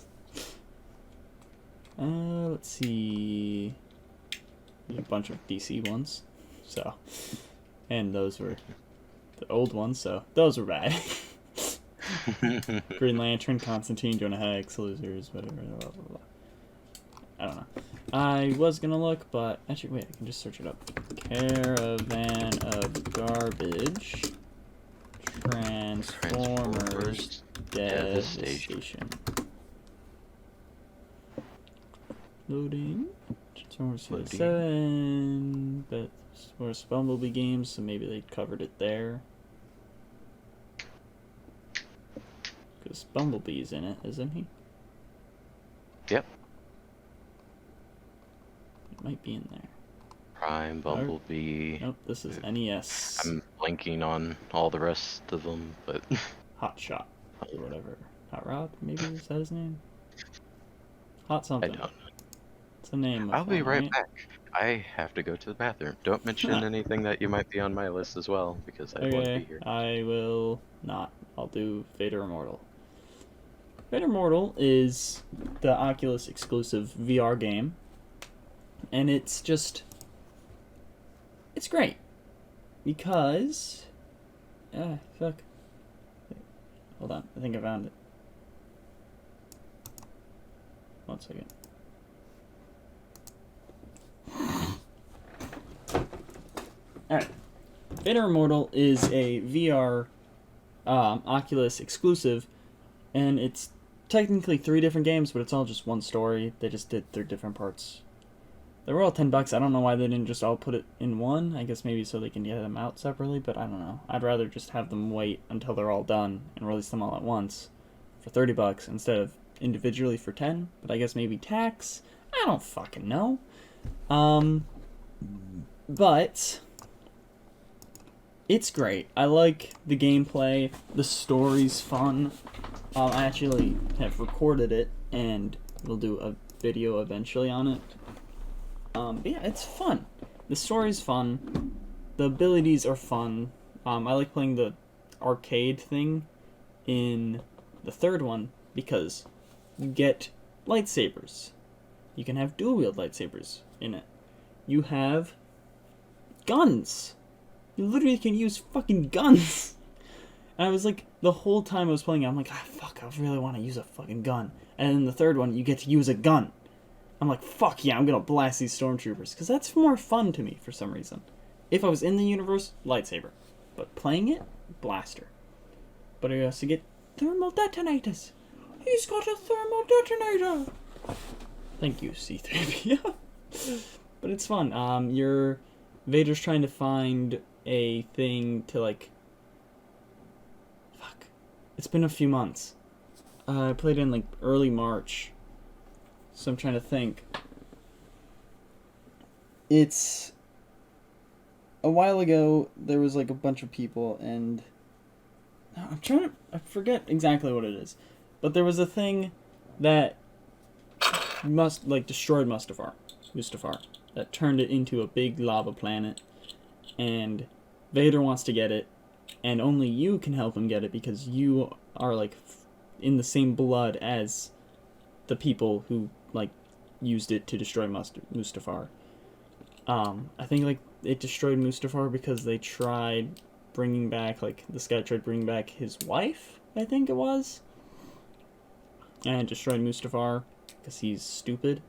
Let's see. A bunch of DC ones. So. And those were the old ones, so those were bad. Green Lantern, Constantine, Jonah Hex, Losers, whatever, blah, blah, blah. I don't know. I was gonna look, but actually, wait, I can just search it up. Caravan of Garbage, Transformers Devastation. Loading. Transformers 7. But Smurfs Bumblebee games, so maybe they covered it there. Because Bumblebee's in it, isn't he? Yep. It might be in there. Prime, Bumblebee. Nope, this is NES. I'm blanking on all the rest of them, but... Hot Shot, or whatever. Hot Rod, maybe? Is that his name? Hot something. I don't know. It's the name of I'll be one, right back. I have to go to the bathroom. Don't mention anything that you might be on my list as well, because I won't be here. I will not. I'll do Vader Immortal. Vader Immortal is the Oculus exclusive VR game, and it's just... It's great. Because... fuck. Wait, hold on, I think I found it. 1 second. Alright. Vader Immortal is a VR Oculus exclusive, and it's technically 3 different games, but it's all just one story. They just did 3 different parts. They were all $10. I don't know why they didn't just all put it in one. I guess maybe so they can get them out separately, but I don't know. I'd rather just have them wait until they're all done and release them all at once for $30 instead of individually for 10. But I guess maybe tax? I don't fucking know. But it's great. I like the gameplay. The story's fun. I actually have recorded it and we'll do a video eventually on it. But yeah, it's fun. The story's fun. The abilities are fun. I like playing the arcade thing in the 3rd one because you get lightsabers. You can have dual-wield lightsabers in it. You have guns. You literally can use fucking guns. And I was like, the whole time I was playing, I'm like, fuck, I really want to use a fucking gun. And in the 3rd one, you get to use a gun. I'm like, fuck yeah, I'm gonna blast these stormtroopers. Because that's more fun to me for some reason. If I was in the universe, lightsaber. But playing it, blaster. But he has to get thermal detonators. He's got a thermal detonator. Thank you, C-3PO. But it's fun. Vader's trying to find a thing to, like... Fuck. It's been a few months. I played in, like, early March. So I'm trying to think. It's... a while ago, there was, like, a bunch of people, and I forget exactly what it is, but there was a thing that destroyed Mustafar, that turned it into a big lava planet, and Vader wants to get it, and only you can help him get it because you are, like, in the same blood as the people who, like, used it to destroy Mustafar. I think, like, it destroyed Mustafar because they tried bringing back, like, this guy tried bringing back his wife, I think it was, and it destroyed Mustafar because he's stupid.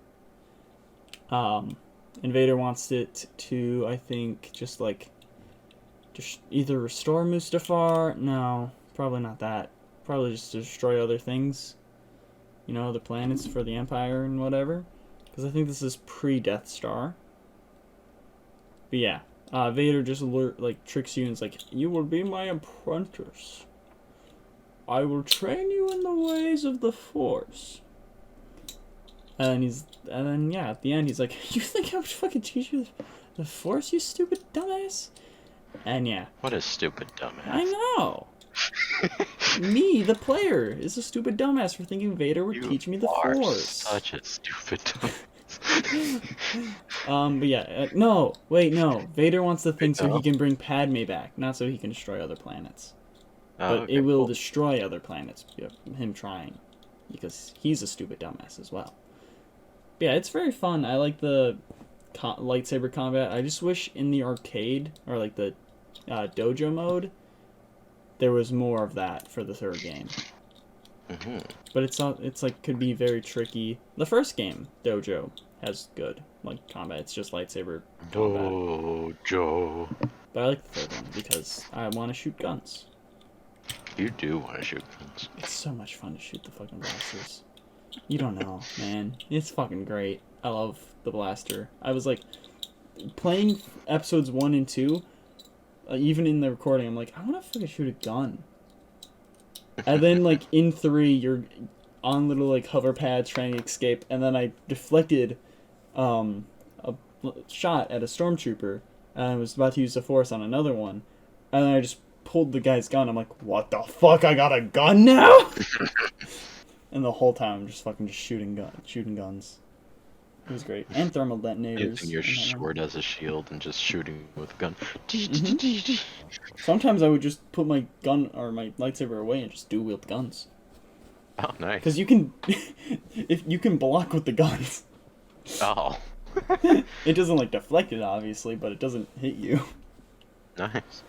And Vader wants it to, I think, just, like, either restore Mustafar, no, probably not that, probably just destroy other things, you know, other planets for the Empire and whatever, because I think this is pre-Death Star. But yeah, Vader just tricks you and is like, you will be my apprentice. I will train you in the ways of the Force. And then at the end he's like, you think I would fucking teach you the Force, you stupid dumbass? And yeah. What a stupid dumbass. I know. Me, the player, is a stupid dumbass for thinking Vader would teach me the Force. Such a stupid dumbass. But yeah, no. Vader wants the thing so he can bring Padme back, not so he can destroy other planets. But it will destroy other planets, him trying, because he's a stupid dumbass as well. But yeah, it's very fun. I like the lightsaber combat. I just wish in the arcade, or like the dojo mode, there was more of that for the third game. Mm-hmm. But it's like could be very tricky. The first game, Dojo, has good like combat. It's just lightsaber combat. Dojo. But I like the third one because I want to shoot guns. You do want to shoot guns. It's so much fun to shoot the fucking blasters. You don't know, man. It's fucking great. I love the blaster. I was like playing episodes 1 and 2. Even in the recording, I'm like, I want to fucking shoot a gun. And then, like, in 3, you're on little, like, hover pads trying to escape, and then I deflected a shot at a stormtrooper, and I was about to use the Force on another one, and then I just pulled the guy's gun. I'm like, what the fuck? I got a gun now? And the whole time, I'm just fucking shooting guns. It was great. And thermal detonators. Using your sword as a shield and just shooting with a gun. Sometimes I would just put my gun or my lightsaber away and just dual wield guns. Oh, nice. Because you can, if you can block with the guns. Oh. It doesn't like deflect it obviously, but it doesn't hit you. Nice.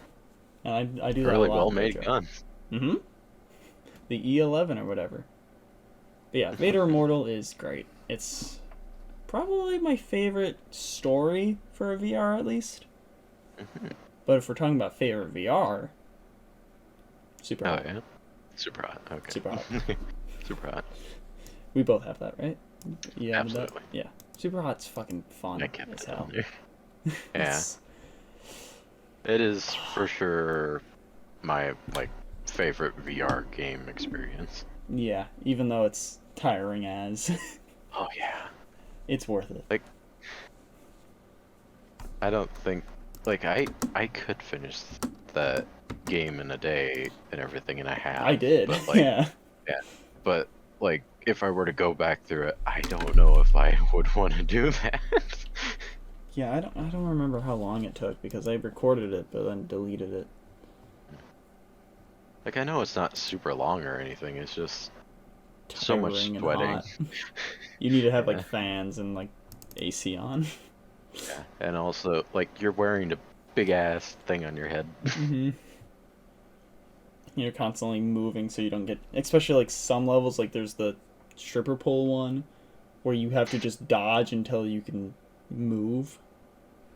And I do that really a lot. Well made guns. Mm-hmm. The E11 or whatever. But yeah, Vader Immortal is great. It's probably my favorite story for a VR, at least. Mm-hmm. But if we're talking about favorite VR, Super Hot. Oh, yeah? Super Hot, okay. Super Hot. Super Hot. We both have that, right? Yeah, absolutely. Yeah. Super Hot's fucking fun I kept as it hell. on there. Yeah. It is for sure my, like, favorite VR game experience. Yeah, even though it's tiring as. Oh, yeah. It's worth it. Like, I don't think, like, I could finish that game in a day and everything, and I have. I did, but, like, yeah. Yeah, but, like, if I were to go back through it, I don't know if I would want to do that. Yeah, I don't remember how long it took, because I recorded it, but then deleted it. Like, I know it's not super long or anything, it's just so much Tiring and sweating. hot. You need to have, like, fans and, like, AC on. Yeah, and also, like, you're wearing a big-ass thing on your head. Mm-hmm. You're constantly moving so you don't get... Especially, like, some levels, like, there's the stripper pole one, where you have to just dodge until you can move.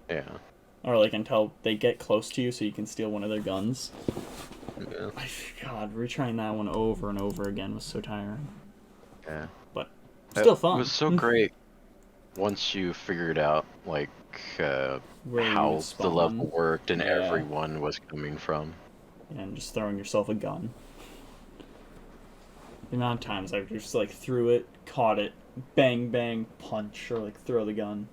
Yeah. Or, like, until they get close to you so you can steal one of their guns. Yeah. God, retrying that one over and over again was so tiring. Yeah. But still fun. It was so great once you figured out, like, how the level worked and everyone was coming from. And just throwing yourself a gun. The amount of times I just, like, threw it, caught it, bang, bang, punch, or, like, throw the gun.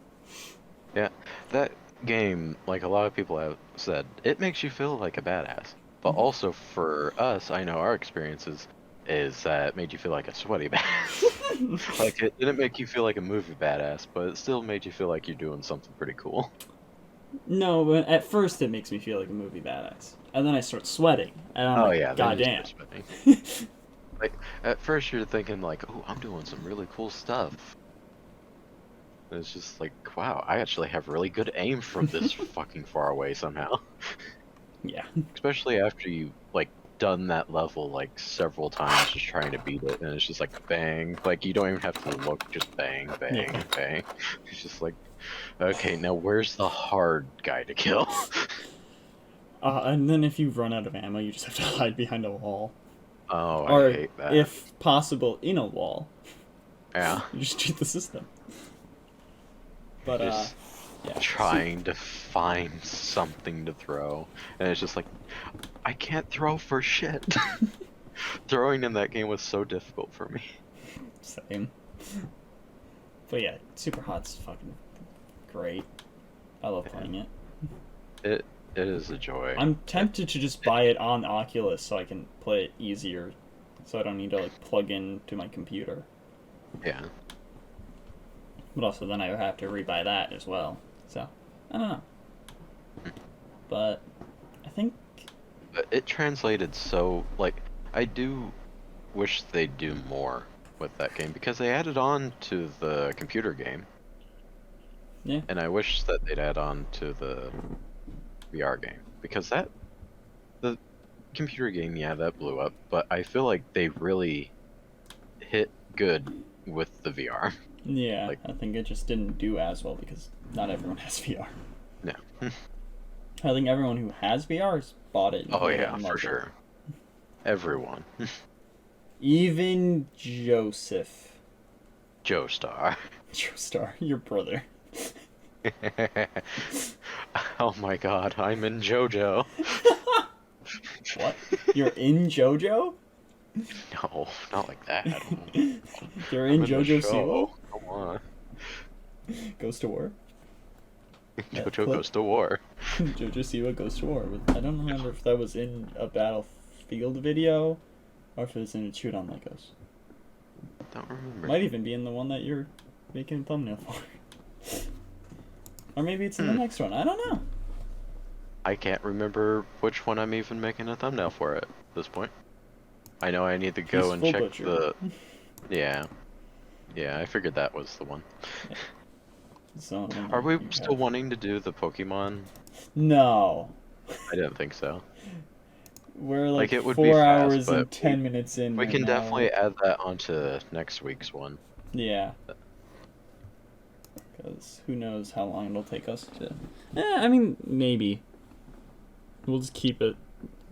Yeah, that game, like a lot of people have said, it makes you feel like a badass. But also for us, I know our experiences is that it made you feel like a sweaty badass. Like it didn't make you feel like a movie badass, but it still made you feel like you're doing something pretty cool. No, but at first it makes me feel like a movie badass, and then I start sweating, and I'm like, Yeah, then you goddamn. start sweating. Like at first you're thinking like, oh, I'm doing some really cool stuff. And it's just like, wow, I actually have really good aim from this fucking far away somehow. Yeah. Especially after you like done that level like several times just trying to beat it, and it's just like bang, like you don't even have to look, just bang, bang, Yeah. bang. It's just like, okay, now where's the hard guy to kill? And then if you run out of ammo, you just have to hide behind a wall. Oh, Or, I hate that. if possible, in a wall. Yeah. You just cheat the system. But, Just yeah. trying to find something to throw, and it's just like, I can't throw for shit. Throwing in that game was so difficult for me. Same. But yeah, Super Hot's fucking great. I love playing it. It is a joy. I'm tempted to just buy it on Oculus so I can play it easier, so I don't need to like plug into my computer. Yeah. But also then I would have to rebuy that as well. So I don't know. But I think But it translated so, like, I do wish they'd do more with that game, because they added on to the computer game. Yeah. And I wish that they'd add on to the VR game, because the computer game, yeah, that blew up, but I feel like they really hit good with the VR. Yeah, Like, I think it just didn't do as well because not everyone has VR. no. I think everyone who has VR has bought it. Oh yeah, and for loved it. sure. Everyone. Even Joseph. Joestar. Joestar, your brother. Oh my god, I'm in JoJo. What? You're in JoJo? No, not like that. You're in I'm the JoJo show. Siwa? Come on. Goes to war? JoJo goes to war. JoJo Siwa goes to war. I don't remember if that was in a Battlefield video or if it was in a Shoot on Legos. Don't remember. Might even be in the one that you're making a thumbnail for. Or maybe it's in the next one. I don't know. I can't remember which one I'm even making a thumbnail for at this point. I know I need to go and Peaceful check Butcher. the... Yeah. Yeah, I figured that was the one. So, Are we still wanting to do the Pokemon? No. I didn't think so. We're like it would be 4 fast, hours and but 10 minutes in. We right can now. definitely add that onto next week's one. Yeah. Because who knows how long it'll take us to... I mean, maybe. We'll just keep it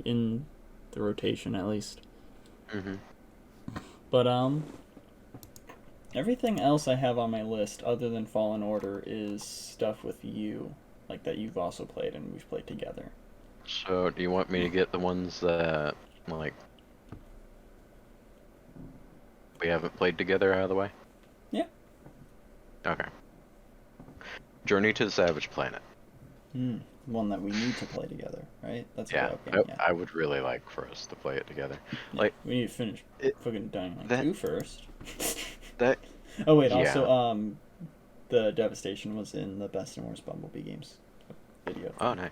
in the rotation at least. Mm-hmm. But, everything else I have on my list, other than Fallen Order, is stuff with you. Like, that you've also played and we've played together. So, do you want me to get the ones that, like, we haven't played together out of the way? Yeah. Okay. Journey to the Savage Planet. One that we need to play together, right? That's Yeah, a game, I would really like for us to play it together. Yeah, Like, we need to finish fucking Dying Light that- 2 first. That... Oh wait, yeah. also, the Devastation was in the Best and Worst Bumblebee games video. Oh, nice.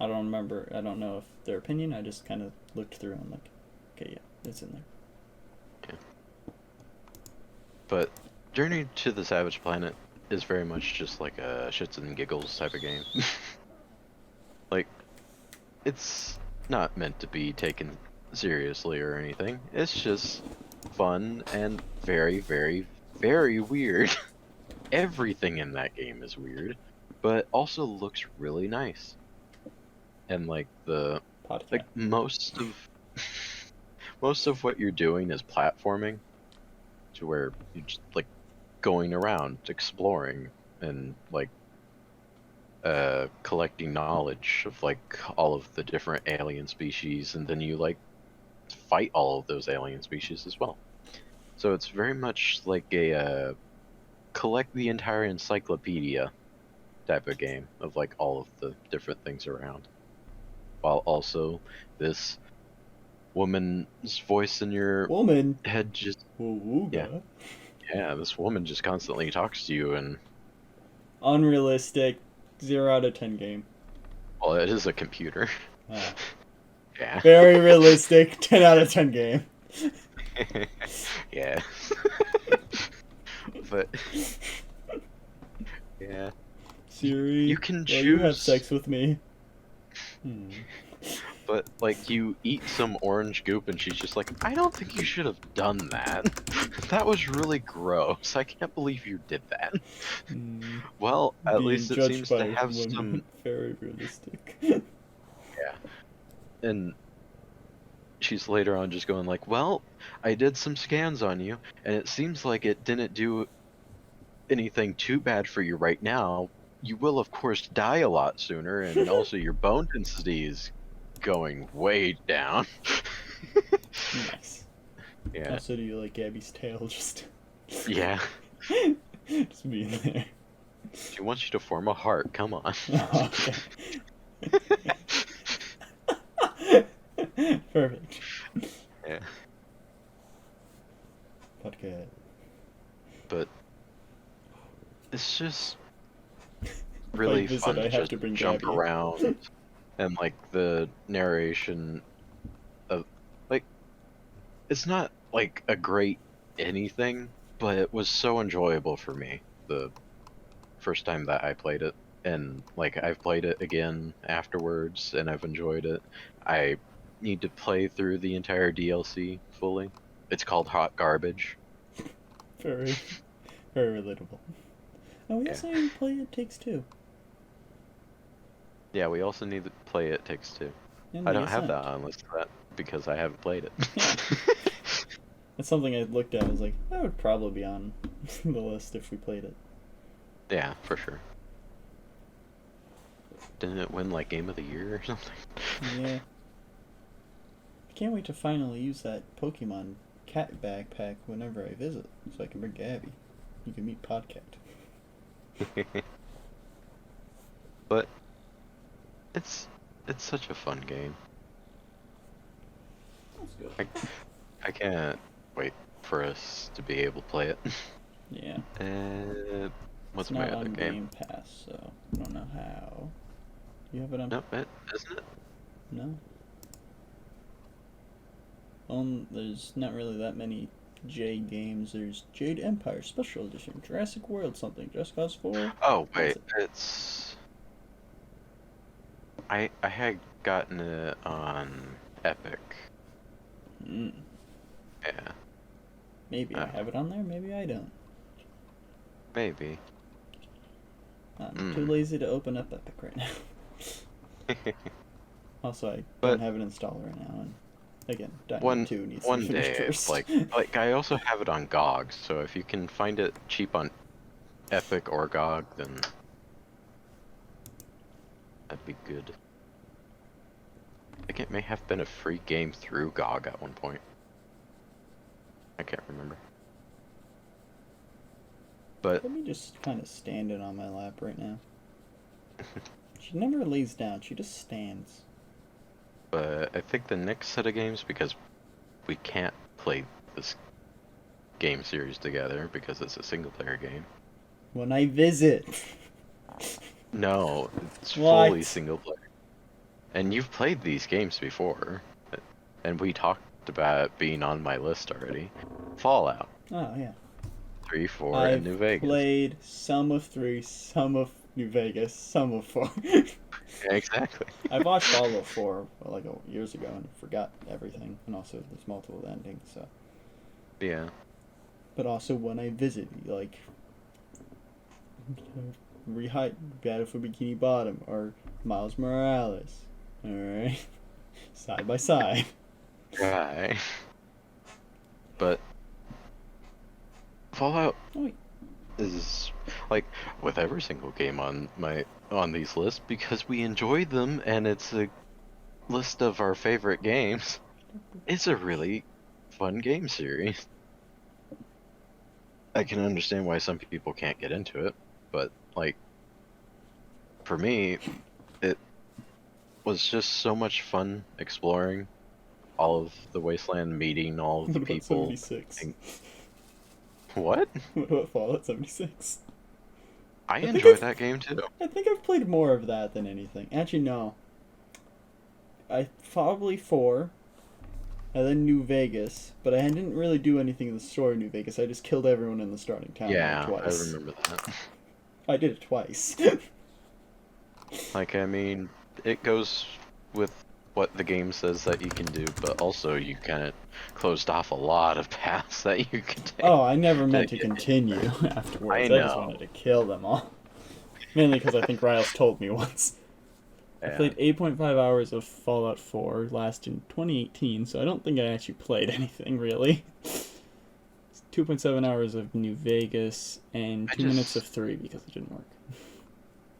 I don't remember, I don't know if their opinion, I just kind of looked through and I'm like, okay, yeah, it's in there. Yeah. But Journey to the Savage Planet is very much just like a shits and giggles type of game. Like, it's not meant to be taken seriously or anything. It's just fun and very, very, very weird. Everything in that game is weird, but also looks really nice. And like Podcast. like most of what you're doing is platforming, to where you're just like going around exploring and like collecting knowledge of like all of the different alien species, and then you like fight all of those alien species as well. So it's very much like a collect the entire encyclopedia type of game of like all of the different things around, while also this woman's voice in your Woman. head just this woman just constantly talks to you, and Unrealistic. 0 out of 10 game. well, it is a computer. Yeah. Very realistic. 10 out of 10 game. Yeah. But yeah. Siri, You can will you have choose- sex with me? But like you eat some orange goop and she's just like, I don't think you should have done that. That was really gross. I can't believe you did that. Well, at Being least it judged seems by to have women. some. Very realistic. Yeah. And she's later on just going like, well, I did some scans on you and it seems like it didn't do anything too bad for you right now. You will of course die a lot sooner, and also your bone density is going way down. Nice. Yeah. Also, do you like Gabby's tail? Just Yeah. just being there. She wants you to form a heart. Come on. Oh, okay. Perfect. Yeah. Okay. But it's just really visit, fun I to have just to bring jump Gabby. around, and like the narration of like, it's not like a great anything, but it was so enjoyable for me the first time that I played it, and like I've played it again afterwards and I've enjoyed it. I need to play through the entire DLC fully. It's called Hot Garbage. Very, very relatable. Oh, we also need to play It Takes Two. Yeah, we also need to play It Takes Two. And I The don't have Ascent. that on list for that because I haven't played it. Yeah. That's something I looked at. I was like, that would probably be on the list if we played it. Yeah, for sure. Didn't it win like Game of the Year or something? Yeah. I can't wait to finally use that Pokemon cat backpack whenever I visit, so I can bring Gabby. You can meet Podcat. But it's such a fun game. That's good. I can't wait for us to be able to play it. Yeah. What's It's my not other on game? Game Pass, so I don't know how. You have it on? Nope, isn't it? No. There's not really that many J games. There's Jade Empire Special Edition, Jurassic World something, Just Cause 4. Oh wait, That's it. it's. I had gotten it on Epic. Mm. Yeah, Maybe I have it on there, maybe I don't. maybe. I'm too lazy to open up Epic right now. Also, I But- don't have it installed right now, and again, Diamond One 2 needs to one be finished day, first. like I also have it on GOG. So if you can find it cheap on Epic or GOG, then that'd be good. I think it may have been a free game through GOG at one point. I can't remember. But Let me just kind of stand it on my lap right now. She never lays down, she just stands. I think the next set of games, because we can't play this game series together because it's a single player game. When I visit. No, it's What? fully single player. And you've played these games before, and we talked about it being on my list already. Fallout Oh, yeah. 3, 4, I've and New Vegas. played some of 3, some of New Vegas, some of 4. Yeah, exactly. I watched all of 4 like years ago and forgot everything, and also there's multiple endings, so. Yeah. But also when I visit, like, Battlefield Bikini Bottom or Miles Morales, alright, side by side. Right. But Fallout Oh, is like with every single game on these lists because we enjoy them and it's a list of our favorite games. It's a really fun game series. I can understand why some people can't get into it, but like for me, it was just so much fun exploring all of the wasteland, meeting all of the What about people. 76? What? What about Fallout 76? I think enjoyed I've- that game too. I think I've played more of that than anything. Actually, no. Probably 4, and then New Vegas, but I didn't really do anything in the story of New Vegas. I just killed everyone in the starting town Yeah, twice. I remember that. I did it twice. Like, I mean, it goes with what the game says that you can do, but also you kind of closed off a lot of paths that you could take. Oh, I never meant to Yeah. continue afterwards. I I just know. wanted to kill them all. Mainly because I think Riles told me once. I Yeah. played 8.5 hours of Fallout 4 last in 2018, so I don't think I actually played anything really. 2.7 hours of New Vegas and 2 minutes of 3 because it didn't work.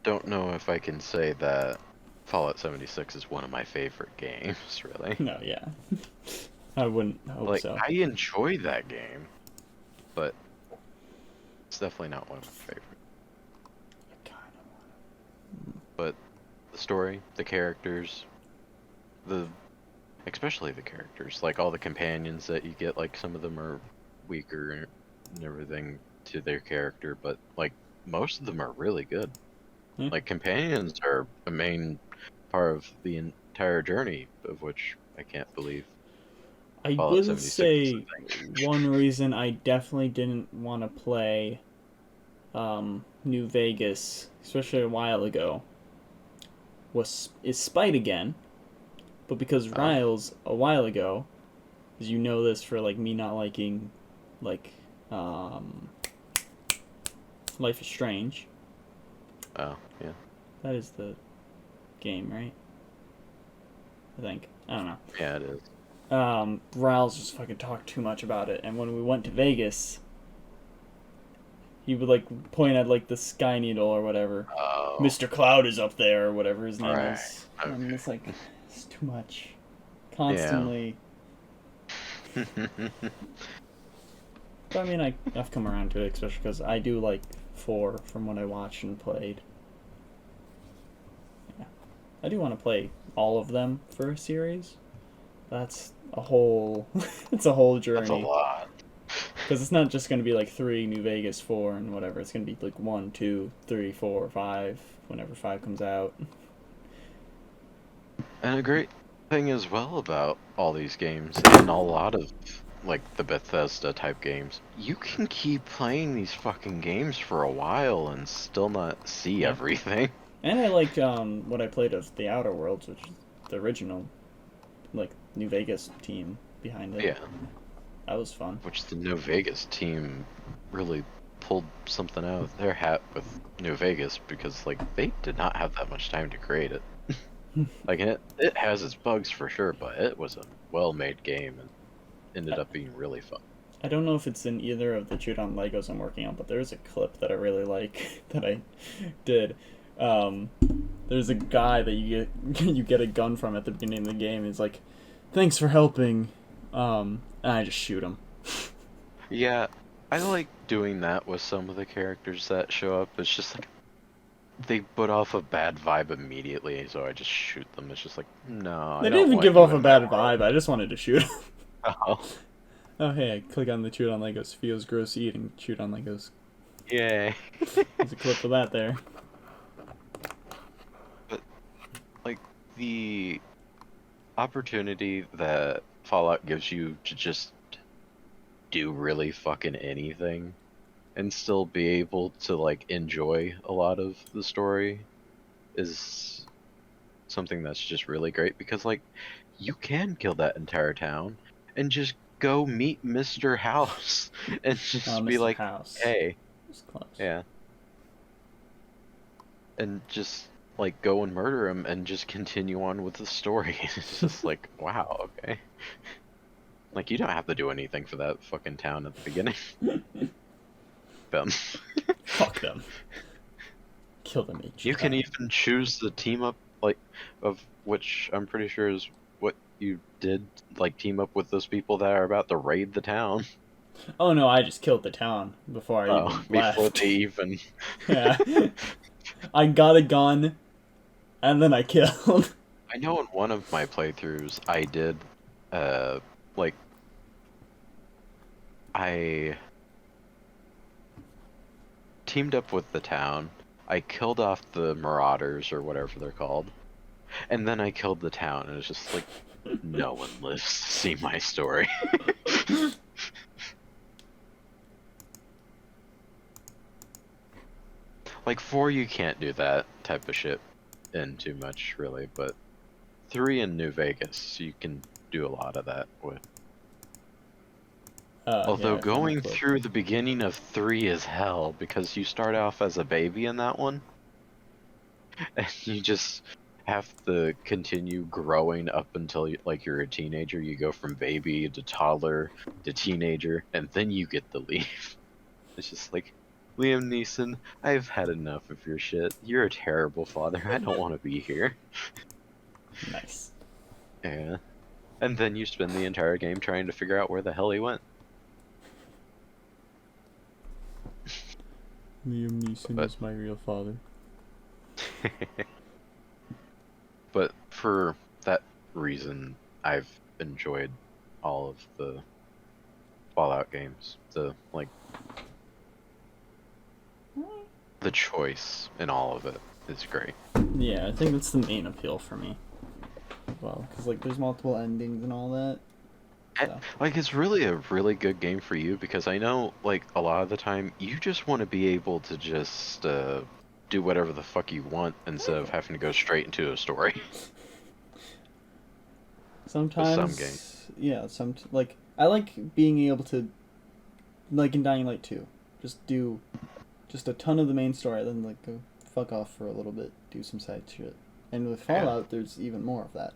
Don't know if I can say that Fallout 76 is one of my favorite games, really. No, yeah. I wouldn't hope Like, so. I enjoy that game, but it's definitely not one of my favorite. But the story, the characters, especially the characters, like all the companions that you get, like some of them are weaker and everything to their character, but like most of them are really good. Yeah. Like companions are a main part of the entire journey, of which I can't believe. I Fallout will 76 say is a thing. one reason I definitely didn't want to play New Vegas, especially a while ago, is Spite again, but because Riles a while ago, as you know this for like me not liking like Life is Strange. Oh, yeah. That is the game, right? I think. I don't know. Yeah, it is. Riles just fucking talked too much about it, and when we went to Vegas, he would like point at like the Sky Needle or whatever. Oh. Mr. Cloud is up there or whatever his name Right. is. And Okay. it's like, it's too much. Constantly. But I mean, I've come around to it, especially because I do like 4 from what I watched and played. Yeah. I do want to play all of them for a series. That's a whole, it's a whole journey. That's a lot. Because it's not just going to be like 3, New Vegas, 4, and whatever. It's going to be like 1, 2, 3, 4, 5, whenever 5 comes out. And a great thing as well about all these games, and a lot of like the Bethesda type games, you can keep playing these fucking games for a while and still not see Yeah. everything. And I like what I played of The Outer Worlds, which is the original, like, New Vegas team behind it. Yeah, That was fun. which the New Vegas team really pulled something out of their hat with New Vegas, because like they did not have that much time to create it. Like it has its bugs for sure, but it was a well-made game and ended up being really fun. I don't know if it's in either of the Chewed On Legos I'm working on, but there's a clip that I really like that I did. There's a guy that you get a gun from at the beginning of the game. He's like, "Thanks for helping," and I just shoot him. Yeah, I like doing that with some of the characters that show up. It's just like they put off a bad vibe immediately, so I just shoot them. It's just like, no. They didn't even give off a bad vibe. I just wanted to shoot him. Oh, Oh, hey, I click on the Chewed On Legos. Pheo's gross eating Chewed On Legos. yay. There's a clip of that there. Like, the opportunity that Fallout gives you to just do really fucking anything and still be able to, like, enjoy a lot of the story is something that's just really great, because, like, you can kill that entire town and just go meet Mr. House and just Oh, be Mr. like, House. hey, It's close. yeah. And just, like, go and murder him and just continue on with the story. It's just like, wow, okay. Like, you don't have to do anything for that fucking town at the beginning. Them. Fuck them. Kill them each. You can even choose the team up, like, of which I'm pretty sure is what you did, like, team up with those people that are about to raid the town. Oh no, I just killed the town before I even Before left. they even... Yeah. I got a gun, and then I killed. I know in one of my playthroughs, I did, like, I teamed up with the town. I killed off the marauders or whatever they're called, and then I killed the town, and it's just like, no one lives to see my story. Like 4, you can't do that type of shit in too much, really, but 3 in New Vegas, you can do a lot of that with. Although yeah, going through the beginning of 3 is hell, because you start off as a baby in that one, and you just have to continue growing up until like you're a teenager. You go from baby to toddler to teenager, and then you get the leave. It's just like, Liam Neeson, I've had enough of your shit. You're a terrible father. I don't want to be here. Nice. Yeah. And then you spend the entire game trying to figure out where the hell he went. Liam Neeson is my real father. But for that reason, I've enjoyed all of the Fallout games. The choice in all of it is great. Yeah, I think that's the main appeal for me. Well, because like there's multiple endings and all that. So. Like, it's really a really good game for you, because I know, like, a lot of the time you just want to be able to just do whatever the fuck you want instead of having to go straight into a story. Sometimes, some games. Yeah, like I like being able to, like in Dying Light 2, just do just a ton of the main story, then like go fuck off for a little bit, do some side shit. And with Fallout, there's even more of that.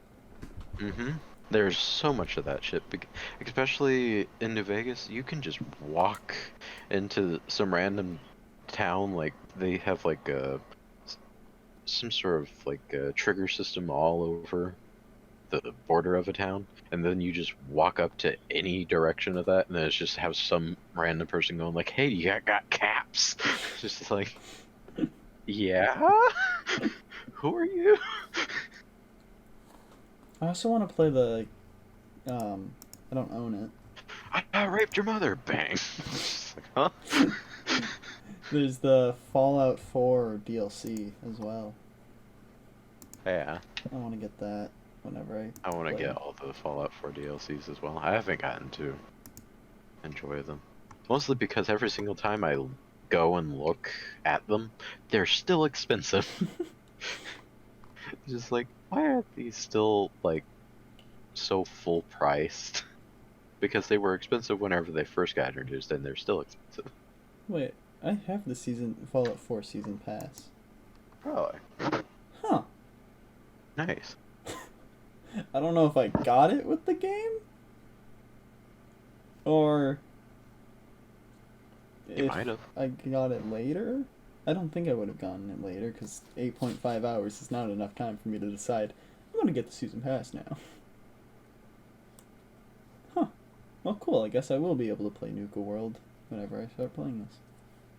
Mm-hmm. There's so much of that shit, especially in New Vegas. You can just walk into some random town, like they have like some sort of like a trigger system all over the border of a town, and then you just walk up to any direction of that, and then it's just have some random person going like, "Hey, you got caps?" Just like, yeah, who are you? I also want to play the, I don't own it. I raped your mother, bang. Just like, huh? There's the Fallout 4 DLC as well. Yeah. I want to get that whenever I want to get all the Fallout 4 DLCs as well. I haven't gotten to enjoy them. Mostly because every single time I go and look at them, they're still expensive. Just like, why are these still, like, so full priced? Because they were expensive whenever they first got introduced, and they're still expensive. Wait, I have the Fallout 4 season pass. Really? Huh. Nice. I don't know if I got it with the game, or You might have. I got it later. I don't think I would have gotten it later, because 8.5 hours is not enough time for me to decide, I'm going to get the season pass now. Huh. Well, cool. I guess I will be able to play Nuka World whenever I start playing this.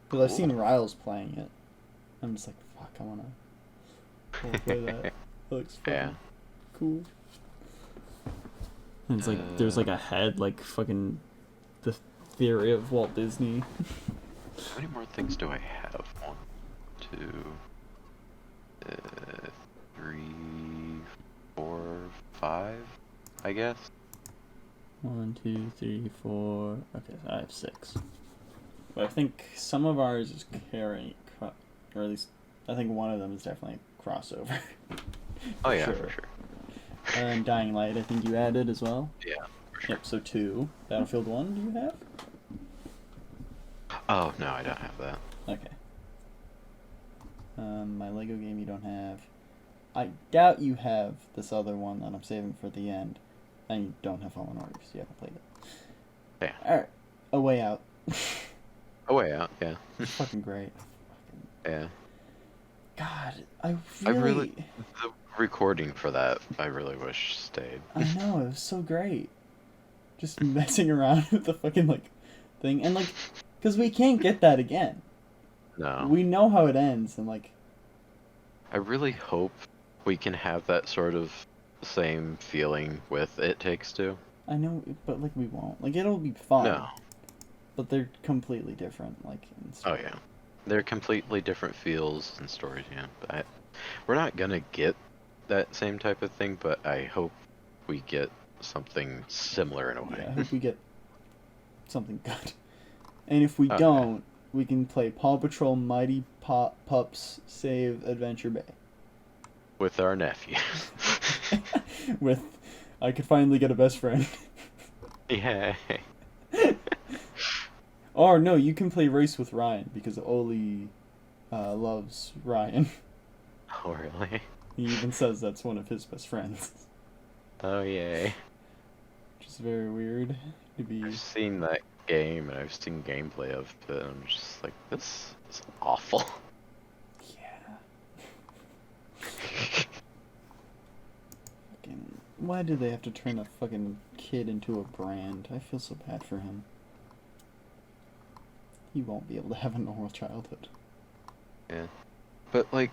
Because I've seen Riles playing it. I'm just like, fuck, I want to play that. That looks fun. Yeah. Cool. And it's like, there's like a head, like fucking the theory of Walt Disney. How many more things do I have? 1, 2, 3, 4, 5, I guess. 1, 2, 3, 4. Okay, I have 6. But I think some of ours is carrying, or at least I think one of them is definitely a crossover. Oh yeah, for sure. And Dying Light, I think you added as well. Yeah, for sure. Yep, so 2. Battlefield 1, do you have? Oh, no, I don't have that. Okay. My Lego game you don't have. I doubt you have this other one that I'm saving for the end. And you don't have Fallen Order, so you haven't played it. Yeah. Alright. A Way Out. A Way Out, yeah. Fucking great. Yeah. God, the recording for that, I really wish stayed. I know, it was so great. Just messing around with the fucking, like, thing. And, like, because we can't get that again. No. We know how it ends, and, like, I really hope we can have that sort of same feeling with It Takes Two. I know, but like we won't. Like it'll be fun. No. But they're completely different. Like. Oh yeah, they're completely different feels and stories. Yeah, but we're not gonna get that same type of thing. But I hope we get something similar in a way. Yeah, I hope we get something good. And if we don't, we can play Paw Patrol Mighty Pups Save Adventure Bay. With our nephew. With, I could finally get a best friend. Yeah. Or no, you can play Race with Ryan, because Oli loves Ryan. Oh, really? He even says that's one of his best friends. Oh, yay. Which is very weird to be... I've seen that game, and I've seen gameplay of it, and I'm just like, this is awful. Yeah. Fucking... Why do they have to turn a fucking kid into a brand? I feel so bad for him. He won't be able to have a normal childhood. Yeah. But, like,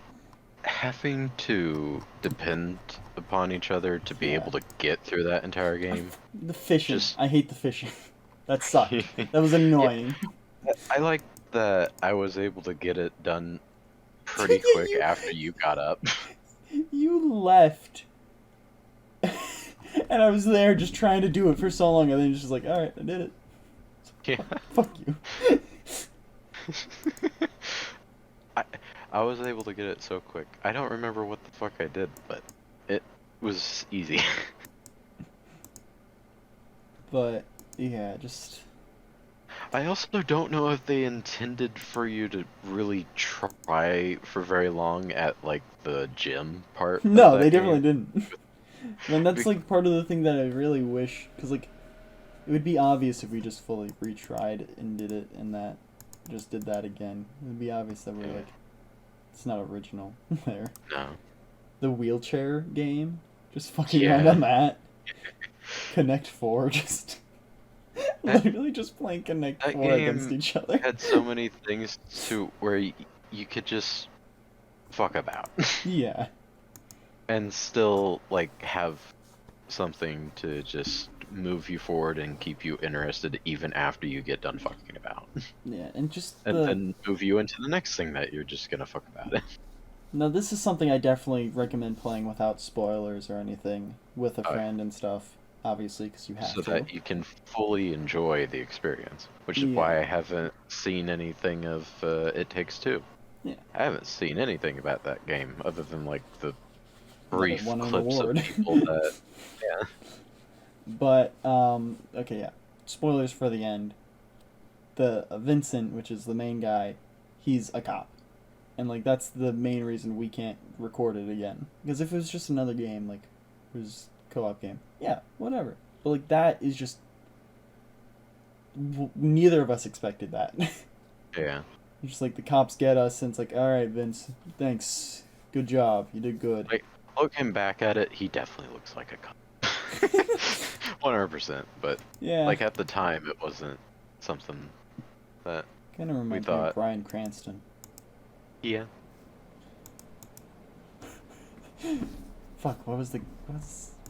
having to depend upon each other to be able to get through that entire game. The fishing. I hate the fishing. That sucked. That was annoying. Yeah. I like that I was able to get it done pretty quick after you got up. You left. And I was there just trying to do it for so long, and then you're just like, alright, I did it. Yeah. Fuck you. I was able to get it so quick. I don't remember what the fuck I did, but it was easy. But, yeah, just... I also don't know if they intended for you to really try for very long at, like, the gym part. No, they definitely didn't. And that's, like, part of the thing that I really wish... Because, like, it would be obvious if we just fully retried and did it, and that just did that again. It would be obvious that we're, like... It's not original there. No. The wheelchair game, just fucking around on that. Connect 4, just literally just playing Connect 4 against each other. Had so many things to where you could just fuck about. Yeah. And still like have something to just move you forward and keep you interested even after you get done fucking about. Yeah, and just and then move you into the next thing that you're just gonna fuck about it. Now this is something I definitely recommend playing without spoilers or anything, with a friend and stuff, obviously, because you have to. So that you can fully enjoy the experience, which is why I haven't seen anything of It Takes Two. Yeah. I haven't seen anything about that game other than like the brief clips of people that... Yeah. But, okay, yeah. Spoilers for the end. The Vincent, which is the main guy, he's a cop. And, like, that's the main reason we can't record it again. Because if it was just another game, like, it was a co-op game, yeah, whatever. But, like, that is just... Neither of us expected that. Yeah. It's just like, the cops get us, and it's like, alright, Vince, thanks. Good job. You did good. Like, looking back at it, he definitely looks like a cop. 100%, but yeah, like at the time it wasn't something that kind of reminds me of Bryan Cranston. Yeah. Fuck, what was the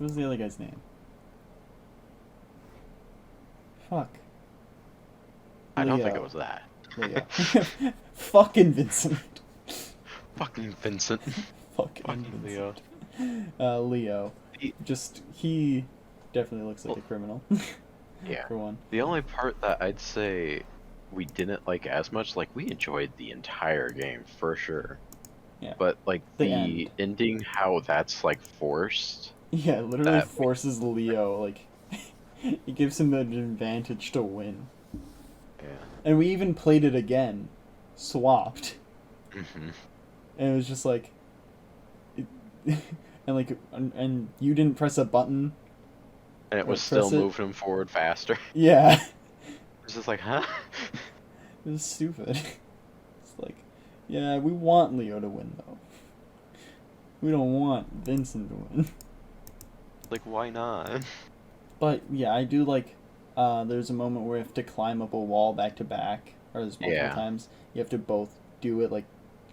other guy's name? Fuck. I don't think it was that. Leo. Fucking Vincent. Fucking Vincent. Fucking Leo. Leo. He definitely looks like a criminal. Yeah. For one. The only part that I'd say we didn't like as much, like we enjoyed the entire game for sure. Yeah. But like the ending, how that's like forced. Yeah, it literally forces Leo, like it gives him an advantage to win. Yeah. And we even played it again, swapped. Mm-hmm. And it was just like and you didn't press a button. And it was still moving him forward faster. Yeah. It's just like, huh? It was stupid. It's like, yeah, we want Leo to win, though. We don't want Vincent to win. Like, why not? But, yeah, I do like, there's a moment where you have to climb up a wall back to back, or there's multiple times. You have to both do it, like,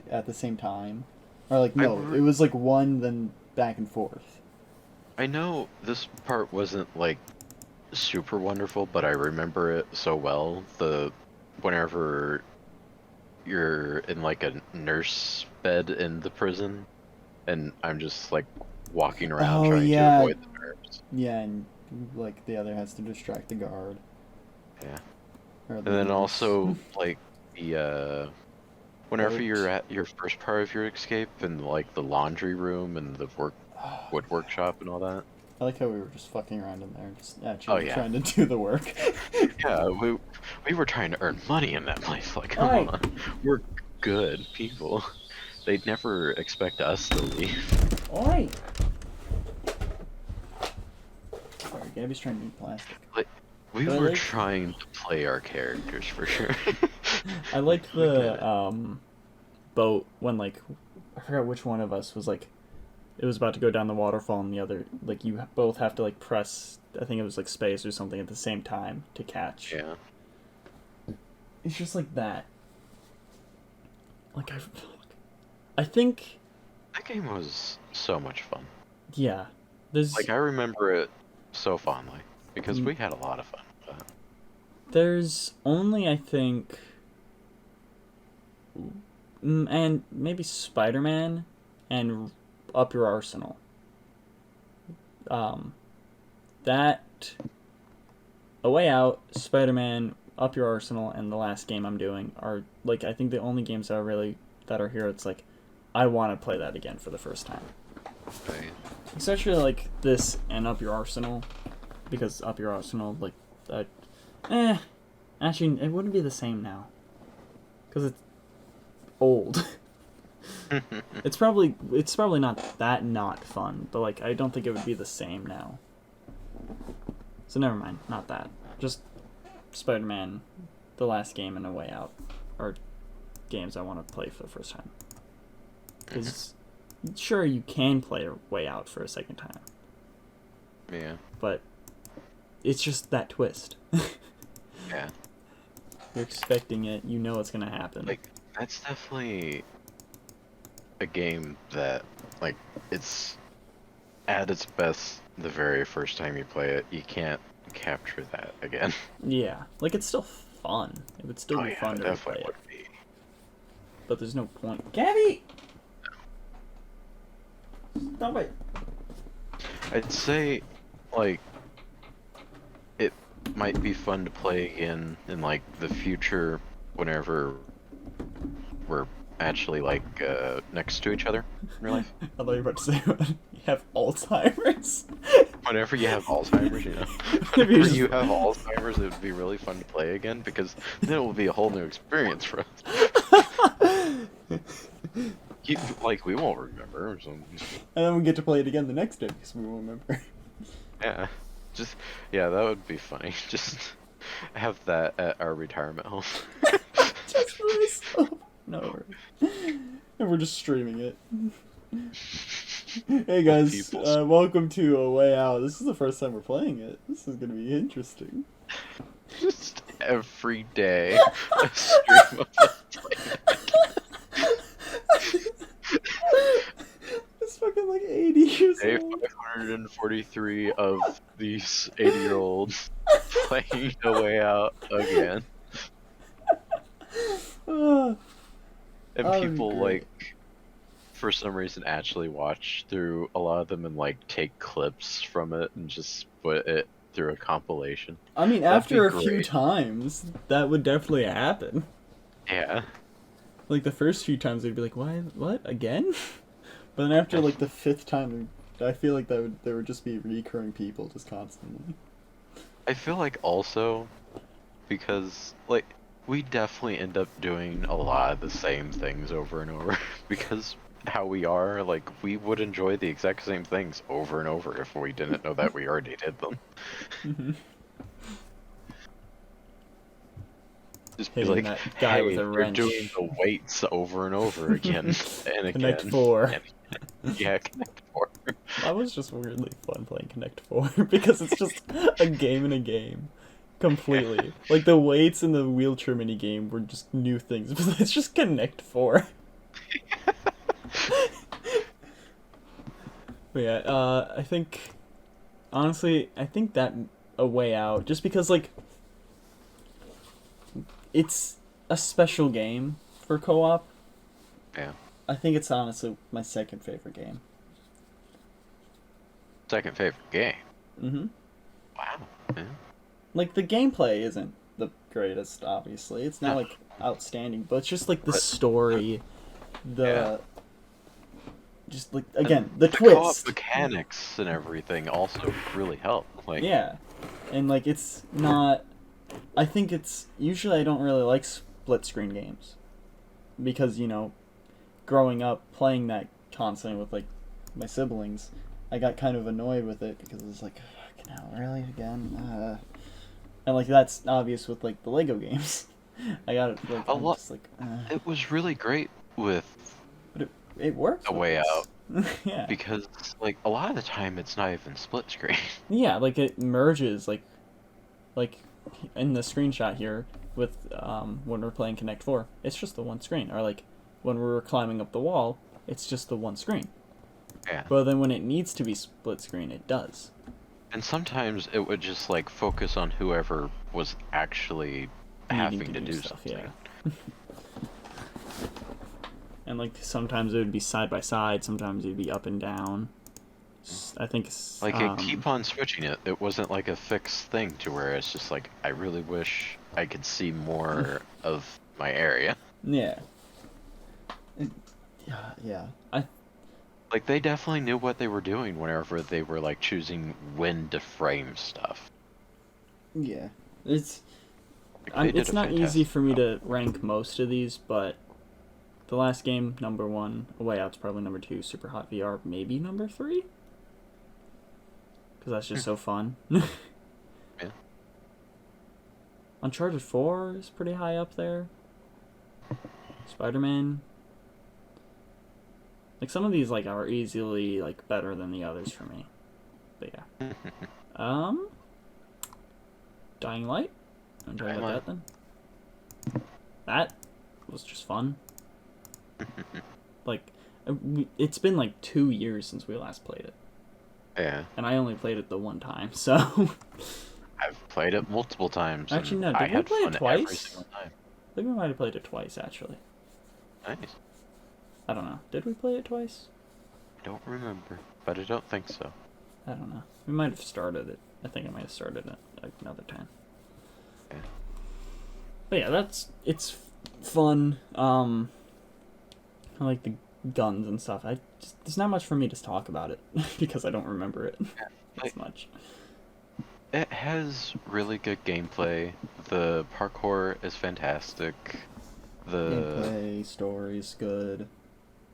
at the same time. Or like no, it was like one then back and forth. I know this part wasn't like super wonderful, but I remember it so well. Whenever you're in like a nurse bed in the prison, and I'm just like walking around trying to avoid the nurse. Yeah, and like the other has to distract the guard. Yeah. And then also like the whenever you're at your first part of your escape and like the laundry room and the wood workshop and all that. I like how we were just fucking around in there, just actually trying to do the work. Yeah, we were trying to earn money in that place. Like, come on, we're good people. They'd never expect us to leave. Oi! Sorry, Gabby's trying to eat plastic. Like, we were trying to play our characters for sure. I like the boat when like I forgot which one of us was like. It was about to go down the waterfall, and the other, like, you both have to, like, press, I think it was, like, space or something at the same time to catch. Yeah. It's just like that. Like, I think... That game was so much fun. Yeah. There's... Like, I remember it so fondly, because we had a lot of fun with that. There's only, I think... And maybe Spider-Man and... Up Your Arsenal. That A Way Out, Spider-Man, Up Your Arsenal, and the last game I'm doing are like I think the only games that are here. It's like I want to play that again for the first time. Right. Especially like this and Up Your Arsenal, because Up Your Arsenal actually it wouldn't be the same now, because it's old. It's probably not that not fun, but like I don't think it would be the same now. So never mind, not that. Just Spider-Man, the last game, and A Way Out are games I want to play for the first time. Because sure you can play A Way Out for a second time. Yeah. But it's just that twist. Yeah. You're expecting it, you know it's gonna happen. Like that's definitely a game that, like, it's at its best the very first time you play it. You can't capture that again. Yeah, like it's still fun. It would still be fun to play it. Be. But there's no point. Gabby! Stop it. I'd say, like, it might be fun to play again in, like, the future whenever we're actually like next to each other in real life. I thought you were about to say you have Alzheimer's. Whenever you have Alzheimer's, you know. Whenever you have Alzheimer's, it would be really fun to play again because then it will be a whole new experience for us. Like we won't remember or something. And then we get to play it again the next day because we won't remember. Yeah, that would be funny. Just have that at our retirement home. Just for myself. No, and we're just streaming it. Hey guys, welcome to A Way Out. This is the first time we're playing it. This is gonna be interesting. Just every day, a stream of us playing. It's fucking like 80 years Day old. 543 of these 80-year-olds playing A Way Out again. And people, like, for some reason actually watch through a lot of them and, like, take clips from it and just put it through a compilation. I mean, after a few times, that would definitely happen. Yeah. Like, the first few times, they'd be like, why, what, again? But then after, like, the 5th time, I feel like there would just be recurring people just constantly. I feel like also, because, like, we definitely end up doing a lot of the same things over and over because how we are, like, we would enjoy the exact same things over and over if we didn't know that we already did them. Mm-hmm. Just be like, that guy with a you're wrench. doing the weights over and over again and again. Connect 4. Yeah, Connect 4. That was just weirdly fun playing Connect 4 because it's just a game in a game. Completely. Like, the weights in the wheelchair mini game were just new things, but it's just Connect 4. But yeah, I think, honestly, I think that A Way Out, just because, like, it's a special game for co-op. Yeah. I think it's honestly my second favorite game. Second favorite game. Mm-hmm. Wow. Yeah. Like, the gameplay isn't the greatest, obviously. It's not, like, outstanding, but it's just, like, the story, just, like, again, the twist. Co-op mechanics and everything also really help. Like, yeah. And, like, it's not... I think it's... Usually I don't really like split-screen games. Because, you know, growing up playing that constantly with, like, my siblings, I got kind of annoyed with it because it was like, fucking hell, really? Again? And, like, that's obvious with, like, the Lego games. I got it, like, just like... It was really great with But it works. A Way Out. Yeah. Because, like, a lot of the time it's not even split screen. Yeah, like, it merges, like in the screenshot here with, when we're playing Connect 4, it's just the one screen. Or, like, when we're climbing up the wall, it's just the one screen. Yeah. But then when it needs to be split screen, it does. And sometimes it would just, like, focus on whoever was actually having to do stuff, something. yeah. And, like, sometimes it would be side by side, sometimes it would be up and down. I think it's... Like, it keep on switching it. It wasn't, like, a fixed thing to where it's just, like, I really wish I could see more of my area. Yeah. Yeah. Like, they definitely knew what they were doing whenever they were, like, choosing when to frame stuff. Yeah. It's... Like, it's not easy for me to rank most of these, but... The last game, number 1. A Way Out's probably number 2. Super Hot VR, maybe number 3? Because that's just so fun. Yeah. Uncharted 4 is pretty high up there. Spider-Man. Like, some of these, like, are easily, like, better than the others for me. But yeah. Dying Light? I'm talking about that then. That was just fun. Like, it's been like 2 years since we last played it. Yeah. And I only played it the one time, so... I've played it multiple times. Actually, no, did we play it every twice? single time. I think we might have played it twice, actually. Nice. I don't know. Did we play it twice? I don't remember, but I don't think so. I don't know. We might have started it. I think I might have started it like another time. Yeah. But yeah, it's fun. I like the guns and stuff. There's not much for me to talk about it because I don't remember it as much. It has really good gameplay. The parkour is fantastic. The gameplay, story's good.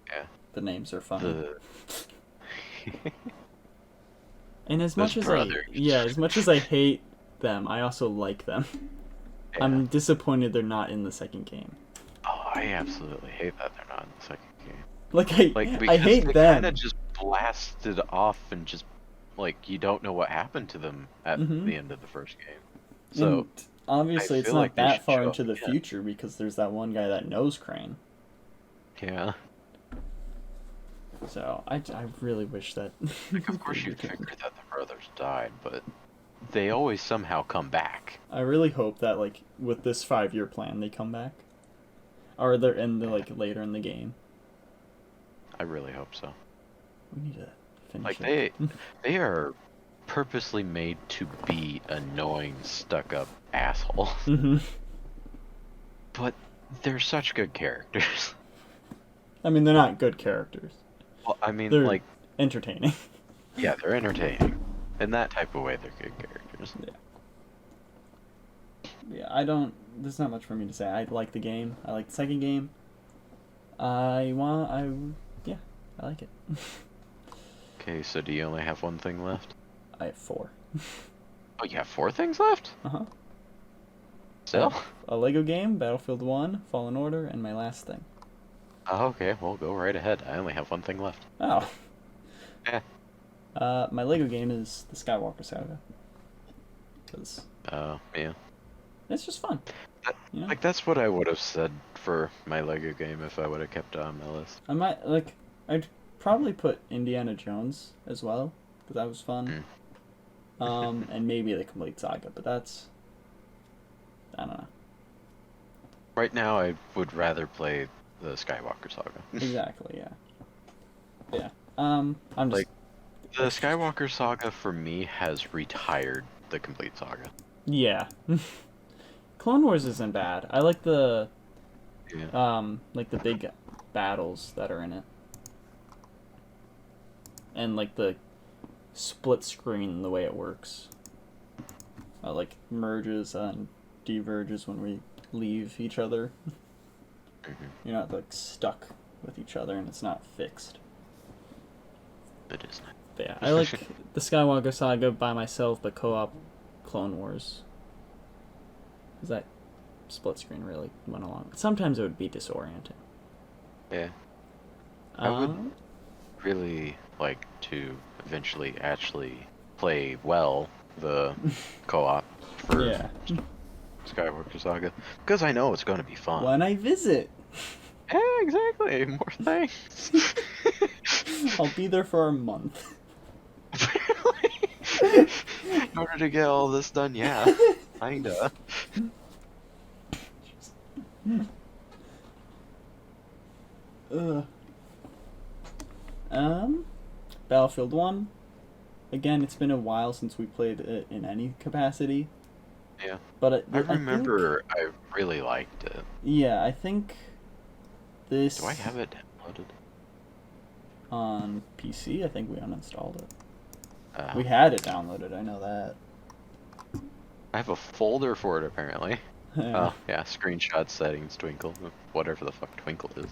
Yeah. The names are fun. The And as much as as much as I hate them, I also like them. Yeah. I'm disappointed they're not in the second game. Oh, I absolutely hate that they're not in the second game. Like I hate they them. kind of just blasted off and just like you don't know what happened to them at the end of the first game. So and obviously it's feel not like they that should far show into the up again. future because there's that one guy that knows Crane. Yeah. So I really wish that. Like, of course you figured that the brothers died, but they always somehow come back. I really hope that like with this 5-year plan they come back, or they're in the like later in the game. I really hope so. We need to finish Like it. they are purposely made to be annoying, stuck-up assholes. Mm-hmm. But they're such good characters. I mean, they're not good characters. Well, I mean, They're like, entertaining. yeah, they're entertaining. In that type of way, they're good characters. Yeah, there's not much for me to say. I like the game. I like the second game. I like it. Okay, so do you only have one thing left? I have 4. Oh, you have 4 things left? Uh-huh. Still? A Lego game, Battlefield 1, Fallen Order, and my last thing. Oh, okay, well, go right ahead. I only have one thing left. Oh. Yeah. My Lego game is the Skywalker Saga. Because Oh, yeah. it's just fun. You know? Like, that's what I would have said for my Lego game if I would have kept it on my list. I might, like, I'd probably put Indiana Jones as well, because that was fun. And maybe the complete saga, but that's... I don't know. Right now, I would rather play the Skywalker saga. Exactly, yeah. Yeah. I'm just... Like, the Skywalker saga, for me, has retired the complete saga. Yeah. Clone Wars isn't bad. I like the... like the big battles that are in it. And like the split screen, the way it works. Like merges and diverges when we leave each other. You're not like stuck with each other and it's not fixed. It is not. But yeah, I like the Skywalker saga by myself, but co-op Clone Wars. Because that split screen really went along. Sometimes it would be disorienting. Yeah. I would really like to eventually actually play well the co-op for Skywalker Saga, because I know it's going to be fun. When I visit. Yeah, exactly. More things. I'll be there for a month. In order to get all this done, yeah. Kinda. Battlefield 1. Again, it's been a while since we played it in any capacity. Yeah. But I remember I really liked it. Yeah, I think this... Do I have it downloaded? On PC, I think we uninstalled it. Uh, We had it downloaded, I know that. I have a folder for it, apparently. Oh, yeah, screenshot settings, Twinkle. Whatever the fuck Twinkle is.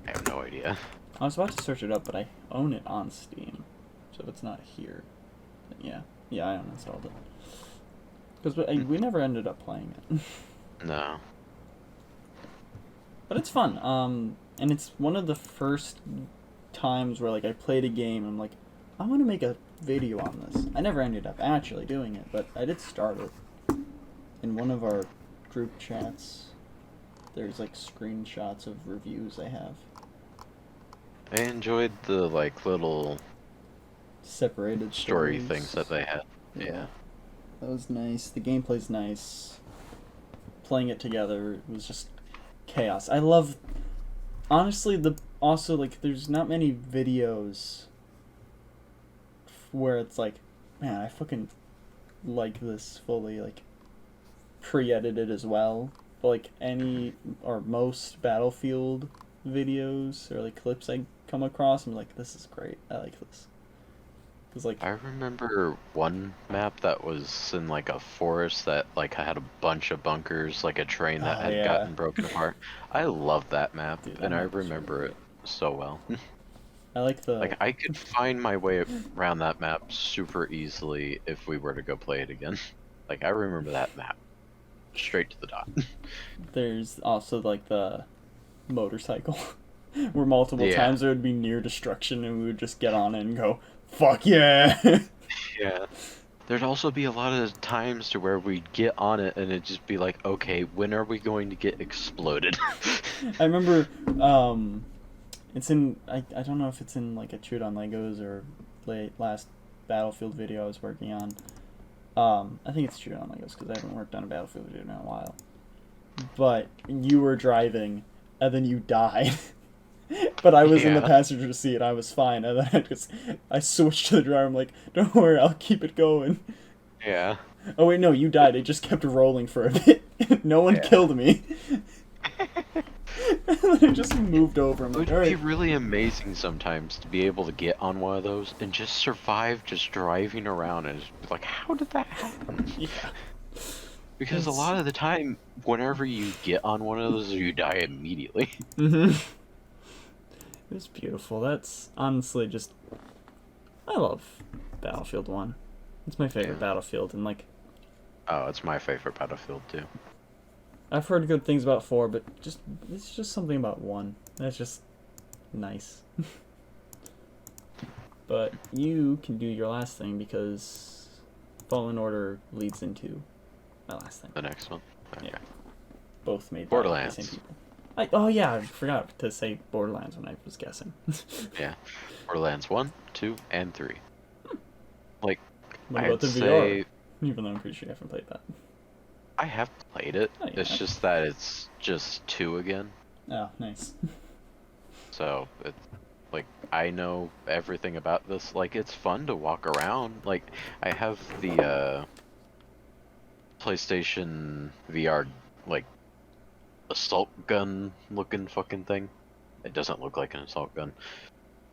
I have no idea. I was about to search it up, but I own it on Steam. So if it's not here, then yeah. Yeah, I uninstalled it. Because we never ended up playing it. No. But it's fun. And it's one of the first times where like I played a game and I'm like, I want to make a video on this. I never ended up actually doing it, but I did start it. In one of our group chats, there's like screenshots of reviews I have. I enjoyed the like little Separated story stories. things that they had. Yeah. That was nice. The gameplay's nice. Playing it together was just chaos. I love... Honestly, also, like, there's not many videos where it's like, man, I fucking like this fully, like, pre-edited as well. But, like, any or most Battlefield videos or, like, clips I come across, I'm like, this is great. I like this. Like, I remember one map that was in like a forest that like had a bunch of bunkers, like a train that had gotten broken apart. I love that map, dude, and I remember it so well. I like the... Like, I could find my way around that map super easily if we were to go play it again. Like, I remember that map. Straight to the dot. There's also, like, the motorcycle. Where multiple times there would be near destruction and we would just get on it and go, fuck yeah! Yeah. There'd also be a lot of times to where we'd get on it and it'd just be like, okay, when are we going to get exploded? I remember, it's in, I don't know if it's in like a Chewed on Legos or last Battlefield video I was working on. I think it's Chewed on Legos because I haven't worked on a Battlefield video in a while. But you were driving and then you died. But I was in the passenger seat and I was fine, and then I switched to the driver. I'm like, don't worry, I'll keep it going. Yeah. Oh wait, no, you died. It just kept rolling for a bit. No one killed me. And then it just moved over. I'm like, it would be really amazing sometimes to be able to get on one of those and just survive just driving around and just be like, how did that happen? Yeah. Because a lot of the time, whenever you get on one of those, you die immediately. Mm-hmm. It was beautiful. That's honestly just... I love Battlefield 1. It's my favorite Battlefield, and like... Oh, it's my favorite Battlefield, too. I've heard good things about 4, but it's just something about 1. That's just nice. But you can do your last thing, because Fallen Order leads into my last thing. The next one? Okay. Yeah. Both made by the Borderlands. same people. Oh yeah, I forgot to say Borderlands when I was guessing. Yeah. Borderlands 1, 2, and 3. Like, What about I'd the say... VR? Even though I'm pretty sure you haven't played that. I have played it. Oh, yeah. It's just that it's just 2 again. Oh, nice. So, it's... Like, I know everything about this. Like, it's fun to walk around. Like, I have the, PlayStation VR, like, assault gun looking fucking thing. It doesn't look like an assault gun,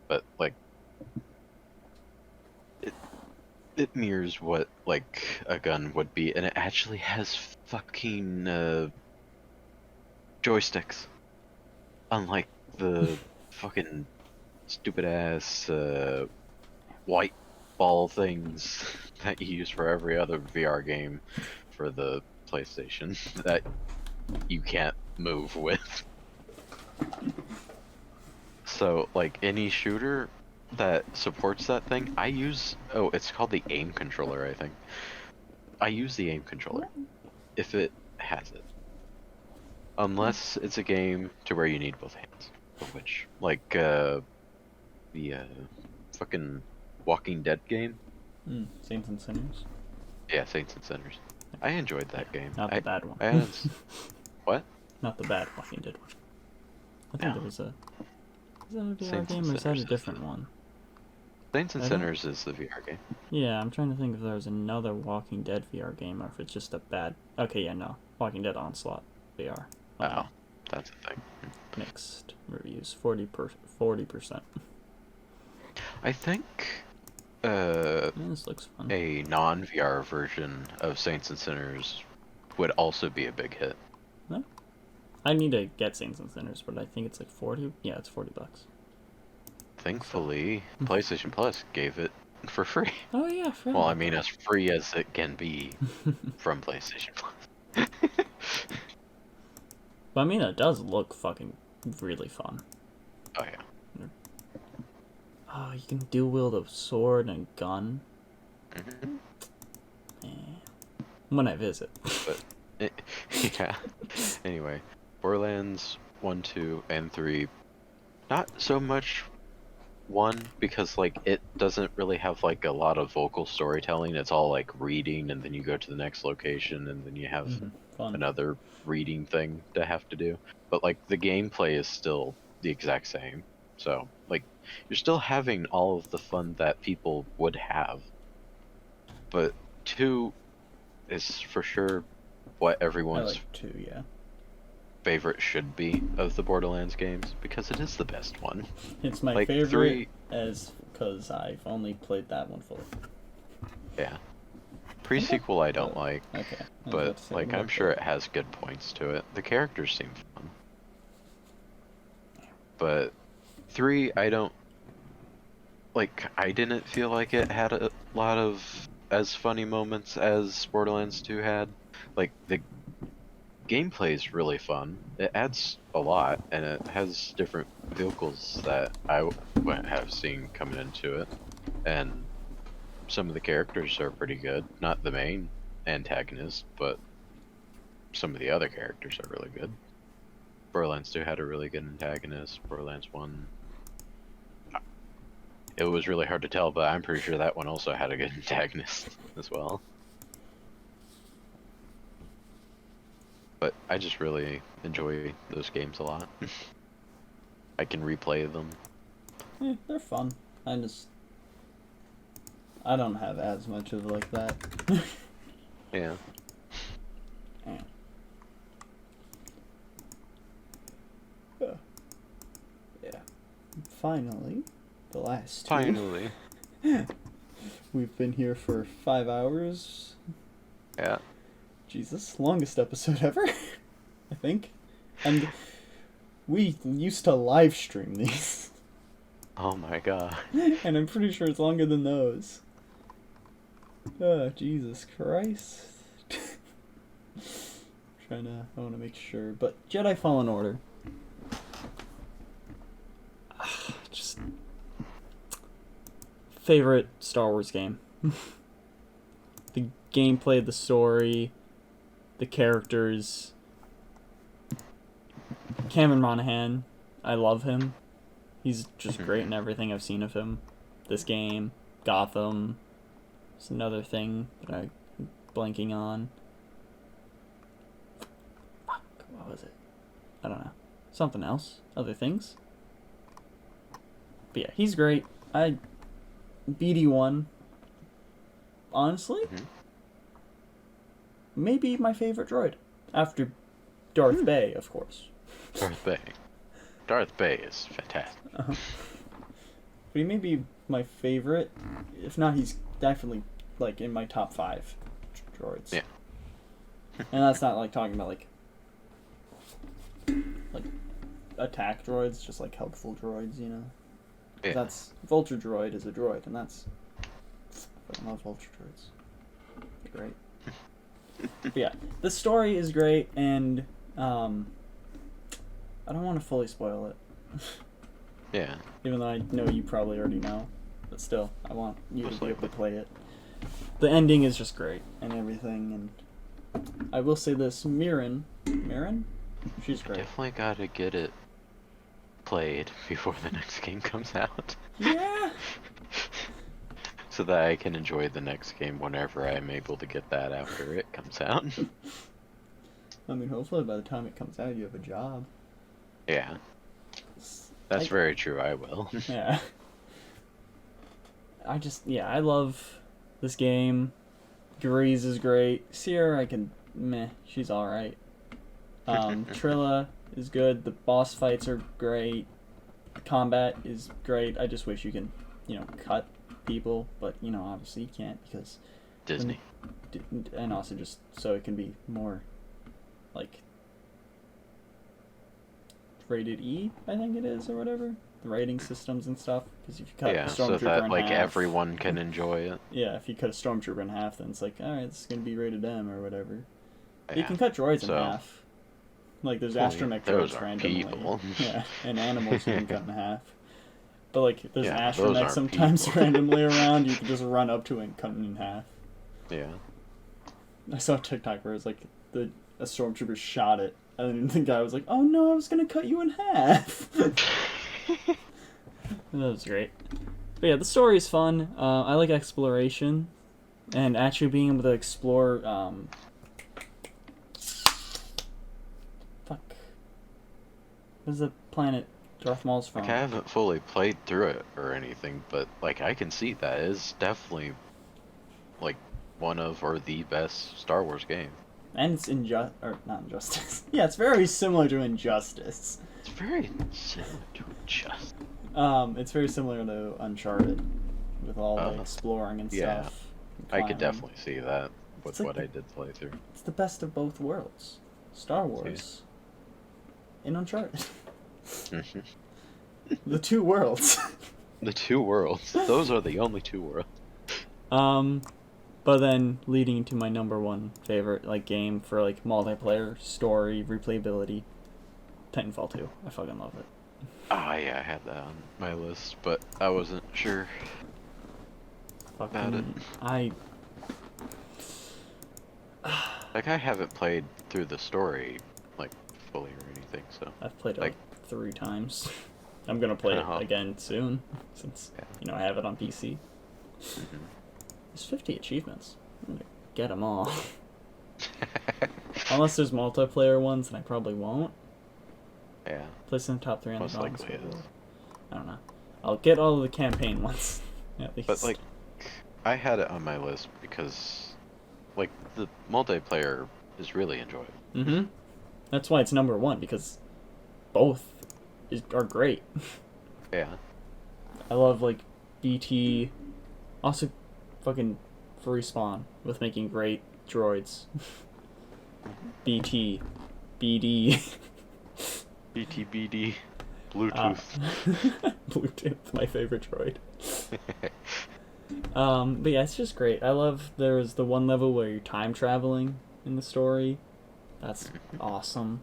but like it mirrors what like a gun would be, and it actually has fucking joysticks, unlike the fucking stupid ass white ball things that you use for every other VR game for the PlayStation that you can't move with. So, like, any shooter that supports that thing, I use... Oh, it's called the aim controller, I think. I use the aim controller, if it has it. Unless it's a game to where you need both hands. Which, like, the fucking Walking Dead game? Saints and Sinners? Yeah, Saints and Sinners. I enjoyed that game. Not the bad one. What? Not the bad Walking Dead one. I think No. there was a... Is that a VR Saints game and or is that Sinners a is different the- one? Saints and I don't- Sinners is the VR game. Yeah, I'm trying to think if there was another Walking Dead VR game or if it's just a bad... Okay, yeah, no. Walking Dead Onslaught VR. Okay. Oh, that's a thing. Mixed reviews. 40%. I think Yeah, this looks fun. a non-VR version of Saints and Sinners would also be a big hit. I need to get Saints and Sinners, but I think it's like 40. Yeah, it's $40. Thankfully, PlayStation Plus gave it for free. Oh yeah, Well, I mean, as free as it can be from PlayStation Plus. But I mean, it does look fucking really fun. Oh yeah. Oh, you can dual wield a sword and gun. Mhm. Man. When I visit. Yeah. Anyway, Borderlands 1, 2, and 3. Not so much 1, because like it doesn't really have like a lot of vocal storytelling. It's all like reading, and then you go to the next location, and then you have Fun. another reading thing to have to do. But like the gameplay is still the exact same. So like you're still having all of the fun that people would have. But 2 is for sure what I everyone's like 2, yeah. favorite should be of the Borderlands games, because it is the best one. It's my Like, favorite 3 as because I've only played that one fully. Yeah. Pre-sequel I don't like, Okay. I was but about to say, like what I'm sure it has good points to it. The characters seem fun. But 3 I don't like. I didn't feel like it had a lot of as funny moments as Borderlands 2 had. Like the gameplay is really fun. It adds a lot, and it has different vehicles that I wouldn't have seen coming into it. And some of the characters are pretty good. Not the main antagonist, but some of the other characters are really good. Borderlands 2 had a really good antagonist. Borderlands 1... It was really hard to tell, but I'm pretty sure that one also had a good antagonist as well. But I just really enjoy those games a lot. I can replay them. They're fun. I don't have as much of like that. Yeah. Yeah. Finally, the last two. Finally. We've been here for 5 hours. Yeah. Jesus, longest episode ever, I think. And we used to live stream these. Oh my god. And I'm pretty sure it's longer than those. Oh, Jesus Christ. I want to make sure. But Jedi Fallen Order. Just favorite Star Wars game. The gameplay, the story, the characters. Cameron Monaghan, I love him. He's just great in everything I've seen of him. This game, Gotham. It's another thing that I'm blanking on. Fuck, what was it? I don't know. Something else. Other things. But yeah, he's great. BD1, honestly, maybe my favorite droid. After Darth Bay, of course. Darth Bay is fantastic. But he may be my favorite. If not, he's definitely like in my top 5 droids. Yeah. And that's not like talking about like attack droids, just like helpful droids, you know. Yeah. That's Vulture Droid is a droid, and that's I love Vulture droids. They're great. But yeah, the story is great, and I don't want to fully spoil it. Yeah. Even though I know you probably already know, but still, I want you to be able to play it. The ending is just great and everything, and I will say this: Mirren, she's great. Definitely gotta get it played before the next game comes out. Yeah. So that I can enjoy the next game whenever I'm able to get that after it comes out. I mean, hopefully by the time it comes out, you have a job. Yeah. That's very true, I will. Yeah. I love this game. Grease is great. Sierra, she's alright. Trilla is good. The boss fights are great. Combat is great. I just wish you can, cut people, but, obviously you can't because... Disney. And also just so it can be more, like, rated E, I think it is, or whatever. The rating systems and stuff. Because if you cut a Stormtrooper so that, in like, half, everyone can enjoy it. Yeah, if you cut a Stormtrooper in half, then it's like, alright, this is going to be rated M or whatever. Yeah. You can cut droids in half. Like, there's astromech droids randomly. People. Yeah, and animals you can cut in half. But, like, there's an those astromech aren't sometimes people. randomly around, you can just run up to it and cut it in half. Yeah. I saw a TikTok where it's like, a Stormtrooper shot it, and then the guy was like, oh no, I was gonna cut you in half! That was great. But yeah, the story is fun. I like exploration, and actually being able to explore, what is the planet Darth Maul's from? Like, I haven't fully played through it or anything, but, like, I can see that is definitely, like, one of or the best Star Wars game. And it's not Injustice. Yeah, it's very similar to Injustice. It's very similar to Injustice. It's very similar to Uncharted, with all the exploring and yeah. stuff. And I could climbing. definitely see that with like what I did play through. It's the best of both worlds. Star Wars and Uncharted. The two worlds. The two worlds. Those are the only two worlds. But then leading to my number one favorite game for multiplayer, story, replayability, Titanfall 2. I fucking love it. Ah, yeah, I had that on my list, but I wasn't sure about it. I haven't played through the story, fully or anything, so... I've played it 3 times. I'm gonna play it again soon, since, I have it on PC. Mm-hmm. There's 50 achievements. I'm gonna get them all. Unless there's multiplayer ones, and I probably won't. Yeah. Place in the top 3 on Most the likely it is. I don't know. I'll get all of the campaign ones, at least. But, I had it on my list because, the multiplayer is really enjoyable. Mm-hmm. That's why it's number 1, because both are great. Yeah. I love, BT. Also, fucking Respawn with making great droids. BT. BD. BTBD. Bluetooth. Bluetooth, my favorite droid. But yeah, it's just great. I love there's the one level where you're time traveling in the story. That's awesome.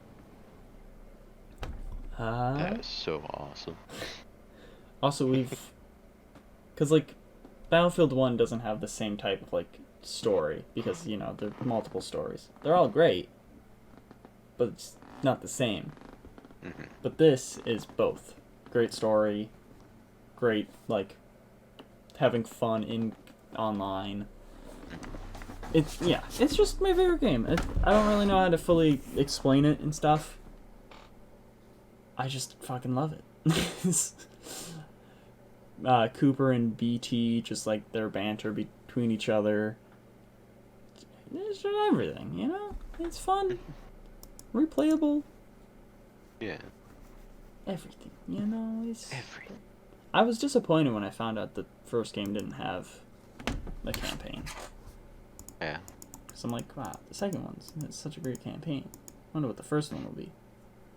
That is so awesome. Also, because Battlefield 1 doesn't have the same type of story because there are multiple stories. They're all great, but it's not the same. But this is both. Great story, great, like, having fun in online. It's just my favorite game. I don't really know how to fully explain it and stuff. I just fucking love it. Cooper and BT, just like their banter between each other. It's just everything, you know? It's fun. Replayable. Yeah. Everything, you know? It's Everything. I was disappointed when I found out the first game didn't have a campaign. Yeah. Because I'm like, wow, the second one's it's such a great campaign. I wonder what the first one will be.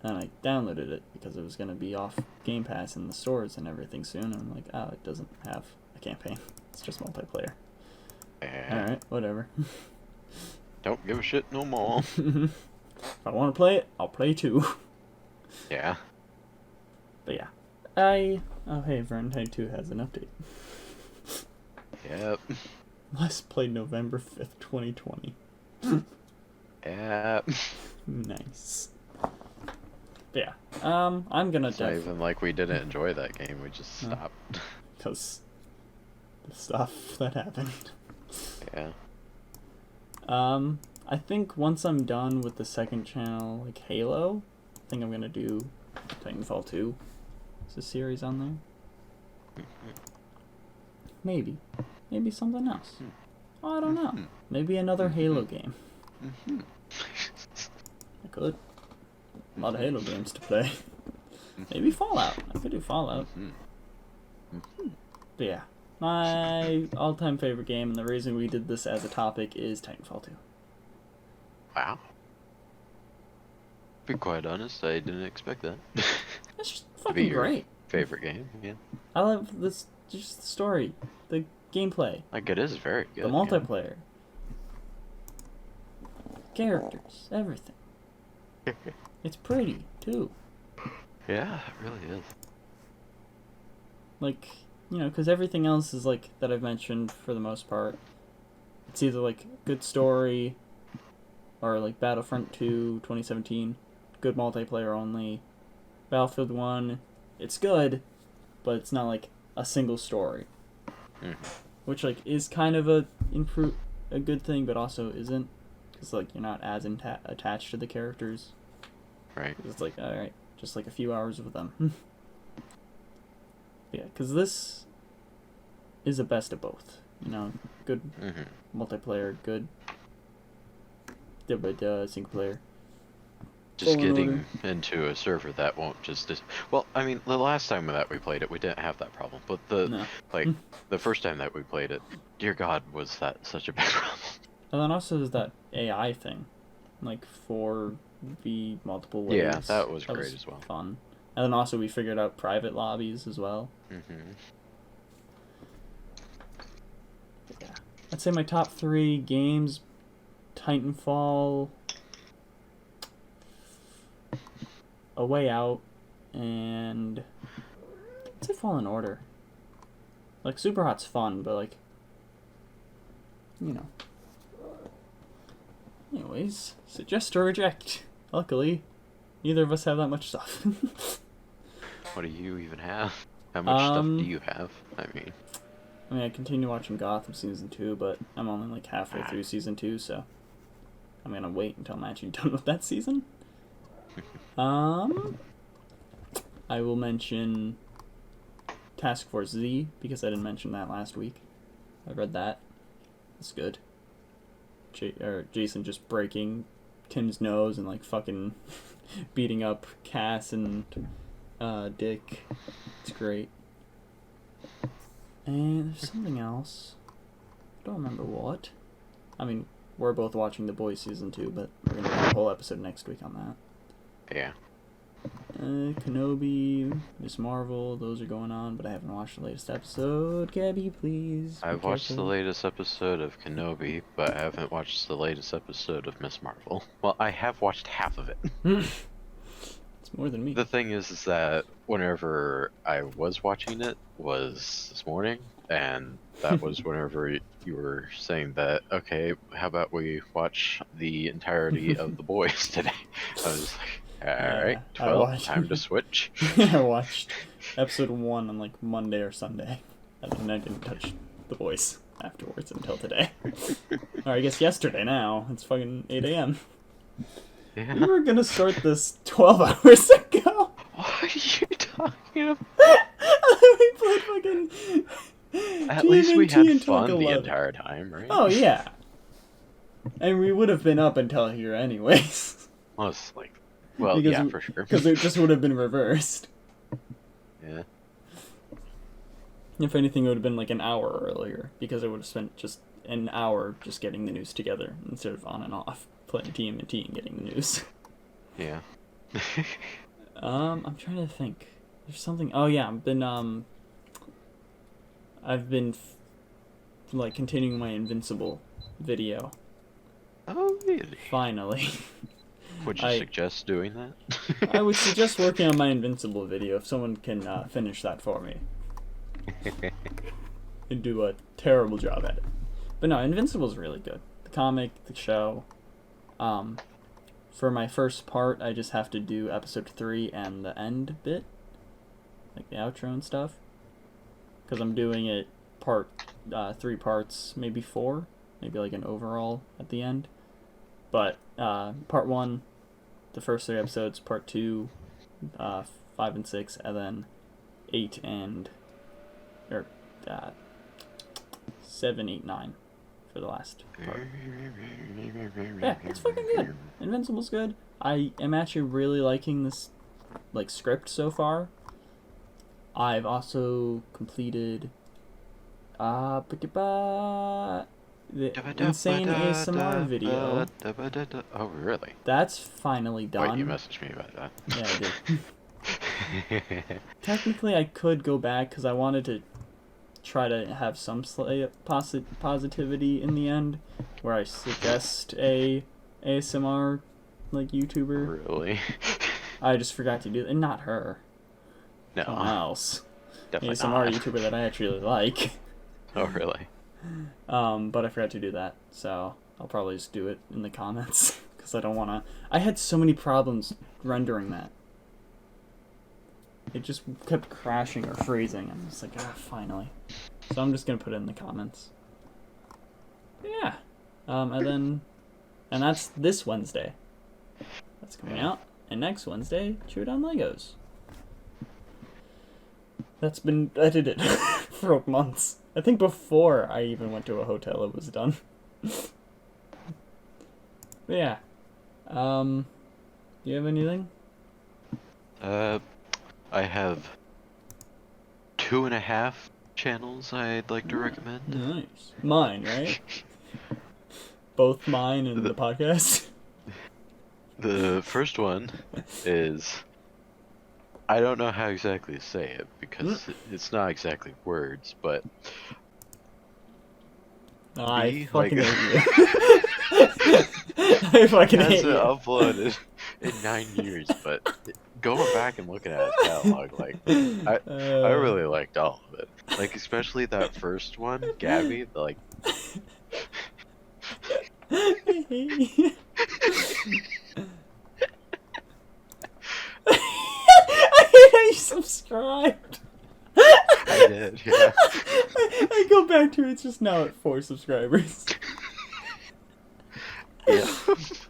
And I downloaded it because it was going to be off Game Pass in the stores and everything soon. And I'm like, oh, it doesn't have a campaign. It's just multiplayer. Yeah. Alright, whatever. Don't give a shit no more. If I want to play it, I'll play too. Yeah. But yeah. Oh hey, Vermintide 2 has an update. Yep. Last played November 5th, 2020. Yep. Nice. But yeah. I'm gonna It's not even like we didn't enjoy that game, we just stopped. Because the stuff that happened. Yeah. I think once I'm done with the second channel, like Halo, I think I'm gonna do Titanfall 2. Is a series on there? Maybe. Maybe something else. I don't know. Maybe another Halo game. I could. A lot of Halo games to play. Maybe Fallout. I could do Fallout. But yeah. My all-time favorite game, and the reason we did this as a topic, is Titanfall 2. Wow. Be quite honest, I didn't expect that. It's just To be fucking your great. favorite game, yeah. I love this, just the story, the gameplay, Like, it is very good. the multiplayer, characters, everything. It's pretty, too. Yeah, it really is. Like, you know, because everything else is, like, that I've mentioned for the most part. It's either, like, good story, or, like, Battlefront 2, 2017, good multiplayer only. Battlefield 1, it's good, but it's not, like, a single story. Which, like, is kind of a good thing, but also isn't. Because, like, you're not as attached to the characters. Right. It's like, alright, just, like, a few hours with them. Yeah, because this is the best of both. You know, good multiplayer, good single player. Just Full getting order. into a server that won't just... Well, I mean, the last time that we played it, we didn't have that problem. But No. the first time that we played it, dear God, was that such a big problem. And then also there's that AI thing. Like 4v multiple ways. Yeah, that was great as well. Fun. And then also we figured out private lobbies as well. Yeah. I'd say my top 3 games, Titanfall, A Way Out, and I'd say Fallen Order. Like, Superhot's fun, but, like, you know. Anyways, suggest or reject. Luckily, neither of us have that much stuff. What do you even have? How much stuff do you have? I mean, I continue watching Gotham Season 2, but I'm only, like, halfway through Season 2, so I'm gonna wait until I'm actually done with that season. I will mention Task Force Z, because I didn't mention that last week. I read that. It's good. Jason just breaking Tim's nose and, like, fucking beating up Cass and Dick. It's great. And there's something else. I don't remember what. I mean, we're both watching The Boys Season 2, but we're gonna do a whole episode next week on that. yeah. Kenobi, Miss Marvel, those are going on, but I haven't watched the latest episode. Gabby, please. I've watched the latest episode of Kenobi, but I haven't watched the latest episode of Miss Marvel. Well, I have watched half of it. It's more than me. The thing is that whenever I was watching it was this morning, and that was whenever you were saying that, okay, how about we watch the entirety of The Boys today? I was like, Alright, I 12, watched- time to switch. I watched episode 1 on like Monday or Sunday, and then I didn't touch The Voice afterwards until today. Or I guess yesterday now. It's fucking 8 a.m. Yeah. We were gonna start this 12 hours ago. What are you talking about? We played fucking At least we TMNT had until, like, fun the 11. entire time, right? Oh, yeah. And we would have been up until here anyways. Well, it's like, well, Because yeah, we- for sure. Because it just would have been reversed. Yeah. If anything, it would have been like an hour earlier, because I would have spent just an hour just getting the news together instead of on and off playing TMNT and getting the news. Yeah. I'm trying to think. There's something. Oh yeah, I've been like continuing my Invincible video. Oh, really? Finally. Would you suggest doing that? I would suggest working on my Invincible video if someone can finish that for me. And do a terrible job at it. But no, Invincible's really good. The comic, the show. For my first part, I just have to do episode 3 and the end bit. Like the outro and stuff. Because I'm doing it 3 parts, maybe 4. Maybe like an overall at the end. But part 1, the first 3 episodes, part 2, 5 and 6, and then 8 and... or 7, 8, 9 for the last part. Yeah, it's fucking good. Invincible's good. I am actually really liking this like script so far. I've also completed the insane ASMR video. Oh, really? That's finally done. Wait, you messaged me about that. Yeah, I did. Technically, I could go back because I wanted to try to have some slight positivity in the end, where I suggest a ASMR like YouTuber. Really? I just forgot to do it, and not her. No. Someone else. Definitely ASMR not. YouTuber that I actually really like. Oh, really? But I forgot to do that, so I'll probably just do it in the comments because I don't want to. I had so many problems rendering that. It just kept crashing or freezing. I'm just like, finally. So I'm just gonna put it in the comments. Yeah. And that's this Wednesday. That's coming out. And next Wednesday, Chew It on Legos. That's been edited for months. I think before I even went to a hotel, it was done. But yeah. Do you have anything? I have 2.5 channels I'd like to recommend. Nice. Mine, right? Both mine and the podcast? The first one is... I don't know how exactly to say it, because it's not exactly words, but... I fucking like- hate you. I fucking hate hasn't you. uploaded in 9 years, but going back and looking at his catalog, like, I really liked all of it. Like, especially that first one, Gabby, like... I hate you. I hate how you subscribed. I did, yeah. I go back to it, it's just now at 4 subscribers. Yeah.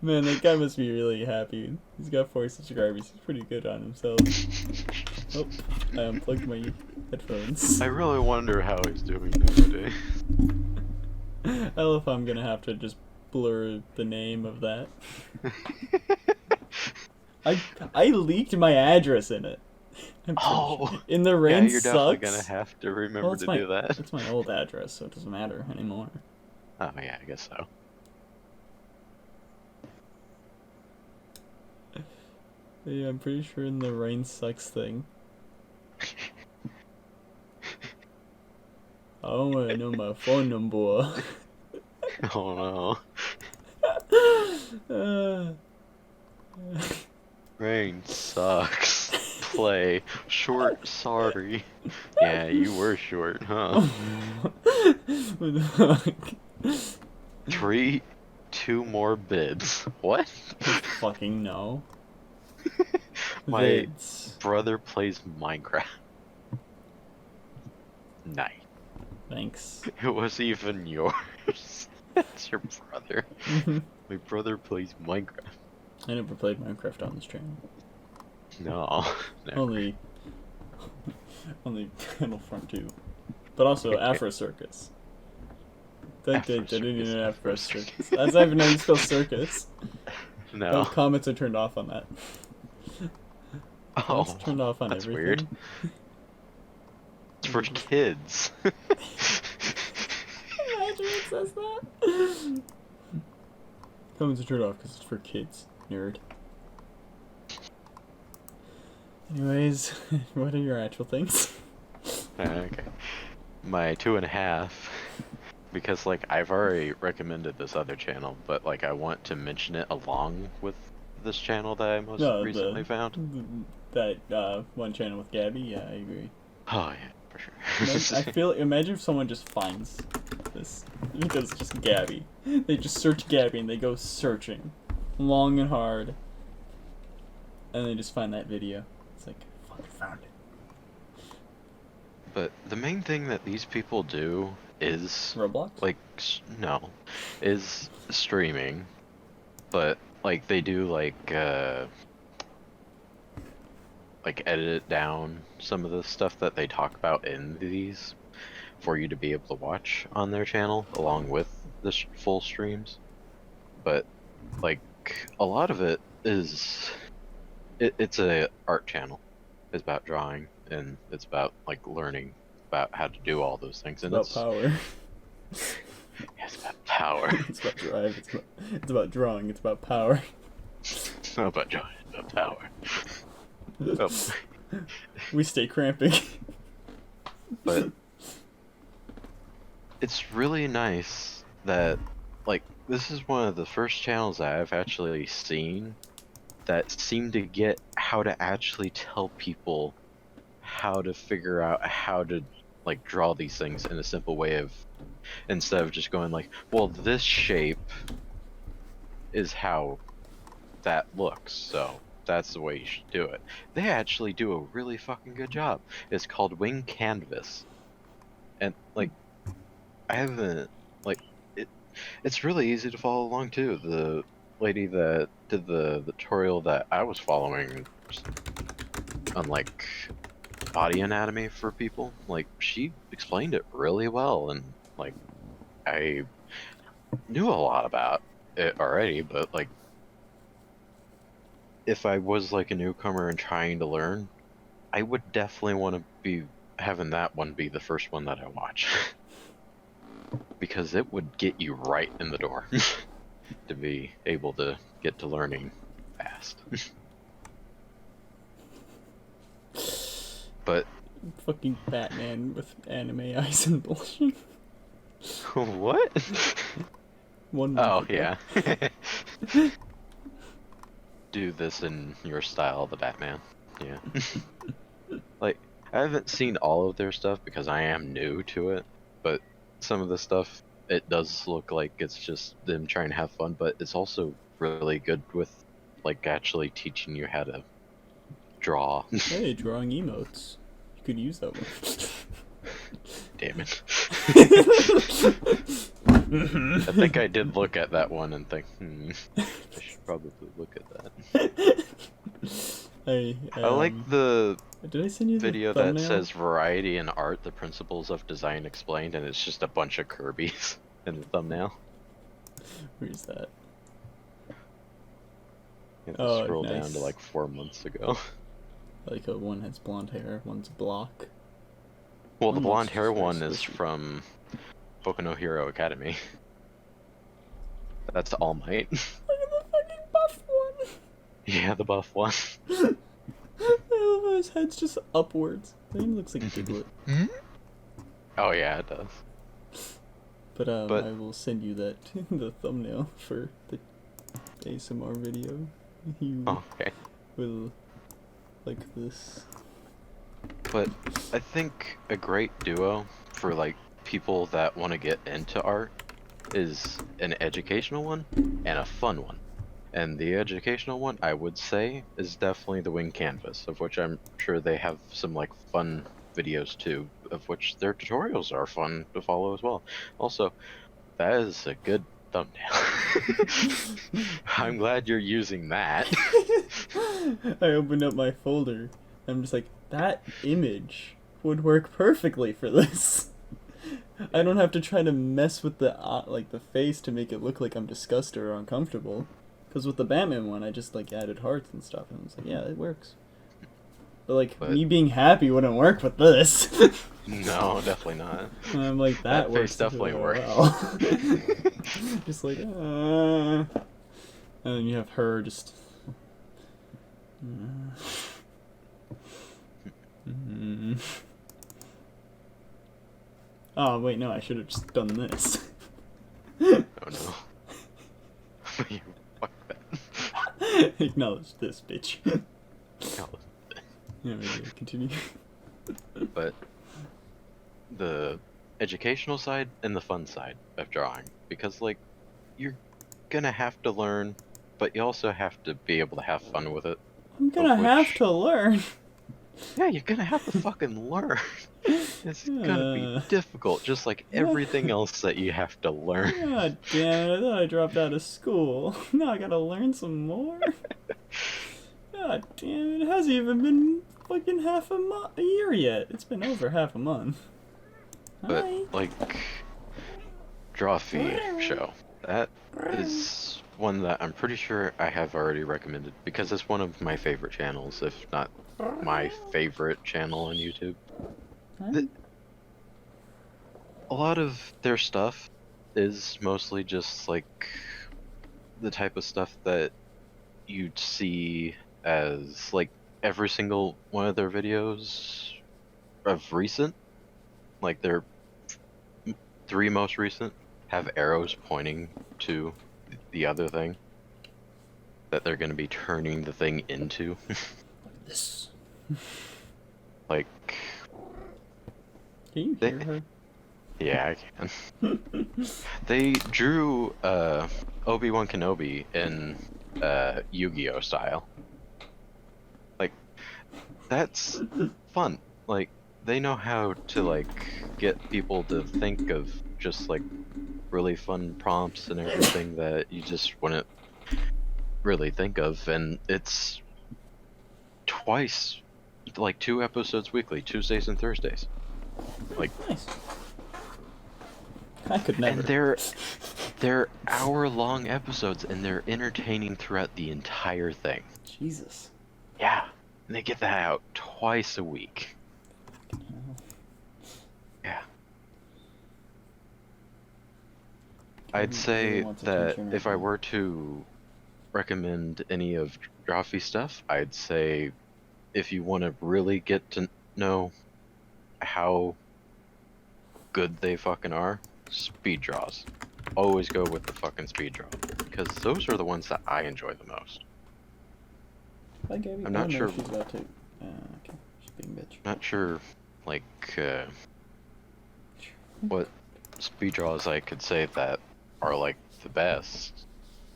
Man, that guy must be really happy. He's got 4 subscribers. He's pretty good on himself. Oh, I unplugged my headphones. I really wonder how he's doing nowadays. I love how I'm gonna have to just blur the name of that. I leaked my address in it. Oh! In the rain Yeah, you're definitely sucks. gonna have to remember to my, do that. It's my old address, so it doesn't matter anymore. Oh, yeah, I guess so. Yeah, I'm pretty sure in the rain sucks thing. I wanna know my phone number. Oh no. Rain sucks. Play. Short, sorry. Yeah, you were short, huh? What the fuck? Treat 2 more bids. What? Fucking no. My Vids. brother plays Minecraft. Nice. Thanks. It was even yours. That's your brother. My brother plays Minecraft. I never played Minecraft on this channel. No. Never. Only Animal Front 2. But also Afro Circus. I didn't even know Afro Circus. That's not even how you spell circus. No. Oh, comments are turned off on that. Oh, Comments are turned off on that's everything. weird. It's for kids. Imagine it says that. Comments are turned off because it's for kids, nerd. Anyways, what are your actual things? Okay. My 2.5, because like I've already recommended this other channel, but like I want to mention it along with this channel that I most recently found. That one channel with Gabby, yeah, I agree. Oh yeah, for sure. Imagine if someone just finds this, because it's just Gabby. They just search Gabby and they go searching, long and hard, and they just find that video. It's like, fucking found it. But the main thing that these people do is Roblox? like no, is streaming, but like they do like edit down some of the stuff that they talk about in these for you to be able to watch on their channel along with the full streams. But like a lot of it is it's a art channel. It's about drawing and it's about like learning about how to do all those things. And It's about power. Yeah, it's about power. It's about drive. It's about drawing. It's about power. It's not about drawing. It's about power. Oh. We stay cramping. But it's really nice that like this is one of the first channels that I've actually seen that seem to get how to actually tell people how to figure out how to like draw these things in a simple way of instead of just going like, well, this shape is how that looks, so that's the way you should do it. They actually do a really fucking good job. It's called Wing Canvas. And like I haven't like it's really easy to follow along too. The lady that did the tutorial that I was following on like body anatomy for people, like she explained it really well, and like I knew a lot about it already, but like if I was like a newcomer and trying to learn, I would definitely want to be having that one be the first one that I watch. Because it would get you right in the door to be able to get to learning fast. But Fucking Batman with anime eyes and bullshit. what? One Oh month ago. yeah. Do this in your style, the Batman. Yeah. Like I haven't seen all of their stuff because I am new to it, but some of the stuff it does look like it's just them trying to have fun, but it's also really good with like actually teaching you how to draw. Hey, drawing emotes. You could use that one. Damn it. I think I did look at that one and think, I should probably look at that. I like the did I send you the video that thumbnail? says Variety in Art, the Principles of Design Explained, and it's just a bunch of Kirby's in the thumbnail. Where's that? You have to Oh, scroll down nice. to like 4 months ago. Like one has blonde hair, one's block. Well, the Almost blonde hair very one is squishy. from Boku no Hero Academy. That's All Might. Look at the fucking buff one! Yeah, the buff one. I love how his head's just upwards. That even looks like a Diglett. Oh yeah, it does. But But- I will send you that the thumbnail for the ASMR video. You Oh, okay. will like this. But I think a great duo for like people that want to get into art is an educational one and a fun one. And the educational one, I would say, is definitely the Wing Canvas, of which I'm sure they have some like fun videos too, of which their tutorials are fun to follow as well. Also, that is a good thumbnail. I'm glad you're using that. I opened up my folder. I'm just like, that image would work perfectly for this. I don't have to try to mess with the like the face to make it look like I'm disgusted or uncomfortable. Because with the Batman one, I just like added hearts and stuff, and I was like, yeah, it works. But me being happy wouldn't work with this. No, definitely not. And I'm like, that works face definitely really works. well. Just like, and then you have her just. Oh wait, no, I should have just done this. Oh no. You fuck that. Acknowledge this, bitch. Yeah, maybe continue. But the educational side and the fun side of drawing, because like you're gonna have to learn, but you also have to be able to have fun with it. I'm gonna have to learn. Yeah, you're gonna have to fucking learn. It's gonna be difficult, just like everything else that you have to learn. God damn it, I thought I dropped out of school. Now I gotta learn some more? God damn it, it hasn't even been fucking half a year yet. It's been over half a month. But, Hi. like, Drawfee show, that is one that I'm pretty sure I have already recommended, because it's one of my favorite channels, if not my favorite channel on YouTube. A lot of their stuff is mostly just like the type of stuff that you'd see as like every single one of their videos of recent, like their 3 most recent have arrows pointing to the other thing that they're going to be turning the thing into. This. Like, Can you hear her? Yeah, I can. They drew Obi-Wan Kenobi in Yu-Gi-Oh style. Like, that's fun. Like, they know how to like get people to think of just like really fun prompts and everything that you just wouldn't really think of, and it's twice, like 2 episodes weekly, Tuesdays and Thursdays. Like, nice. I could never. And they're hour-long episodes, and they're entertaining throughout the entire thing. Jesus. Yeah, and they get that out twice a week. Yeah. I'd say that if I were to recommend any of Drawfee stuff, I'd say if you want to really get to know how good they fucking are, speed draws. Always go with the fucking speed draw, because those are the ones that I enjoy the most. I'm not sure. She's about to. Okay, she's being bitch. Not sure, like, what speed draws I could say that are like the best,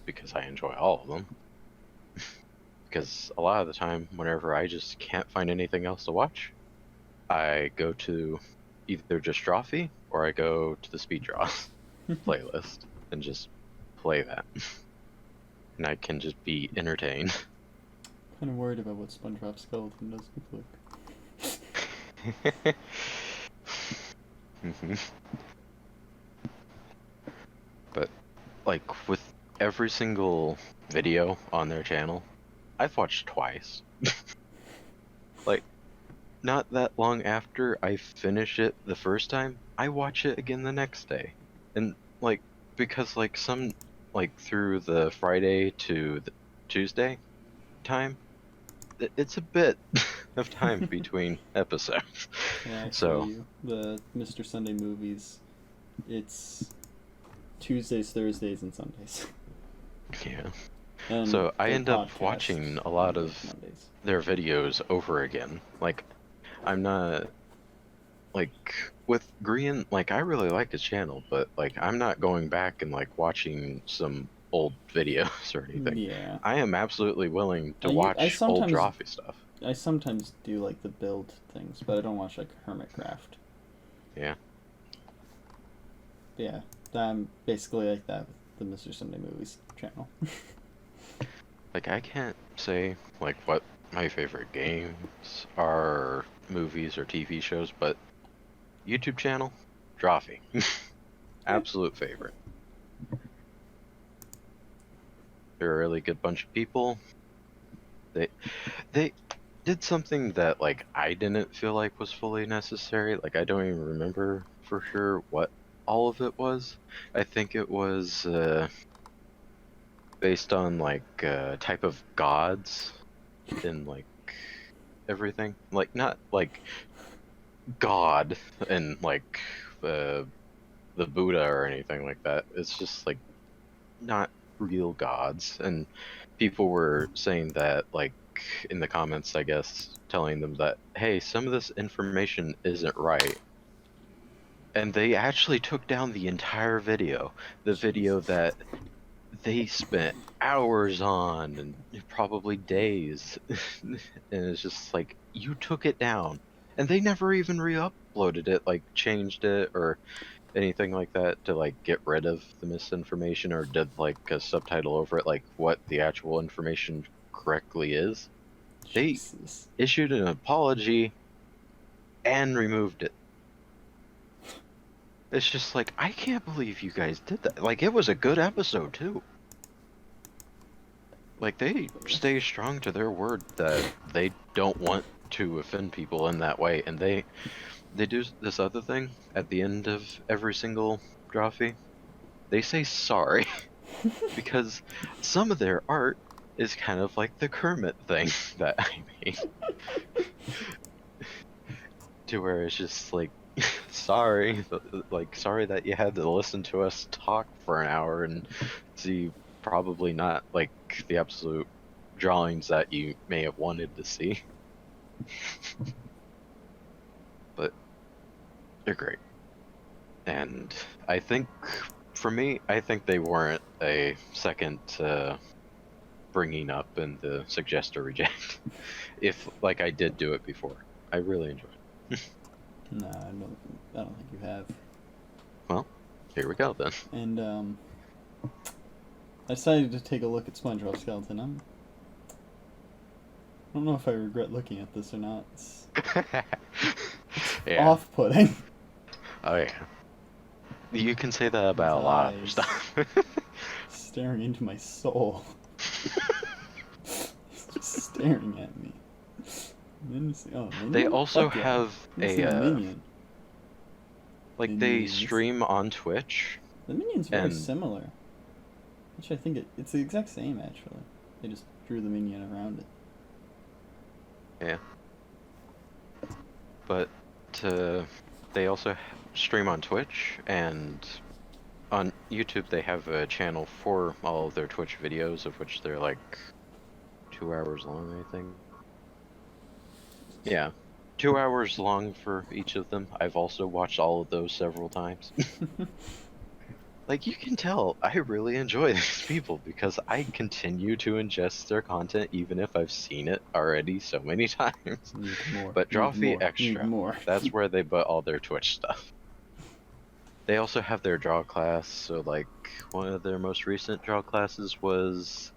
because I enjoy all of them. Because a lot of the time, whenever I just can't find anything else to watch, I go to either just Drawfee or I go to the speed draws playlist and just play that, and I can just be entertained. Kind of worried about what SpongeBob skeleton does look like. But like with every single video on their channel, I've watched twice. Like, not that long after I finish it the first time, I watch it again the next day. And like, because like some, like through the Friday to the Tuesday time, it's a bit of time between episodes. Yeah, I so feel you. The Mr. Sunday movies, it's Tuesdays, Thursdays, and Sundays. Yeah. And so I their end up podcast watching a lot of Mondays. their videos over again. Like, I'm not, like, with Green, like, I really like his channel, but, like, I'm not going back and, like, watching some old videos or anything. Yeah. I am absolutely willing to I watch old sometimes- Drawfee stuff. I sometimes do like the build things, but I don't watch like Hermitcraft. Yeah. But yeah, I'm basically like that with the Mr. Sunday Movies channel. Like, I can't say, like, what my favorite games are, movies or TV shows, but YouTube channel, Drawfee. Absolute favorite. They're a really good bunch of people. They did something that, like, I didn't feel like was fully necessary. Like, I don't even remember for sure what all of it was. I think it was based on, like, type of gods in, like, everything. Like, not, like, God and, like, the Buddha or anything like that. It's just, like, not real gods. And people were saying that, like, in the comments, I guess, telling them that, hey, some of this information isn't right. And they actually took down the entire video. The video that they spent hours on and probably days. And it's just like, you took it down. And they never even re-uploaded it, like changed it or anything like that to like get rid of the misinformation or did like a subtitle over it, like what the actual information correctly is. They Jesus. issued an apology and removed it. It's just like, I can't believe you guys did that. Like, it was a good episode too. Like, they stay strong to their word that they don't want to offend people in that way, and they do this other thing at the end of every single Drawfee. They say sorry because some of their art is kind of like the Kermit thing that I made. To where it's just like, sorry, like, sorry that you had to listen to us talk for an hour and see probably not like the absolute drawings that you may have wanted to see. But they're great. And I think, for me, I think they warrant a second bringing up in the suggest or reject. If, like, I did do it before. I really enjoyed it. Nah, I don't think you have. Well, here we go then. And I decided to take a look at SpongeBob Skeleton. I don't know if I regret looking at this or not. It's Yeah. off-putting. Oh yeah. You can say that about a lot of eyes. stuff. Staring into my soul. It's just staring at me. Minion? They also Fuck yeah. have This is Minion. like, they Minions. stream on Twitch. The Minion's very and- similar. Which I think it's the exact same, actually. They just drew the Minion around it. Yeah. But they also stream on Twitch, and on YouTube they have a channel for all of their Twitch videos, of which they're like 2 hours long, I think. Yeah, 2 hours long for each of them. I've also watched all of those several times. Like, you can tell I really enjoy these people because I continue to ingest their content even if I've seen it already so many times. Need more. But Need Drawfee more. Extra, Need more. that's where they put all their Twitch stuff. They also have their draw class, so like one of their most recent draw classes was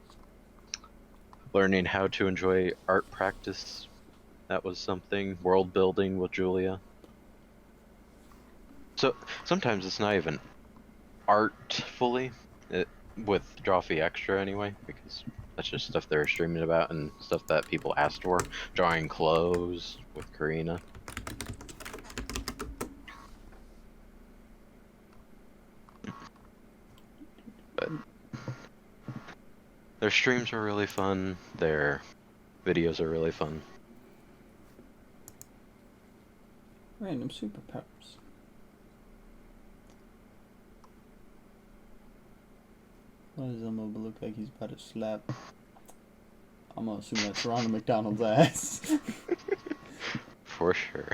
learning how to enjoy art practice. That was something. World building with Julia. So sometimes it's not even art fully, with Drawfee Extra anyway, because that's just stuff they're streaming about and stuff that people asked for. Drawing clothes with Karina. But their streams are really fun, their videos are really fun. Random superpowers. Why does Elmo look like he's about to slap? I'm gonna assume that's Ronald McDonald's ass. For sure.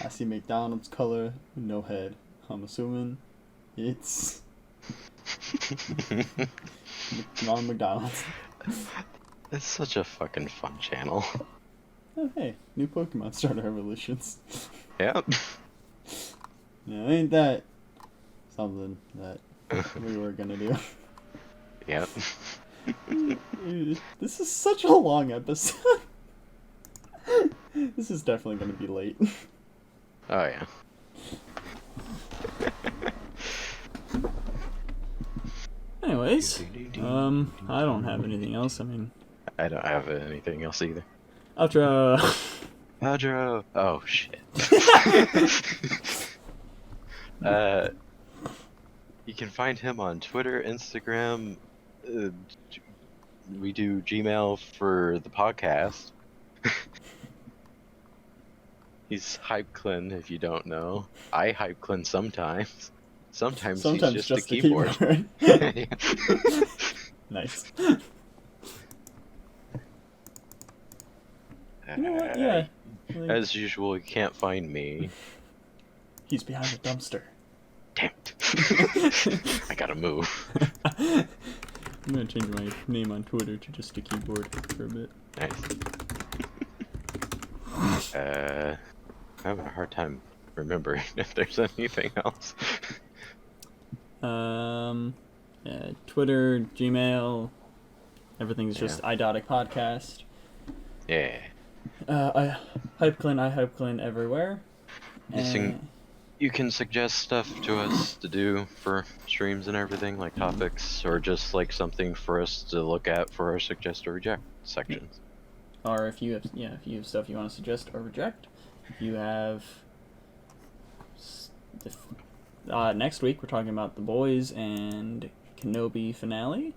I see McDonald's color, no head. I'm assuming it's Ronald McDonald's. It's such a fucking fun channel. Oh, hey, new Pokemon starter evolutions. Yep. Yeah, ain't that something that we were gonna do? Yep. This is such a long episode. This is definitely gonna be late. Oh yeah. Anyways, I don't have anything else. I mean, I don't have anything else either. outro. Outro. Oh shit. You can find him on Twitter, Instagram. We do Gmail for the podcast. He's Hypclen, if you don't know. I Hypclen sometimes. Sometimes he's just a keyboard. Nice. You know what? Yeah. As usual, you can't find me. He's behind the dumpster. Damn it. I gotta move. I'm gonna change my name on Twitter to just a keyboard for a bit. Nice. I'm having a hard time remembering if there's anything else. Twitter, Gmail, everything's just Idotic Podcast. Yeah. Hypclen everywhere. You can suggest stuff to us to do for streams and everything, like topics, or just like something for us to look at for our suggest or reject sections. Or if you have stuff you want to suggest or reject, you have. Next week we're talking about The Boys and Kenobi finale.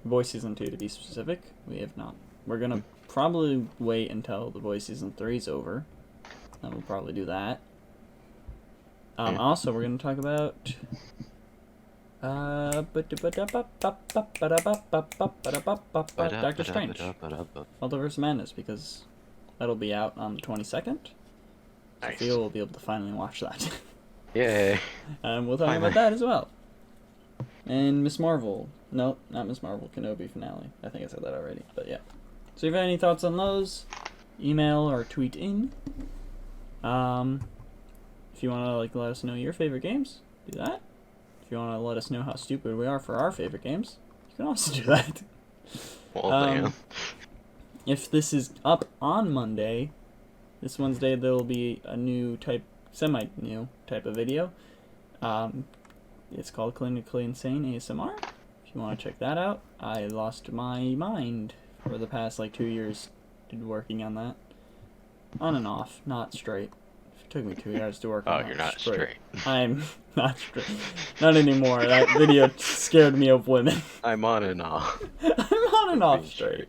Boys season 2 to be specific. We have not. We're gonna probably wait until The Boys season 3 is over. And we'll probably do that. Also, we're gonna talk about Doctor Strange, Multiverse of Madness, because that'll be out on the 22nd. Nice. Pheo will be able to finally watch that. Yay. We'll talk about that as well. And Miss Marvel. No, not Miss Marvel. Kenobi finale. I think I said that already, but yeah. So if you have any thoughts on those, email or tweet in. If you want to let us know your favorite games, do that. If you want to let us know how stupid we are for our favorite games, you can also do that. Well, damn. If this is up on Monday, this Wednesday, there will be a new semi-new type of video. It's called Clinically Insane ASMR. If you want to check that out, I lost my mind for the past 2 years working on that. On and off, not straight. It took me 2 years to work on that. Oh, you're not straight. I'm not straight. Not anymore. That video scared me of women. I'm on and off. I'm on and off straight.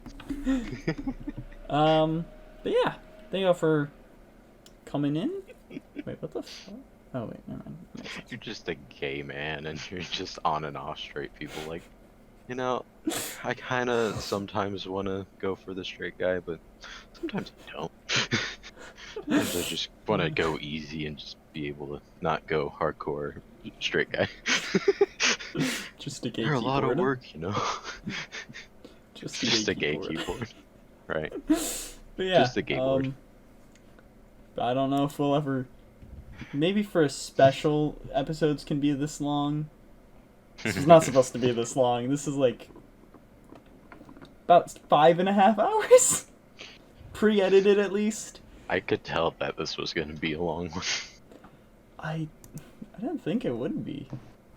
But yeah, thank you all for coming in. Wait, what the fuck? Oh wait, never mind. You're just a gay man, and you're just on and off straight people. I kind of sometimes want to go for the straight guy, but sometimes I don't. Sometimes I just want to go easy and just be able to not go hardcore straight guy. Just a gay They're a lot of keyboard. work, Just a gay keyboard. Right. But yeah, Just a gay board. I don't know if we'll ever. Maybe for a special, episodes can be this long. This is not supposed to be this long. This is about 5.5 hours. Pre-edited at least. I could tell that this was going to be a long one. I didn't think it would be.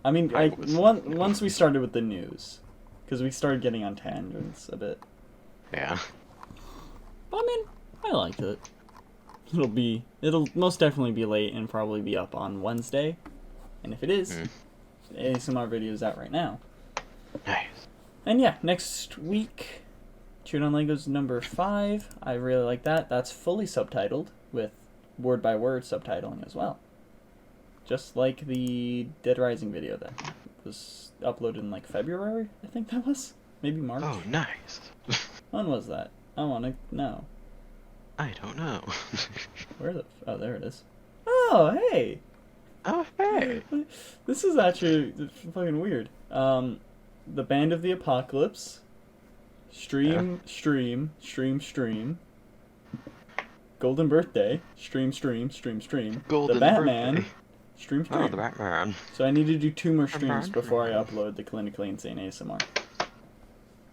I mean, I once we started with the news, because we started getting on tangents a bit. Yeah. But I mean, I liked it. It'll most definitely be late and probably be up on Wednesday. And if it is, ASMR video is out right now. Nice. And yeah, next week, Chewed on Legos number 5. I really like that. That's fully subtitled with word by word subtitling as well. Just like the Dead Rising video that was uploaded in February, I think that was. Maybe March. Oh, nice. When was that? I want to know. I don't know. Oh, there it is. Oh, hey! Oh, hey. This is actually fucking weird. The Band of the Apocalypse. Stream. Golden Birthday. Stream. Golden The Batman. Birthday. Stream. Oh, the Batman. So I need to do 2 more streams Batman. before I upload the Clinically Insane ASMR.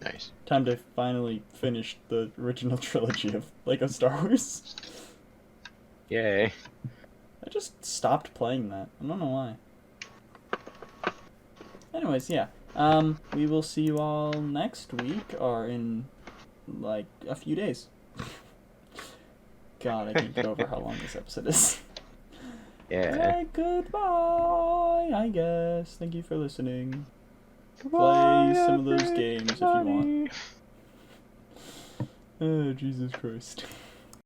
Nice. Time to finally finish the original trilogy of Lego Star Wars. Yay. I just stopped playing that. I don't know why. Anyways, yeah. We will see you all next week, or in, like, a few days. God, I can't get over how long this episode is. Yeah. Alright, goodbye, I guess. Thank you for listening. Play some of those games if you want. Oh, Jesus Christ.